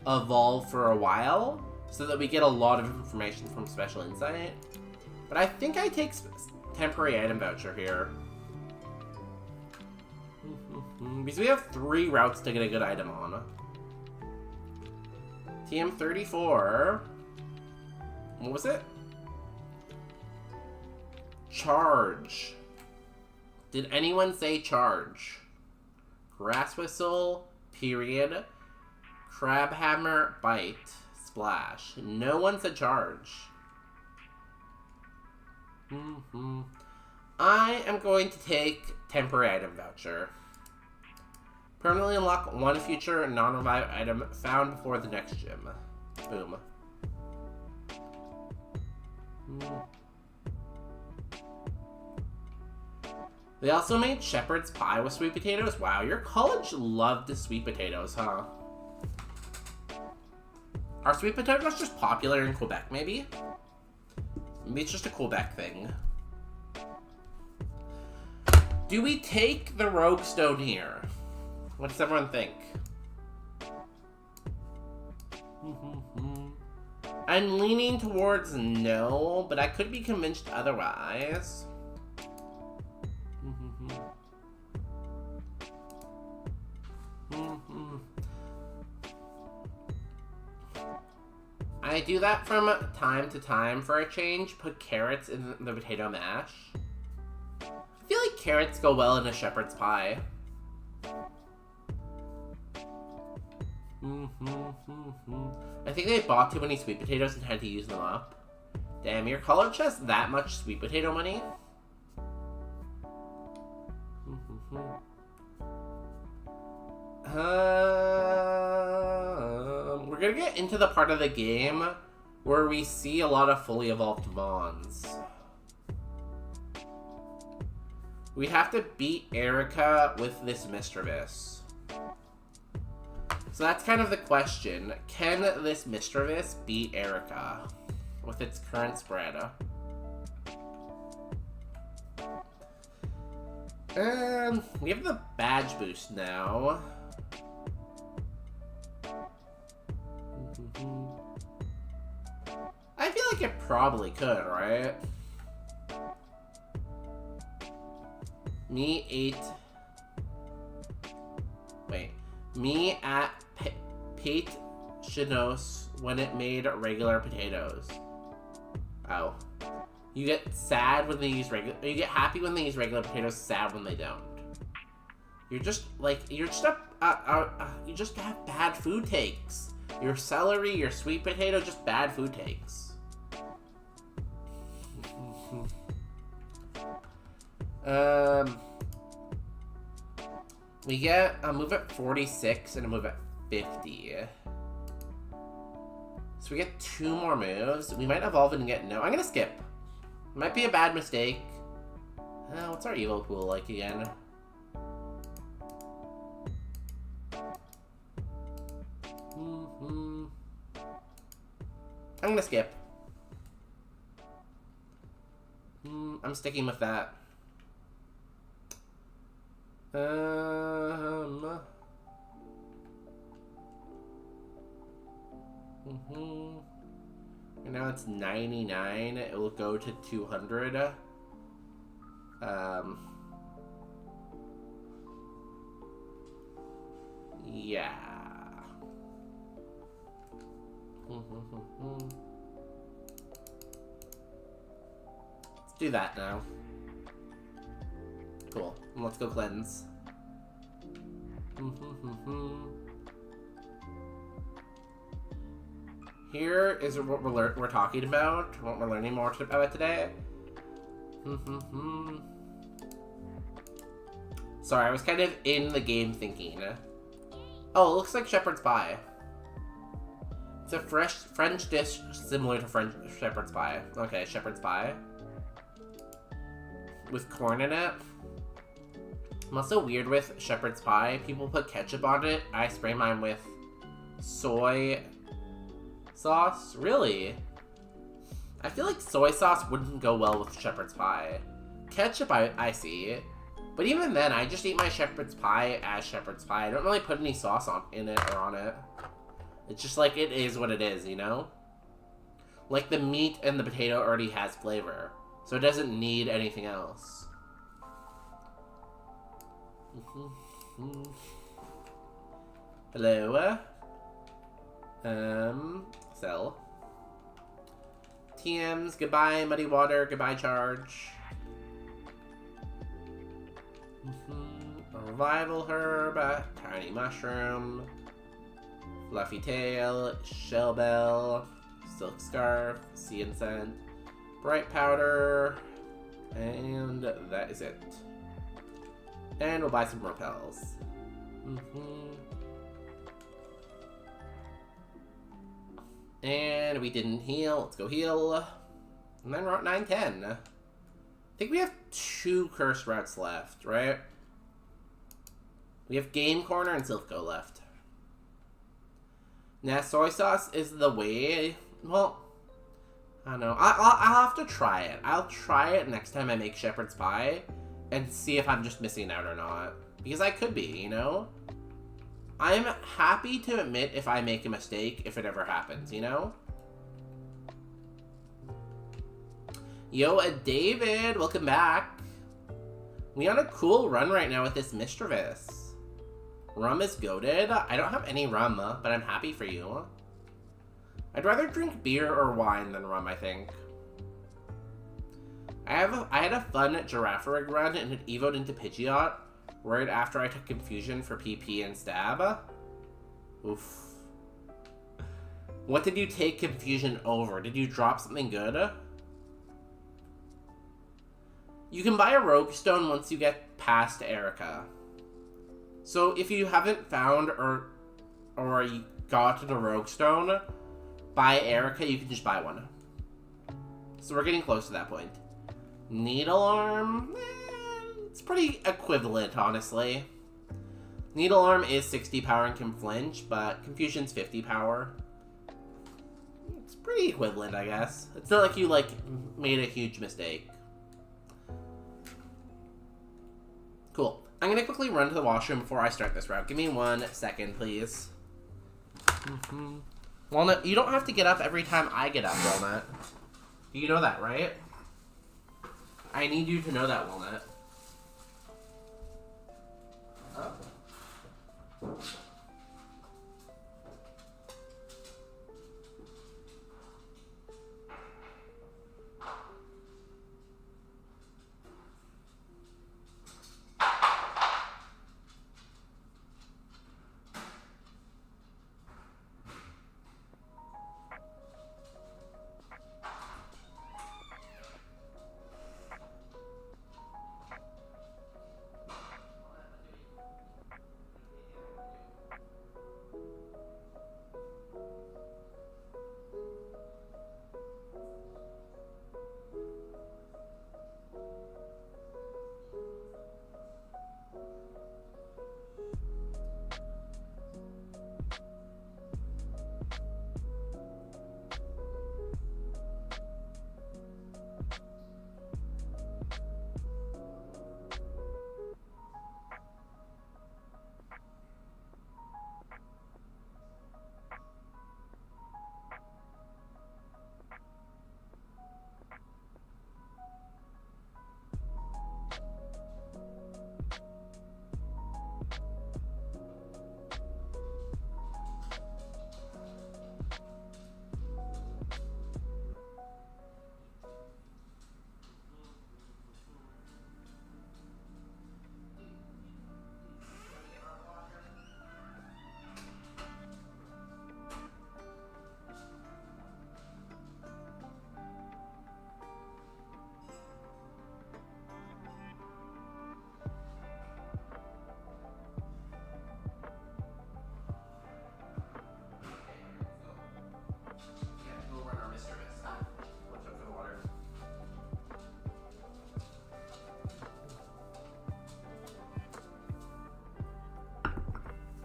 evolve for a while so that we get a lot of information from Special Insight. But I think I take Temporary Item Voucher here. Because we have 3 routes to get a good item on. TM34. What was it? Charge. Did anyone say charge? Grass Whistle, period. Crab Hammer, bite, splash. No one said charge. I am going to take temporary item voucher. Permanently unlock 1 future non-revive item found before the next gym. Boom. They also made shepherd's pie with sweet potatoes. Wow, your college loved sweet potatoes, huh? Are sweet potatoes just popular in Quebec, maybe? Maybe it's just a Quebec thing. Do we take the Rogue Stone here? What does everyone think? I'm leaning towards no, but I could be convinced otherwise. I I do that from time to time for a change. Put carrots in the potato mash. I feel like carrots go well in a shepherd's pie. I think they bought too many sweet potatoes and had to use them up. Damn, your college has that much sweet potato money? We're gonna get into the part of the game where we see a lot of fully evolved Mons. We have to beat Erica with this Mischievous. So that's kind of the question. Can this Mischievous beat Erica with its current spread? We have the badge boost now. I feel like it probably could, right? Me at Pate Shinos when it made regular potatoes. Oh. You get sad when they use regular. You get happy when they use regular potatoes, sad when they don't. You just have bad food takes. Your celery, your sweet potato, just bad food takes. We get a move at 46 and a move at 50. So we get 2 more moves. We might evolve and get no. I'm gonna skip. Might be a bad mistake. What's our evil pool like again? I'm gonna skip. I'm sticking with that. And now it's 99. It will go to 200. Yeah. Let's do that now. Cool. And let's go cleanse. Here is what we're talking about, what we're learning more about today. Sorry, I was kind of in the game thinking. Oh, it looks like shepherd's pie. It's a fresh French dish similar to shepherd's pie. Okay, shepherd's pie. With corn in it. I'm also weird with shepherd's pie. People put ketchup on it. I spray mine with soy sauce. Really? I feel like soy sauce wouldn't go well with shepherd's pie. Ketchup, I see. But even then, I just eat my shepherd's pie as shepherd's pie. I don't really put any sauce in it or on it. It's just like, it is what it is, you know? Like, the meat and the potato already has flavor. So it doesn't need anything else. Hello? Sell. TMs, goodbye Muddy Water, goodbye Charge. A Revival Herb, a Tiny Mushroom, Fluffy Tail, Shell Bell, Silk Scarf, Sea Scent, Bright Powder, and that is it. And we'll buy some repels. And we didn't heal. Let's go heal. And then Route 910. I think we have 2 curse routes left, right? We have Game Corner and Silpho left. Now, soy sauce is the way. Well, I don't know. I'll have to try it. I'll try it next time I make shepherd's pie and see if I'm just missing out or not. Because I could be, you know? I'm happy to admit if I make a mistake, if it ever happens, you know? Yo, David, welcome back. We on a cool run right now with this Mischievous. Rum is goated. I don't have any rum, but I'm happy for you. I'd rather drink beer or wine than rum, I think. I had a fun Girafarig run and it evoed into Pidgeot right after I took Confusion for PP and Stab. Oof. What did you take Confusion over? Did you drop something good? You can buy a Rogue Stone once you get past Erica. So if you haven't found or you got the Rogue Stone, buy Erica, you can just buy one. So we're getting close to that point. Needle Arm? It's pretty equivalent, honestly. Needle Arm is 60 power and can flinch, but Confusion's 50 power. It's pretty equivalent, I guess. It's not like you, like, made a huge mistake. Cool. I'm gonna quickly run to the washroom before I start this route. Give me 1 second, please. Walnut, you don't have to get up every time I get up, Walnut. You know that, right? I need you to know that, Walnut. Oh.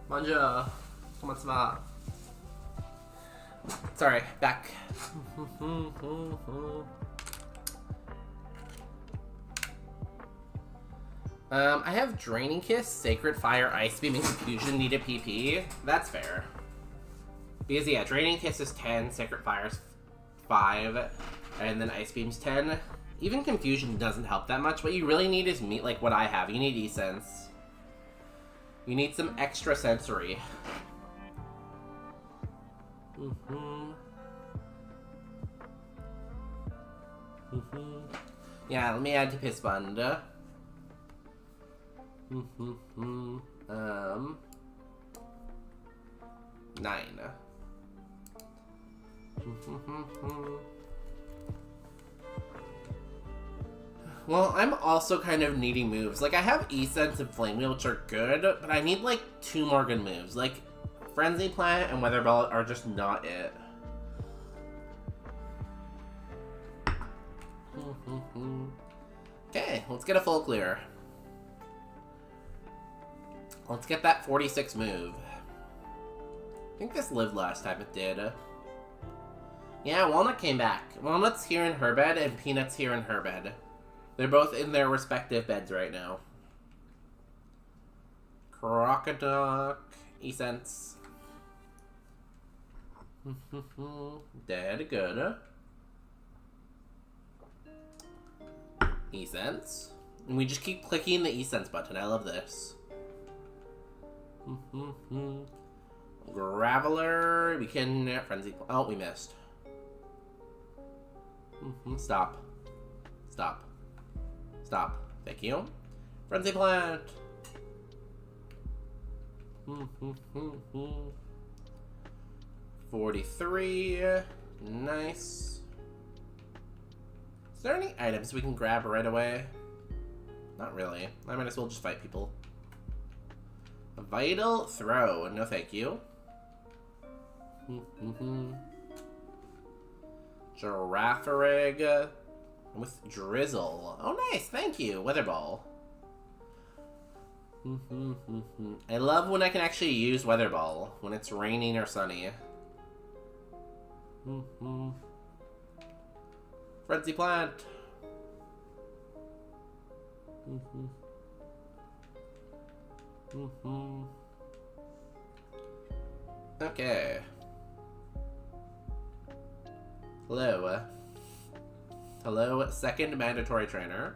Manja, komatsuma. Sorry, back. I have Draining Kiss, Sacred Fire, Ice Beam, and Confusion need a PP. That's fair. Because yeah, Draining Kiss is 10, Sacred Fire's 5, and then Ice Beam's 10. Even Confusion doesn't help that much. What you really need is meat like what I have. You need E-Sense. You need some extra sensory. Yeah, let me add to Piss Fund. 9. Well, I'm also kind of needing moves. Like, I have E-Sense and Flame Wheel, which are good, but I need, like, 2 more good moves. Like, Frenzy Plant and Weather Belt are just not it. Okay, let's get a full clear. Let's get that 46 move. I think this lived last time it did. Yeah, Walnut came back. Walnut's here in her bed, and Peanut's here in her bed. They're both in their respective beds right now. Crocoduck, E-Sense. Dead, good. E-Sense. And we just keep clicking the E-Sense button. I love this. Graveler. We can frenzy. Oh, we missed. Stop. Stop. Stop. Thank you. Frenzy plant. 43. Nice. Is there any items we can grab right away? Not really. I might as well just fight people. A vital throw. No thank you. Giraffarig with drizzle. Oh nice, thank you. Weather ball. I love when I can actually use weather ball when it's raining or sunny. Frenzy plant. Okay. Hello. Hello, second mandatory trainer.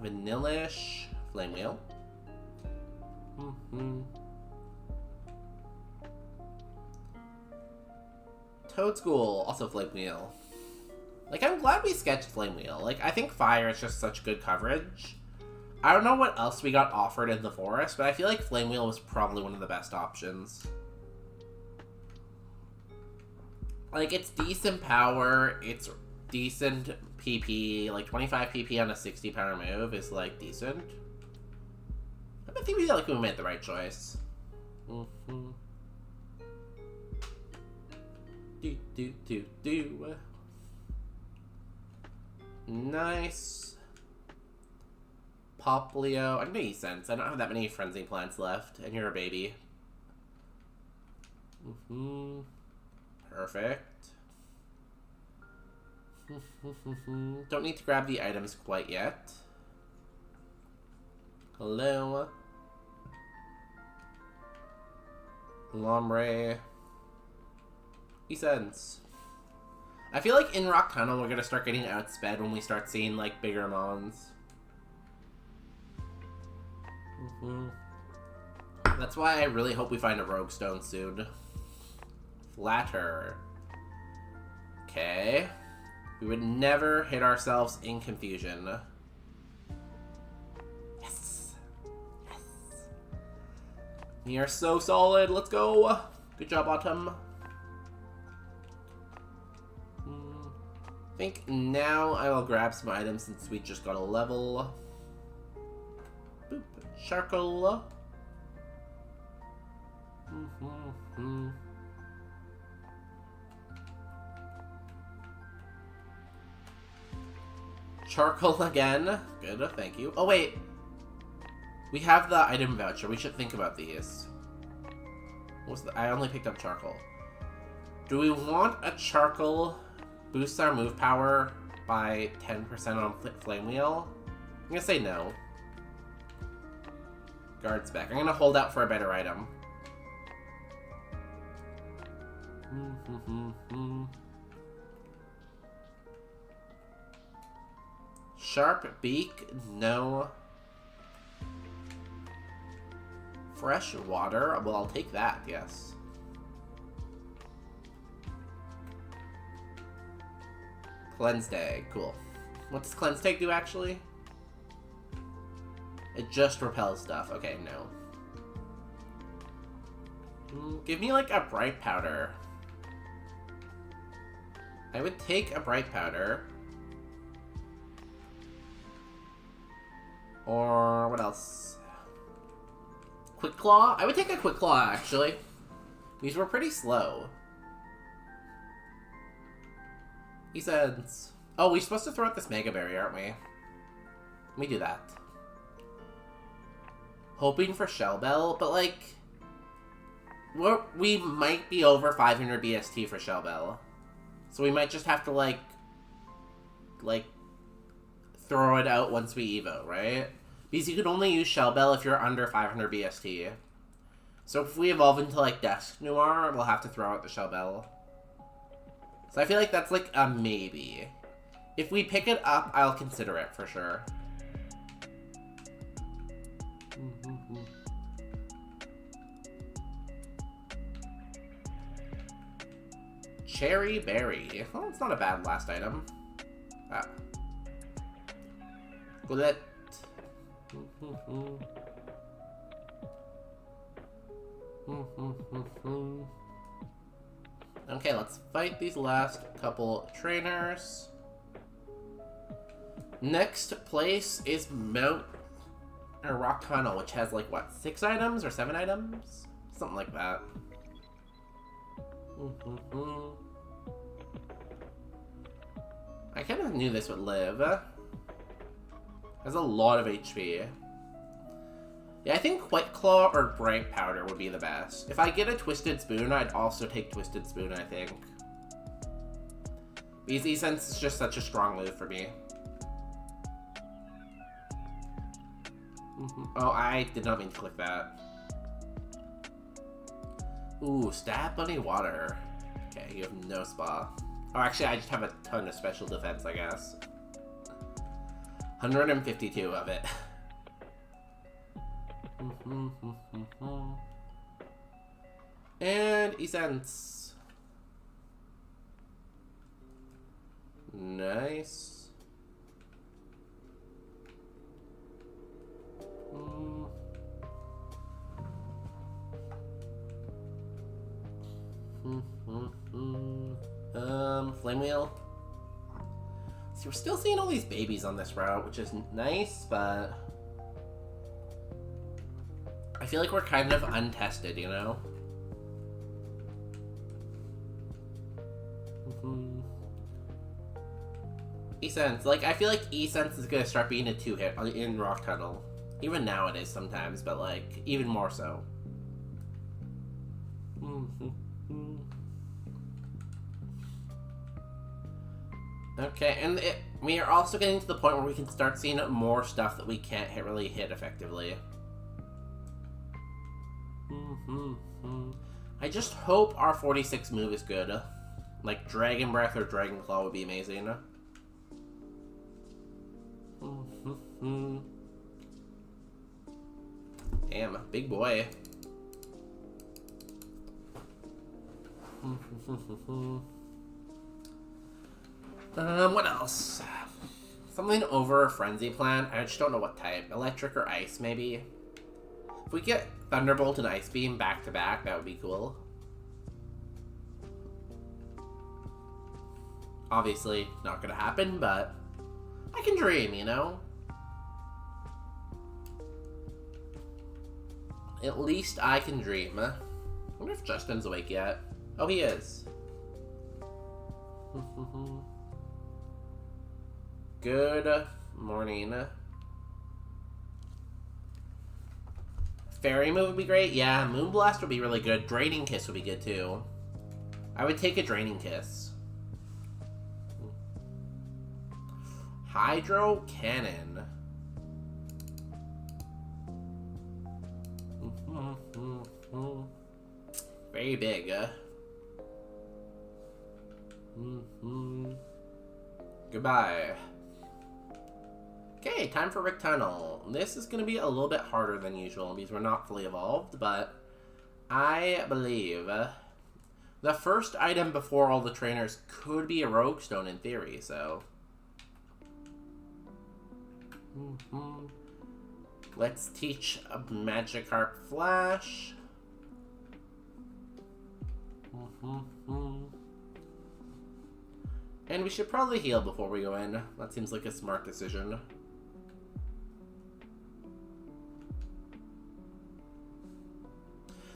Vanillish. Flame wheel. Toad School. Also flame wheel. Like, I'm glad we sketched flame wheel. Like, I think fire is just such good coverage. I don't know what else we got offered in the forest, but I feel like flame wheel was probably one of the best options. Like, it's decent power, it's decent PP, like 25 PP on a 60 power move is like decent. I think we feel like we made the right choice. Nice. Poplio. I'm gonna eat sense. I don't have that many frenzy plants left, and you're a baby. Perfect. Don't need to grab the items quite yet. Hello. Lombre. Essence. I feel like in Rock Tunnel we're gonna start getting outsped when we start seeing like bigger mons. That's why I really hope we find a Rogue Stone soon. Flatter. Okay. We would never hit ourselves in confusion. Yes. Yes. We are so solid. Let's go. Good job, Autumn. I think now I will grab some items since we just got a level. Boop. Charcoal. Charcoal again. Good, thank you. Oh wait. We have the item voucher. We should think about these. I only picked up charcoal. Do we want a charcoal boosts our move power by 10% on Flame Wheel? I'm gonna say no. Guard spec. I'm gonna hold out for a better item. Sharp beak? No. Fresh water? Well, I'll take that, yes. Cleansed egg, cool. What does cleansed egg do, actually? It just repels stuff. Okay, no. Give me, like, a bright powder. I would take a bright powder. Or what else? Quick Claw? I would take a Quick Claw, actually. These were pretty slow. He said... Oh, we're supposed to throw out this Mega Berry, aren't we? Let me do that. Hoping for Shell Bell, but like... we might be over 500 BST for Shell Bell. So we might just have to like... throw it out once we Evo, right? Because you can only use Shell Bell if you're under 500 BST. So if we evolve into like Dusk Noir, we'll have to throw out the Shell Bell. So I feel like that's like a maybe. If we pick it up, I'll consider it for sure. Cherry berry. Oh, it's not a bad last item. Ah. Bullet. Okay, let's fight these last couple trainers. Next place is Mount or Rock Tunnel, which has like what, 6 items or 7 items? Something like that. I kind of knew this would live. Has a lot of HP. Yeah, I think White Claw or Bright Powder would be the best. If I get a Twisted Spoon, I'd also take Twisted Spoon, I think. Because E-Sense is just such a strong move for me. Oh, I did not mean to click that. Ooh, Stab Bunny Water. Okay, you have no spa. Oh, actually, I just have a ton of special defense, I guess. 152 of it. And Essence. Nice. Flame Wheel. So we're still seeing all these babies on this route, which is nice, but I feel like we're kind of untested, you know? E-Sense. Like, I feel like E-Sense is gonna start being a 2-hit in Rock Tunnel. Even now it is sometimes, but like, even more so. Okay, and we are also getting to the point where we can start seeing more stuff that we can't really hit effectively. I just hope our 46 move is good. Like Dragon Breath or Dragon Claw would be amazing. Damn, big boy. What else? Something over a Frenzy Plant. I just don't know what type. Electric or Ice, maybe? If we get Thunderbolt and Ice Beam back to back, that would be cool. Obviously, not gonna happen, but I can dream, you know? At least I can dream. I wonder if Justin's awake yet. Oh, he is. Good morning. Fairy move would be great. Yeah, Moonblast would be really good. Draining Kiss would be good too. I would take a Draining Kiss. Hydro Cannon. Very big. Goodbye. Okay, time for Rick Tunnel. This is going to be a little bit harder than usual because we're not fully evolved, but I believe the first item before all the trainers could be a Rogue Stone in theory, so let's teach a Magikarp Flash. And we should probably heal before we go in. That seems like a smart decision.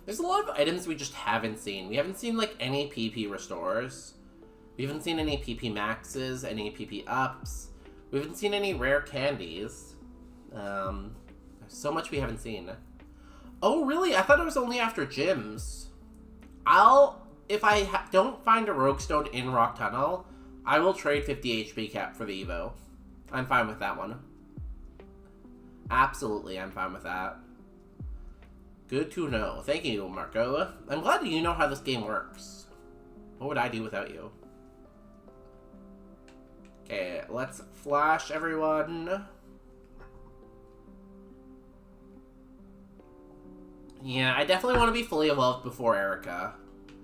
There's a lot of items we just haven't seen. We haven't seen like any PP restores. We haven't seen any PP maxes, any PP ups. We haven't seen any rare candies. There's so much we haven't seen. Oh, really? I thought it was only after gyms. If I don't find a Rogue Stone in Rock Tunnel, I will trade 50 HP cap for the Evo. I'm fine with that one. Absolutely, I'm fine with that. Good to know. Thank you, Marco. I'm glad you know how this game works. What would I do without you? Okay, let's flash everyone. Yeah, I definitely want to be fully evolved before Erica.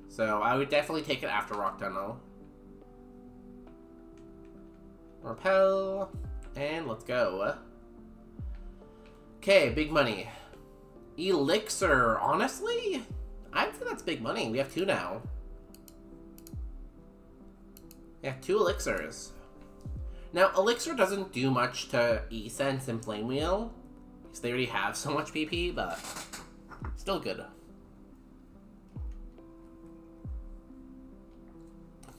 So I would definitely take it after Rock Tunnel. Repel. And let's go. Okay, big money. Elixir. Honestly, I'd say that's big money. We have 2 now. Yeah, 2 elixirs. Now, Elixir doesn't do much to E-Sense and Flame Wheel, because they already have so much PP, but still good.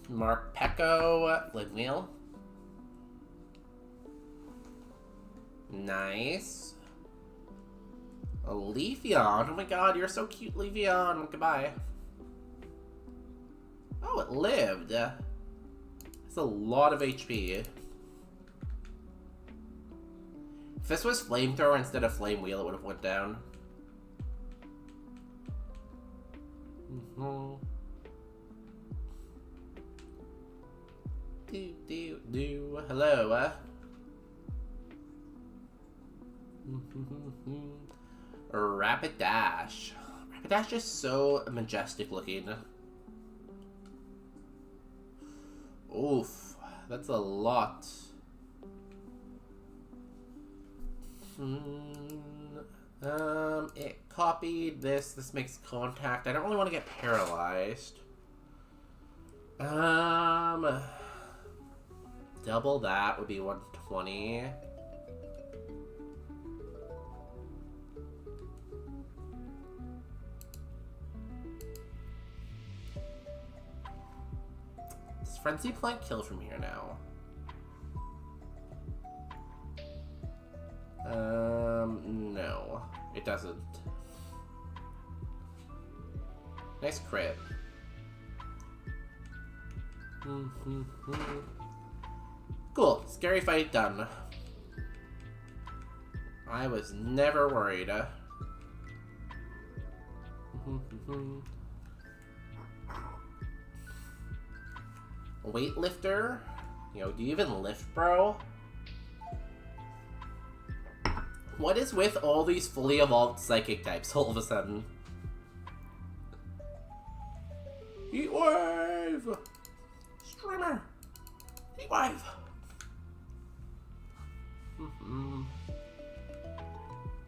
Mark Pecco, Flame Wheel. Nice. A Leafeon. Oh my god, you're so cute, Leafeon. Goodbye. Oh, it lived. That's a lot of HP. If this was Flamethrower instead of Flame Wheel, it would have went down. Hello. Rapidash. Rapidash is so majestic looking. Oof, that's a lot. It copied this. This makes contact. I don't really want to get paralyzed. Double that would be 120. Does Frenzy Plant kill from here now? No, it doesn't. Nice crit. Cool, scary fight done. I was never worried. Weightlifter? Yo, do you even lift, bro? What is with all these fully evolved psychic types all of a sudden? Heat Wave! Streamer! Heat Wave!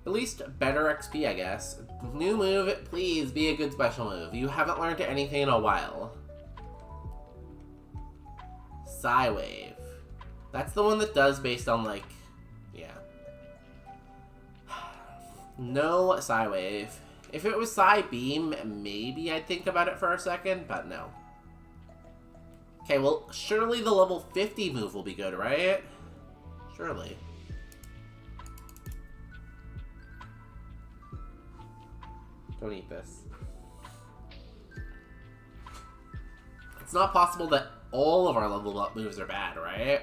At least better XP, I guess. New move, please be a good special move. You haven't learned anything in a while. Psywave. That's the one that does based on, like, yeah. No Psywave. If it was Psybeam, maybe I'd think about it for a second, but no. Okay, well, surely the level 50 move will be good, right? Surely. Don't eat this. It's not possible that all of our leveled up moves are bad, right?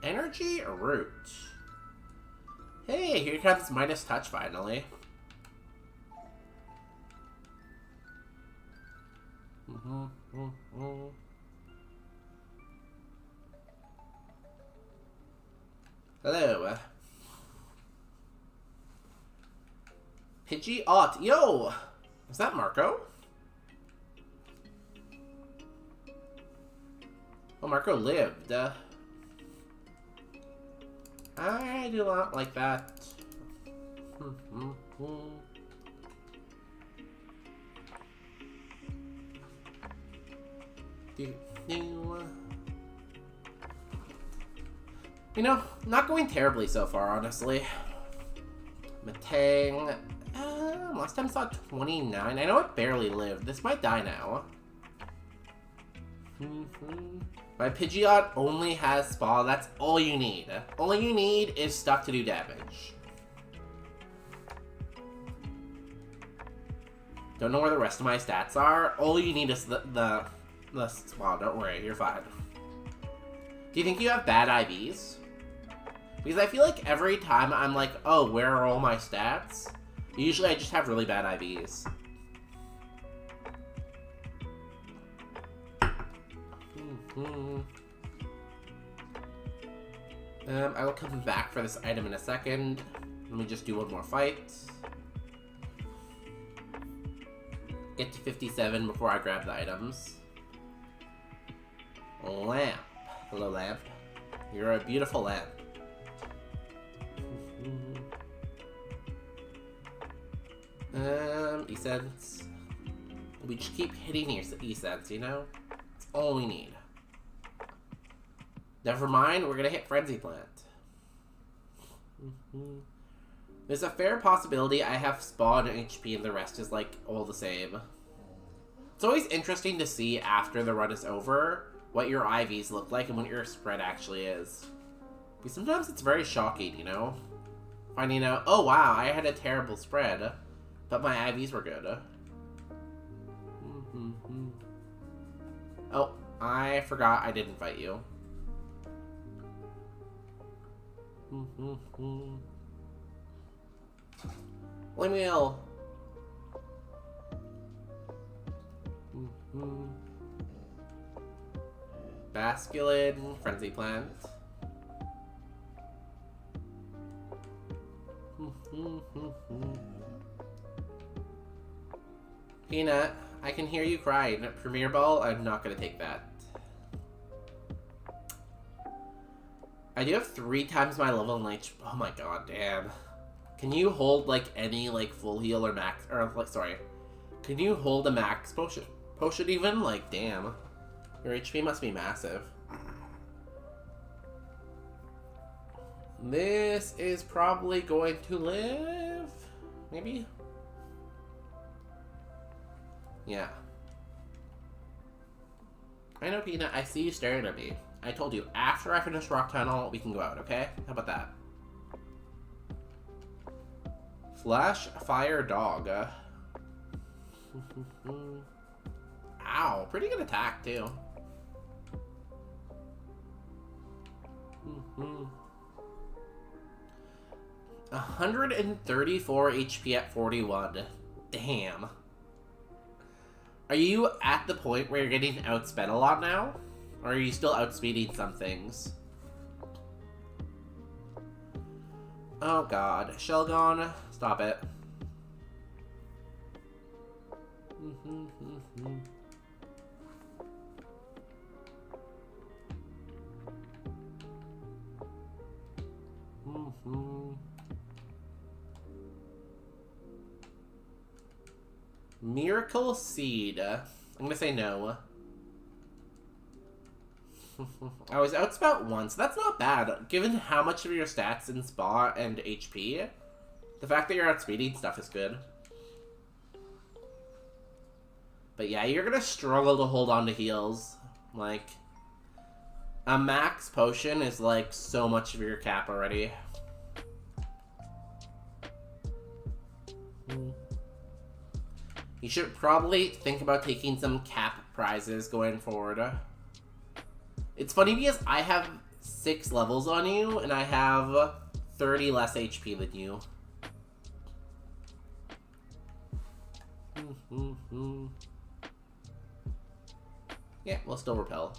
Energy or Root? Hey, here comes Minus Touch finally. Hello. Pidgeot. Yo! Is that Marco? Oh, Marco lived. I do not like that. You know, not going terribly so far, honestly. Matang. Last time saw 29. I know it barely lived. This might die now. My Pidgeot only has Spa. That's all you need. All you need is stuff to do damage. Don't know where the rest of my stats are. All you need is the Spa. Don't worry, you're fine. Do you think you have bad IVs? Because I feel like every time I'm like, oh, where are all my stats? Usually I just have really bad IVs. I will come back for this item in a second. Let me just do one more fight. get to 57 before I grab the items. Lamp. Hello, lamp. You're a beautiful lamp. E-cents. We just keep hitting E-cents, you know? That's all we need. Never mind, we're gonna hit Frenzy Plant. There's a fair possibility I have spawn HP and the rest is like all the same. It's always interesting to see after the run is over what your IVs look like and what your spread actually is. Because sometimes it's very shocking, you know? Finding out, oh wow, I had a terrible spread, but my IVs were good. Oh, I forgot I didn't fight you. Windmill. Basculin, Frenzy Plant. Peanut, I can hear you crying. Premier Ball, I'm not gonna take that. I do have 3 times my level in HP. Oh my god, damn. Can you hold like any like full heal or max, or like, sorry. Can you hold a max potion even? Like, damn. Your HP must be massive. This is probably going to live? Maybe? Yeah. I know, Peanut. I see you staring at me. I told you, after I finish Rock Tunnel, we can go out, okay? How about that? Flash Fire Dog. Ow, pretty good attack, too. 134 HP at 41. Damn. Are you at the point where you're getting outsped a lot now? Or are you still outspeeding some things? Oh god. Shelgon, stop it. Miracle Seed. I'm gonna say no. I was outspout once. That's not bad, given how much of your stats in Spa and HP. The fact that you're outspeeding stuff is good. But yeah, you're gonna struggle to hold on to heals. Like, a max potion is like so much of your cap already. You should probably think about taking some cap prizes going forward. It's funny because I have 6 levels on you, and I have 30 less HP than you. Yeah, we'll still repel.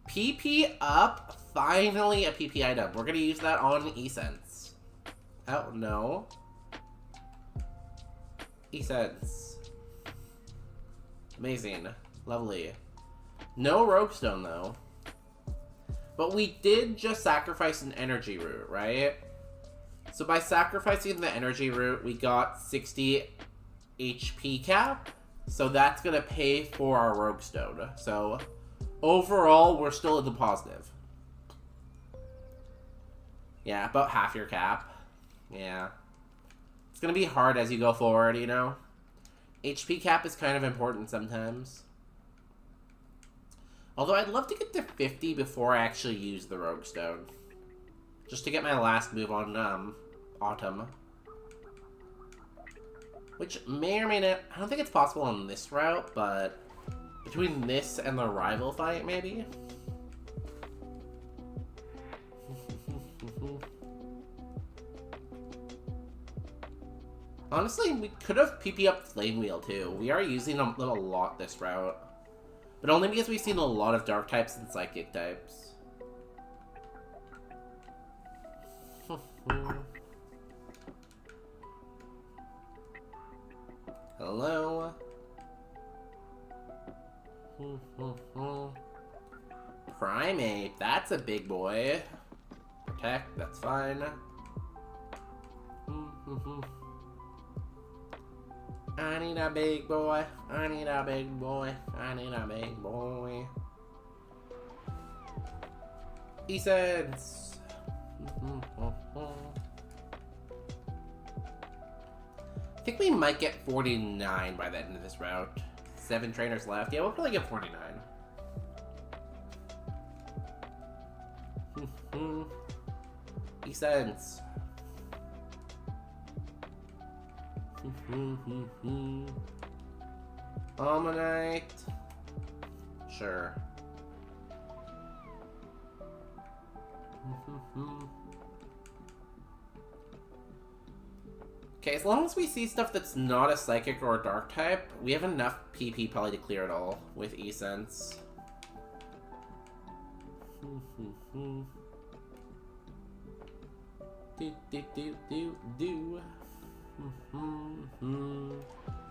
PP up. Finally a PP item. We're gonna use that on E-Sense. Oh, no. E-Sense. Amazing. Lovely. No Roguestone, though. But we did just sacrifice an energy root, right? So by sacrificing the energy root, we got 60 HP cap. So that's gonna pay for our Roguestone. So overall, we're still in the positive. Yeah, about half your cap. Yeah. It's gonna be hard as you go forward, you know? HP cap is kind of important sometimes. Although I'd love to get to 50 before I actually use the Roguestone. Just to get my last move on, Autumn. Which may or may not... I don't think it's possible on this route, but... between this and the rival fight, maybe? Honestly, we could have PP up Flame Wheel too. We are using them a lot this route. But only because we've seen a lot of Dark types and Psychic types. Hello. Primate, that's a big boy. Protect, that's fine. I need a big boy. I need a big boy. I need a big boy. Essence. I think we might get 49 by the end of this route. 7 trainers left. Yeah, we'll probably get 49. Essence. Ammonite. Sure. Okay, as long as we see stuff that's not a psychic or a dark type, we have enough PP probably to clear it all with Essence.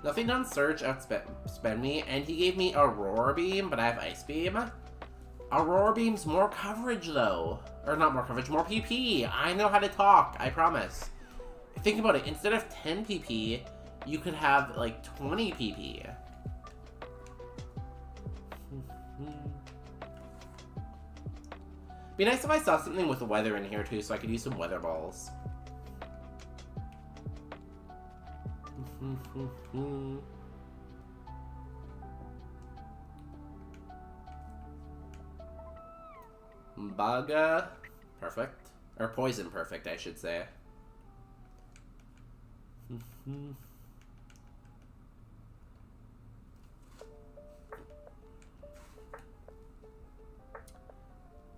Nothing on Surge outspend me, and he gave me Aurora Beam, but I have Ice Beam. Aurora Beam's more coverage, though. Or not more coverage, more PP. I know how to talk, I promise. Think about it, instead of 10 PP, you could have, like, 20 PP. Be nice if I saw something with weather in here, too, so I could use some weather balls. Bugga. Perfect. Or poison perfect, I should say.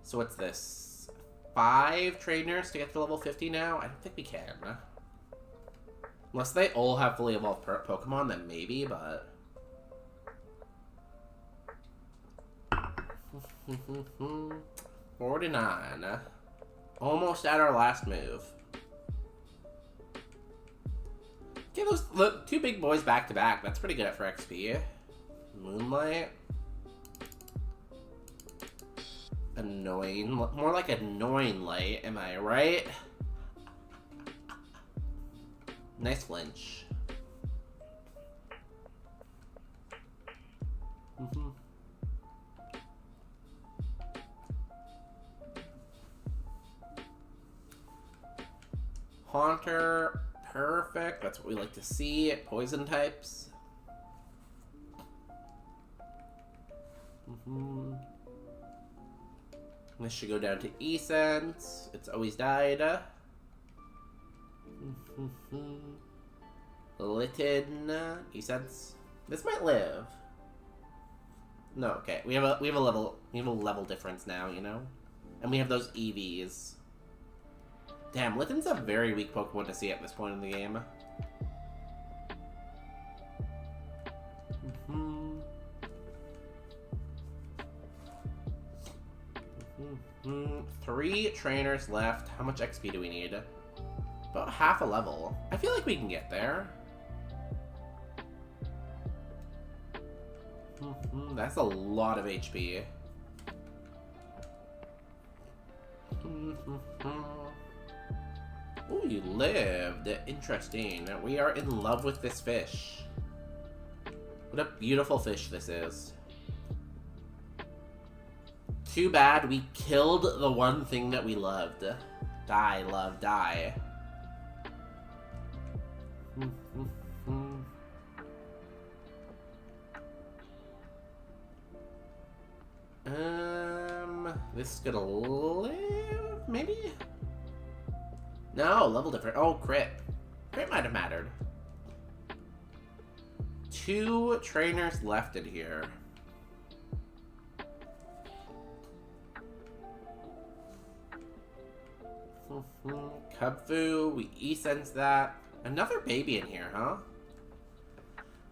So what's this? 5 trainers to get to level 50 now? I don't think we can. Unless they all have fully evolved Pokemon, then maybe, but... 49. Almost at our last move. Okay, those look 2 big boys back to back. That's pretty good for XP. Moonlight. Annoying. More like annoying light, am I right? Nice flinch. Haunter. Perfect. That's what we like to see. Poison types. This should go down to Essence. It's always died. Litten. Essence. This might live. No, okay. We have a level difference now, you know? And we have those EVs. Damn, Litten's a very weak Pokemon to see at this point in the game. 3 trainers left. How much XP do we need? About half a level. I feel like we can get there. That's a lot of HP. Oh, you lived. Interesting. We are in love with this fish. What a beautiful fish this is. Too bad we killed the one thing that we loved. Die, love, die. This is gonna live, maybe? No, level different. Oh, crit. Crit might have mattered. 2 trainers left in here. Cubfu, we E-sense that. Another baby in here, huh?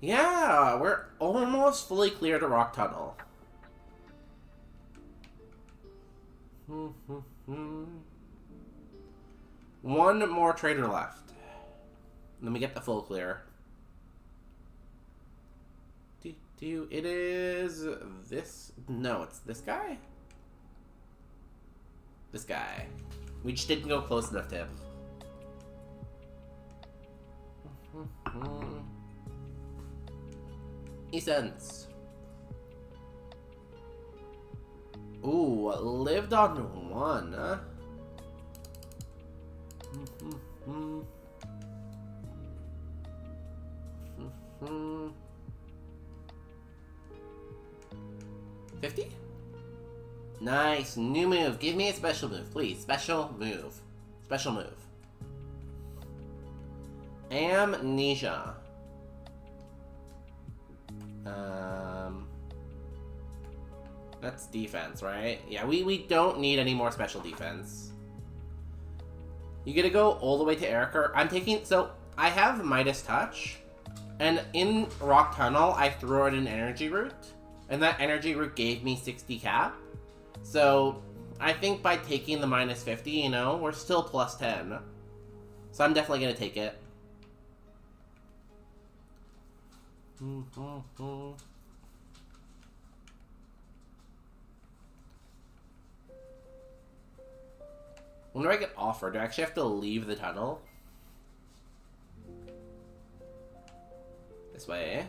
Yeah, we're almost fully clear to Rock Tunnel. One more trainer left. And then we get the full clear. It is this. No, it's this guy. This guy. We just didn't go close enough to him. Essence. Ooh, lived on one, huh? 50? Nice, new move. Give me a special move, please. Special move. Special move. Amnesia. That's defense, right? Yeah, we don't need any more special defense. You gotta go all the way to Erica. I'm taking... So, I have Midas Touch. And in Rock Tunnel, I threw out an energy root. And that energy root gave me 60 cap. So, I think by taking the minus 50, you know, we're still plus 10. So I'm definitely gonna take it. When do I get offered? Do I actually have to leave the tunnel? This way.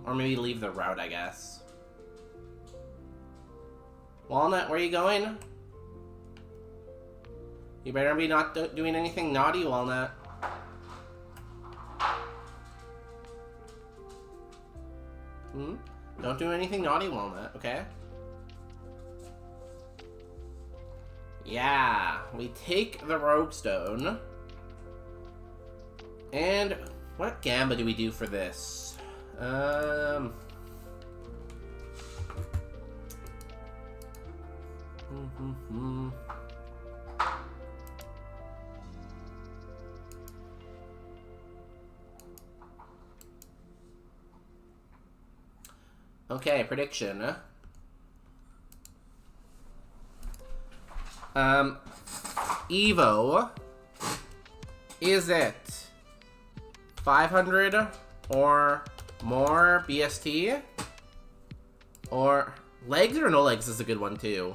Or maybe leave the route, I guess. Walnut, where are you going? You better be not doing anything naughty, Walnut. Don't do anything naughty, Walnut, okay? Yeah, we take the Rogue Stone. And what Gamba do we do for this? Okay, prediction. Evo, is it 500 or more BST? Or legs or no legs is a good one too.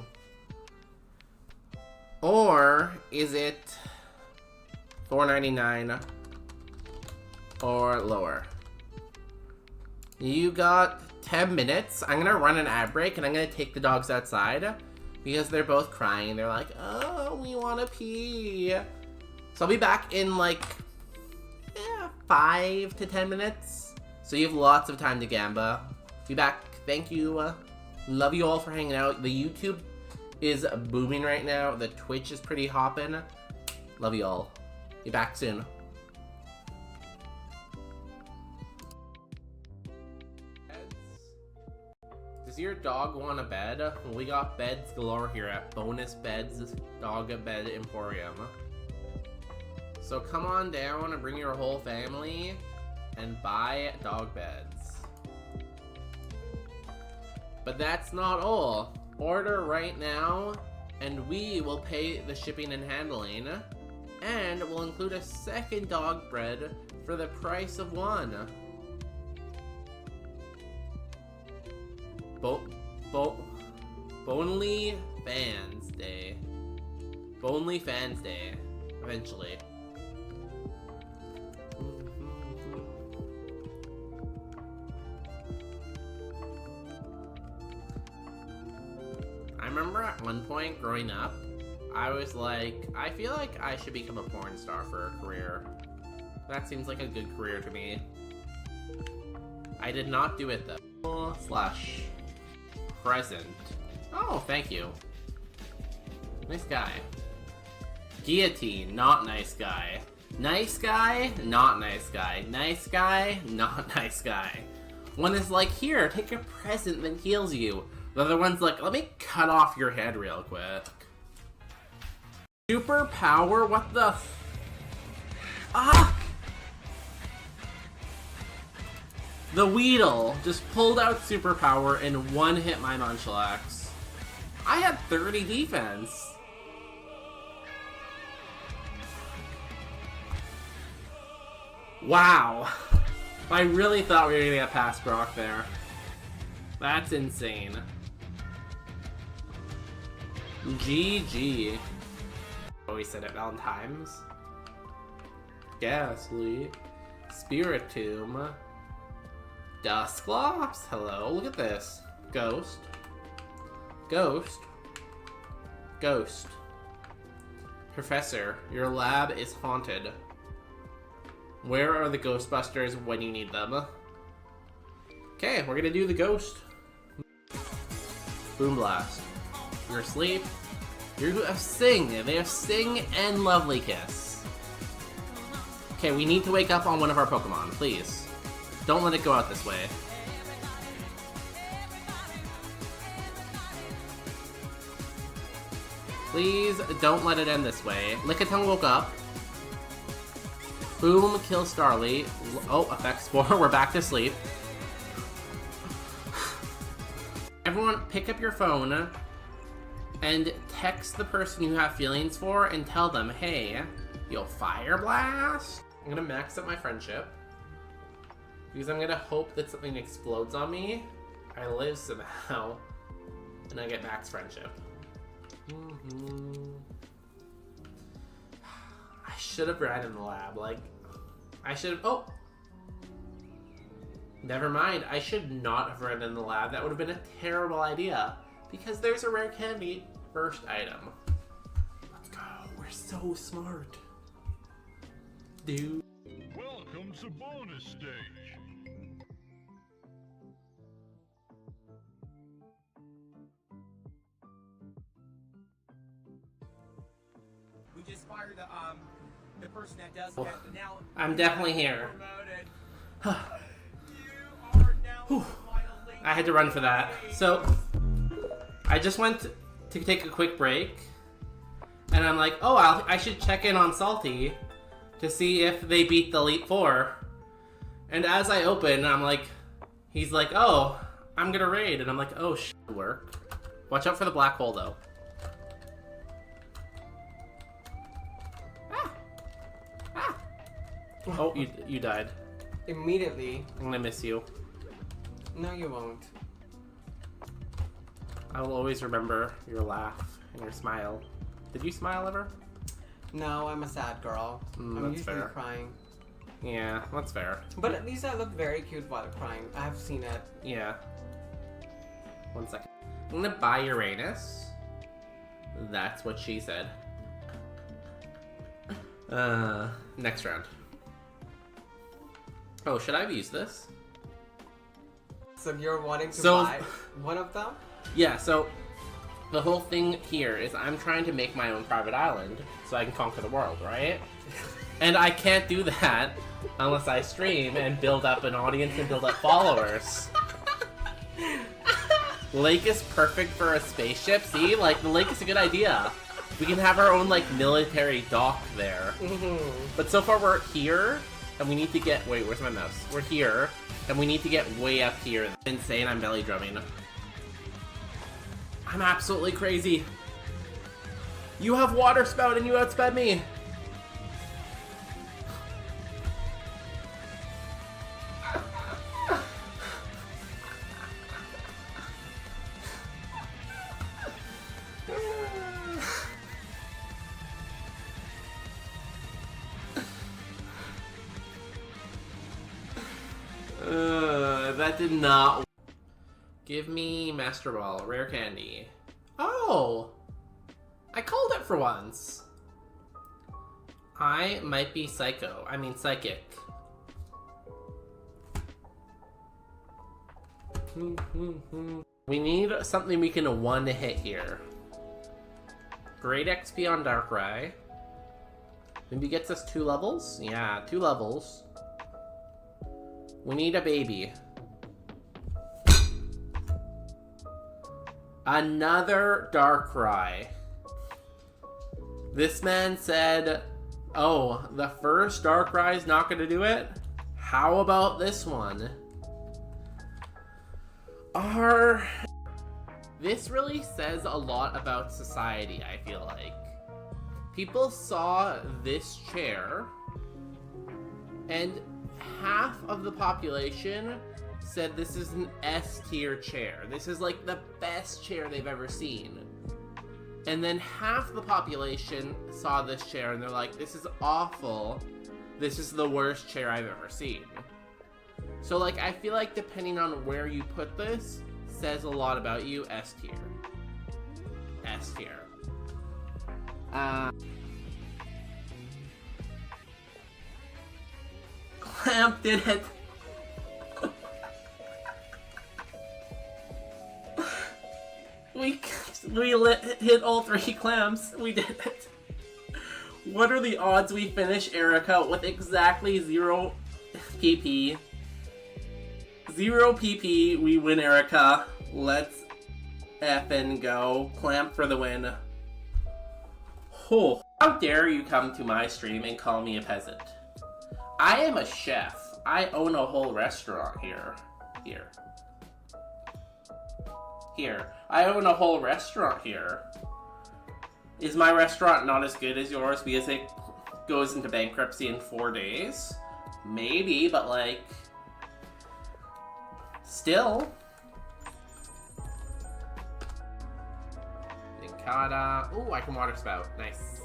Or is it 499 or lower? You got 10 minutes. I'm gonna run an ad break and I'm gonna take the dogs outside because they're both crying. They're like, oh, we wanna pee. So I'll be back in like 5 to 10 minutes. So you have lots of time to Gamba. Be back. Thank you. Love you all for hanging out. The YouTube is booming right now. The Twitch is pretty hopping. Love you all. Be back soon. Does your dog want a bed? We got beds galore here at Bonus Beds Dog Bed Emporium. So come on down and bring your whole family and buy dog beds. But that's not all. Order right now and we will pay the shipping and handling, and we'll include a second dog bread for the price of one. Bonely Fans Day. Bonely Fans Day. Eventually. I remember at one point growing up, I was like, I feel like I should become a porn star for a career. That seems like a good career to me. I did not do it though. Slash present. Oh, thank you. Nice guy. Guillotine, not nice guy. Nice guy, not nice guy. Nice guy, not nice guy. One is like, here, take a present that heals you. The other one's like, let me cut off your head real quick. Superpower? What the Ah! The Weedle just pulled out superpower and one hit my Munchlax. I had 30 defense. Wow. I really thought we were gonna get past Brock there. That's insane. GG. Always said it Valentine's. Ghastly. Spirit Tomb. Dusclops? Hello, look at this. Ghost. Ghost. Ghost. Professor, your lab is haunted. Where are the Ghostbusters when you need them? Okay, we're gonna do the ghost. Boom Blast. You're asleep. You have Sing. They have Sing and Lovely Kiss. Okay, we need to wake up on one of our Pokemon, please. Don't let it go out this way. Please don't let it end this way. Lickitung woke up. Boom, kill Starly. Oh, effects 4. We're back to sleep. Everyone, pick up your phone and text the person you have feelings for and tell them, hey, yo, Fire Blast? I'm gonna max up my friendship because I'm gonna hope that something explodes on me. I live somehow and I get max friendship. I should have ran in the lab. Like, I should have. Oh, never mind. I should not have run in the lab. That would have been a terrible idea because there's a rare candy first item. Let's go. We're so smart, dude. Welcome to bonus stage. We just fired the person that does that. Now I'm definitely here. promoted. You are now finally. I had to run for that. So, I just went to take a quick break, and I'm like, oh, I should check in on Salty to see if they beat the Elite Four. And as I open, I'm like, he's like, oh, I'm gonna raid, and I'm like, oh, work. Watch out for the black hole, though. Oh, you died. Immediately. I'm gonna miss you. No, you won't. I will always remember your laugh and your smile. Did you smile ever? No, I'm a sad girl. I'm That's usually fair. crying. Yeah, that's fair. But at least I look very cute while crying. I have seen it. Yeah. 1 second. I'm gonna buy Uranus. That's what she said. Next round. Oh, should I have used this? So you're wanting to So- buy one of them? Yeah, so the whole thing here is I'm trying to make my own private island so I can conquer the world, right? And I can't do that unless I stream and build up an audience and build up followers. Lake is perfect for a spaceship. See, like, the lake is a good idea. We can have our own, like, military dock there. But so far we're here, and we need to get... Wait, where's my mouse? We're here, and we need to get way up here. Insane, I'm belly drumming. I'm absolutely crazy. You have water spout and you outsped me. That did not. Give me Master Ball, rare candy. Oh! I called it for once. I might be psychic. We need something we can one hit here. Great XP on Darkrai. Maybe gets us 2 levels? Yeah, 2 levels. We need a baby. Another Darkrai. This man said, oh, the first Darkrai is not going to do it? How about this one? This really says a lot about society, I feel like. People saw this chair and half of the population said this is an S tier chair. This is like the best chair they've ever seen. And then half the population saw this chair and they're like, this is awful. This is the worst chair I've ever seen. So like, I feel like depending on where you put this, says a lot about you. S tier. S tier. Clamp did it. we hit all 3 clamps. We did it. What are the odds we finish Erica with exactly 0 PP? 0 PP, we win Erica. Let's effing go. Clamp for the win. Oh, how dare you come to my stream and call me a peasant? I am a chef. I own a whole restaurant here. Here. I own a whole restaurant here. Is my restaurant not as good as yours because it goes into bankruptcy in 4 days? Maybe, but like... Still. Ninkata. Ooh, I can water spout. Nice.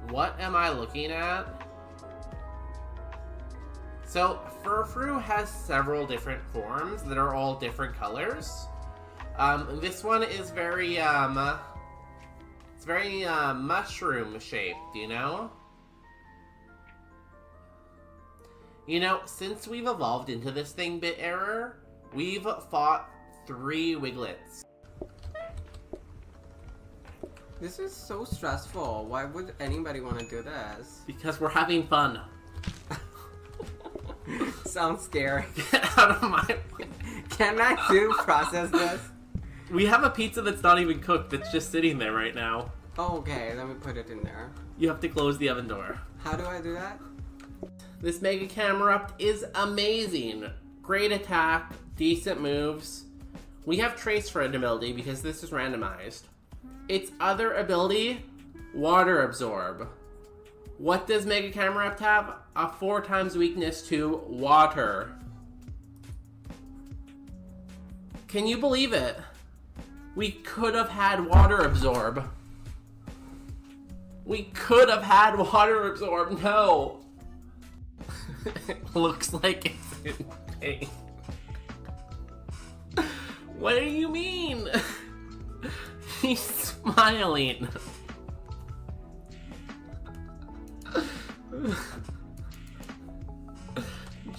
What am I looking at? So, Furfru has several different forms that are all different colors. This one is very, it's very, mushroom shaped, you know? You know, since we've evolved into this thing, Bit Error, we've fought 3 Wiglets. This is so stressful. Why would anybody want to do this? Because we're having fun. Sounds scary. Get out of my way. Can I process this? We have a pizza that's not even cooked that's just sitting there right now. Oh, okay, let me put it in there. You have to close the oven door. How do I do that? This Mega Camerupt is amazing. Great attack, decent moves. We have Trace for an ability because this is randomized. Its other ability, Water Absorb. What does Mega Camerupt have? A 4 times weakness to water. Can you believe it? We could have had Water Absorb. We could have had Water Absorb. No. Looks like it's in pain. What do you mean? He's smiling.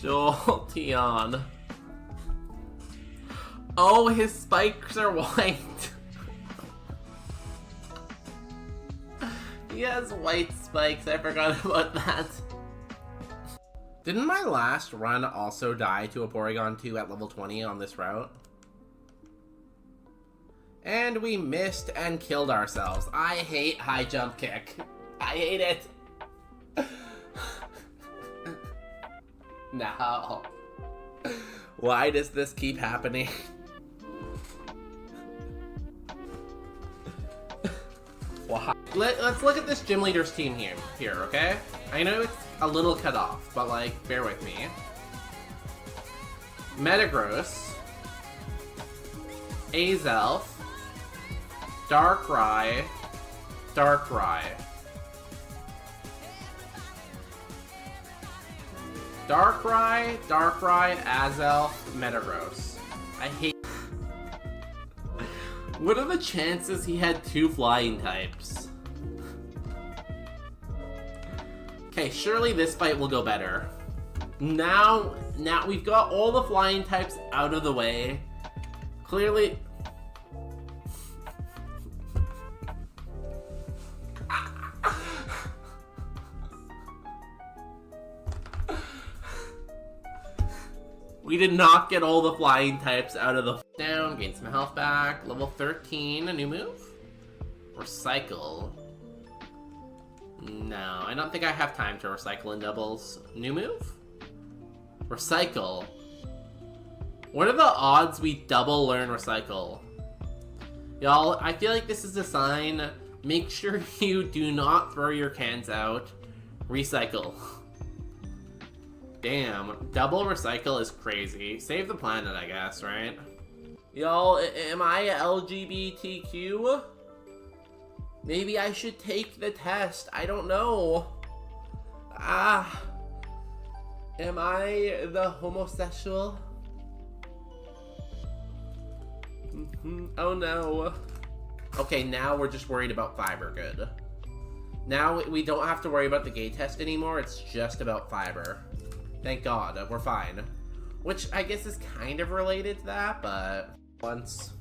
Jolteon. Oh, his spikes are white. He has white spikes. I forgot about that. Didn't my last run also die to a Porygon 2 at level 20 on this route? And we missed and killed ourselves. I hate high jump kick. I hate it. No. Why does this keep happening? Why? Let's look at this gym leader's team here, okay? I know it's a little cut off, but like, bear with me. Metagross, Azelf, Darkrai, Darkrai, Azelf, Metagross. I hate... What are the chances he had 2 flying types? Okay, surely this fight will go better. Now we've got all the flying types out of the way. Clearly... We did not get all the flying types out of the... Down, gain some health back. Level 13, a new move? Recycle. No, I don't think I have time to recycle in doubles. New move? Recycle. What are the odds we double learn recycle? Y'all, I feel like this is a sign. Make sure you do not throw your cans out. Recycle. Damn, double recycle is crazy. Save the planet, I guess, right? Y'all, am I LGBTQ? Maybe I should take the test. I don't know. Am I the homosexual? Oh no. Okay, now we're just worried about fiber. Good. Now we don't have to worry about the gay test anymore. It's just about fiber. Thank God, we're fine. Which I guess is kind of related to that, but once.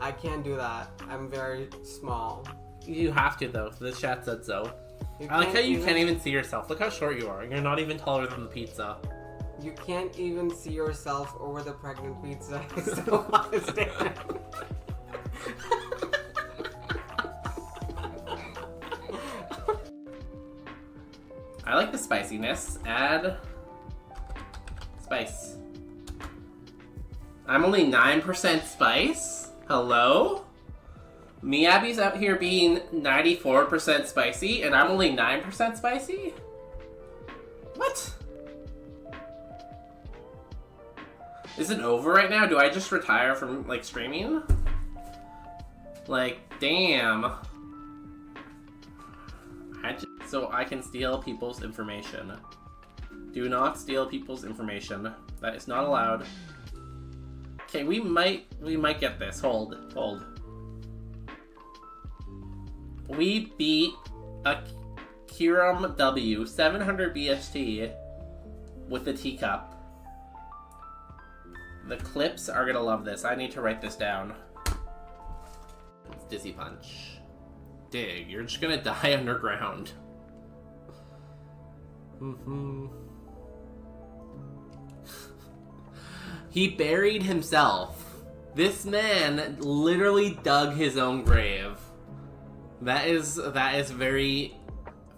I can't do that. I'm very small. You have to though. The chat said so. You I like how you can't even see yourself. Look how short you are. You're not even taller than the pizza. You can't even see yourself over the pregnant pizza. I still understand. I like the spiciness. Add spice. I'm only 9% spice? Hello? Miyabi's out here being 94% spicy, and I'm only 9% spicy? What? Is it over right now? Do I just retire from, like, streaming? Like, damn. So I can steal people's information. Do not steal people's information. That is not allowed. Okay, we might get this. Hold. We beat a Kiram W 700 BST with the teacup. The clips are gonna love this. I need to write this down. It's Dizzy Punch. Dig, you're just gonna die underground. He buried himself. This man literally dug his own grave. That is very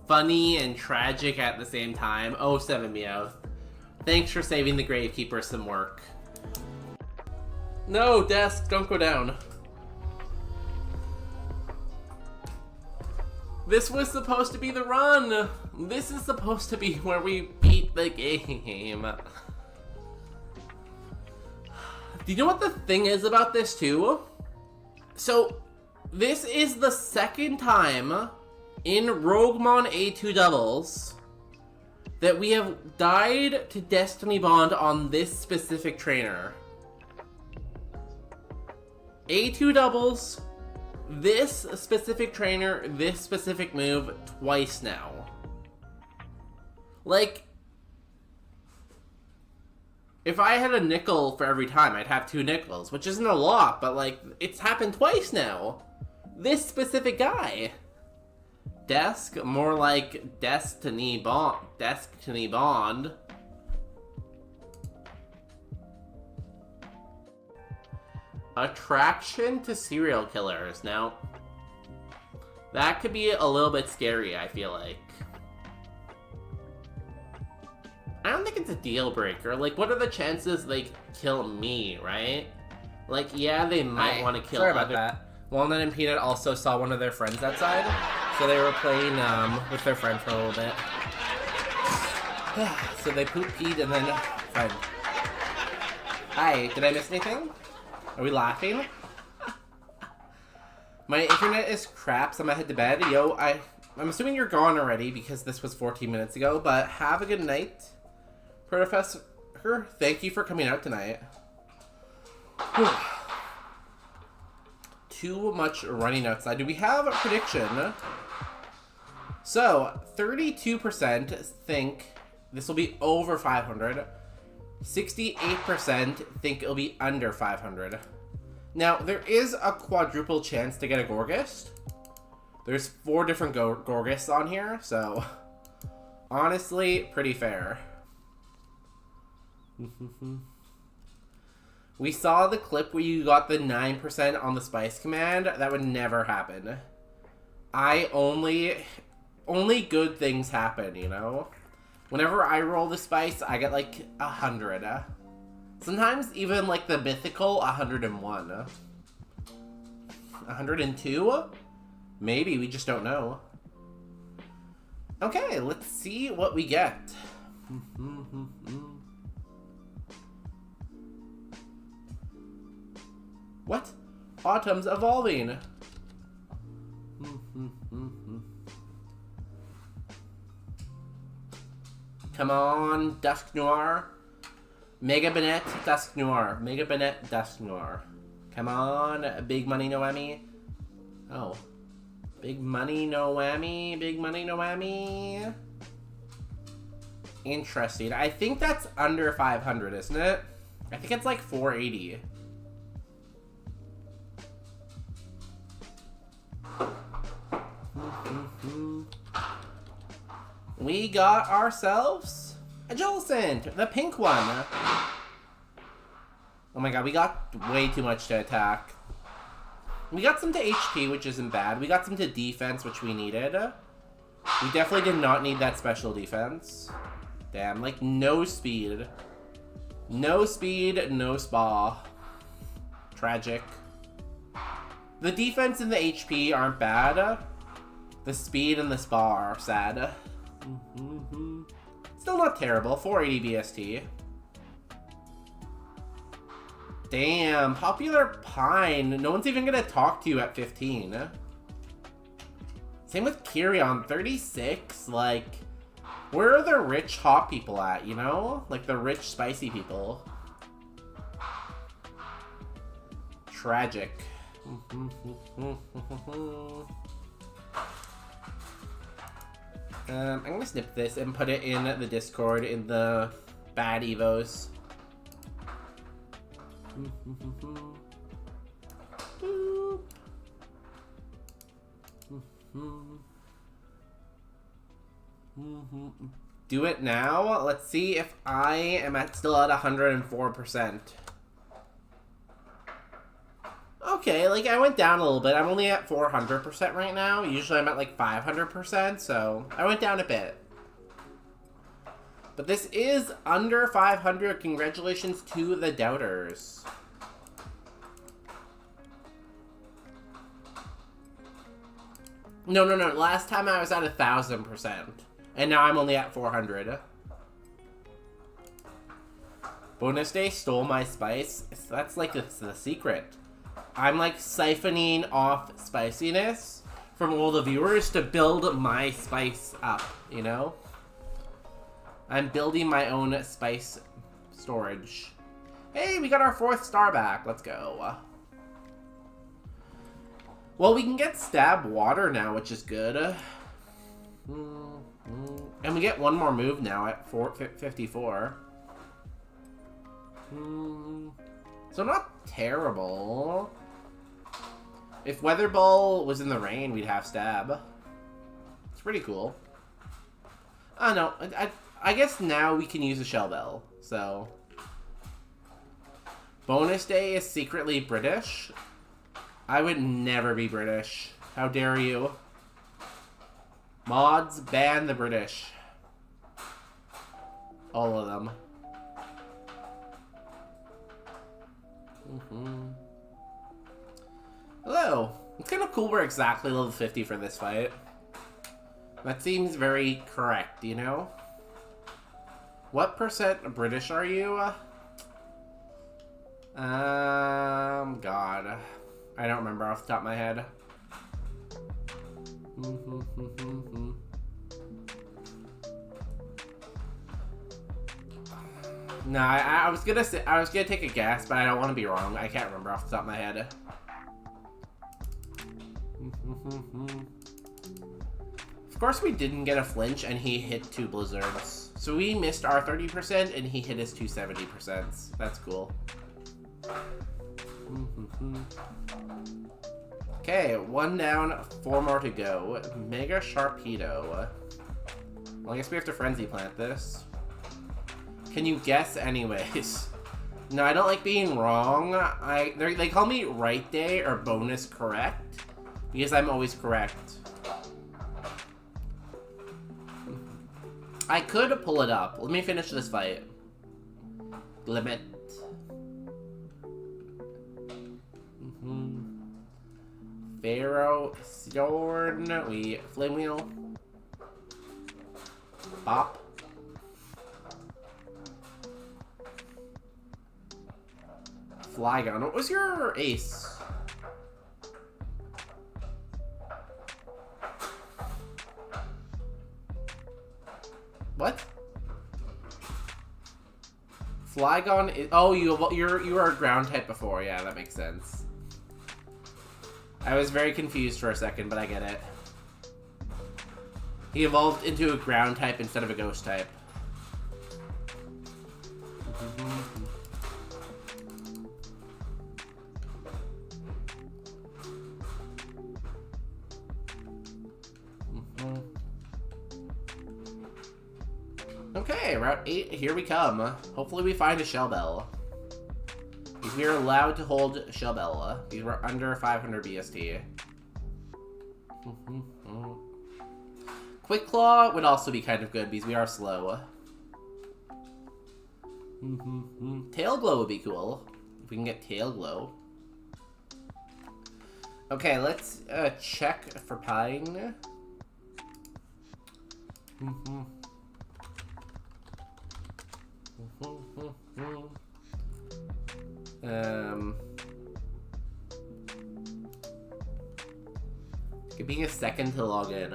funny and tragic at the same time. Oh, 7 Meowth. Thanks for saving the Gravekeeper some work. No, desk, don't go down. This was supposed to be the run. This is supposed to be where we beat the game. Do you know what the thing is about this too? So, this is the second time in Roguemon A2 doubles that we have died to Destiny Bond on this specific trainer. A2 doubles, this specific trainer, this specific move, twice now. Like, if I had a nickel for every time, I'd have 2 nickels, which isn't a lot, but like, it's happened twice now. This specific guy. Desk, more like Destiny Bond. Destiny Bond. Attraction to serial killers. Now, that could be a little bit scary, I feel like. I don't think it's a deal breaker. Like, what are the chances they kill me, right? Like, yeah, they might want to kill Sorry about that. Walnut and Peanut also saw one of their friends outside, so they were playing with their friend for a little bit. So they peed and then friend. Hi, did I miss anything? Are we laughing? My internet is crap, so I'm gonna head to bed. Yo, I'm assuming you're gone already because this was 14 minutes ago, but have a good night. Professor, thank you for coming out tonight. Too much running outside. Do we have a prediction? So, 32% think this will be over 500. 68% think it'll be under 500. Now, there is a quadruple chance to get a Gorgist. There's 4 different Gorgists on here, so honestly, pretty fair. We saw the clip where you got the 9% on the spice command. That would never happen. Only good things happen, you know? Whenever I roll the spice, I get like 100. Sometimes even like the mythical 101. 102? Maybe, we just don't know. Okay, let's see what we get. What? Autumn's evolving. Come on, Dusk Noir. Mega Bennett, Dusk Noir. Mega Bennett, Dusk Noir. Come on, Big Money Noemi. Oh. Big Money Noemi. Big Money Noemi. Interesting. I think that's under 500, isn't it? I think it's like 480. We got ourselves a Jolcent, the pink one. Oh my god, we got way too much to attack. We got some to HP, which isn't bad. We got some to defense, which we needed. We definitely did not need that special defense. Damn, like no speed. No speed, no spa. Tragic. The defense and the HP aren't bad. The speed and the spa are sad. Still not terrible. 480 BST. Damn, Popular Pine. No one's even gonna talk to you at 15. Same with Kyrion, 36. Like, where are the rich hot people at, you know? Like the rich spicy people. Tragic. I'm gonna snip this and put it in the Discord in the bad evos. Do it now. Let's see if I am still at 104%. Okay, like I went down a little bit. I'm only at 400% right now. Usually I'm at like 500%, so I went down a bit. But this is under 500. Congratulations to the doubters. No. Last time I was at 1,000%. And now I'm only at 400. Bonus Day stole my spice. That's like it's the secret. I'm like siphoning off spiciness from all the viewers to build my spice up, you know? I'm building my own spice storage. Hey, we got our 4th star back. Let's go. Well, we can get stab water now, which is good. And we get one more move now at 54. So not terrible. If Weather Ball was in the rain, we'd have stab. It's pretty cool. Oh no, I guess now we can use a Shell Bell, so. Bonus Day is secretly British. I would never be British. How dare you? Mods, ban the British. All of them. Hello. It's kind of cool we're exactly level 50 for this fight. That seems very correct, you know? What % British are you? God. I don't remember off the top of my head. No, I was gonna say, I was gonna take a guess, but I don't want to be wrong. I can't remember off the top of my head. Of course, we didn't get a flinch, and he hit 2 blizzards. So we missed our 30%, and he hit his 2 70%. That's cool. Okay, 1 down, 4 more to go. Mega Sharpedo. Well, I guess we have to Frenzy Plant this. Can you guess anyways? No, I don't like being wrong. They call me Right Day or Bonus Correct because I'm always correct. I could pull it up. Let me finish this fight. Limit. Pharaoh Sword. We Flame Wheel. Bop. Flygon. What was your ace? What? Flygon is... Oh, you were a ground type before. Yeah, that makes sense. I was very confused for a second, but I get it. He evolved into a ground type instead of a ghost type. Okay, Route 8, here we come. Hopefully we find a Shell Bell. Because we are allowed to hold Shell Bell. These were under 500 BST. Quick Claw would also be kind of good because we are slow. Tail Glow would be cool. If we can get Tail Glow. Okay, let's check for Pine. Being a second to log in.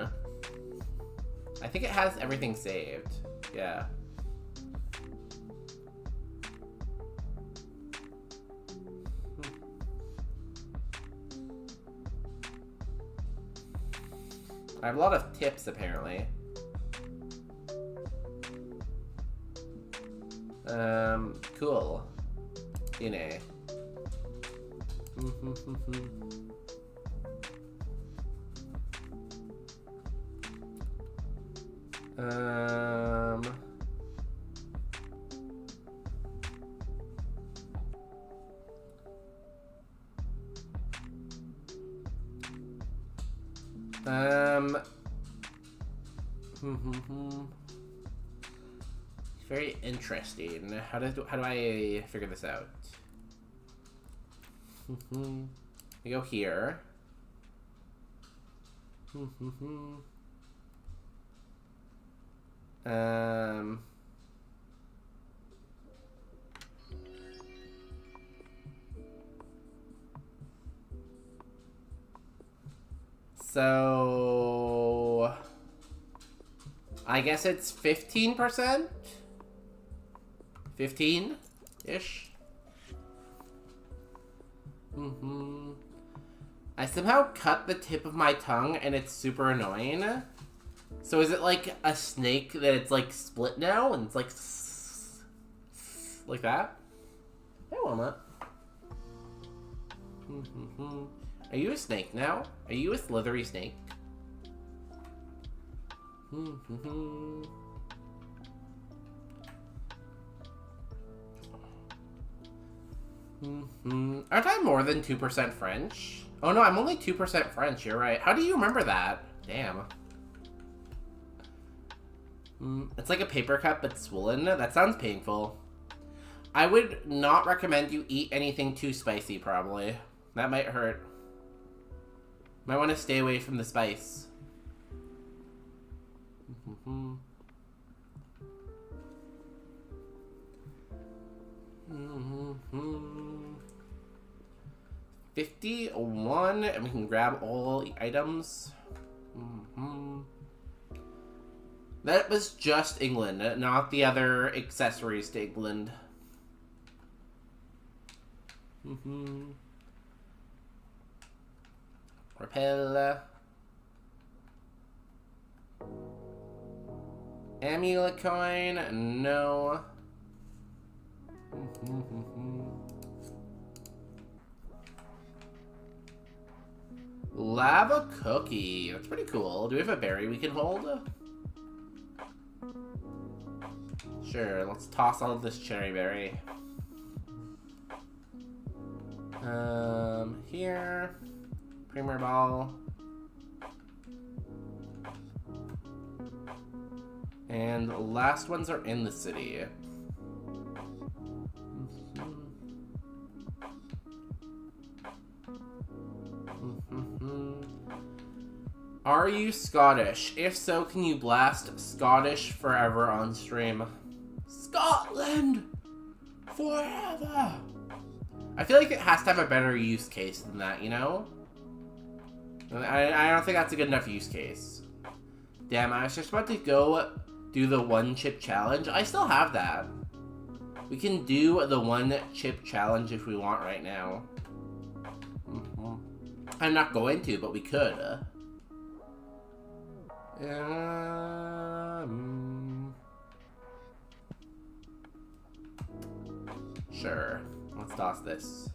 I think it has everything saved. Yeah. I have a lot of tips apparently. Cool. Ine. Very interesting. How do I figure this out? We go here. So I guess it's 15%? 15-ish? I somehow cut the tip of my tongue and it's super annoying. So is it like a snake that it's like split now and it's like that? I want that. Are you a snake now? Are you a slithery snake? Aren't I more than 2% French? Oh no, I'm only 2% French, you're right. How do you remember that? Damn. It's like a paper cut but swollen. That sounds painful. I would not recommend you eat anything too spicy, probably. That might hurt. Might want to stay away from the spice. 51, and we can grab all the items. That was just England, not the other accessories to England. Repel. Amulet coin, no. Lava cookie, that's pretty cool. Do we have a berry we can hold? Sure, let's toss all of this cherry berry. Here. Premier ball. And the last ones are in the city. Are you Scottish? If so, can you blast Scottish forever on stream? Scotland! Forever! I feel like it has to have a better use case than that, you know? I don't think that's a good enough use case. Damn, I was just about to go do the one chip challenge. I still have that. We can do the one chip challenge if we want right now. I'm not going to, but we could. Sure. Let's toss this.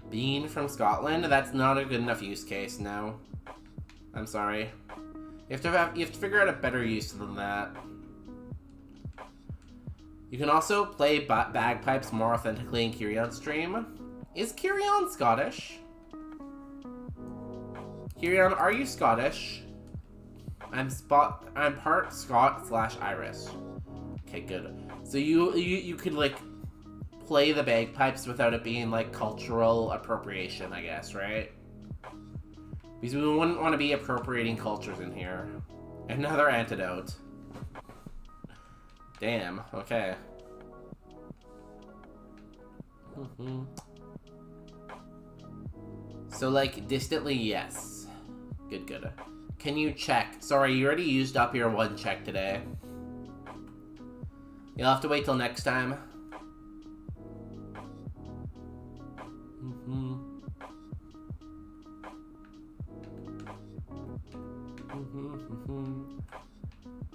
Bean from Scotland? That's not a good enough use case, no. I'm sorry. You have to figure out a better use than that. You can also play bagpipes more authentically in Kirion's stream. Is Kirion Scottish? Kirion, are you Scottish? I'm part Scot/Irish. Okay, good. So you could like play the bagpipes without it being like cultural appropriation, I guess, right? Because we wouldn't want to be appropriating cultures in here. Another antidote. Damn, okay. So, like, distantly, yes. Good. Can you check? Sorry, you already used up your one check today. You'll have to wait till next time.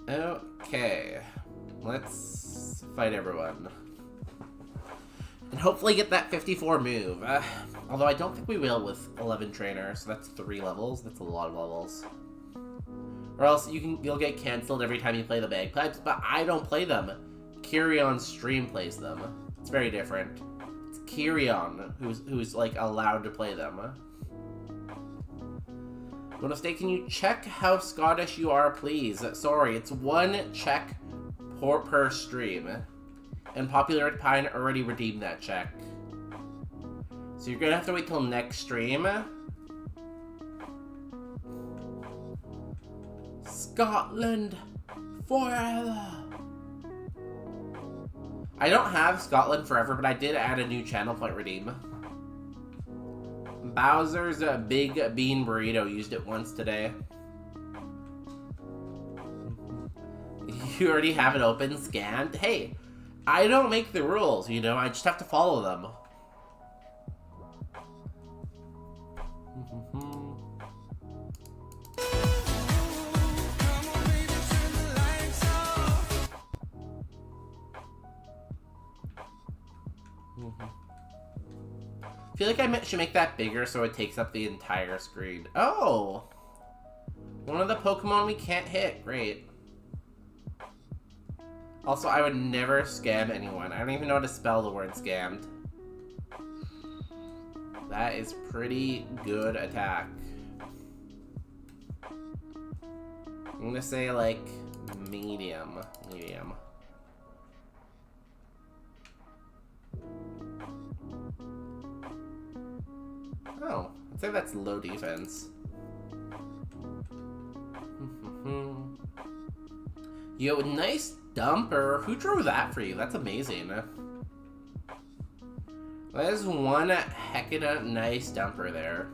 Okay. Let's fight everyone. And hopefully get that 54 move. Although I don't think we will with 11 trainers, so that's 3 levels. That's a lot of levels. Or else you'll get cancelled every time you play the bagpipes, but I don't play them. Kirion's stream plays them. It's very different. It's Kirion who's like allowed to play them. Bonus Day, can you check how Scottish you are, please? Sorry, it's 1 check per stream. And Popular Pine already redeemed that check. So you're gonna have to wait till next stream. Scotland forever. I don't have Scotland forever, but I did add a new channel point redeem. Bowser's Big Bean Burrito used it once today. You already have it open, scanned? Hey, I don't make the rules, you know, I just have to follow them. I feel like I should make that bigger so it takes up the entire screen. Oh! One of the Pokemon we can't hit. Great. Also, I would never scam anyone. I don't even know how to spell the word scammed. That is pretty good attack. I'm gonna say, like, medium. Medium. Oh, I'd say that's low defense. Yo, nice dumper. Who drew that for you? That's amazing. That is one heckin' nice dumper there.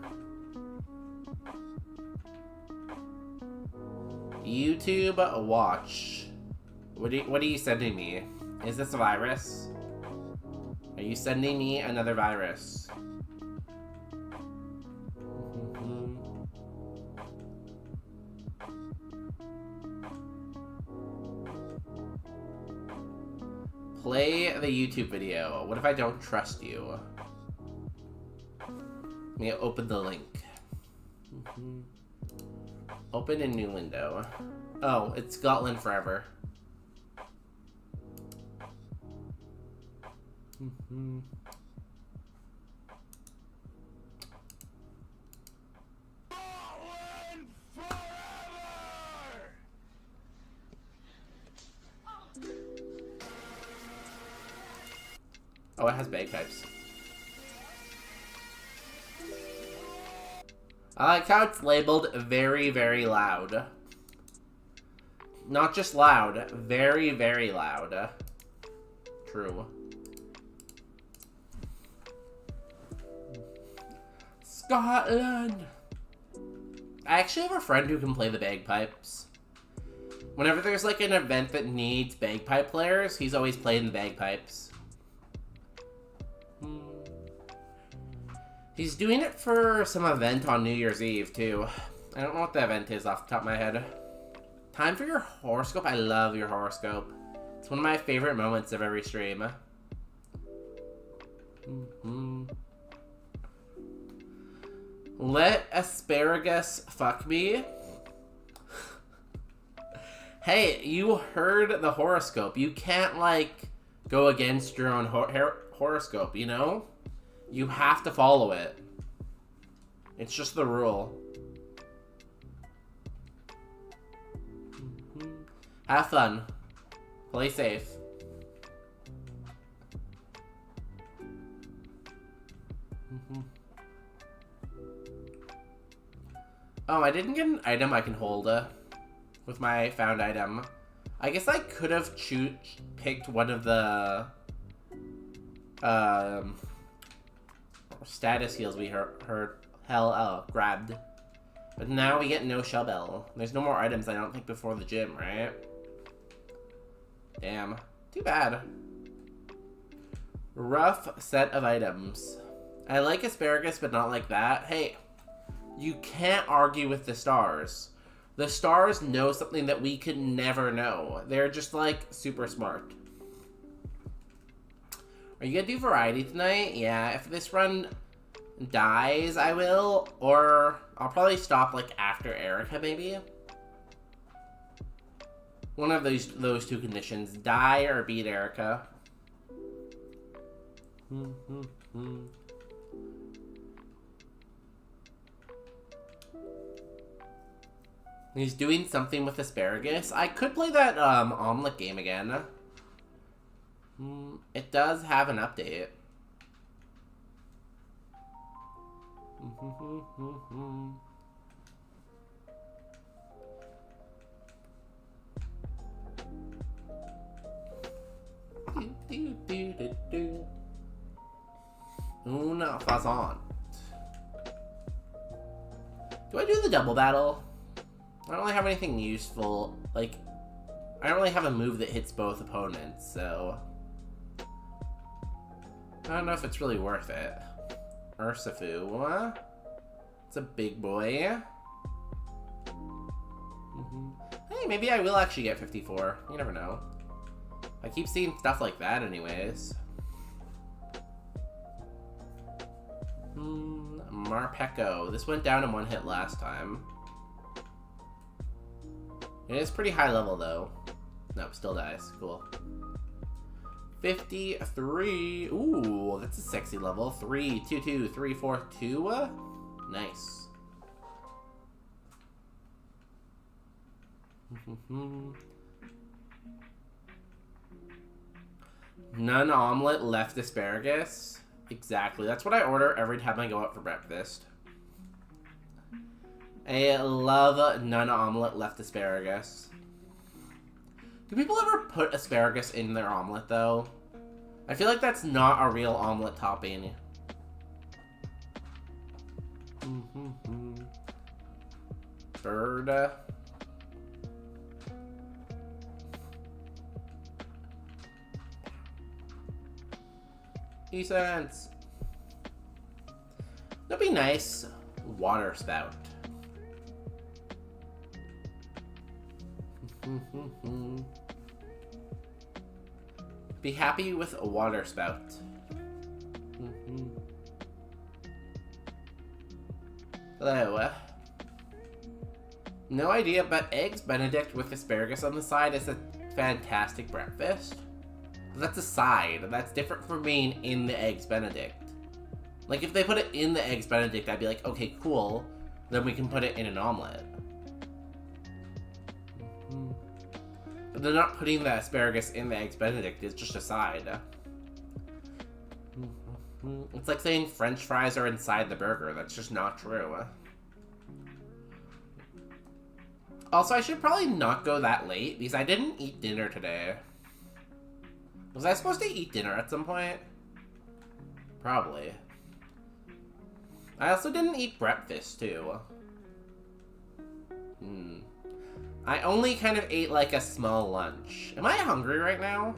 YouTube watch. What are you sending me? Is this a virus? Are you sending me another virus? Play the YouTube video. What if I don't trust you? Let me open the link. Open a new window. Oh, it's Scotland forever. Oh, it has bagpipes. I like how it's labeled very, very loud. Not just loud, very, very loud. True. Scotland! I actually have a friend who can play the bagpipes. Whenever there's like an event that needs bagpipe players, he's always playing the bagpipes. He's doing it for some event on New Year's Eve, too. I don't know what the event is off the top of my head. Time for your horoscope. I love your horoscope. It's one of my favorite moments of every stream. Let asparagus fuck me. Hey, you heard the horoscope. You can't, like, go against your own horoscope, you know? You have to follow it. It's just the rule. Have fun. Play safe. Oh, I didn't get an item I can hold with my found item. I guess I could have picked one of the status heals we grabbed. But now we get no shell bell. There's no more items, I don't think, before the gym, right? Damn. Too bad. Rough set of items. I like asparagus, but not like that. Hey, you can't argue with the stars. The stars know something that we could never know. They're just, like, super smart. Are you gonna do variety tonight? Yeah, if this run dies, I will. Or I'll probably stop, like, after Erica, maybe. One of those two conditions. Die or beat Erica. He's doing something with asparagus. I could play that omelet game again. It does have an update. Una faisant. Do I do the double battle? I don't really have anything useful. Like, I don't really have a move that hits both opponents, so I don't know if it's really worth it. Ursafu. It's a big boy. Hey, maybe I will actually get 54. You never know. I keep seeing stuff like that anyways. Marpeco. This went down in one hit last time. It is pretty high level though. Nope, still dies. Cool. 53. Ooh, that's a sexy level. 3, 2, 2, 3, 4, 2. Nice. None omelet, left asparagus. Exactly. That's what I order every time I go out for breakfast. I love none omelet, left asparagus. Do people ever put asparagus in their omelet, though? I feel like that's not a real omelet topping. Bird. E-cents. That'd be nice. Water spout. Be happy with a water spout. Hello. No idea, but eggs Benedict with asparagus on the side is a fantastic breakfast. That's a side. That's different from being in the eggs Benedict. Like, if they put it in the eggs Benedict, I'd be like, okay, cool. Then we can put it in an omelet. But they're not putting the asparagus in the eggs Benedict. It's just a side. It's like saying French fries are inside the burger. That's just not true. Also, I should probably not go that late because I didn't eat dinner today. Was I supposed to eat dinner at some point? Probably. I also didn't eat breakfast, too. I only kind of ate like a small lunch. Am I hungry right now?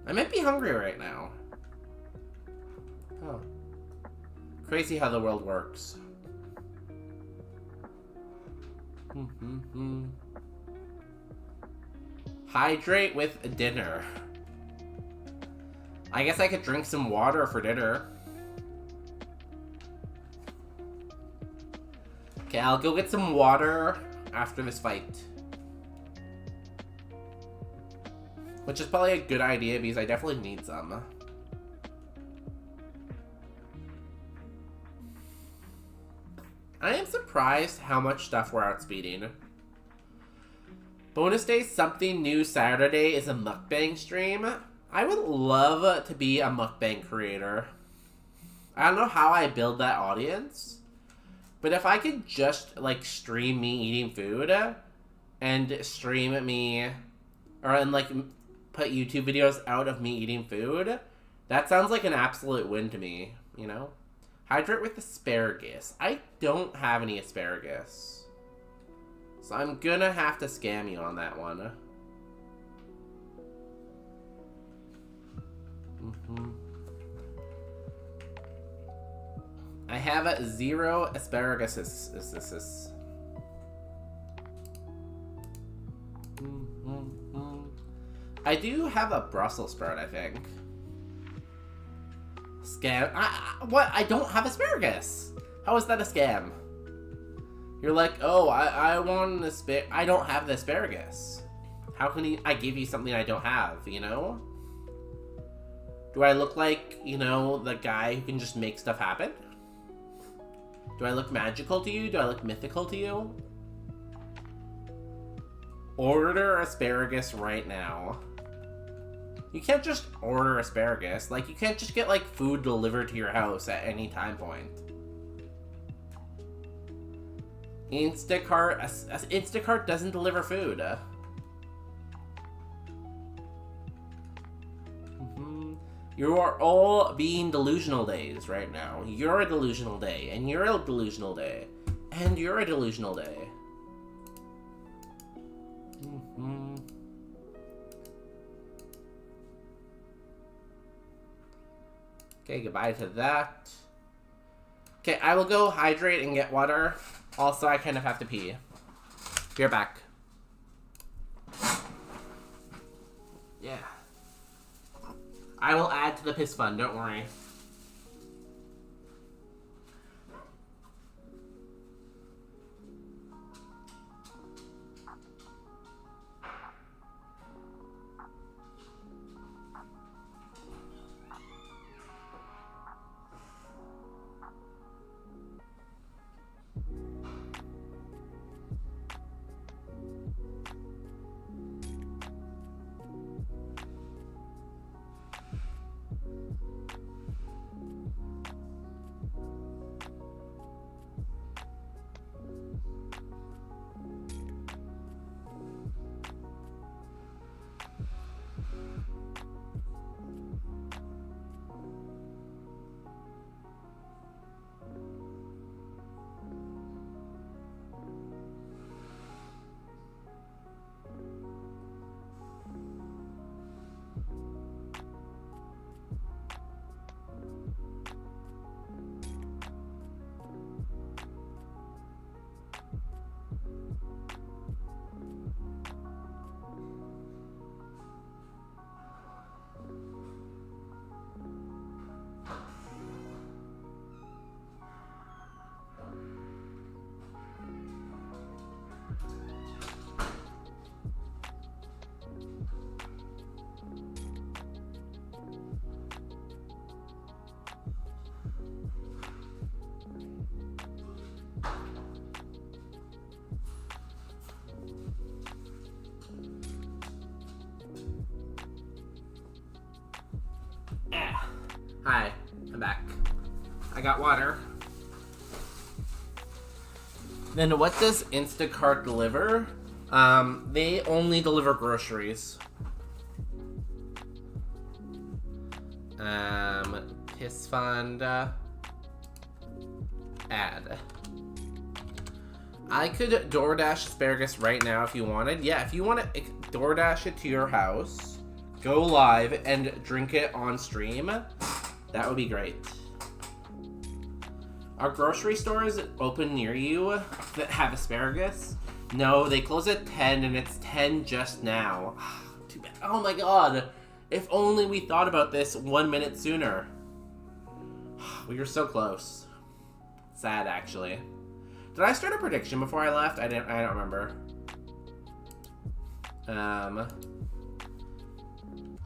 I might be hungry right now. Oh. Crazy how the world works. Hydrate with dinner. I guess I could drink some water for dinner. Okay, I'll go get some water after this fight. Which is probably a good idea because I definitely need some. I am surprised how much stuff we're outspeeding. Bonus day something new Saturday is a mukbang stream. I would love to be a mukbang creator. I don't know how I build that audience. But if I could just, like, stream me eating food, and stream me, and, like, put YouTube videos out of me eating food, that sounds like an absolute win to me, you know? Hydrate with asparagus. I don't have any asparagus. So I'm gonna have to scam you on that one. I have 0 asparagus. I do have a Brussels sprout, I think. Scam? What? I don't have asparagus. How is that a scam? You're like, oh, I want an I don't have the asparagus. How can I give you something I don't have, you know? Do I look like, you know, the guy who can just make stuff happen? Do I look magical to you? Do I look mythical to you? Order asparagus right now. You can't just order asparagus. Like, you can't just get, like, food delivered to your house at any time point. Instacart doesn't deliver food. You are all being delusional days right now. You're a delusional day, and you're a delusional day, and you're a delusional day. Okay, goodbye to that. Okay, I will go hydrate and get water. Also, I kind of have to pee. Be right back. Yeah. I will add to the piss fund, don't worry. Hi, I'm back. I got water. Then what does Instacart deliver? They only deliver groceries. Kiss Fund. Add. I could DoorDash asparagus right now if you wanted. Yeah, if you want to DoorDash it to your house, go live, and drink it on stream, that would be great. Are grocery stores open near you that have asparagus? No, they close at 10 and it's 10 just now. Too bad. Oh my god. If only we thought about this 1 minute sooner. We were so close. Sad, actually. Did I start a prediction before I left? I don't remember.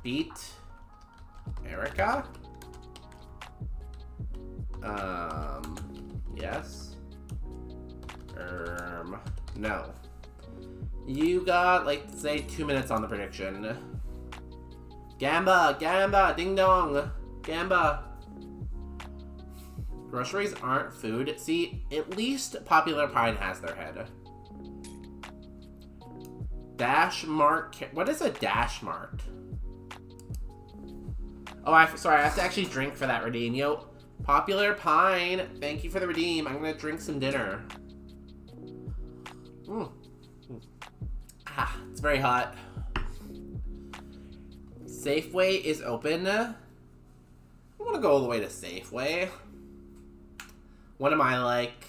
Beat Erica? Yes. No. You got, like, say 2 minutes on the prediction. Gamba! Gamba! Ding dong! Gamba! Groceries aren't food. See, at least Popular Pine has their head. Dash Mart. What is a Dash Mart? Oh, sorry, I have to actually drink for that redeem. Yo, Popular Pine, thank you for the redeem. I'm gonna drink some dinner. Ah, it's very hot. Safeway is open. I want to go all the way to Safeway. What am I, like?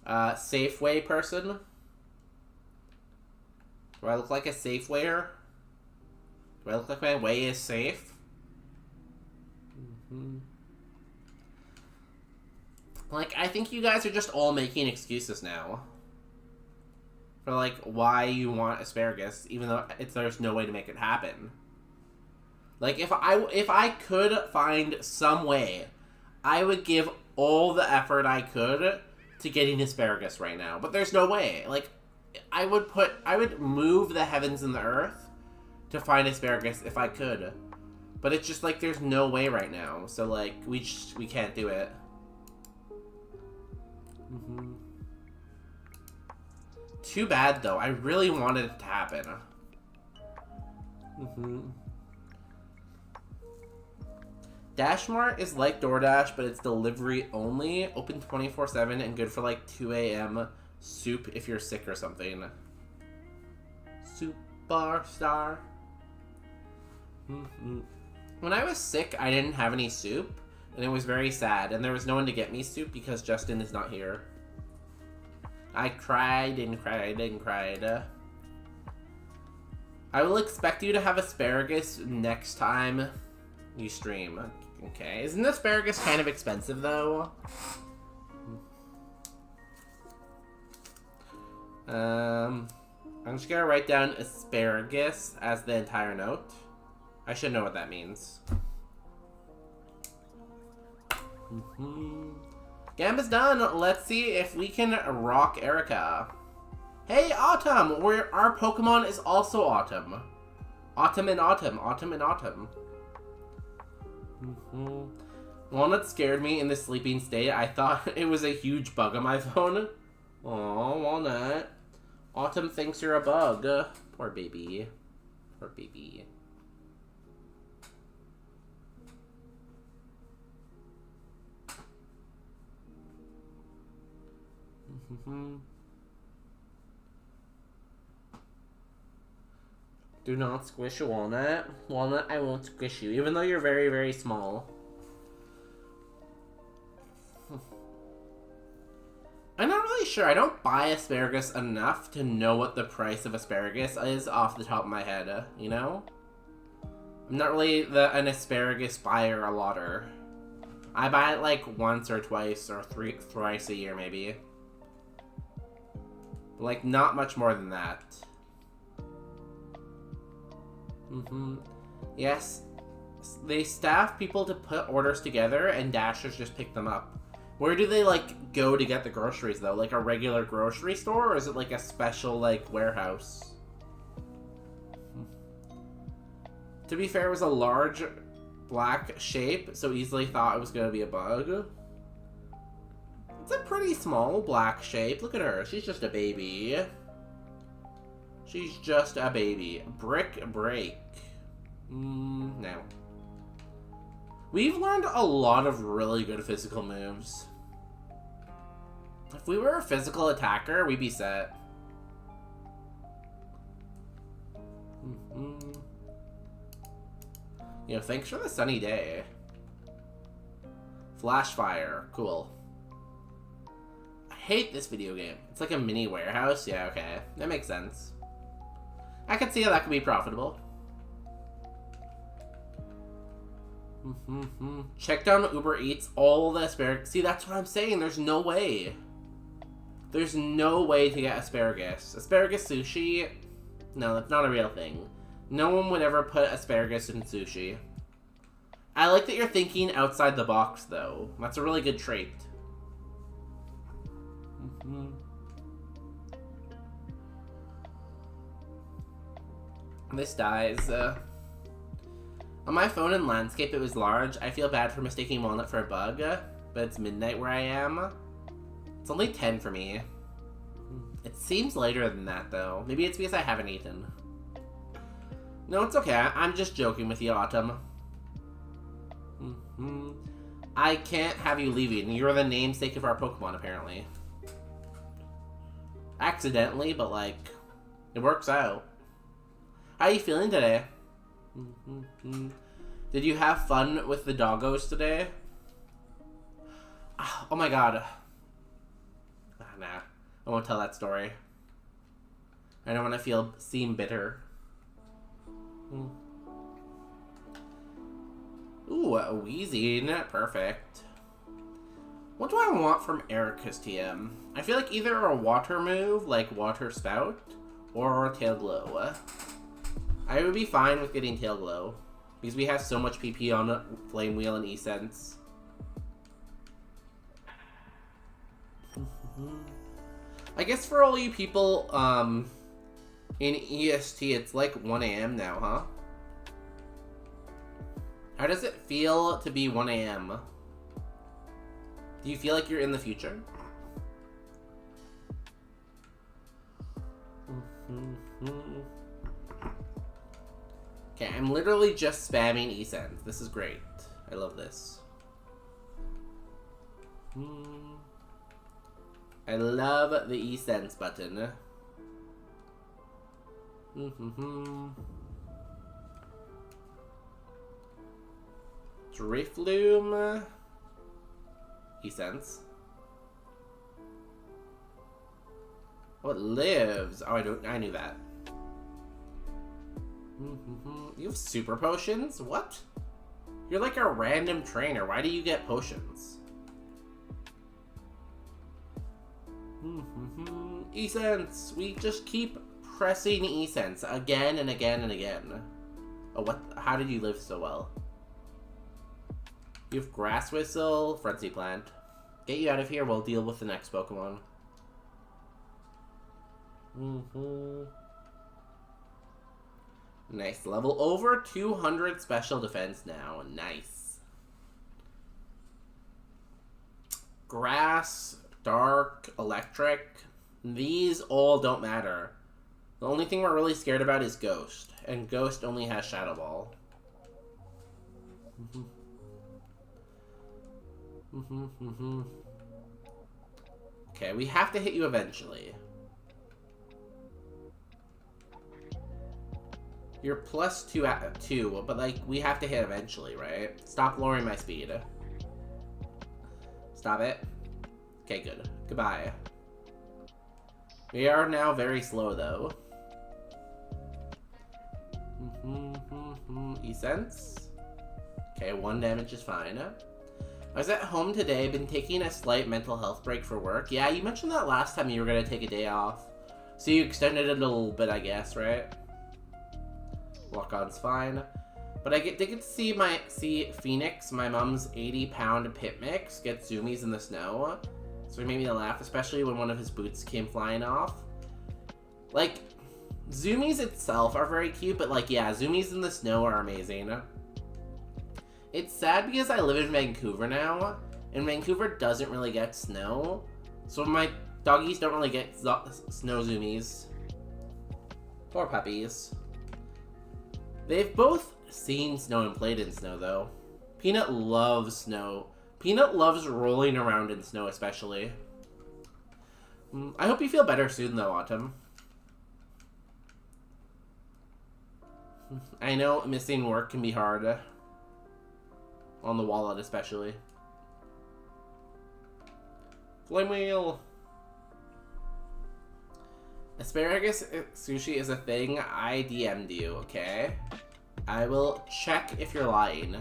Safeway person? Do I look like a Safewayer? Do I look like my way is safe? Like, I think you guys are just all making excuses now. For, like, why you want asparagus, even though there's no way to make it happen. Like, if I could find some way, I would give all the effort I could to getting asparagus right now. But there's no way. Like, I would move the heavens and the earth to find asparagus if I could. But it's just like there's no way right now. So like we can't do it. Too bad though. I really wanted it to happen. Dashmart is like DoorDash, but it's delivery only, open 24/7 and good for like 2 a.m. soup if you're sick or something. Superstar. When I was sick, I didn't have any soup, and it was very sad, and there was no one to get me soup because Justin is not here. I cried and cried and cried. I will expect you to have asparagus next time you stream. Okay, isn't asparagus kind of expensive though? I'm just gonna write down asparagus as the entire note. I should know what that means. Gamba's done. Let's see if we can rock Erica. Hey, Autumn! Our Pokemon is also Autumn. Autumn and Autumn. Autumn and Autumn. Walnut scared me in the sleeping state. I thought it was a huge bug on my phone. Aw, Walnut. Autumn thinks you're a bug. Poor baby. Poor baby. Do not squish a Walnut. Walnut, I won't squish you, even though you're very, very small. I'm not really sure. I don't buy asparagus enough to know what the price of asparagus is off the top of my head, you know? I'm not really an asparagus buyer a lotter. I buy it like once or twice or thrice a year maybe. Like, not much more than that. Yes, they staff people to put orders together and Dashers just pick them up. Where do they, like, go to get the groceries, though? Like a regular grocery store, or is it like a special, like, warehouse? To be fair, it was a large black shape, so easily thought it was going to be a bug. It's a pretty small black shape. Look at her. She's just a baby. She's just a baby. Brick break. No. We've learned a lot of really good physical moves. If we were a physical attacker, we'd be set. You know, thanks for the sunny day. Flash fire. Cool. I hate this video game. It's like a mini warehouse. Yeah, okay. That makes sense. I can see how that could be profitable. Check down Uber Eats all the asparagus. See, that's what I'm saying. There's no way. There's no way to get asparagus. Asparagus sushi? No, that's not a real thing. No one would ever put asparagus in sushi. I like that you're thinking outside the box, though. That's a really good trait. This dies. On my phone in landscape, it was large. I feel bad for mistaking walnut for a bug, but it's midnight where I am. It's only 10 for me. It seems later than that, though. Maybe it's because I haven't eaten. No, it's okay. I'm just joking with you, Autumn. I can't have you leaving. You're the namesake of our Pokemon, apparently. Accidentally, but, like, it works out. How are you feeling today? Did you have fun with the doggos today? Oh my god. Nah, I won't tell that story. I don't want to seem bitter. Ooh, a wheezing. Perfect. What do I want from Erica's TM? I feel like either a water move, like Water Spout, or Tail Glow. I would be fine with getting Tail Glow, because we have so much PP on Flame Wheel and E-Sense. I guess for all you people in EST, it's like 1 AM now, huh? How does it feel to be 1 AM? Do you feel like you're in the future? Okay, I'm literally just spamming E-Sense. This is great. I love this. I love the E-Sense button. Drifloom. E-Sense. Oh, it lives. Oh, I knew that. You have super potions? What? You're like a random trainer. Why do you get potions? E-Sense! We just keep pressing E-Sense again and again and again. Oh, what? How did you live so well? You have Grass Whistle, Frenzy Plant. Get you out of here, we'll deal with the next Pokemon. Nice. Level over 200 special defense now. Nice. Grass, Dark, Electric. These all don't matter. The only thing we're really scared about is Ghost. And Ghost only has Shadow Ball. Okay, we have to hit you eventually. You're +2 at 2, but like we have to hit eventually, right? Stop lowering my speed. Stop it. Okay, good. Goodbye. We are now very slow though. E-Sense. Okay, 1 damage is fine. I was at home today, been taking a slight mental health break for work. Yeah, you mentioned that last time you were gonna take a day off. So you extended it a little bit, I guess, right? Walk-on's fine. But I did get to see Phoenix, my mom's 80-pound pit mix, get zoomies in the snow. So it made me laugh, especially when one of his boots came flying off. Like, zoomies itself are very cute, but like, yeah, zoomies in the snow are amazing. It's sad because I live in Vancouver now, and Vancouver doesn't really get snow. So my doggies don't really get snow zoomies. Poor puppies. They've both seen snow and played in snow, though. Peanut loves snow. Peanut loves rolling around in snow, especially. I hope you feel better soon, though, Autumn. I know missing work can be hard. On the wallet, especially. Flame wheel. Asparagus sushi is a thing. I DM'd you, okay? I will check if you're lying.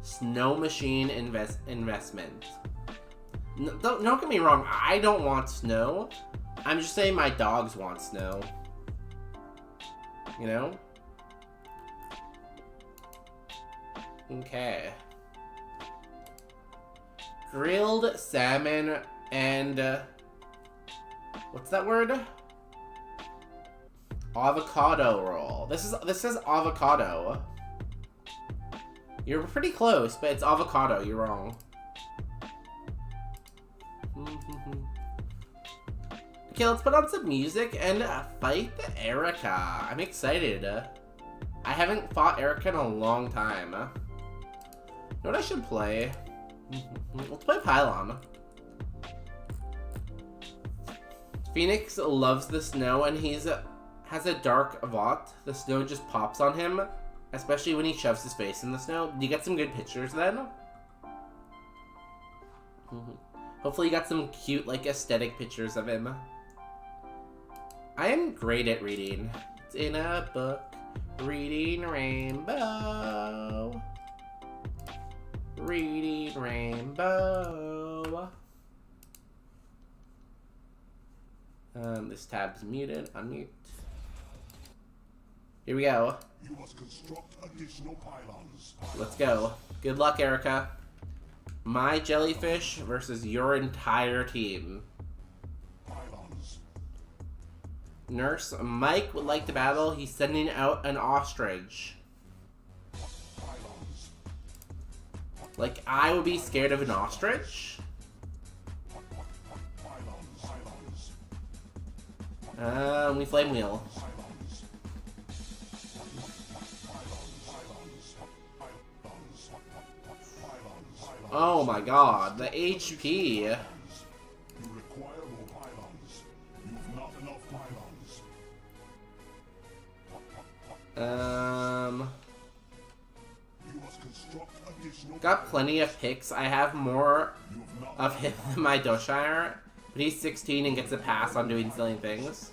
Snow machine investment. Don't get me wrong, I don't want snow. I'm just saying my dogs want snow. You know? Okay. Grilled salmon and... what's that word? Avocado roll. This says avocado. You're pretty close, but it's avocado. You're wrong. Okay, let's put on some music and fight Erica. I'm excited. I haven't fought Erica in a long time. You know what I should play? Let's play Pylon. Phoenix loves the snow, and has a dark Vought. The snow just pops on him, especially when he shoves his face in the snow. Do you get some good pictures then? Hopefully you got some cute, like, aesthetic pictures of him. I am great at reading. It's in a book. Reading Rainbow. Reading Rainbow. This tab's muted. Unmute. Here we go. You must construct additional pylons. Let's go. Good luck, Erica. My jellyfish versus your entire team. Pylons. Nurse Mike would like to battle. He's sending out an ostrich. Pylons. Like, I would be scared of an ostrich? We flame wheel. Oh my god, the HP. You require more pylons. You've not enough pylons. You must construct additional Got plenty of picks. I have more of him than my Doshire, but he's 16 and gets a pass on doing silly things.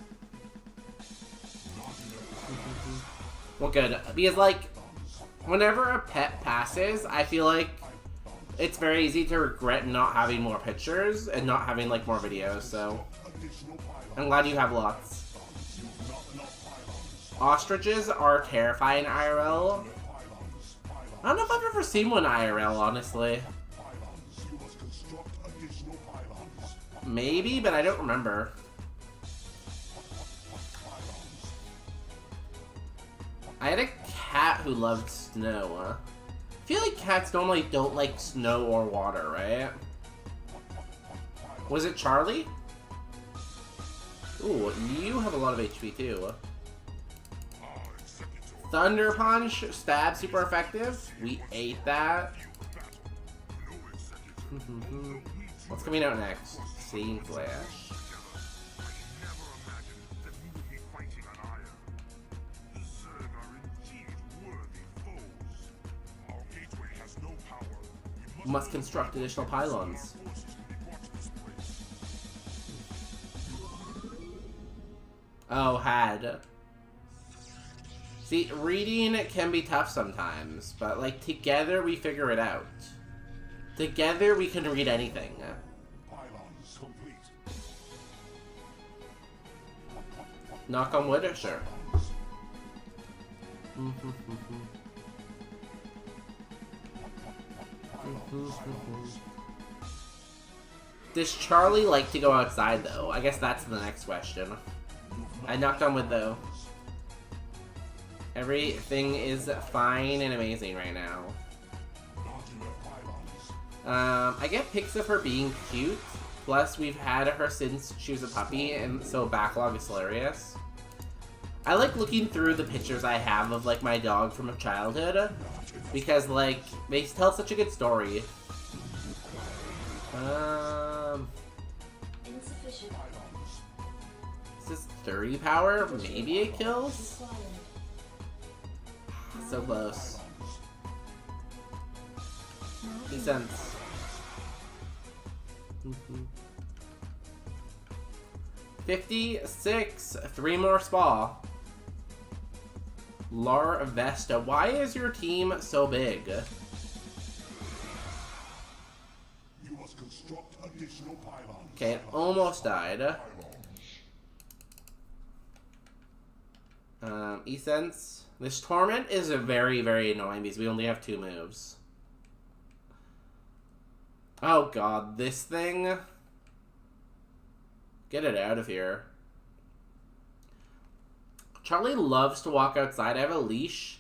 Well, good. Because, like, whenever a pet passes, I feel like it's very easy to regret not having more pictures and not having, like, more videos, so I'm glad you have lots. Ostriches are terrifying IRL. I don't know if I've ever seen one IRL, honestly. Maybe, but I don't remember. I had a cat who loved snow. I feel like cats normally don't like snow or water, right? Was it Charlie? Ooh, you have a lot of HP too. Thunder Punch, stab, super effective. We ate that. What's coming out next? Scene Flash. Must construct additional pylons. Oh, had. See, reading can be tough sometimes, but like together we figure it out. Together we can read anything. pylons complete. Knock on wood, sure. Does Charlie like to go outside though? I guess that's the next question. I knocked on wood though. Everything is fine and amazing right now. I get pics of her being cute. Plus, we've had her since she was a puppy, and so backlog is hilarious. I like looking through the pictures I have of, like, my dog from childhood. Because, like, they tell such a good story. This is 30 power? Maybe it kills? So close. Makes sense. 56. 3 more spa. Lar Vesta. Why is your team so big? You must construct additional pylons. Okay, it almost died. Essence. This Torment is very, very annoying because we only have 2 moves. Oh god, this thing. Get it out of here. Charlie loves to walk outside. I have a leash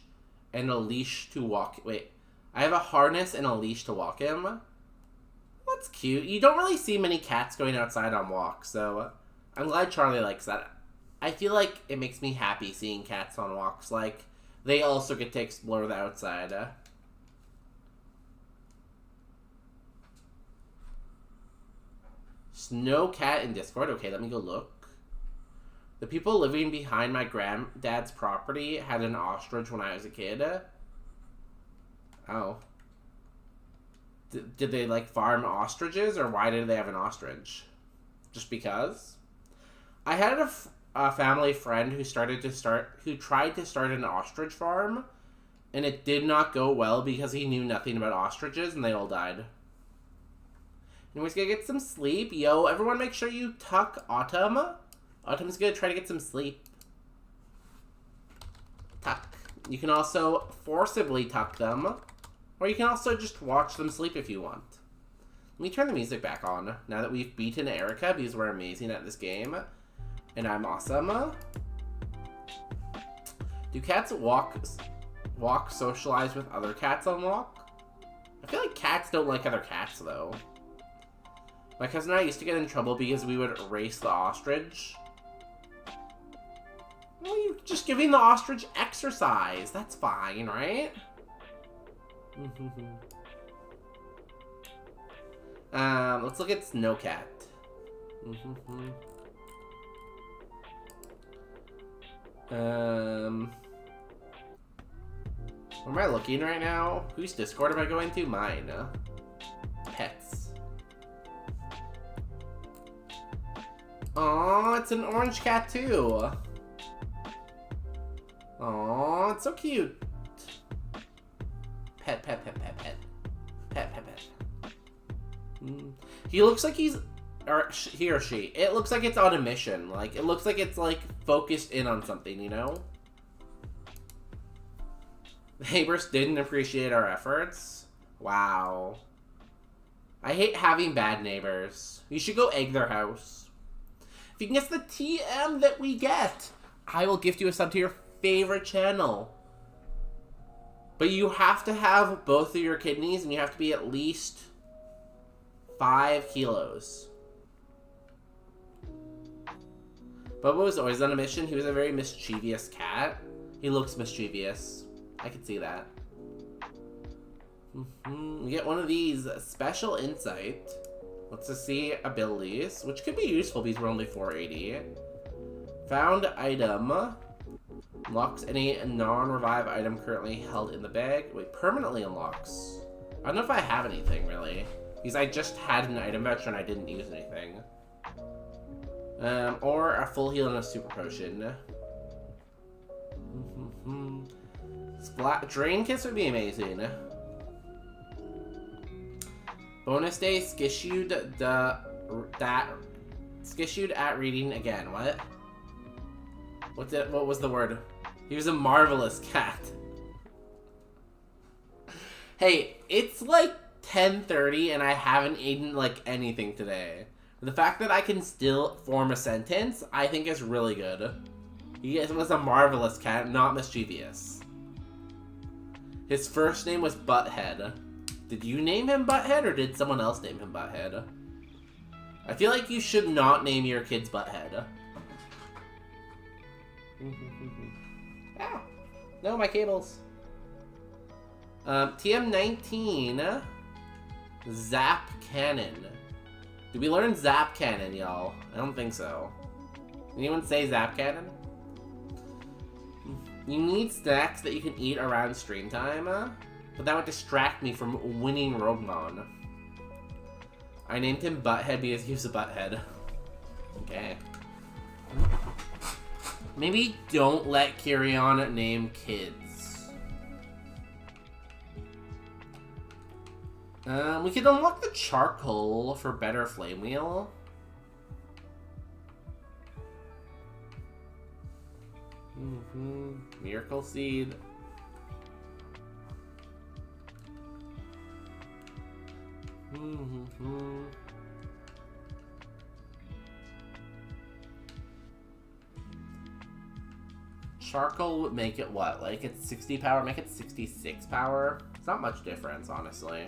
and a leash to walk. Wait, I have a harness and a leash to walk him. That's cute. You don't really see many cats going outside on walks, so I'm glad Charlie likes that. I feel like it makes me happy seeing cats on walks. Like, they also get to explore the outside. Snow cat in Discord. Okay, let me go look. The people living behind my granddad's property had an ostrich when I was a kid. Oh. Did they, like, farm ostriches, or why did they have an ostrich? Just because? I had a family friend who tried to start an ostrich farm, and it did not go well because he knew nothing about ostriches, and they all died. Anyways, gonna get some sleep. Yo, everyone make sure you tuck Autumn. Autumn's gonna try to get some sleep. Tuck. You can also forcibly tuck them, or you can also just watch them sleep if you want. Let me turn the music back on, now that we've beaten Erica, because we're amazing at this game. And I'm awesome. Do cats socialize with other cats on walk? I feel like cats don't like other cats, though. My cousin and I used to get in trouble because we would race the ostrich. Well, you're just giving the ostrich exercise. That's fine, right? Let's look at Snowcat. Where am I looking right now? Whose Discord am I going to? Mine. Pets. Aw, it's an orange cat too. Aw, it's so cute. Pet, pet, pet, pet, pet. Pet, pet, pet. He looks like he's... Or he or she. It looks like it's on a mission. Like, it looks like it's, like, focused in on something, you know? The neighbors didn't appreciate our efforts. Wow. I hate having bad neighbors. You should go egg their house. If you can guess the TM that we get, I will gift you a sub to your favorite channel. But you have to have both of your kidneys, and you have to be at least 5 kilos. Bubba was always on a mission. He was a very mischievous cat. He looks mischievous. I can see that. We get one of these. Special Insight. Let's just see abilities, which could be useful because we're only 480. Found item. Unlocks any non-revive item currently held in the bag. Wait, permanently unlocks. I don't know if I have anything, really. Because I just had an item voucher and I didn't use anything. Or a full heal and a super potion. Drain Kiss would be amazing. Bonus day, skissued at reading again. What? What was the word? He was a marvelous cat. Hey, it's like 10:30 and I haven't eaten like anything today. The fact that I can still form a sentence, I think is really good. He was a marvelous cat, not mischievous. His first name was Butthead. Did you name him Butthead, or did someone else name him Butthead? I feel like you should not name your kids Butthead. Ah! No, my cables. TM19. Zap Cannon. Did we learn Zap Cannon, y'all? I don't think so. Anyone say Zap Cannon? You need snacks that you can eat around stream time, but that would distract me from winning Roguemon. I named him Butthead because he was a butthead. Okay. Maybe don't let Kyrion name kids. We could unlock the charcoal for better flame wheel. Miracle seed. Charcoal would make it what? Like it's 60 power, make it 66 power? It's not much difference, honestly.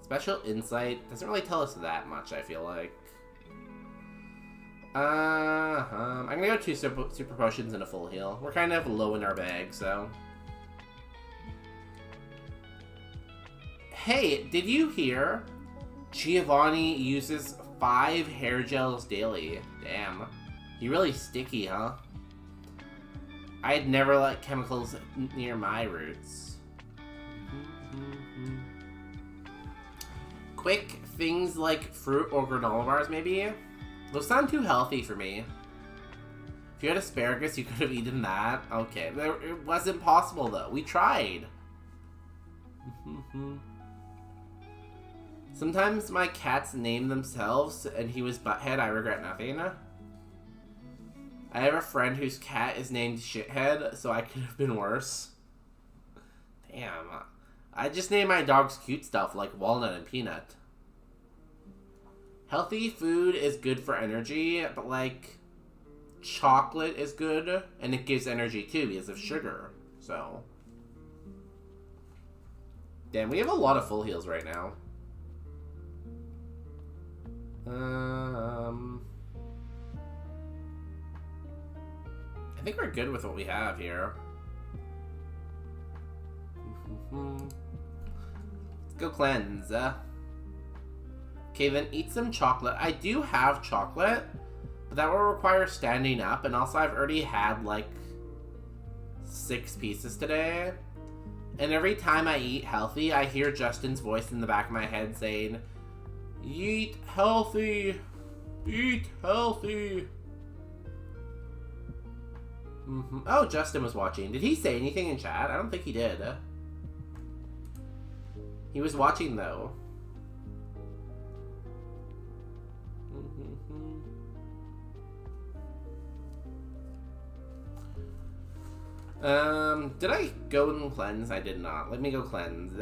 Special insight doesn't really tell us that much, I feel like. I'm gonna go 2 super potions and a full heal. We're kind of low in our bag, so. Hey, did you hear? Giovanni uses 5 hair gels daily. Damn. He really sticky, huh? I'd never let chemicals near my roots. Quick things like fruit or granola bars, maybe? Those sound too healthy for me. If you had asparagus, you could have eaten that. Okay, it wasn't possible though. We tried. Sometimes my cats name themselves, and he was Butthead. I regret nothing. I have a friend whose cat is named Shithead, so I could have been worse. Damn. I just named my dogs cute stuff like Walnut and Peanut. Healthy food is good for energy, but like chocolate is good, and it gives energy too because of sugar. So, damn, we have a lot of full heals right now. I think we're good with what we have here. Let's go cleanse. Okay, then eat some chocolate. I do have chocolate, but that will require standing up, and also I've already had like 6 pieces today. And every time I eat healthy, I hear Justin's voice in the back of my head saying, "Eat healthy! Eat healthy!" Oh, Justin was watching. Did he say anything in chat? I don't think he did. He was watching though. Did I go and cleanse? I did not. Let me go cleanse.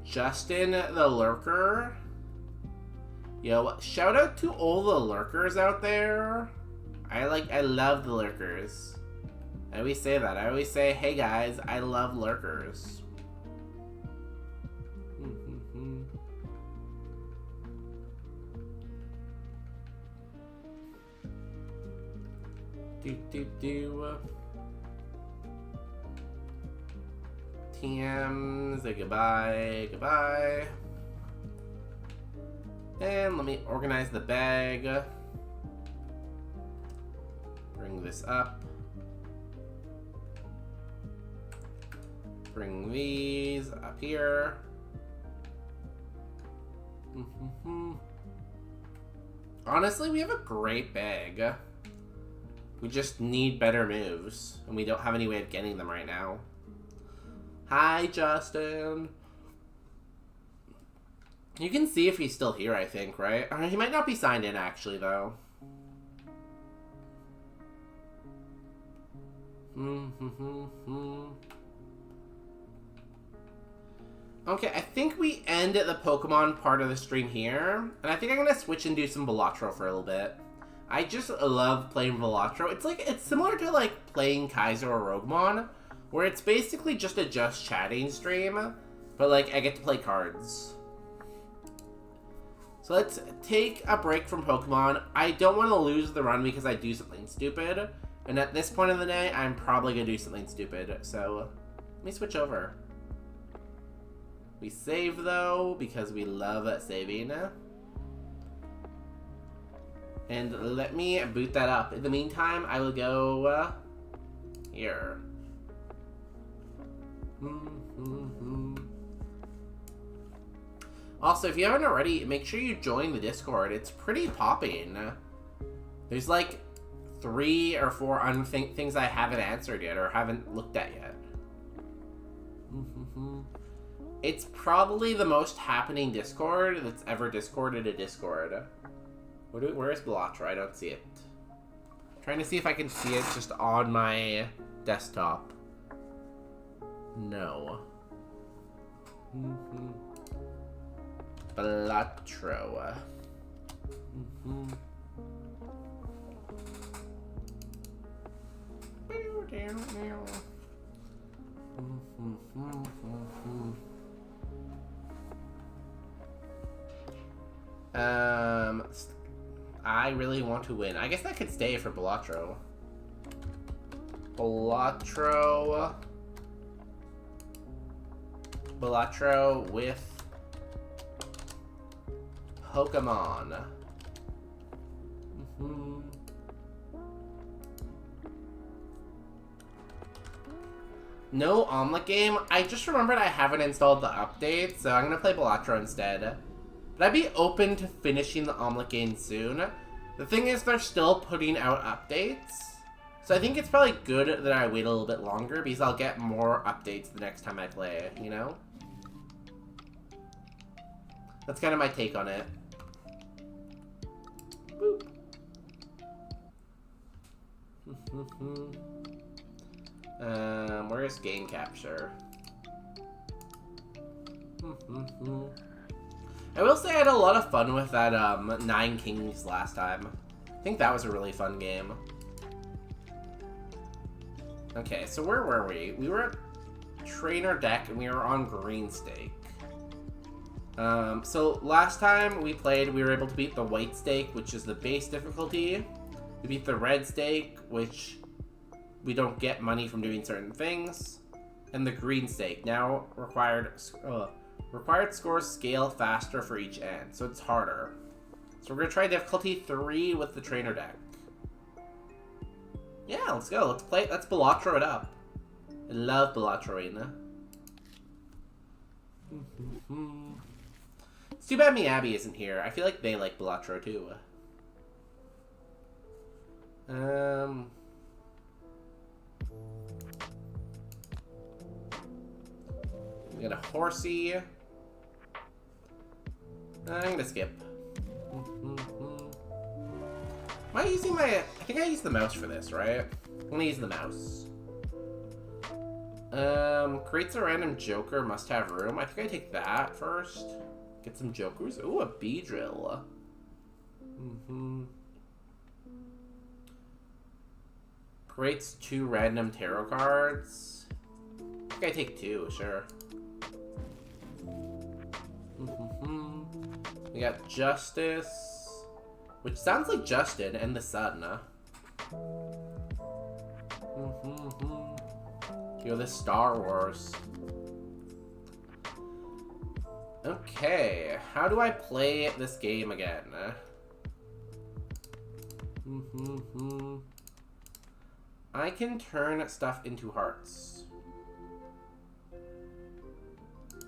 Justin the Lurker. Yo, shout out to all the lurkers out there. I love the lurkers. I always say that. I always say, hey guys, I love lurkers. TM, say goodbye, goodbye. And let me organize the bag. Bring this up. Bring these up here. Honestly, we have a great bag. We just need better moves, and we don't have any way of getting them right now. Hi, Justin. You can see if he's still here, I think, right? He might not be signed in, actually, though. Okay, I think we end the Pokemon part of the stream here. And I think I'm going to switch and do some Velatro for a little bit. I just love playing Velatro. It's similar to like playing Kaiser or Roguemon, where it's basically just a just chatting stream, but like I get to play cards. So So let's take a break from Pokemon. I don't want to lose the run because I do something stupid. And at this point of the day, I'm probably going to do something stupid. So let me switch over. We save, though, because we love saving. And let me boot that up. In the meantime, I will go here. Also, if you haven't already, make sure you join the Discord. It's pretty popping. There's like 3 or 4 things I haven't answered yet or haven't looked at yet. It's probably the most happening Discord that's ever Discorded a Discord. Where's Belatra? I don't see it. I'm trying to see if I can see it just on my desktop. No. Belatro. I really want to win. I guess that could stay for Belatro. Belatro with Pokemon. No omelet game? I just remembered I haven't installed the update, so I'm gonna play Belatro instead. But I'd be open to finishing the omelet game soon. The thing is, they're still putting out updates. So I think it's probably good that I wait a little bit longer because I'll get more updates the next time I play, you know? That's kind of my take on it. Boop. Where's game capture? I will say I had a lot of fun with that 9 Kings last time. I think that was a really fun game. Okay, so where were we? We were at Trainer Deck and we were on Green Stake. So last time we played, we were able to beat the White Stake, which is the base difficulty. We beat the Red Stake, which we don't get money from doing certain things. And the Green Stake, now required scores scale faster for each end, so it's harder. So we're gonna try difficulty 3 with the Trainer Deck. Yeah, let's go. Let's play. Let's Belatro it up. I love Belatroing. It's too bad Miyabi isn't here. I feel like they like Belatro too. We got a Horsey. I'm gonna skip. Am I using my... I think I used the mouse for this, right? I'm gonna use the mouse. Creates a random Joker, must have room. I think I take that first. Get some Jokers. Ooh, a Beedrill. Creates 2 random tarot cards. I think I take 2, sure. We got Justice, which sounds like Justin and the Sun. Yo, this Star Wars. Okay, how do I play this game again? I can turn stuff into hearts.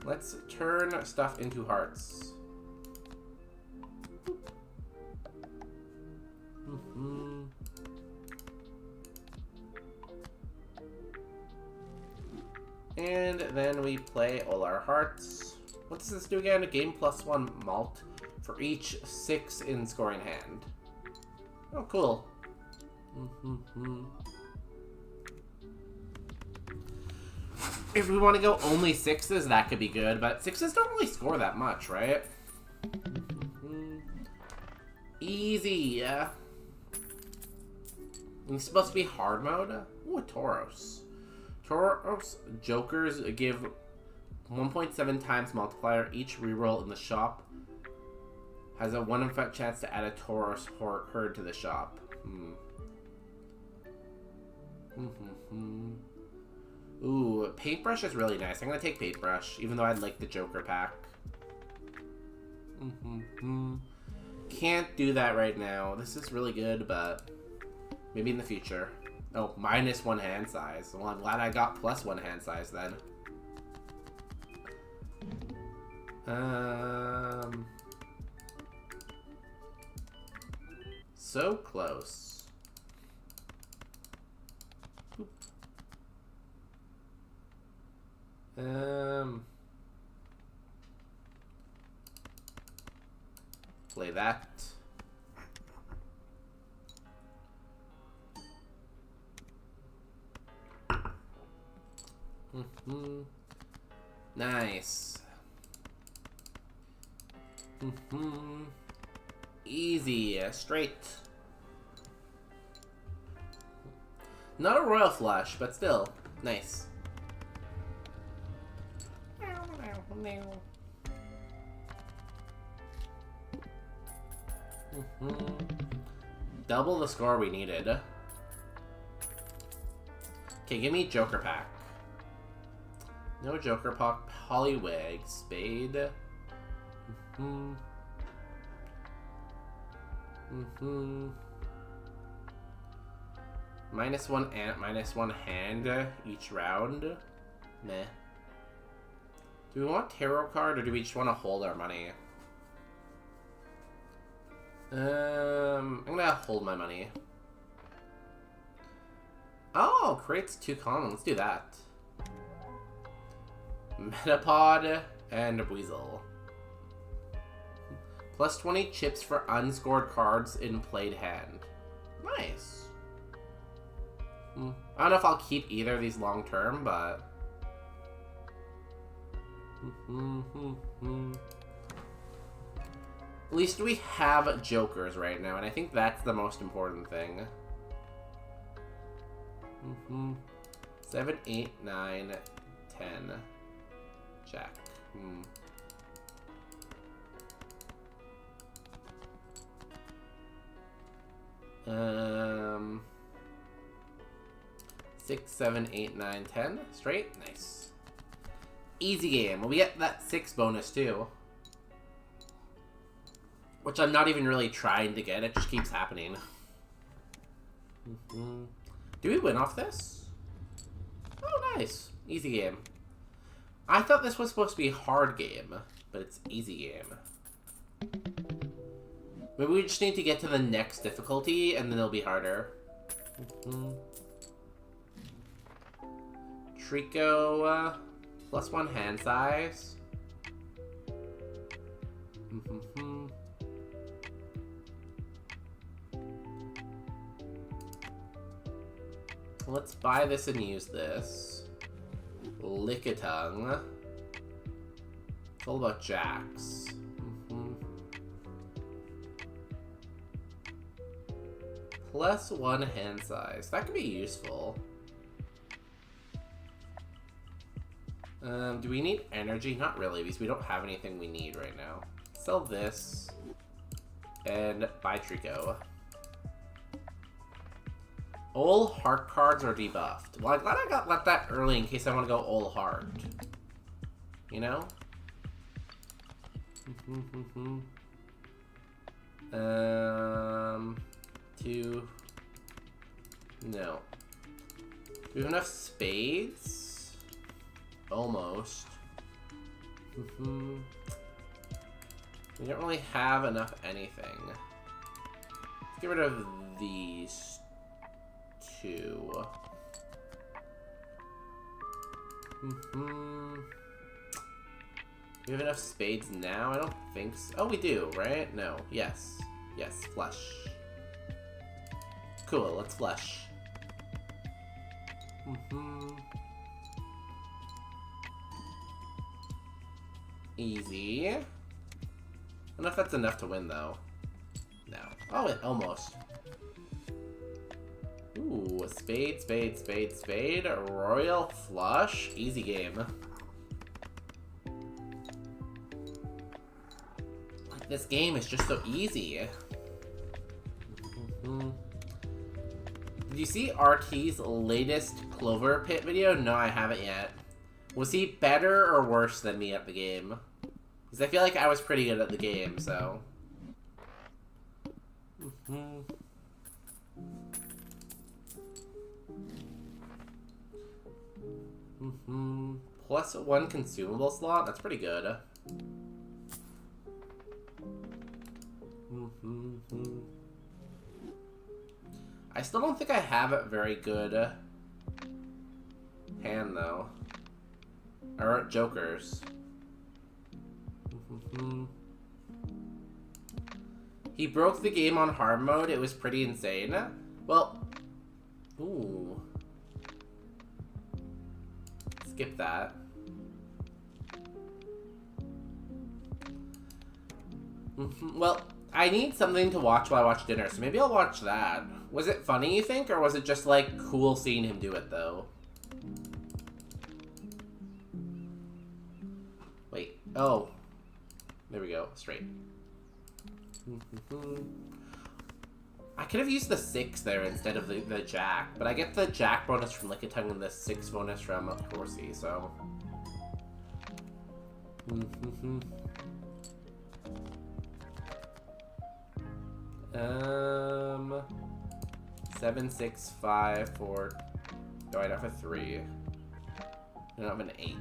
Let's turn stuff into hearts. And then we play all our hearts. What does this do again? A game +1 malt for each 6 in scoring hand. Oh, cool. If we want to go only 6s, that could be good, but 6s don't really score that much, right? Easy, yeah. It's supposed to be hard mode. Ooh, a Tauros. Tauros Jokers give 1.7 times multiplier each reroll in the shop Has a 1 in 5 chance to add a Taurus herd to the shop. Ooh, paintbrush is really nice. I'm gonna take paintbrush, even though I'd like the Joker pack. Can't do that right now. This is really good, but maybe in the future. Oh, -1 hand size. Well, I'm glad I got +1 hand size then. So close. Play that. Nice. Easy, straight. Not a royal flush, but still, nice. Double the score we needed. Okay, give me Joker pack. No Joker pack. Poliwag, Spade. -1 ant, -1 hand each round. Meh. Do we want tarot card or do we just want to hold our money? I'm gonna hold my money. Oh, creates 2 common. Let's do that. Metapod and Weasel. +20 chips for unscored cards in played hand. Nice. I don't know if I'll keep either of these long term, but... At least we have Jokers right now, and I think that's the most important thing. 7, 8, 9, 10. Jack. 6, 7, 8, 9, 10. Straight? Nice. Easy game. Well, we get that 6 bonus too. Which I'm not even really trying to get. It just keeps happening. Do we win off this? Oh, nice. Easy game. I thought this was supposed to be a hard game, but it's easy game. Maybe we just need to get to the next difficulty, and then it'll be harder. Trico, +1 hand size. Let's buy this and use this. Lickitung. It's all about jacks. +1 hand size. That could be useful. Do we need energy? Not really, because we don't have anything we need right now. Sell this. And buy Trico. All heart cards are debuffed. Well, I'm glad I got that early in case I want to go all heart. You know? Two. No. Do we have enough spades? Almost. We don't really have enough anything. Let's get rid of these two. Do we have enough spades now? I don't think so. Oh, we do, right? No. Yes. Yes, flush. Cool, let's flush. Easy. I don't know if that's enough to win, though. No. Oh, it almost. Ooh, spade, spade, spade, spade. Royal flush. Easy game. This game is just so easy. Did you see RT's latest Clover Pit video? No, I haven't yet. Was he better or worse than me at the game? Because I feel like I was pretty good at the game, so... Plus 1 consumable slot? That's pretty good. I still don't think I have a very good hand, though. Or jokers. He broke the game on hard mode. It was pretty insane. Well, ooh. Skip that. Well, I need something to watch while I watch dinner, so maybe I'll watch that. Was it funny, you think, or was it just, like, cool seeing him do it, though? Wait. Oh. There we go. Straight. I could have used the 6 there instead of the jack, but I get the jack bonus from Lick a Tongue and the 6 bonus from Horsey, so... 7, 6, 5, 4... No, I don't have a 3. I don't have an 8.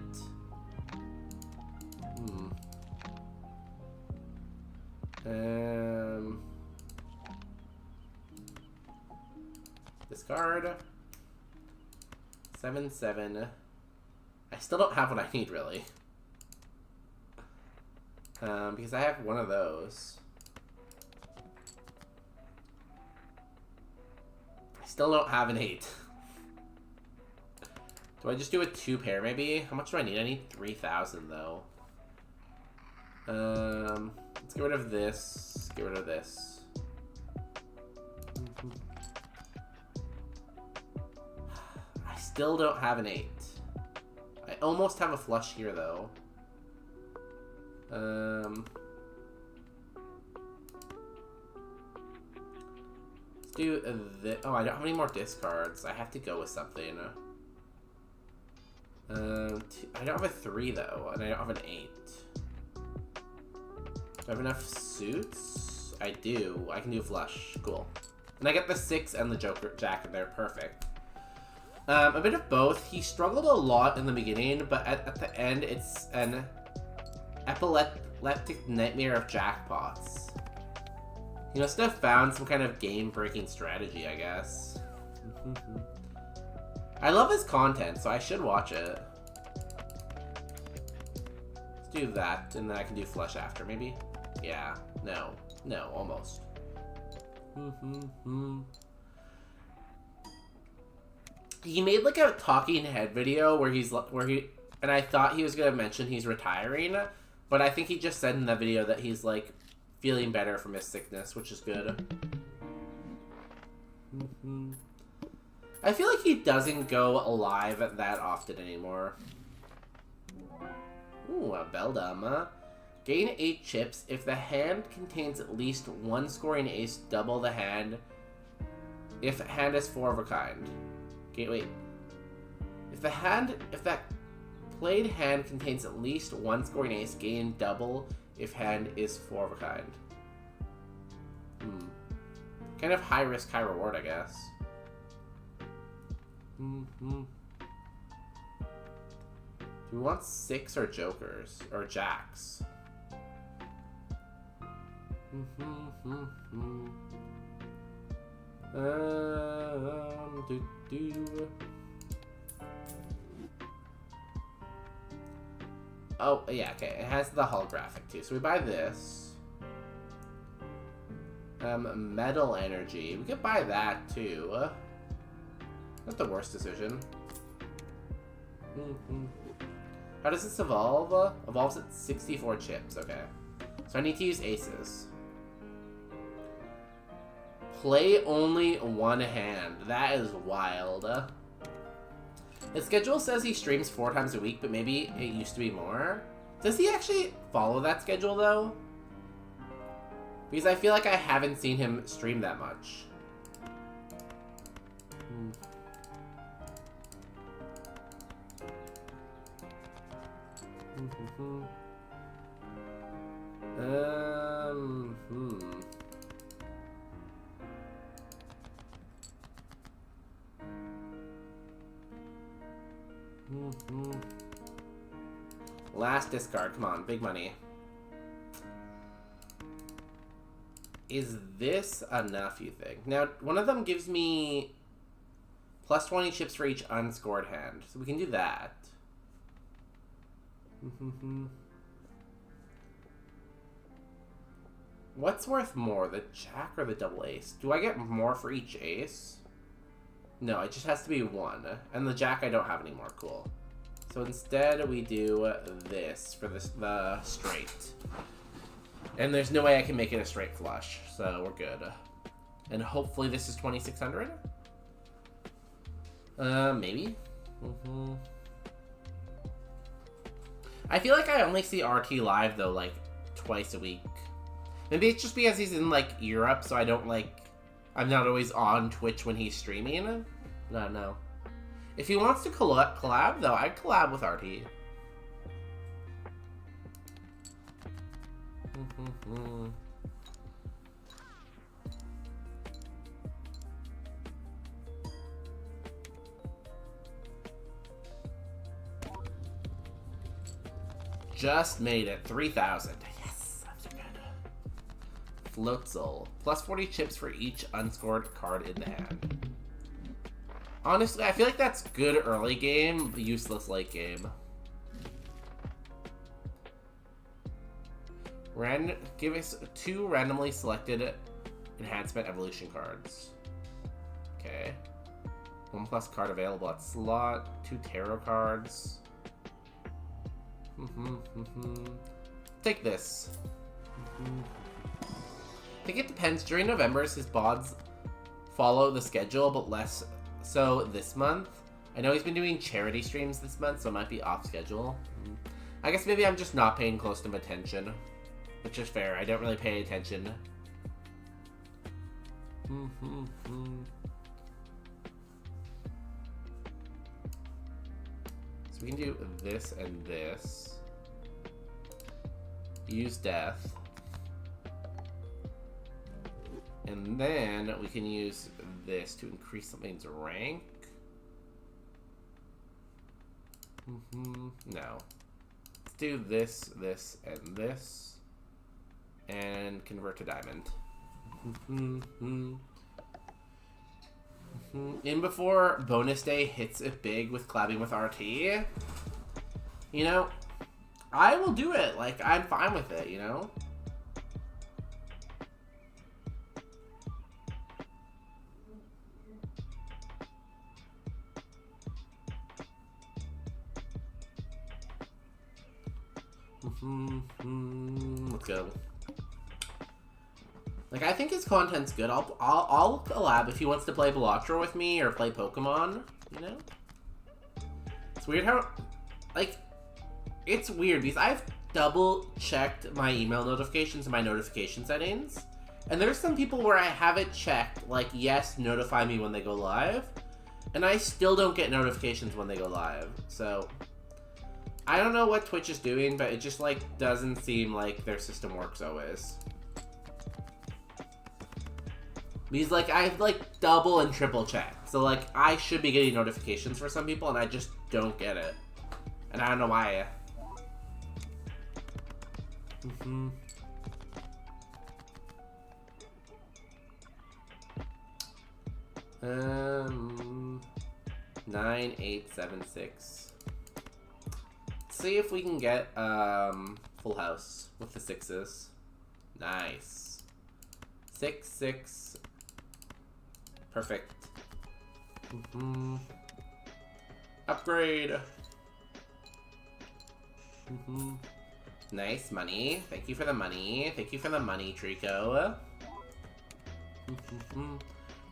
Discard. 7, 7. I still don't have what I need, really. Because I have one of those. I still don't have an 8. Do I just do a 2 pair, maybe? How much do I need? I need 3,000, though. Let's get rid of this. Get rid of this. I still don't have an 8. I almost have a flush here, though. Let's do this. Oh, I don't have any more discards. I have to go with something. I don't have a 3, though, and I don't have an 8. Do I have enough suits? I do. I can do a flush. Cool. And I get the 6 and the Joker Jack in there. Perfect. A bit of both. He struggled a lot in the beginning, but at the end, it's an epileptic nightmare of jackpots. He must have found some kind of game-breaking strategy, I guess. I love his content, so I should watch it. Let's do that, and then I can do flush after, maybe? Yeah. No. No, almost. He made like a talking head video where and I thought he was gonna mention he's retiring, but I think he just said in that video that he's like feeling better from his sickness, which is good. I feel like he doesn't go live that often anymore. Ooh, a Beldam. Gain 8 chips. If the hand contains at least 1 scoring ace, double the hand. If hand is 4 of a kind. Okay, wait. If that played hand contains at least 1 scoring ace, gain double if hand is 4 of a kind. Kind of high risk, high reward, I guess. Do we want 6 or jokers? Or jacks? Oh, yeah, okay. It has the holographic, too. So we buy this. Metal energy. We could buy that, too. Not the worst decision. How does this evolve? Evolves at 64 chips, okay. So I need to use aces. Play only 1 hand. That is wild. His schedule says he streams 4 times a week, but maybe it used to be more. Does he actually follow that schedule, though? Because I feel like I haven't seen him stream that much. Last discard, come on, big money. Is this enough, you think? Now, one of them gives me plus 20 chips for each unscored hand, so we can do that. What's worth more, the jack or the double ace? Do I get more for each ace? No, it just has to be one. And the jack I don't have anymore, cool. So instead we do this for the straight. And there's no way I can make it a straight flush, so we're good. And hopefully this is 2600? Maybe? I feel like I only see RT live, though, like, twice a week. Maybe it's just because he's in, like, Europe, so I don't, like... I'm not always on Twitch when he's streaming. I don't know. If he wants to collab, though, I'd collab with RT. Just made it. 3,000. Yes, that's good. Floatzel. Plus 40 chips for each unscored card in the hand. Honestly, I feel like that's good early game, useless late game. Give us 2 randomly selected enhancement evolution cards. Okay. 1+ card available at slot. 2 tarot cards. Take this. I think it depends. During November, his bods follow the schedule, but less so this month. I know he's been doing charity streams this month, so it might be off schedule. I guess maybe I'm just not paying close to attention, which is fair. I don't really pay attention. So we can do this and this. Use death. And then we can use this to increase something's rank. No. Let's do this, this, and this. And convert to diamond. In before bonus day hits it big with collabing with RT. You know, I will do it. Like, I'm fine with it, you know? Let's go. Like, I think his content's good. I'll collab if he wants to play Belotro with me or play Pokemon, you know? It's weird how, like, it's weird because I've double-checked my email notifications and my notification settings, and there's some people where I have it checked, like, yes, notify me when they go live, and I still don't get notifications when they go live, so... I don't know what Twitch is doing, but it just, like, doesn't seem like their system works always. Because, like, I've, like, double and triple checked. So, like, I should be getting notifications for some people, and I just don't get it. And I don't know why. 9876. See if we can get full house with the 6s. Nice. 6, 6. Perfect. Upgrade. Nice money. Thank you for the money. Thank you for the money, Trico.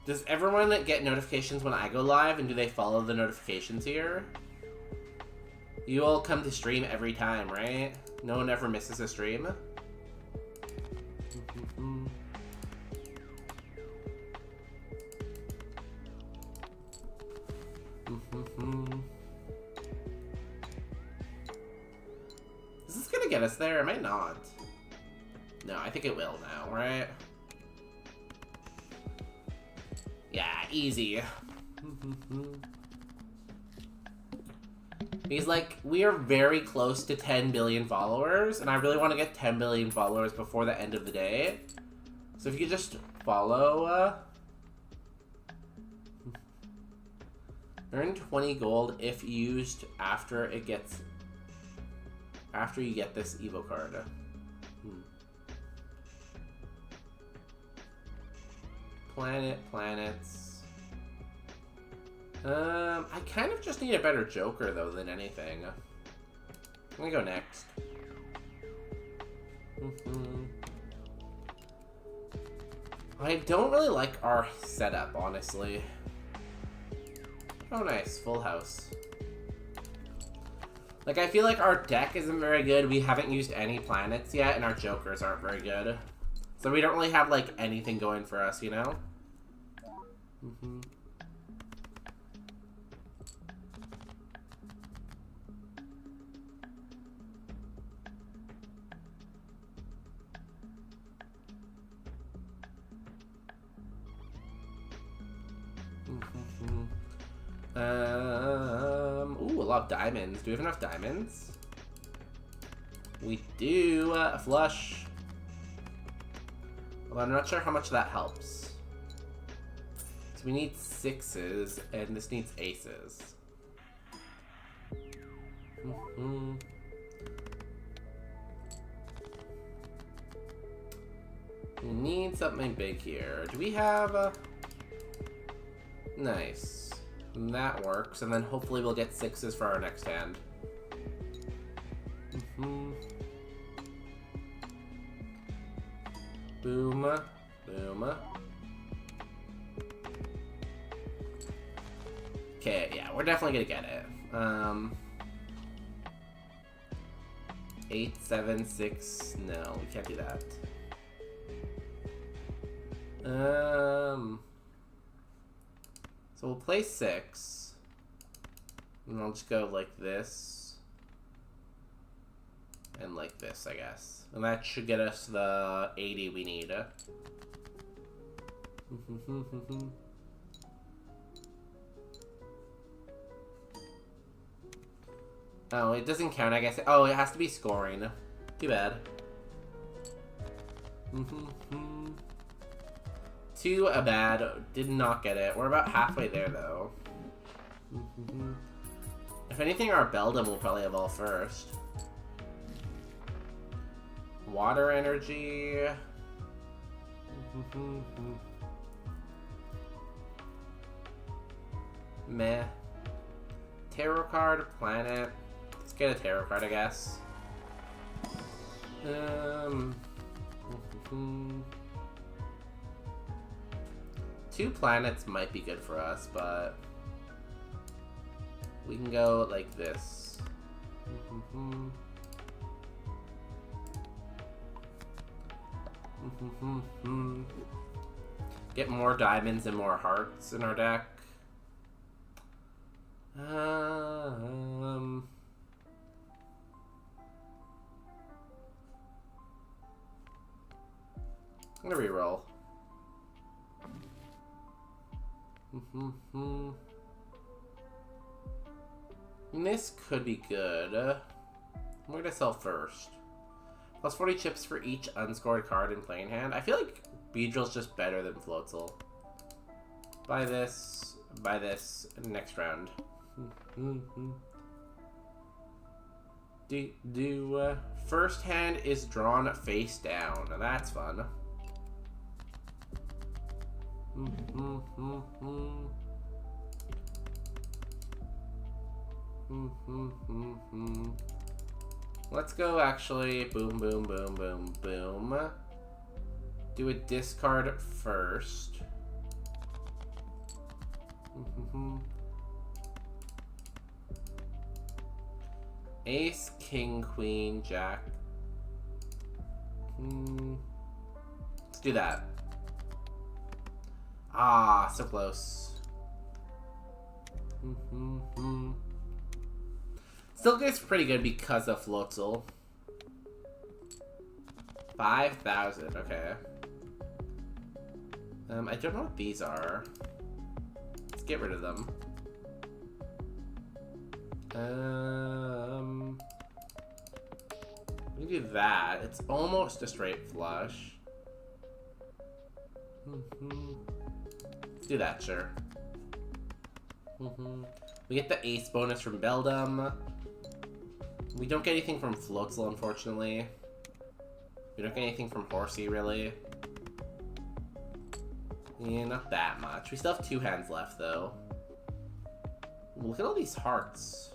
Does everyone get notifications when I go live, and do they follow the notifications here? You all come to stream every time, right? No one ever misses a stream? Is this gonna get us there? It might not. No, I think it will now, right? Yeah, easy. Because, like, we are very close to 10 billion followers, and I really want to get 10 billion followers before the end of the day. So if you could just follow, earn 20 gold if used after you get this Evo card. Planets. I kind of just need a better Joker, though, than anything. I'm gonna go next. I don't really like our setup, honestly. Oh, nice. Full house. Like, I feel like our deck isn't very good. We haven't used any planets yet, and our Jokers aren't very good. So we don't really have, like, anything going for us, you know? Ooh, a lot of diamonds. Do we have enough diamonds? We do. A flush. Well, I'm not sure how much that helps. So we need 6s, and this needs aces. We need something big here. Do we have a... Nice. And that works, and then hopefully we'll get 6s for our next hand. Boom. Boom. Okay, yeah, we're definitely gonna get it. 8, 7, 6. No, we can't do that. So we'll play 6. And I'll just go like this. And like this, I guess. And that should get us the 80 we need. Oh, it doesn't count, I guess. Oh, it has to be scoring. Too bad. Too bad. Did not get it. We're about halfway there, though. If anything, our Beldam will probably evolve first. Water energy. Meh. Tarot card, planet. Let's get a tarot card, I guess. Two planets might be good for us, but we can go like this. Get more diamonds and more hearts in our deck. I'm gonna reroll. This could be good. I'm gonna sell first. Plus 40 chips for each unscored card in playing hand. I feel like Beedrill's just better than Floatzel. Buy this, next round. First hand is drawn face down. Now that's fun. Let's go actually boom, boom, boom, boom, boom. Do a discard first. Ace, king, queen, jack. Let's do that. Ah, so close. Still gets pretty good because of Floatzel. 5,000, okay. I don't know what these are. Let's get rid of them. We can do that. It's almost a straight flush. Let's do that, sure. We get the ace bonus from Beldum. We don't get anything from Floatzel, unfortunately. We don't get anything from Horsey, really. Yeah, not that much. We still have 2 hands left, though. Look at all these hearts.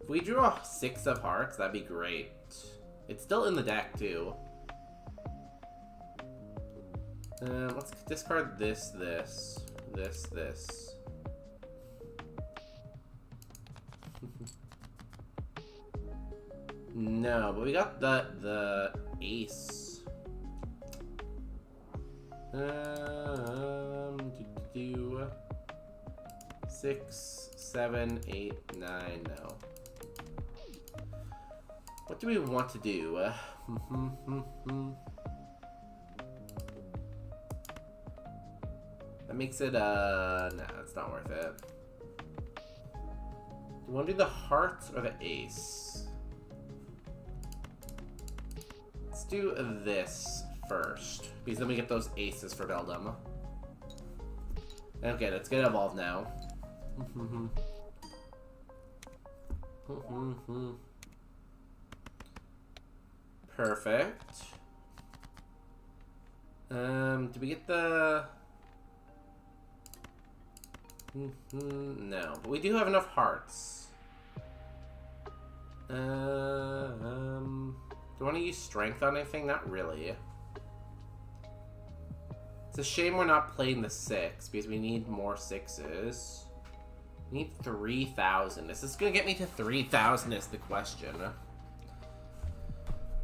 If we drew a 6 of hearts, that'd be great. It's still in the deck, too. Let's discard this. No, but we got the ace. Do 6, 7, 8, 9. No. What do we want to do? That makes it nah, it's not worth it. Do you want to do the hearts or the ace? Let's do this first, because then we get those aces for Beldum. Okay, let's get evolved now. Perfect. Do we get the... No, but we do have enough hearts. Do I want to use strength on anything? Not really. It's a shame we're not playing the 6 because we need more 6s. We need 3,000. Is this gonna get me to 3,000 is the question. I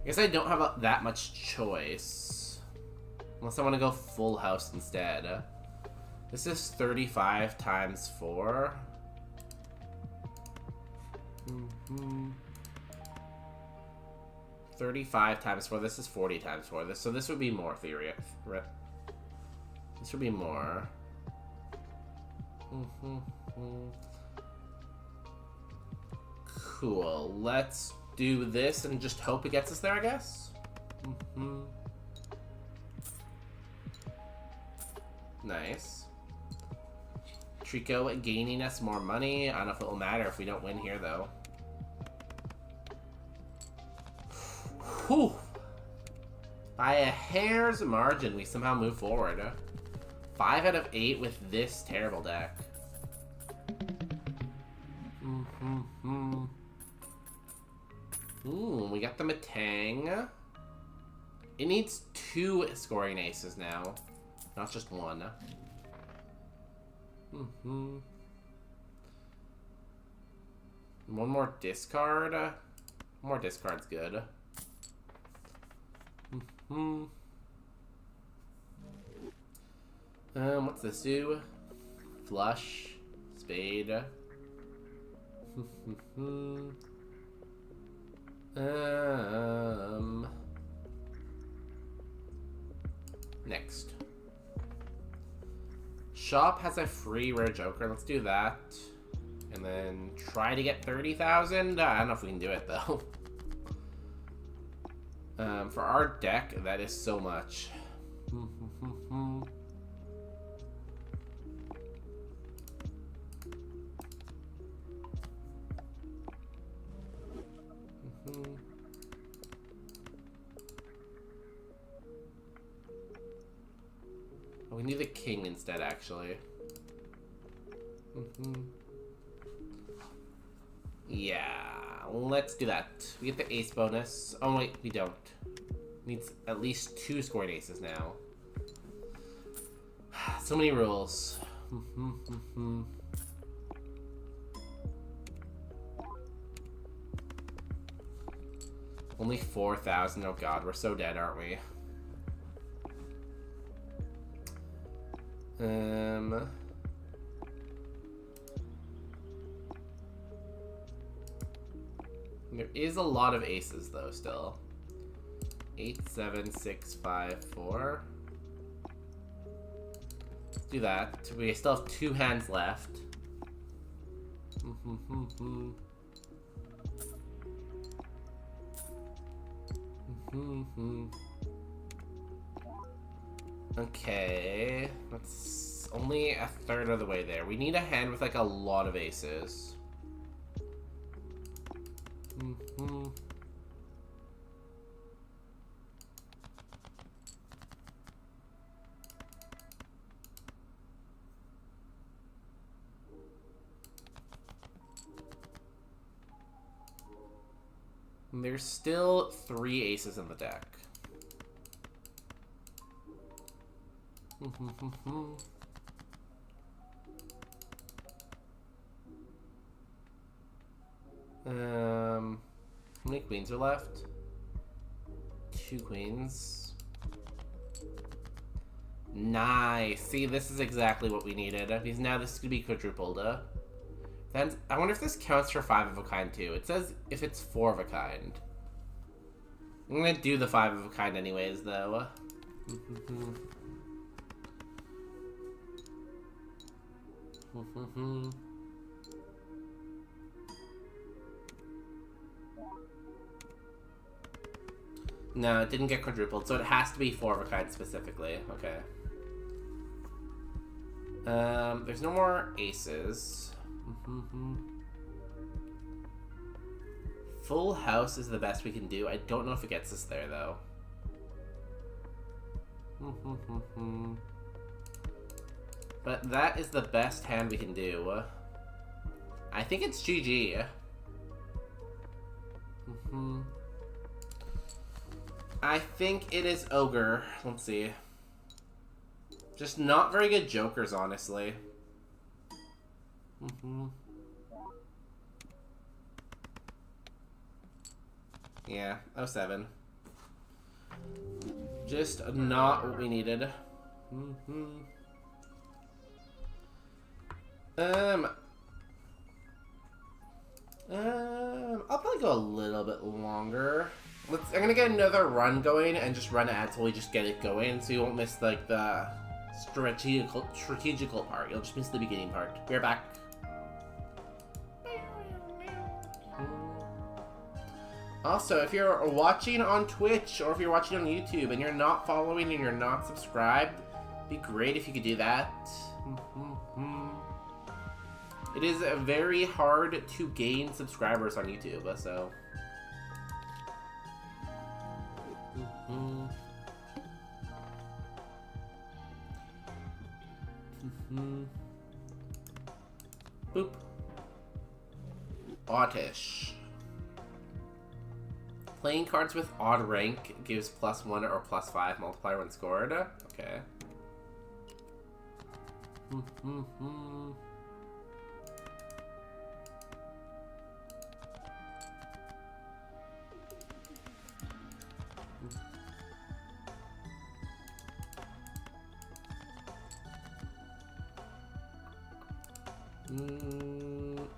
guess I don't have that much choice. Unless I want to go full house instead. This is 35 times 4. 35 times 4. This is 40 times 4. So this would be more theory. This would be more. Cool. Let's do this and just hope it gets us there, I guess. Nice. Trico gaining us more money. I don't know if it will matter if we don't win here, though. Whew. By a hair's margin, we somehow move forward. 5 out of 8 with this terrible deck. Ooh, we got the Matang. It needs 2 scoring aces now, not just 1. One more discard. More discard's good. What's this do? Flush. Spade. Next. Shop has a free rare joker. Let's do that. And then try to get 30,000. I don't know if we can do it though. For our deck, that is so much. We need the king instead, actually. Yeah, let's do that. We get the ace bonus. Oh wait, we don't. Needs at least 2 scoring aces now. So many rules. Only 4,000. Oh god, we're so dead, aren't we? There is a lot of aces though still. 8, 7, 6, 5, 4. Let's do that. We still have 2 hands left. Okay, that's only a third of the way there. We need a hand with like a lot of aces. And there's still 3 aces in the deck. How many queens are left? 2 queens. Nice. See, this is exactly what we needed. Because now this could be quadrupled. Then I wonder if this counts for 5 of a kind too. It says if it's 4 of a kind. I'm gonna do the 5 of a kind anyways, though. No, it didn't get quadrupled, so it has to be 4 of a kind specifically. Okay. There's no more aces. Full house is the best we can do. I don't know if it gets us there, though. But that is the best hand we can do. I think it's GG. I think it is Ogre. Let's see. Just not very good jokers, honestly. Yeah, 07. Just not what we needed. I'll probably go a little bit longer. I'm gonna get another run going and just run ads while we just get it going, so you won't miss like the strategical part. You'll just miss the beginning part. We're back. Also, if you're watching on Twitch or if you're watching on YouTube and you're not following and you're not subscribed, it'd be great if you could do that. It is very hard to gain subscribers on YouTube, so. Boop. Oddish. Playing cards with odd rank gives +1 or +5 multiplier when scored. Okay.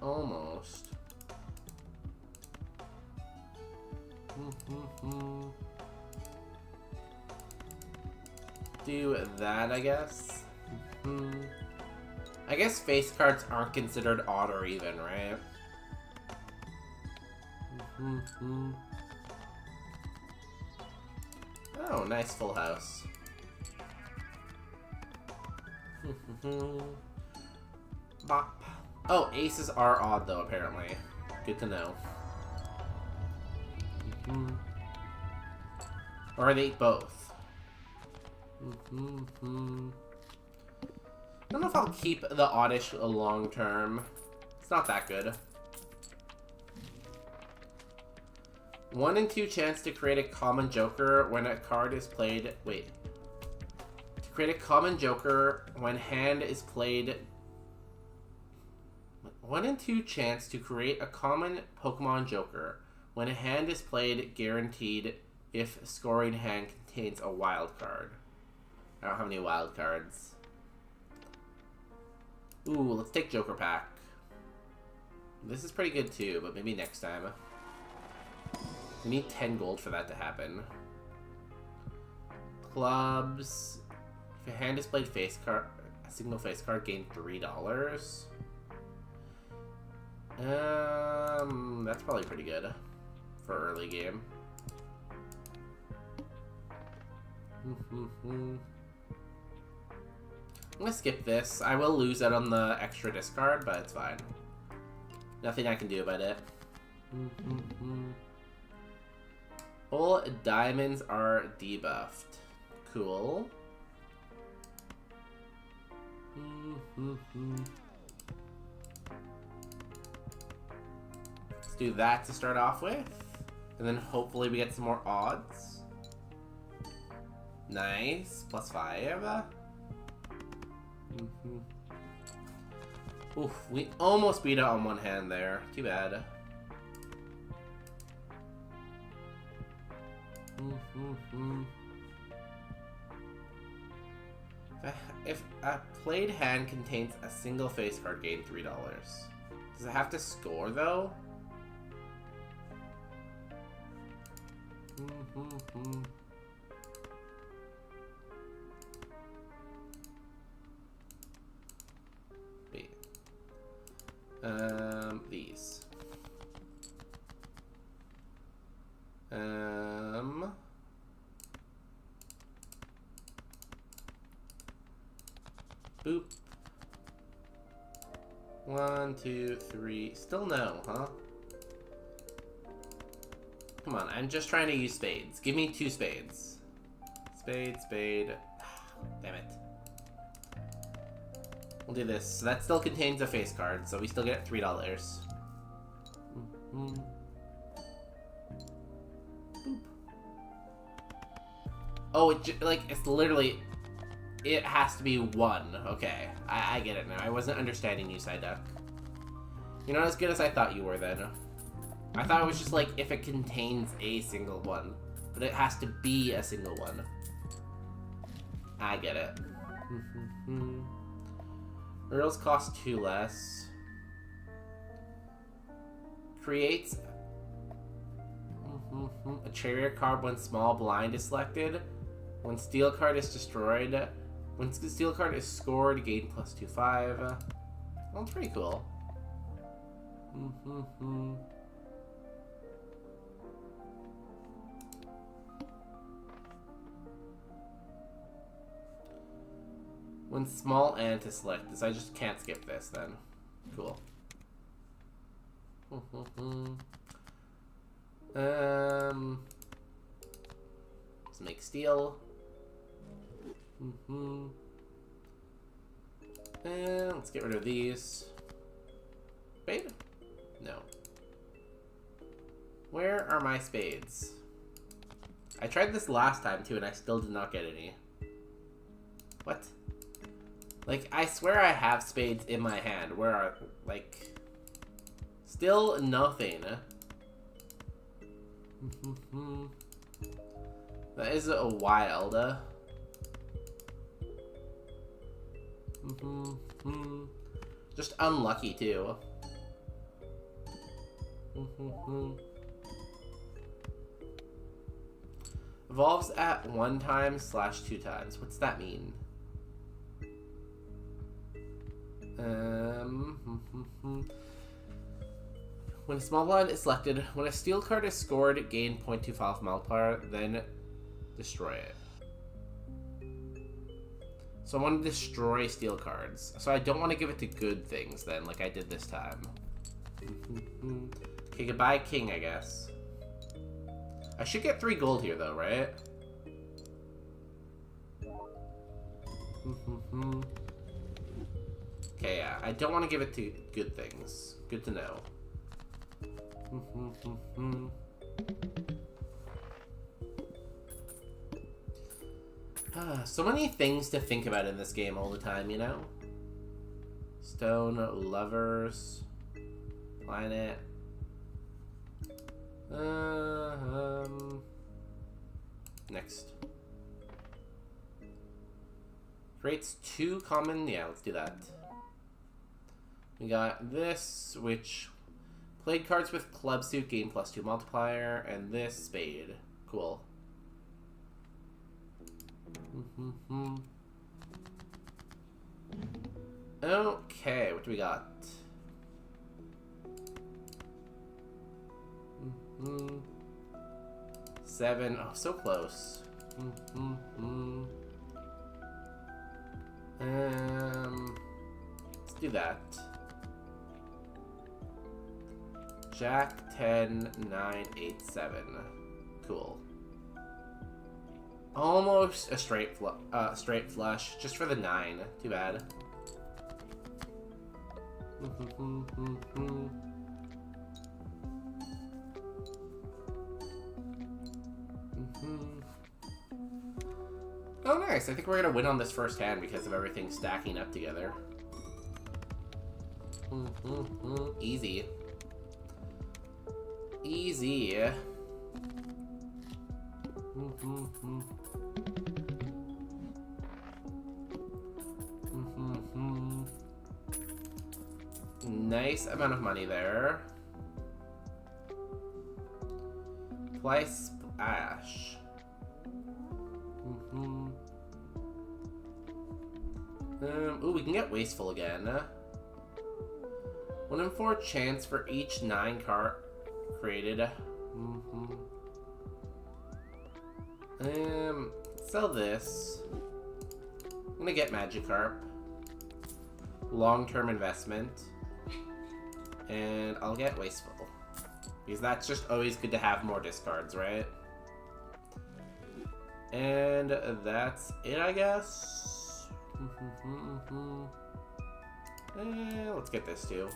Almost. Do that, I guess. I guess face cards aren't considered odd or even, right? Oh, nice full house. Bop. Oh, aces are odd though, apparently. Good to know. Or are they both? I don't know if I'll keep the oddish long term. It's not that good. 1 in 2 chance to create a common joker when a card is played. Wait. To create a common joker when hand is played. 1 in 2 chance to create a common Pokemon joker When a hand is played, guaranteed if scoring hand contains a wild card. I don't have any wild cards. Ooh, let's take Joker Pack. This is pretty good too, but maybe next time. We need 10 gold for that to happen. Clubs. If a hand is played face card, a single face card, gain $3. That's probably pretty good for early game. I'm gonna skip this. I will lose out on the extra discard, but it's fine. Nothing I can do about it. All diamonds are debuffed. Cool. Let's do that to start off with. And then hopefully we get some more odds. Nice. +5. Oof, we almost beat it on one hand there. Too bad. If a played hand contains a single face card, gain $3. Does it have to score though? Wait. These. Boop. 1, 2, 3. Still no, huh? Come on, I'm just trying to use spades. Give me 2 spades. Spade, spade. Damn it. We'll do this. So that still contains a face card, so we still get $3. Boop. Oh, it's literally... It has to be 1. Okay, I get it now. I wasn't understanding you, Psyduck. You're not as good as I thought you were then. I thought it was just like if it contains a single one, but it has to be a single one. I get it. Earls cost 2 less. Creates a chariot card when small blind is selected. When steel card is destroyed. When steel card is scored, gain +2/5. Well, that's pretty cool. When small ant is selected, so I just can't skip this then. Cool. Let's make steel. And let's get rid of these. Spade? No. Where are my spades? I tried this last time too and I still did not get any. What? Like, I swear I have spades in my hand. Where are, like... Still nothing. That is a wild. Just unlucky too. Evolves at 1 time / 2 times. What's that mean? When a small blind is selected, when a steel card is scored, gain 0.25 multiplier, then destroy it. So I want to destroy steel cards. So I don't want to give it to good things then, like I did this time. Okay, goodbye king, I guess. I should get 3 gold here though, right? Okay, yeah, I don't want to give it to good things. Good to know. So many things to think about in this game all the time, you know? Stone, lovers, planet. Next. Creates 2 common. Yeah, let's do that. We got this, which played cards with club suit gain +2 multiplier, and this spade. Cool. Okay, what do we got? 7. Oh, so close. Let's do that. Jack, 10, 9, 8, 7. Cool. Almost a straight flush, just for the 9. Too bad. Oh, nice. I think we're gonna win on this first hand because of everything stacking up together. Easy. Easy. Nice amount of money there. Twice splash. Ooh, we can get wasteful again. 1 in 4 chance for each 9 card created. Sell this. I'm gonna get Magikarp. Long-term investment. And I'll get wasteful. Because that's just always good to have more discards, right? And that's it, I guess. Let's get this too.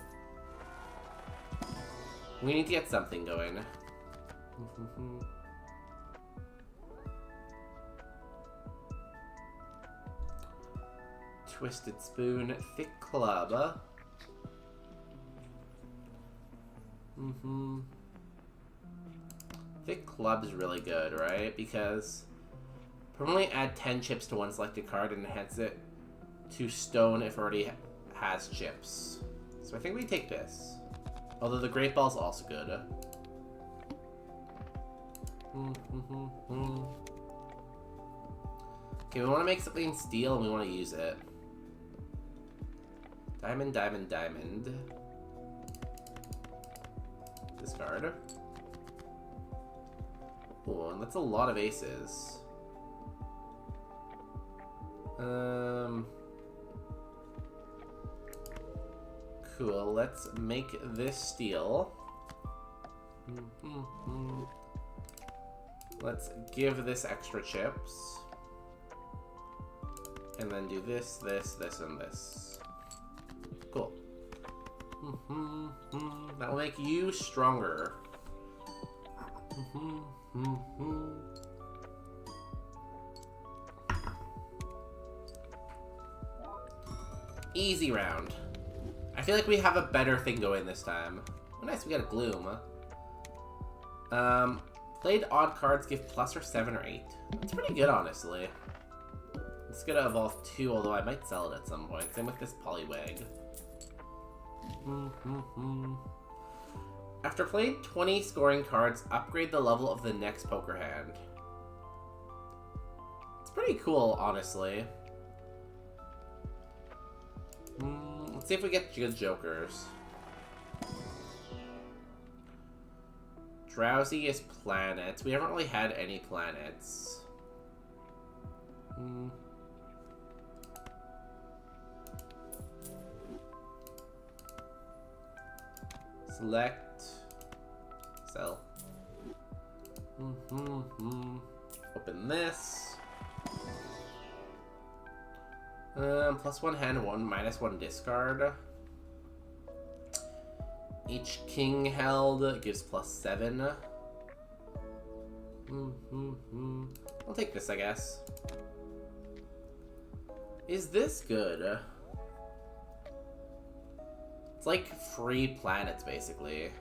We need to get something going. Twisted Spoon, Thick Club. Thick Club is really good, right? Because permanently add 10 chips to one selected card and enhance it to stone if it already has chips. So I think we take this. Although the Great Ball is also good. Okay, we want to make something steel and we want to use it. Diamond, diamond, diamond. Discard. Ooh, and that's a lot of aces. Cool, let's make this steel. Let's give this extra chips. And then do this, this, this, and this. Cool. That will make you stronger. Easy round. I feel like we have a better thing going this time. Oh, nice, we got a Gloom. Played odd cards give plus or 7 or 8. That's pretty good, honestly. It's gonna evolve 2, although I might sell it at some point. Same with this Poliwag. After playing 20 scoring cards, upgrade the level of the next poker hand. It's pretty cool, honestly. Let's see if we get good jokers. Drowsy is planets. We haven't really had any planets. Select. Sell. Open this. +1 hand, 1 -1 discard. Each king held gives +7. I'll take this, I guess. Is this good? It's like free planets, basically.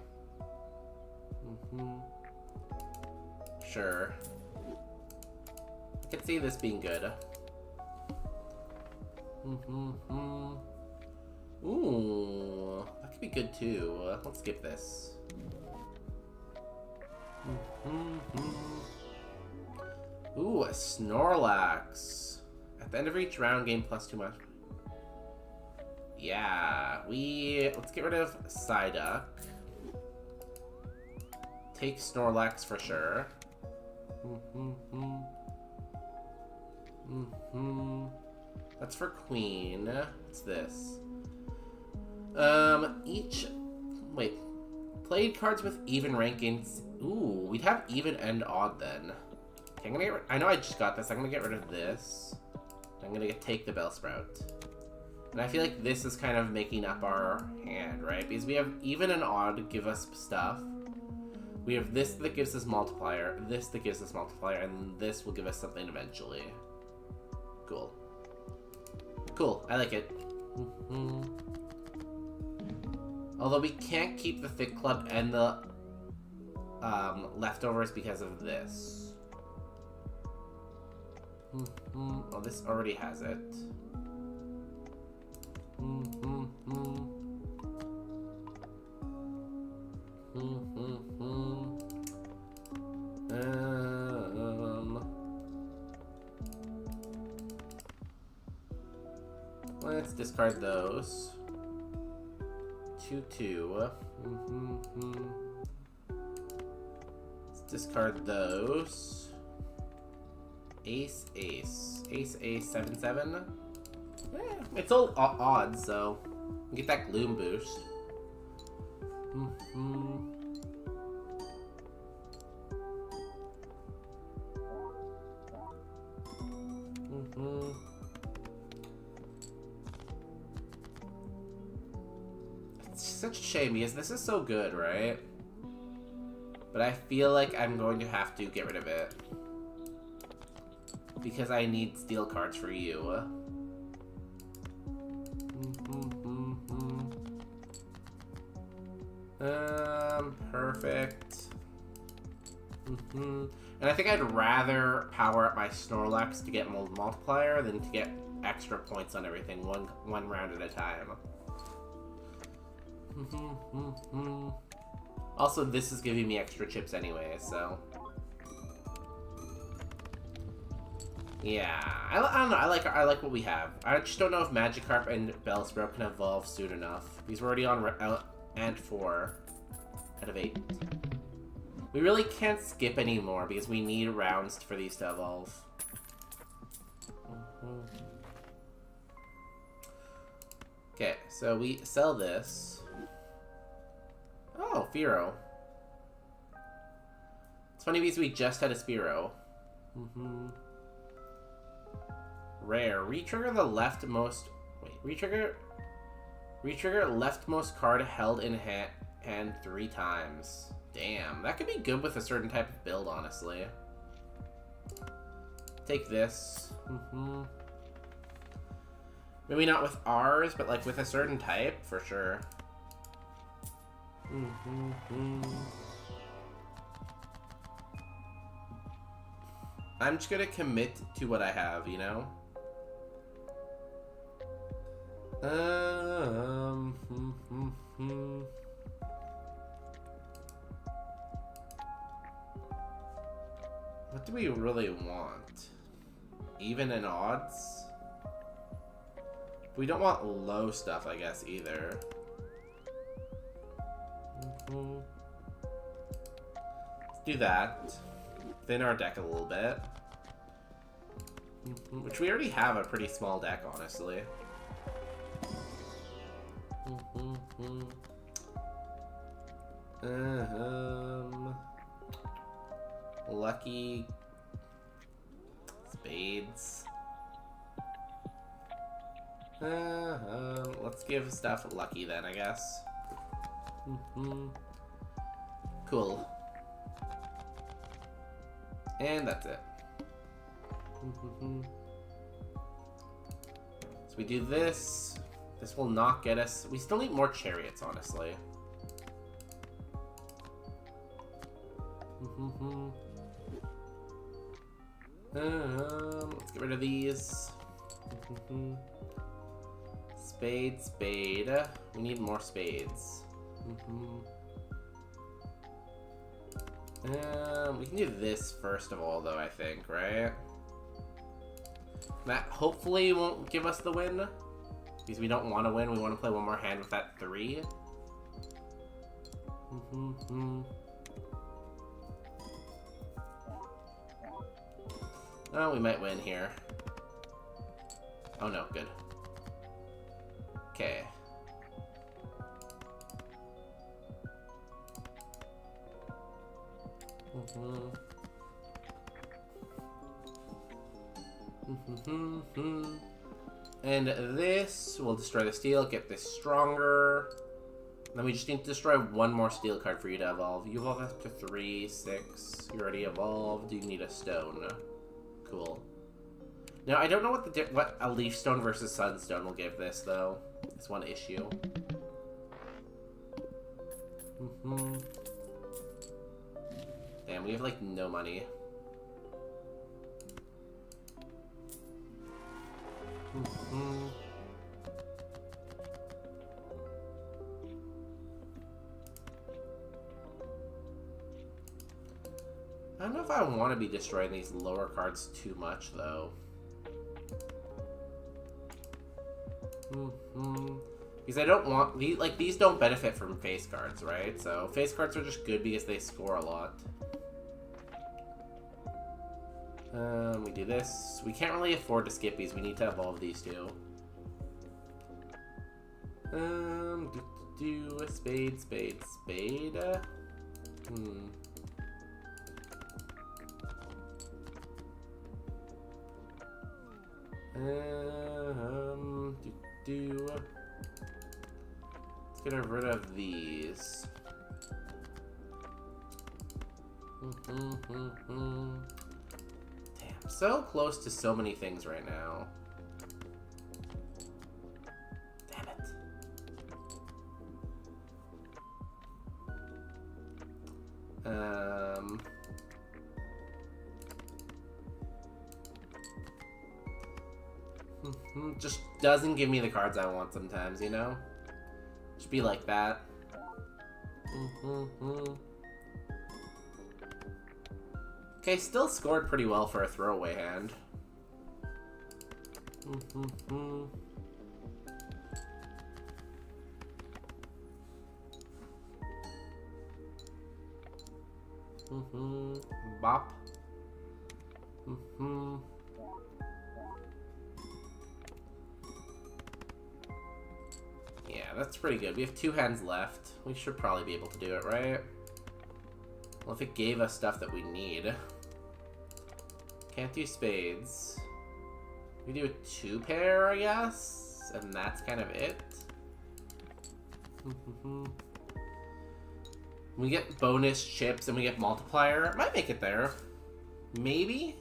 sure. I could see this being good. Ooh, that could be good too. Let's skip this. Ooh, a Snorlax. At the end of each round, gain plus 2 much. Yeah, let's get rid of Psyduck. Take Snorlax for sure. That's for Queen. What's this? Wait. Played cards with even rankings. Ooh, we'd have even and odd then. Okay, I know I just got this. I'm gonna get rid of this. I'm gonna take the Bellsprout. And I feel like this is kind of making up our hand, right? Because we have even and odd to give us stuff. We have this that gives us multiplier, this that gives us multiplier, and this will give us something eventually. Cool. Cool, I like it. Although we can't keep the Thick Club and the leftovers because of this. Oh, this already has it. Let's discard those. 2-2. Let's discard those. Ace, 7-7. Yeah, it's all odd, so get that Gloom boost. It's such a shame because this is so good, right? But I feel like I'm going to have to get rid of it. Because I need steel cards for you. Perfect. And I think I'd rather power up my Snorlax to get multiplier than to get extra points on everything one round at a time. Also, this is giving me extra chips anyway, so... Yeah, I don't know. I like what we have. I just don't know if Magikarp and Bellsprout can evolve soon enough. Because we're already on Ant 4 out of 8. We really can't skip anymore because we need rounds for these to evolve. Okay, so we sell this. Oh, Fearow. It's funny because we just had a Spearow. Rare. Retrigger the leftmost... Wait, retrigger leftmost card held in hand 3 times. Damn, that could be good with a certain type of build, honestly. Take this. Maybe not with ours, but like with a certain type, for sure. I'm just gonna commit to what I have, you know? What do we really want? Even and odds? We don't want low stuff, I guess, either. Let's do that. Thin our deck a little bit. Which we already have a pretty small deck, honestly. Lucky Spades. Let's give stuff lucky then, I guess. Cool. And that's it. So we do this. This will not get us... We still need more chariots, honestly. Let's get rid of these. Spade, spade. We need more spades. We can do this first of all, though, I think, right? That hopefully won't give us the win. Because we don't want to win. We want to play one more hand with that 3. Oh, we might win here. Oh no, good. Okay. And this will destroy the steel, get this stronger. Then we just need to destroy one more steel card for you to evolve. You evolve up to 3, 6. You already evolved. You need a stone. Cool. Now I don't know what a leaf stone versus sunstone will give this though. It's one issue. Damn, we have like no money. I don't know if I want to be destroying these lower cards too much, though. Because I don't want... these don't benefit from face cards, right? So face cards are just good because they score a lot. We do this. We can't really afford to skip these. We need to evolve these two. Do a spade, spade, spade. Let's get rid of these. Damn, so close to so many things right now. Damn it. Just doesn't give me the cards I want sometimes, you know? Just be like that. Okay, still scored pretty well for a throwaway hand. Bop. Yeah, that's pretty good. We have 2 hands left. We should probably be able to do it, right? Well, if it gave us stuff that we need. Can't do spades. We do a 2-pair, I guess? And that's kind of it. We get bonus chips and we get multiplier. Might make it there. Maybe?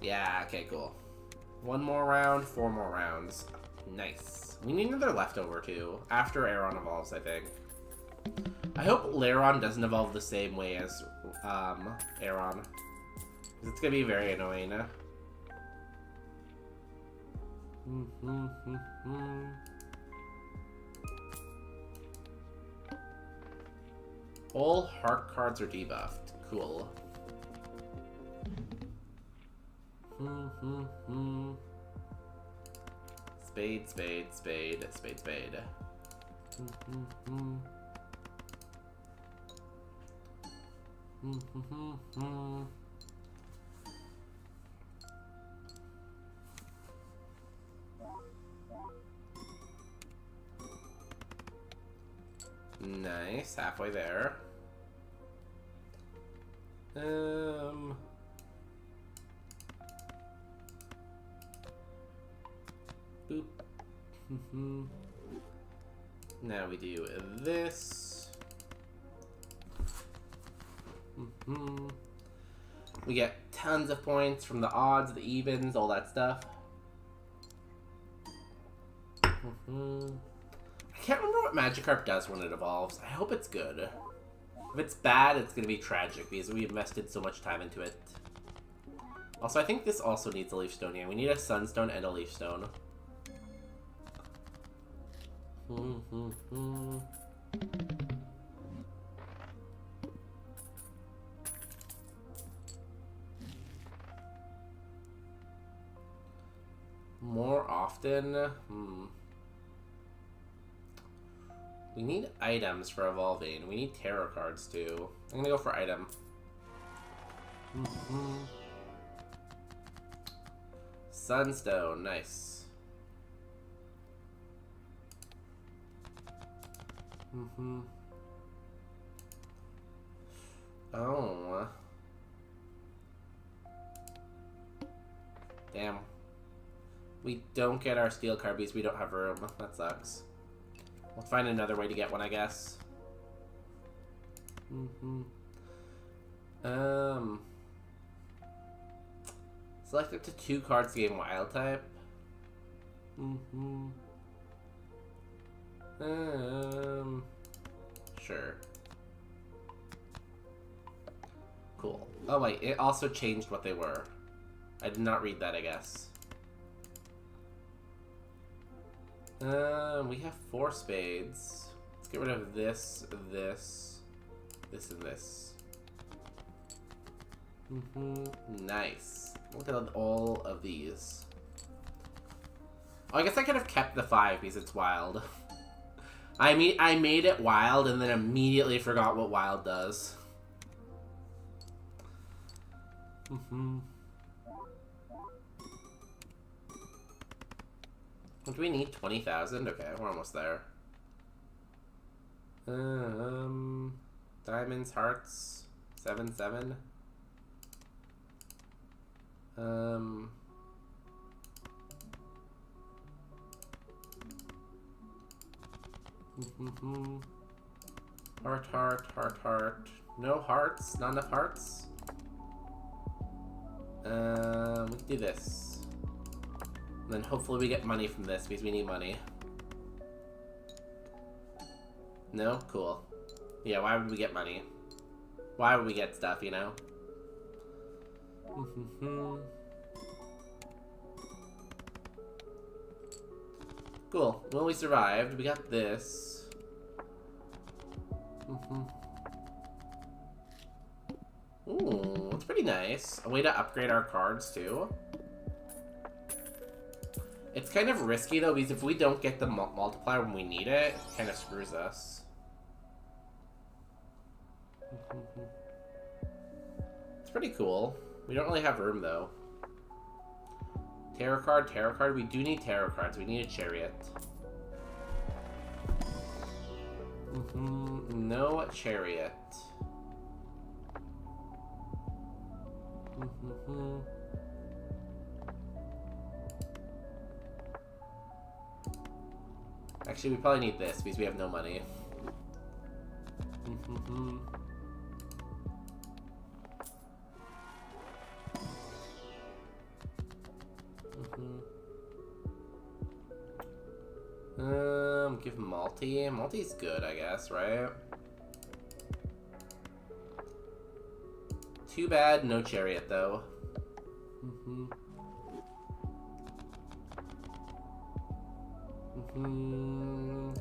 Yeah, okay, cool. 1 more round, 4 more rounds. Nice. We need another leftover too. After Aeron evolves, I think. I hope Lairon doesn't evolve the same way as Aeron. Because it's gonna be very annoying. All heart cards are debuffed. Cool. Spade, spade, spade, spade, spade. Nice, halfway there. Boop. Now we do this. We get tons of points from the odds, the evens, all that stuff. can't remember what Magikarp does when it evolves. I hope it's good. If it's bad, it's gonna be tragic because we invested so much time into it. Also, I think this also needs a Leaf Stone here. We need a Sunstone and a Leaf Stone. More often? We need items for evolving. We need tarot cards too. I'm gonna go for item. Sunstone, nice. Oh. Damn. We don't get our steel card because we don't have room. That sucks. We'll find another way to get one, I guess. Select up to 2 cards to gain wild type. Sure. Cool. Oh wait, it also changed what they were. I did not read that, I guess. We have 4 spades. Let's get rid of this, this, and this. Nice. Look at all of these. Oh, I guess I could have kept the 5 because it's wild. I made it wild and then immediately forgot what wild does. What do we need? 20,000? Okay, we're almost there. Diamonds, hearts, 7. Heart. No hearts? Not enough hearts? We can do this. And then hopefully we get money from this because we need money. No? Cool. Yeah, why would we get money? Why would we get stuff, you know? Cool. Well, we survived. We got this. Ooh, it's pretty nice. A way to upgrade our cards, too. It's kind of risky, though, because if we don't get the multiplier when we need it, it kind of screws us. It's pretty cool. We don't really have room, though. Tarot card. We do need tarot cards. We need a chariot. No chariot. Actually, we probably need this because we have no money. Give multi. Multi's good, I guess, right? Too bad, no chariot, though.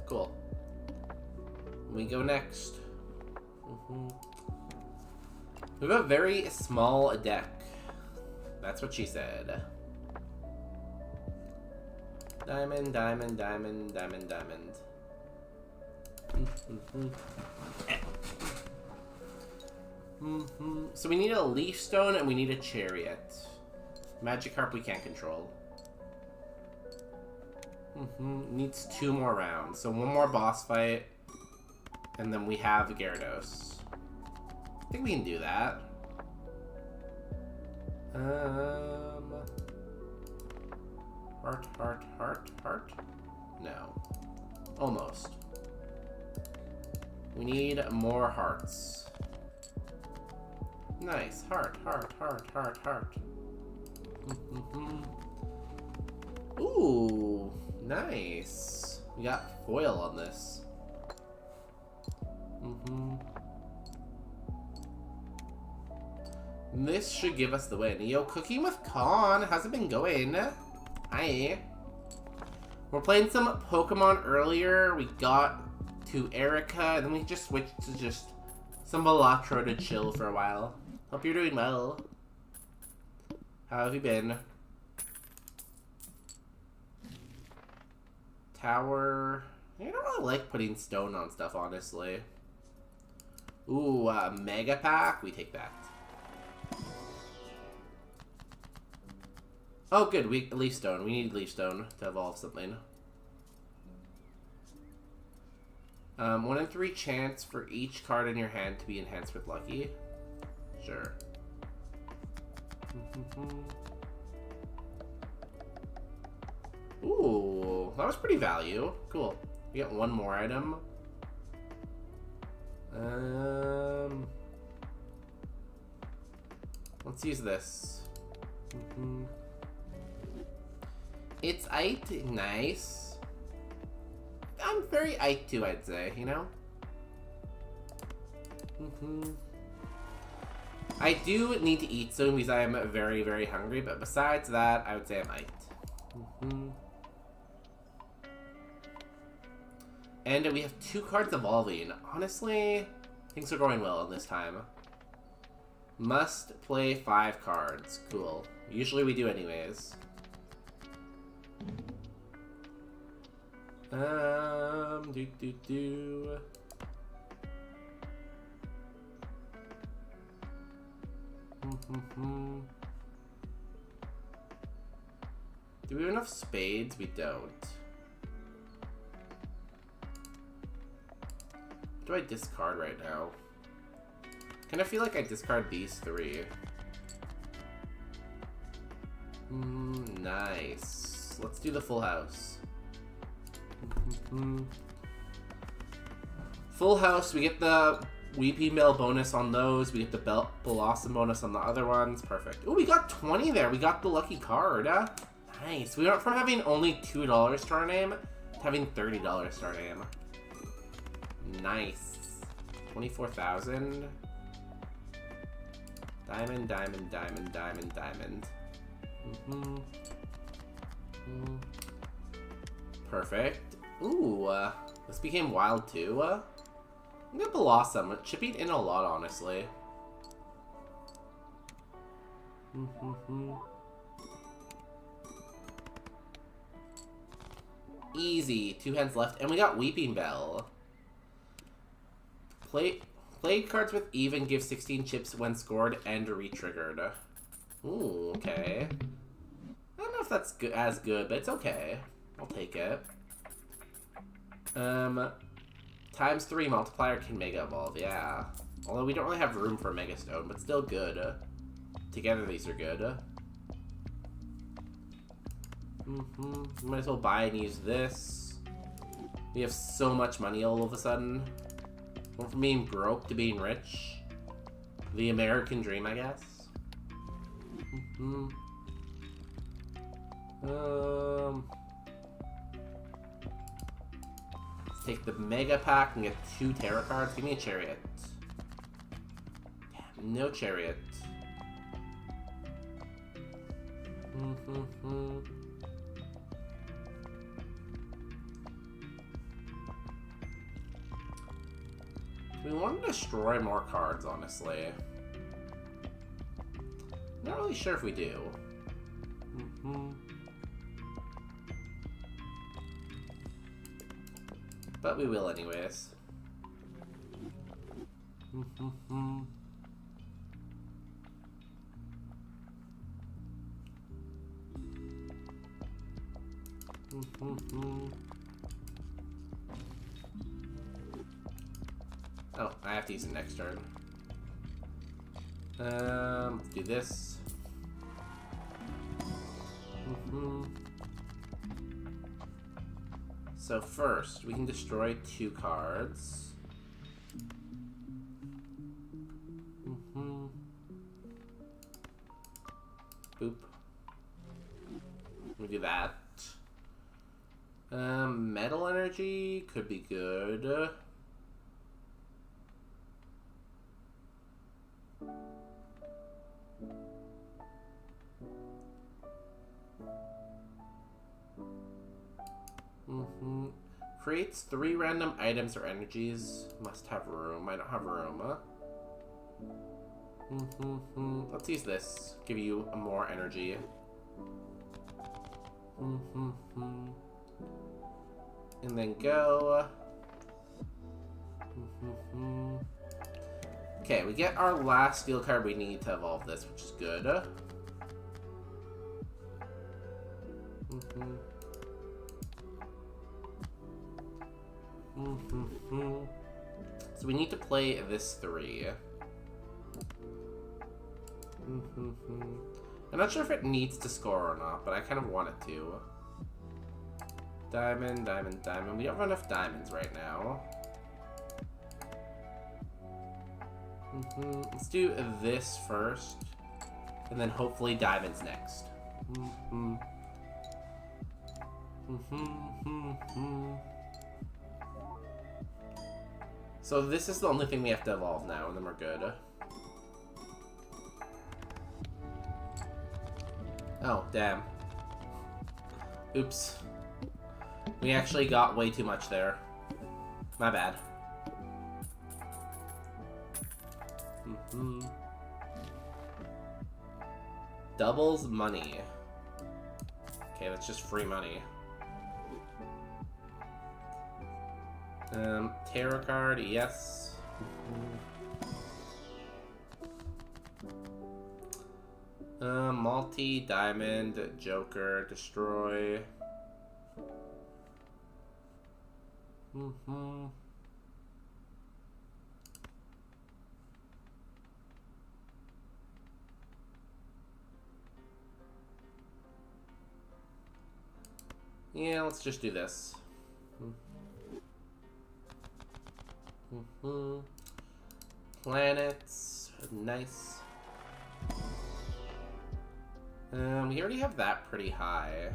Cool. We go next. We have a very small deck. That's what she said. Diamond. So we need a leaf stone and we need a chariot. Magikarp we can't control. Needs 2 more rounds. So 1 more boss fight. And then we have Gyarados. I think we can do that. Heart. No. Almost. We need more hearts. Nice. Heart. Ooh, nice. We got foil on this. This should give us the win. Yo, Cooking with Khan, how's it been going? Hi. We're playing some Pokemon earlier. We got to Erica, and then we just switched to just some Balatro to chill for a while. Hope you're doing well. How have you been? Tower. I don't really like putting stone on stuff, honestly. Ooh, Mega Pack. We take that. Oh, good. Leaf Stone. We need Leaf Stone to evolve something. 1 in 3 chance for each card in your hand to be enhanced with Lucky. Sure. Ooh, that was pretty value. Cool. We get 1 more item. Let's use this. It's Ite. Nice. I'm very Ite too, I'd say, you know? I do need to eat soon because I am very, very hungry, but besides that, I would say I'm Ite. And we have 2 cards evolving. Honestly, things are going well this time. Must play 5 cards. Cool. Usually we do anyways. Do we have enough spades? We don't. What do I discard right now? Kind of feel like I discard these 3. Nice. Let's do the full house. Full house, we get the Weeping Bell bonus on those. We get the Blossom bonus on the other ones. Perfect. Oh, we got 20 there. We got the lucky card. Nice. We went from having only $2 to our name to having $30 to our name. Nice. 24,000. Diamond, diamond, diamond, diamond, diamond. Perfect. Ooh, this became wild too. I'm gonna Blossom. Chipping in a lot, honestly. Easy. 2 hands left, and we got Weeping Bell. Played cards with even give 16 chips when scored and re-triggered. Ooh, okay. I don't know if that's good, as good, but it's okay. I'll take it. Times 3 multiplier can Mega Evolve, yeah. Although we don't really have room for Mega Stone, but still good. Together these are good. Might as well buy and use this. We have so much money all of a sudden. Went from being broke to being rich. The American dream, I guess. Let's take the Mega Pack and get 2 Tarot cards. Give me a Chariot. Damn, no Chariot. We want to destroy more cards, honestly. Not really sure if we do. But we will anyways. Oh, I have to use it next turn. Let's do this. So first, we can destroy 2 cards. Boop. We do that. Metal energy could be good. Creates 3 random items or energies. Must have room. I don't have room. Let's use this. Give you more energy. And then go. Okay, we get our last steel card we need to evolve this, which is good. So we need to play this 3. I'm not sure if it needs to score or not, but I kind of want it to. Diamond, diamond, diamond. We don't have enough diamonds right now. Let's do this first, and then hopefully diamonds next. So this is the only thing we have to evolve now, and then we're good. Oh, damn. Oops. We actually got way too much there. My bad. Doubles money. Okay, that's just free money. Tarot card, yes. Multi, diamond, joker, destroy. Yeah, let's just do this. Planets, nice. We already have that pretty high.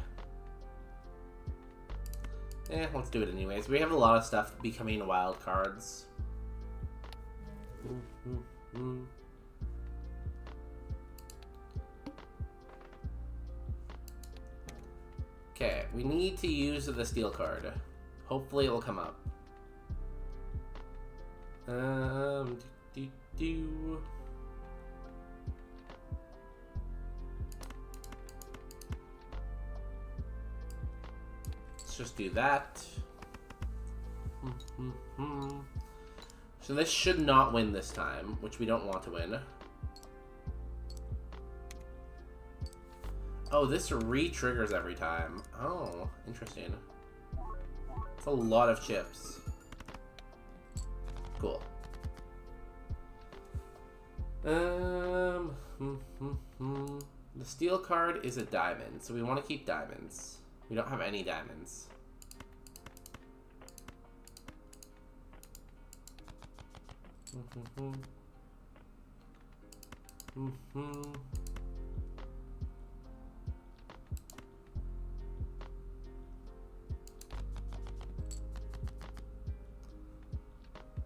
Let's do it anyways. We have a lot of stuff becoming wild cards. Okay, we need to use the steel card. Hopefully it will come up. Let's just do that. So this should not win this time, which we don't want to win. Oh, this re-triggers every time. Oh, interesting. It's a lot of chips. Cool. The steel card is a diamond, so we want to keep diamonds. We don't have any diamonds.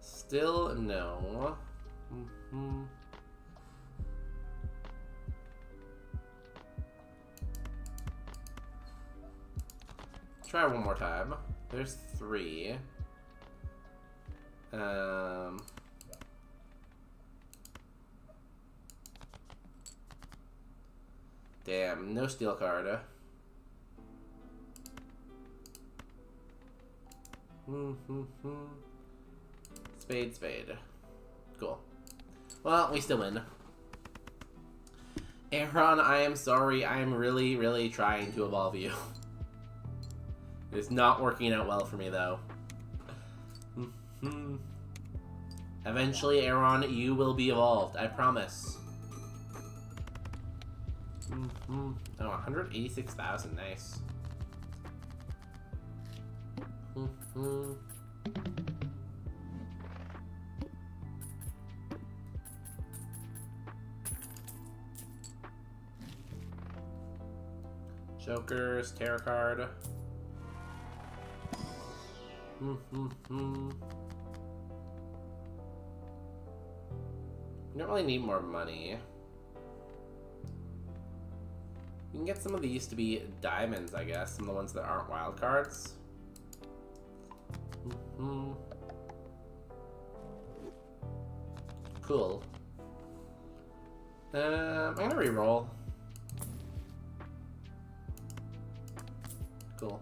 Still no. Try one more time. There's 3. Damn, no steel card. Spade, spade. Cool. Well, we still win. Aaron, I am sorry. I am really, really trying to evolve you. It is not working out well for me, though. Eventually, Aaron, you will be evolved. I promise. Oh, 186,000. Nice. Jokers, tarot card. We don't really need more money. We can get some of these to be diamonds, I guess. Some of the ones that aren't wild cards. Cool. I'm gonna re-roll. Cool.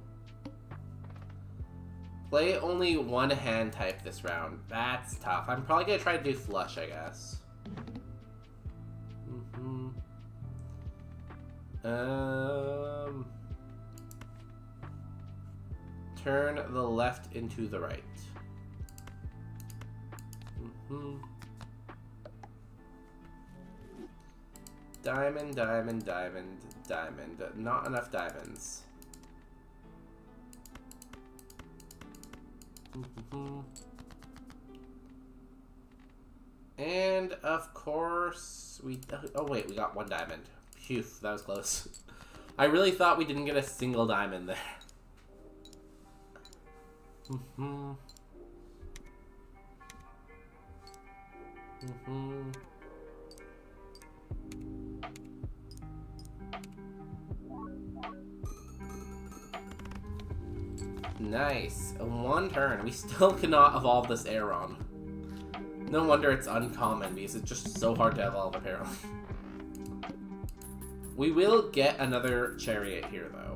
Play only one hand type this round. That's tough. I'm probably gonna try to do flush, I guess. Turn the left into the right. Diamond, diamond, diamond, diamond. Not enough diamonds. And of course we... Oh wait, we got one diamond. Phew, that was close. I really thought we didn't get a single diamond there. Nice. One turn. We still cannot evolve this Aeron. No wonder it's uncommon, because it's just so hard to evolve, apparently. We will get another chariot here, though.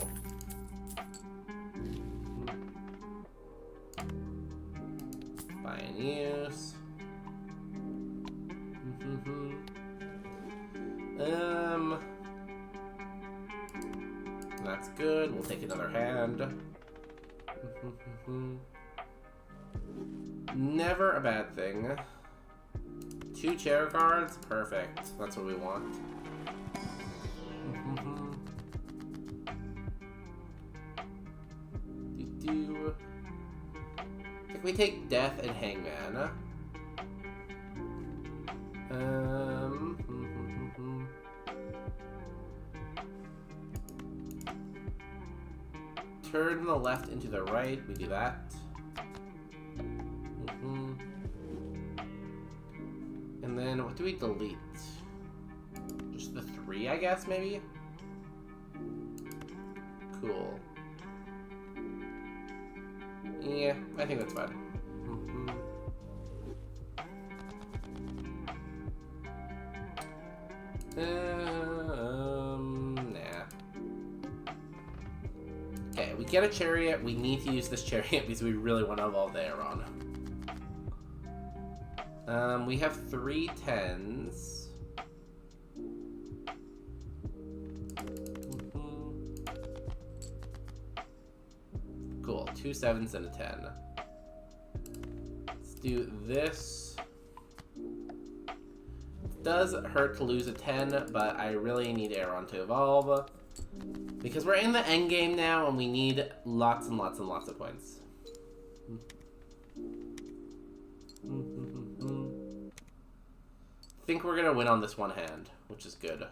Buy and use. That's good. We'll take another hand. Never a bad thing. 2 chair cards, perfect. That's what we want. I think we take Death and Hangman. Turn the left into the right. We do that. And then what do we delete? Just the 3, I guess, maybe? Cool. Yeah, I think that's fine. Nah. Okay, we get a chariot. We need to use this chariot because we really want to evolve the Aeron. We have 3 10s. Cool, 2 7s and a 10. Let's do this. It does hurt to lose a 10, but I really need Aeron to evolve. Because we're in the end game now and we need lots and lots and lots of points. I think we're gonna win on this one hand, which is good.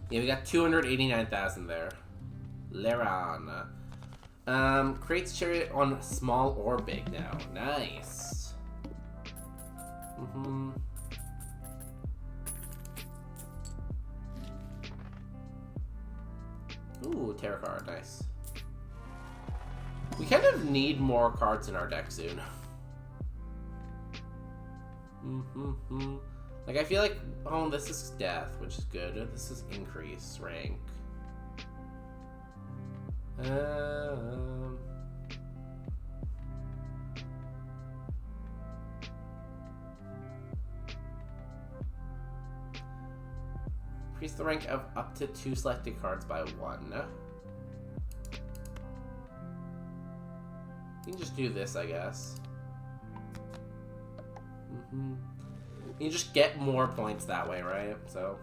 Yeah, we got 289,000 there. Leron. Creates chariot on small or big now. Nice. Ooh, tarot card, nice. We kind of need more cards in our deck soon. Like, I feel like, oh, this is death, which is good. This is increase rank. Increase the rank of up to 2 selected cards by 1. You can just do this, I guess. You just get more points that way, right? So.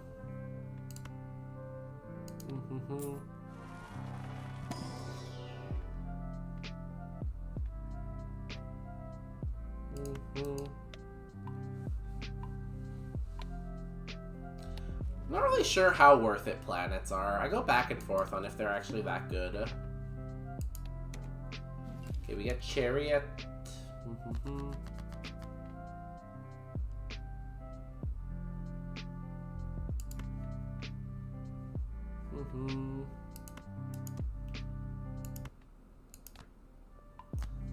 really sure how worth it planets are. I go back and forth on if they're actually that good. Okay, we get Chariot.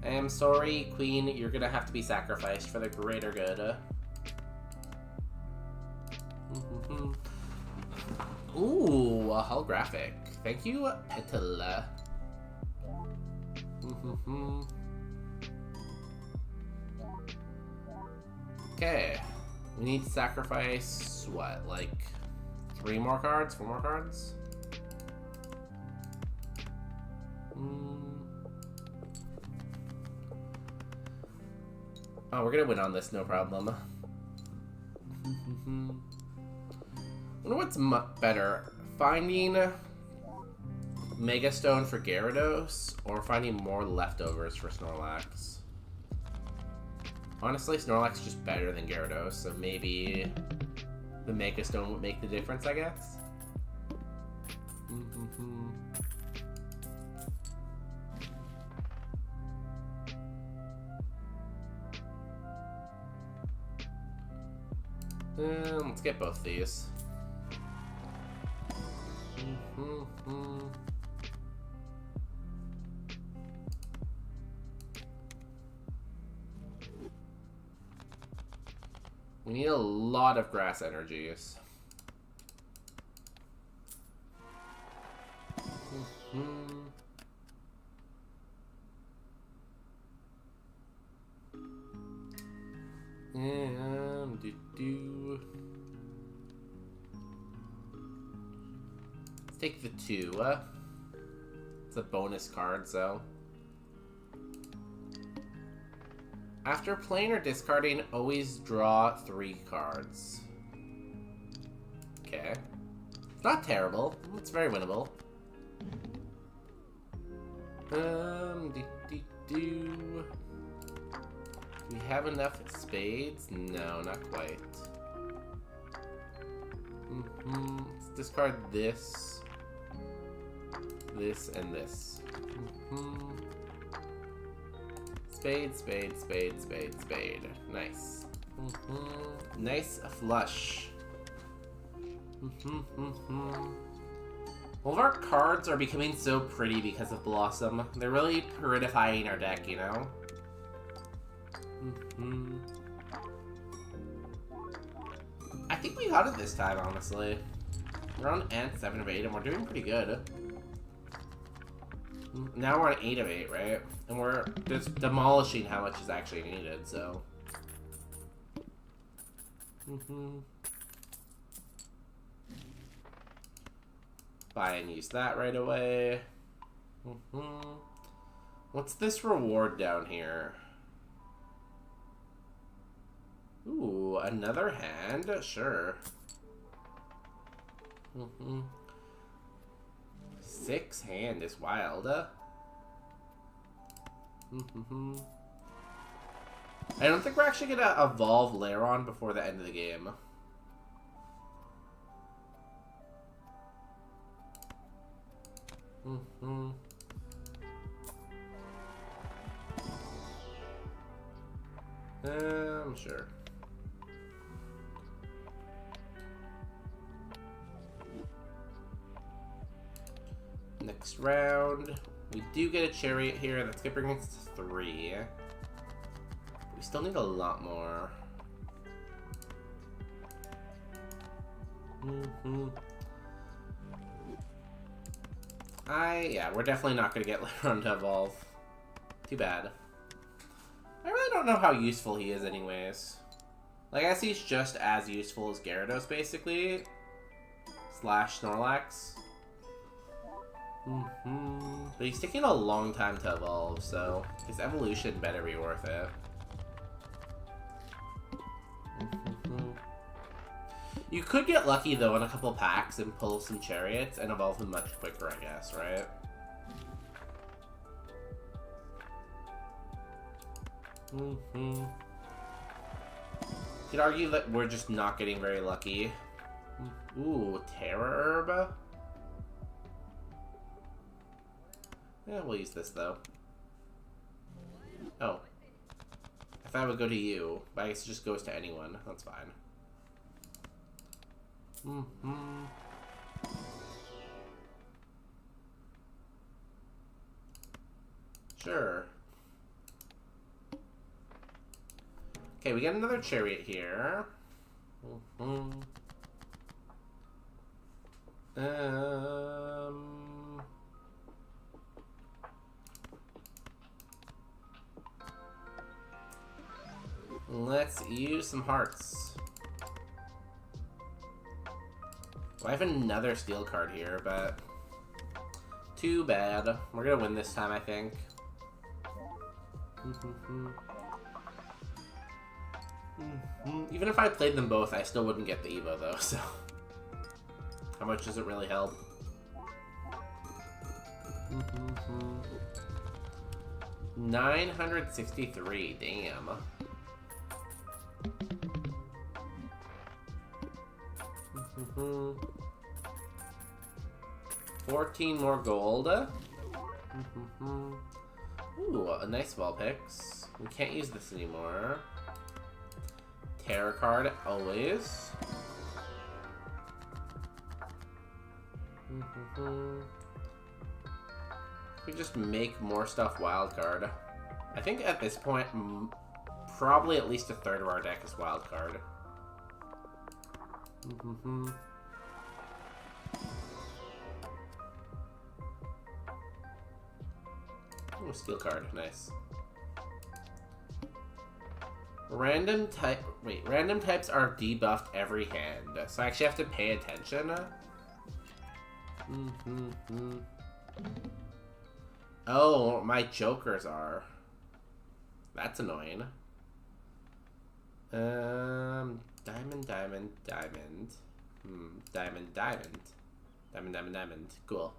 I am sorry, Queen, you're gonna have to be sacrificed for the greater good. Ooh, a holographic. Thank you, Petala. Okay. We need to sacrifice, what, like 3 more cards? 4 more cards? Oh, we're gonna win on this, no problem. I wonder what's better, finding Mega Stone for Gyarados or finding more leftovers for Snorlax. Honestly, Snorlax is just better than Gyarados, so maybe the Mega Stone would make the difference, I guess. Let's get both these. We need a lot of grass energies. Let's take the 2. It's a bonus card, so. After playing or discarding, always draw 3 cards. Okay. It's not terrible. It's very winnable. Do we have enough spades? No, not quite. Let's discard this, this, and this. Spade, spade, spade, spade, spade. Nice. Nice flush. All of our cards are becoming so pretty because of Blossom. They're really prettifying our deck, you know? I think we got it this time, honestly. We're on Ant 7 of 8 and we're doing pretty good. Now we're on 8 of 8, right? And we're just demolishing how much is actually needed, so. Buy and use that right away. What's this reward down here? Ooh, another hand? Sure. 6 hand is wild. I don't think we're actually gonna evolve Lairon before the end of the game. Sure. Next round, we do get a Chariot here. That's gonna bring us to 3. We still need a lot more. Yeah, we're definitely not gonna get Lairon to evolve. Too bad. I really don't know how useful he is anyways. Like, I guess he's just as useful as Gyarados, basically. Slash Snorlax. But he's taking a long time to evolve, so his evolution better be worth it. You could get lucky, though, in a couple packs and pull some Chariots and evolve him much quicker, I guess, right? Could argue that we're just not getting very lucky. Ooh, Terror Herb. Yeah, we'll use this though. Oh. I thought it would go to you, but I guess it just goes to anyone. That's fine. Sure. Okay, we got another chariot here. Let's use some hearts. Well, I have another steel card here, but too bad. We're gonna win this time, I think. Even if I played them both, I still wouldn't get the Evo though, so how much does it really help? 963, damn. 14 more gold. Ooh, a nice wall picks. We can't use this anymore. Terror card, always. We just make more stuff wild card. I think at this point, probably at least a third of our deck is wild card. Oh, steel card, nice. Random types are debuffed every hand, so I actually have to pay attention. Oh, my jokers are. That's annoying. Diamond. Diamond. Cool.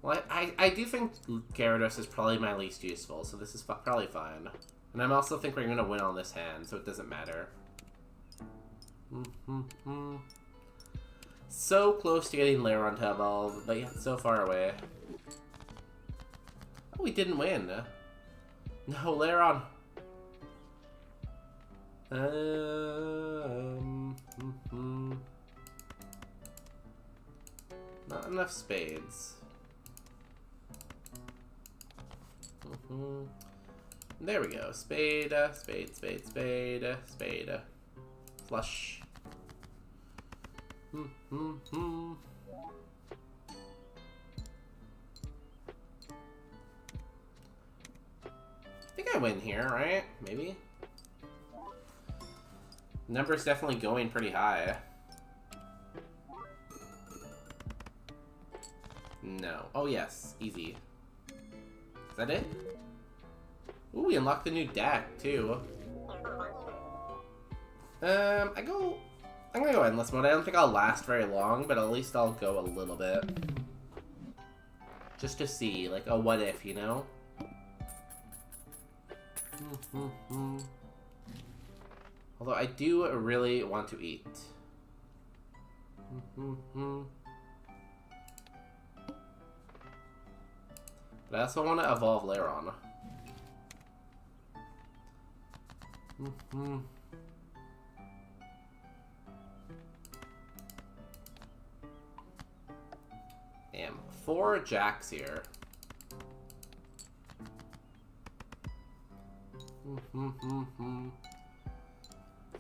Well, I do think Gyarados is probably my least useful, so this is probably fine. And I also think we're going to win on this hand, so it doesn't matter. So close to getting Lairon to evolve, but yet so far away. Oh, we didn't win. No, Lairon. Not enough spades. There we go. Spade. Flush. I think I win here, right? Maybe? Number's definitely going pretty high. No. Oh, yes. Easy. Is that it? Ooh, we unlocked the new deck, too. I'm gonna go endless mode. I don't think I'll last very long, but at least I'll go a little bit. Just to see, like, a what if, you know? Although I do really want to eat. But I also want to evolve Lairon. Damn, 4 jacks here.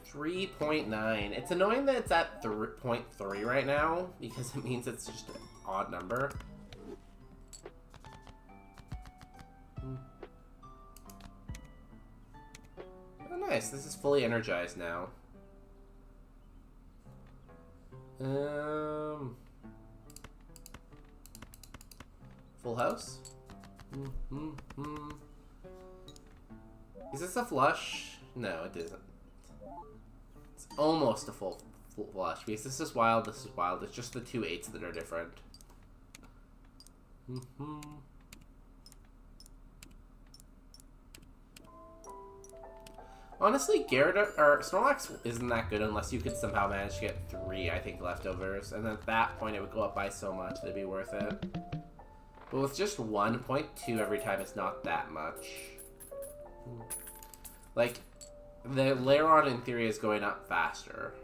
3.9. It's annoying that it's at 3.3 right now, because it means it's just an odd number. Oh, nice. This is fully energized now. Full house? Is this a flush? No, it isn't. It's almost a full flush, because this is wild, this is wild. It's just the 2 8s that are different. Honestly, Gyarados or Snorlax isn't that good unless you could somehow manage to get 3, I think, leftovers. And at that point, it would go up by so much that it'd be worth it. But with just 1.2 every time, it's not that much. Like, the Lairon in theory is going up faster.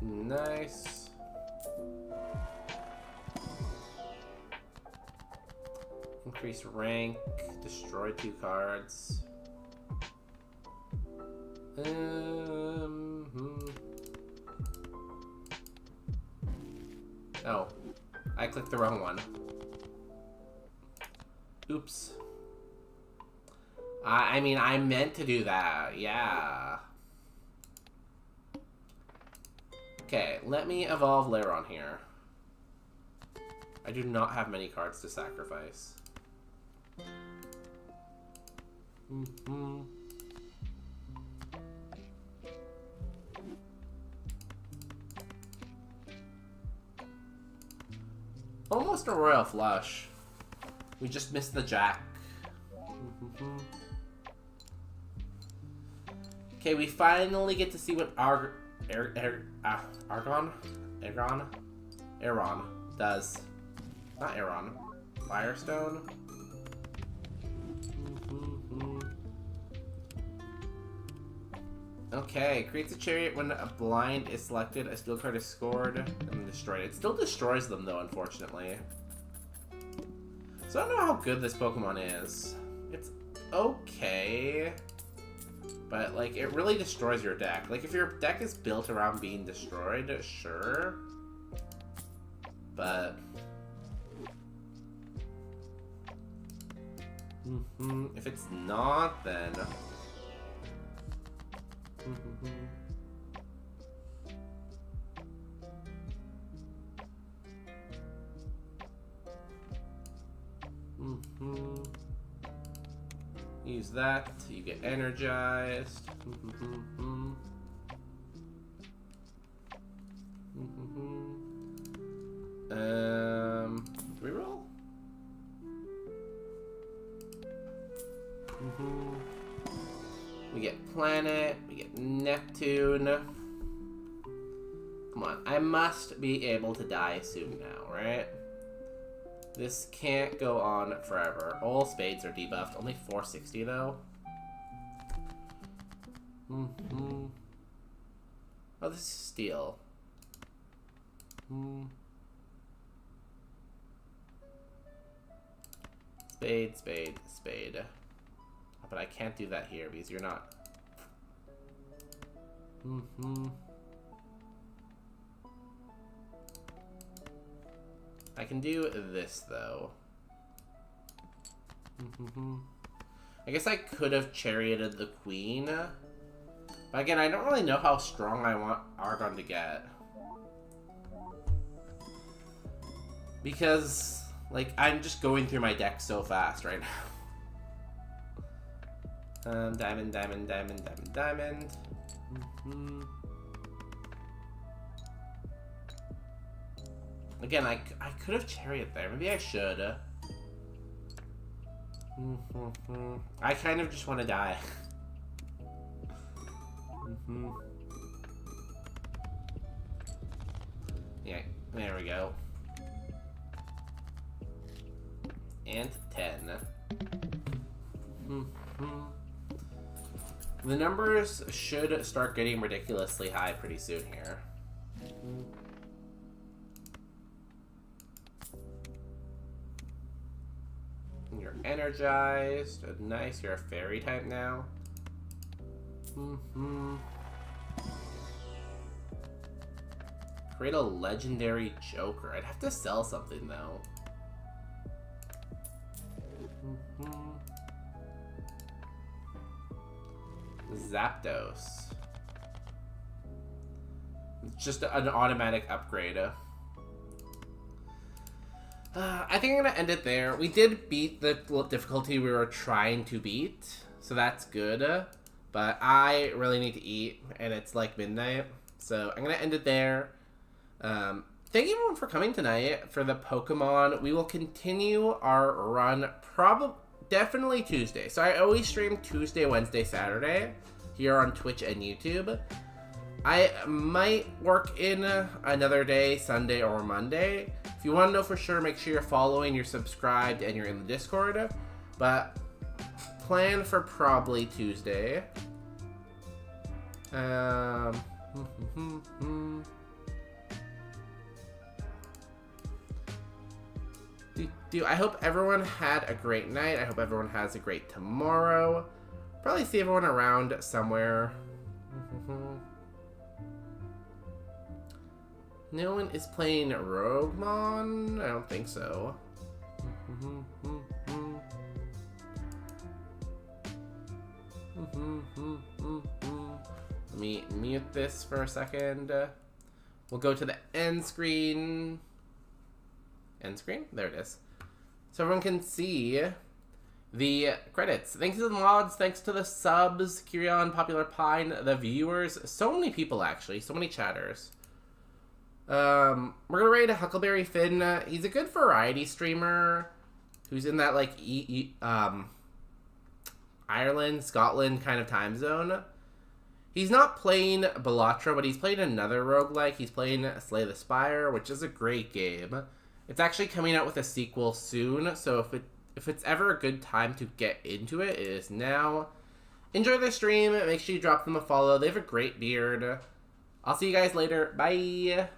Nice. Increase rank, destroy 2 cards. Oh, I clicked the wrong one. Oops. I mean, I meant to do that, yeah. Okay, let me evolve Lairon here. I do not have many cards to sacrifice. Almost a Royal Flush. We just missed the Jack. Okay, we finally get to see what Aeron does. Not Aeron. Firestone. Okay, creates a chariot when a blind is selected, a steel card is scored, and destroyed. It still destroys them though, unfortunately. So I don't know how good this Pokemon is. It's okay. But, like, it really destroys your deck. Like, if your deck is built around being destroyed, sure. But... if it's not, then... Use that, you get energized. Reroll? We get Planet, we get Neptune. Come on, I must be able to die soon now, right? This can't go on forever. All spades are debuffed. Only 460 though. Oh, this is steel. Spade, spade, spade. But I can't do that here because you're not. I can do this though. I guess I could have charioted the queen. But again, I don't really know how strong I want Argon to get. Because, like, I'm just going through my deck so fast right now. Diamond, diamond, diamond, diamond, diamond. Again, I could have chariot there. Maybe I should. I kind of just want to die. Yeah, there we go. And 10. The numbers should start getting ridiculously high pretty soon here. You're energized. Nice, you're a fairy type now. Create a legendary Joker. I'd have to sell something though. Zapdos. It's just an automatic upgrade. I think I'm gonna end it there. We did beat the difficulty we were trying to beat, so that's good. But I really need to eat, and it's like midnight, so I'm gonna end it there. Thank you everyone for coming tonight for the Pokemon. We will continue our run definitely Tuesday. So I always stream Tuesday, Wednesday, Saturday here on Twitch and YouTube. I might work in another day, Sunday or Monday. If you want to know for sure, make sure you're following, you're subscribed, and you're in the Discord. But plan for probably Tuesday. I hope everyone had a great night. I hope everyone has a great tomorrow. Probably see everyone around somewhere. No one is playing Roguemon? I don't think so. Let me mute this for a second. We'll go to the end screen. End screen? There it is. So everyone can see the credits. Thanks to the mods, thanks to the subs, Kirion, Popular Pine, the viewers. So many people, actually. So many chatters. We're gonna rate Huckleberry Finn. He's a good variety streamer who's in that, like, Ireland, Scotland kind of time zone. He's not playing Balatro, but he's playing another roguelike. He's playing Slay the Spire, which is a great game. It's actually coming out with a sequel soon, so if it's ever a good time to get into it, it is now. Enjoy their stream. Make sure you drop them a follow. They have a great beard. I'll see you guys later. Bye.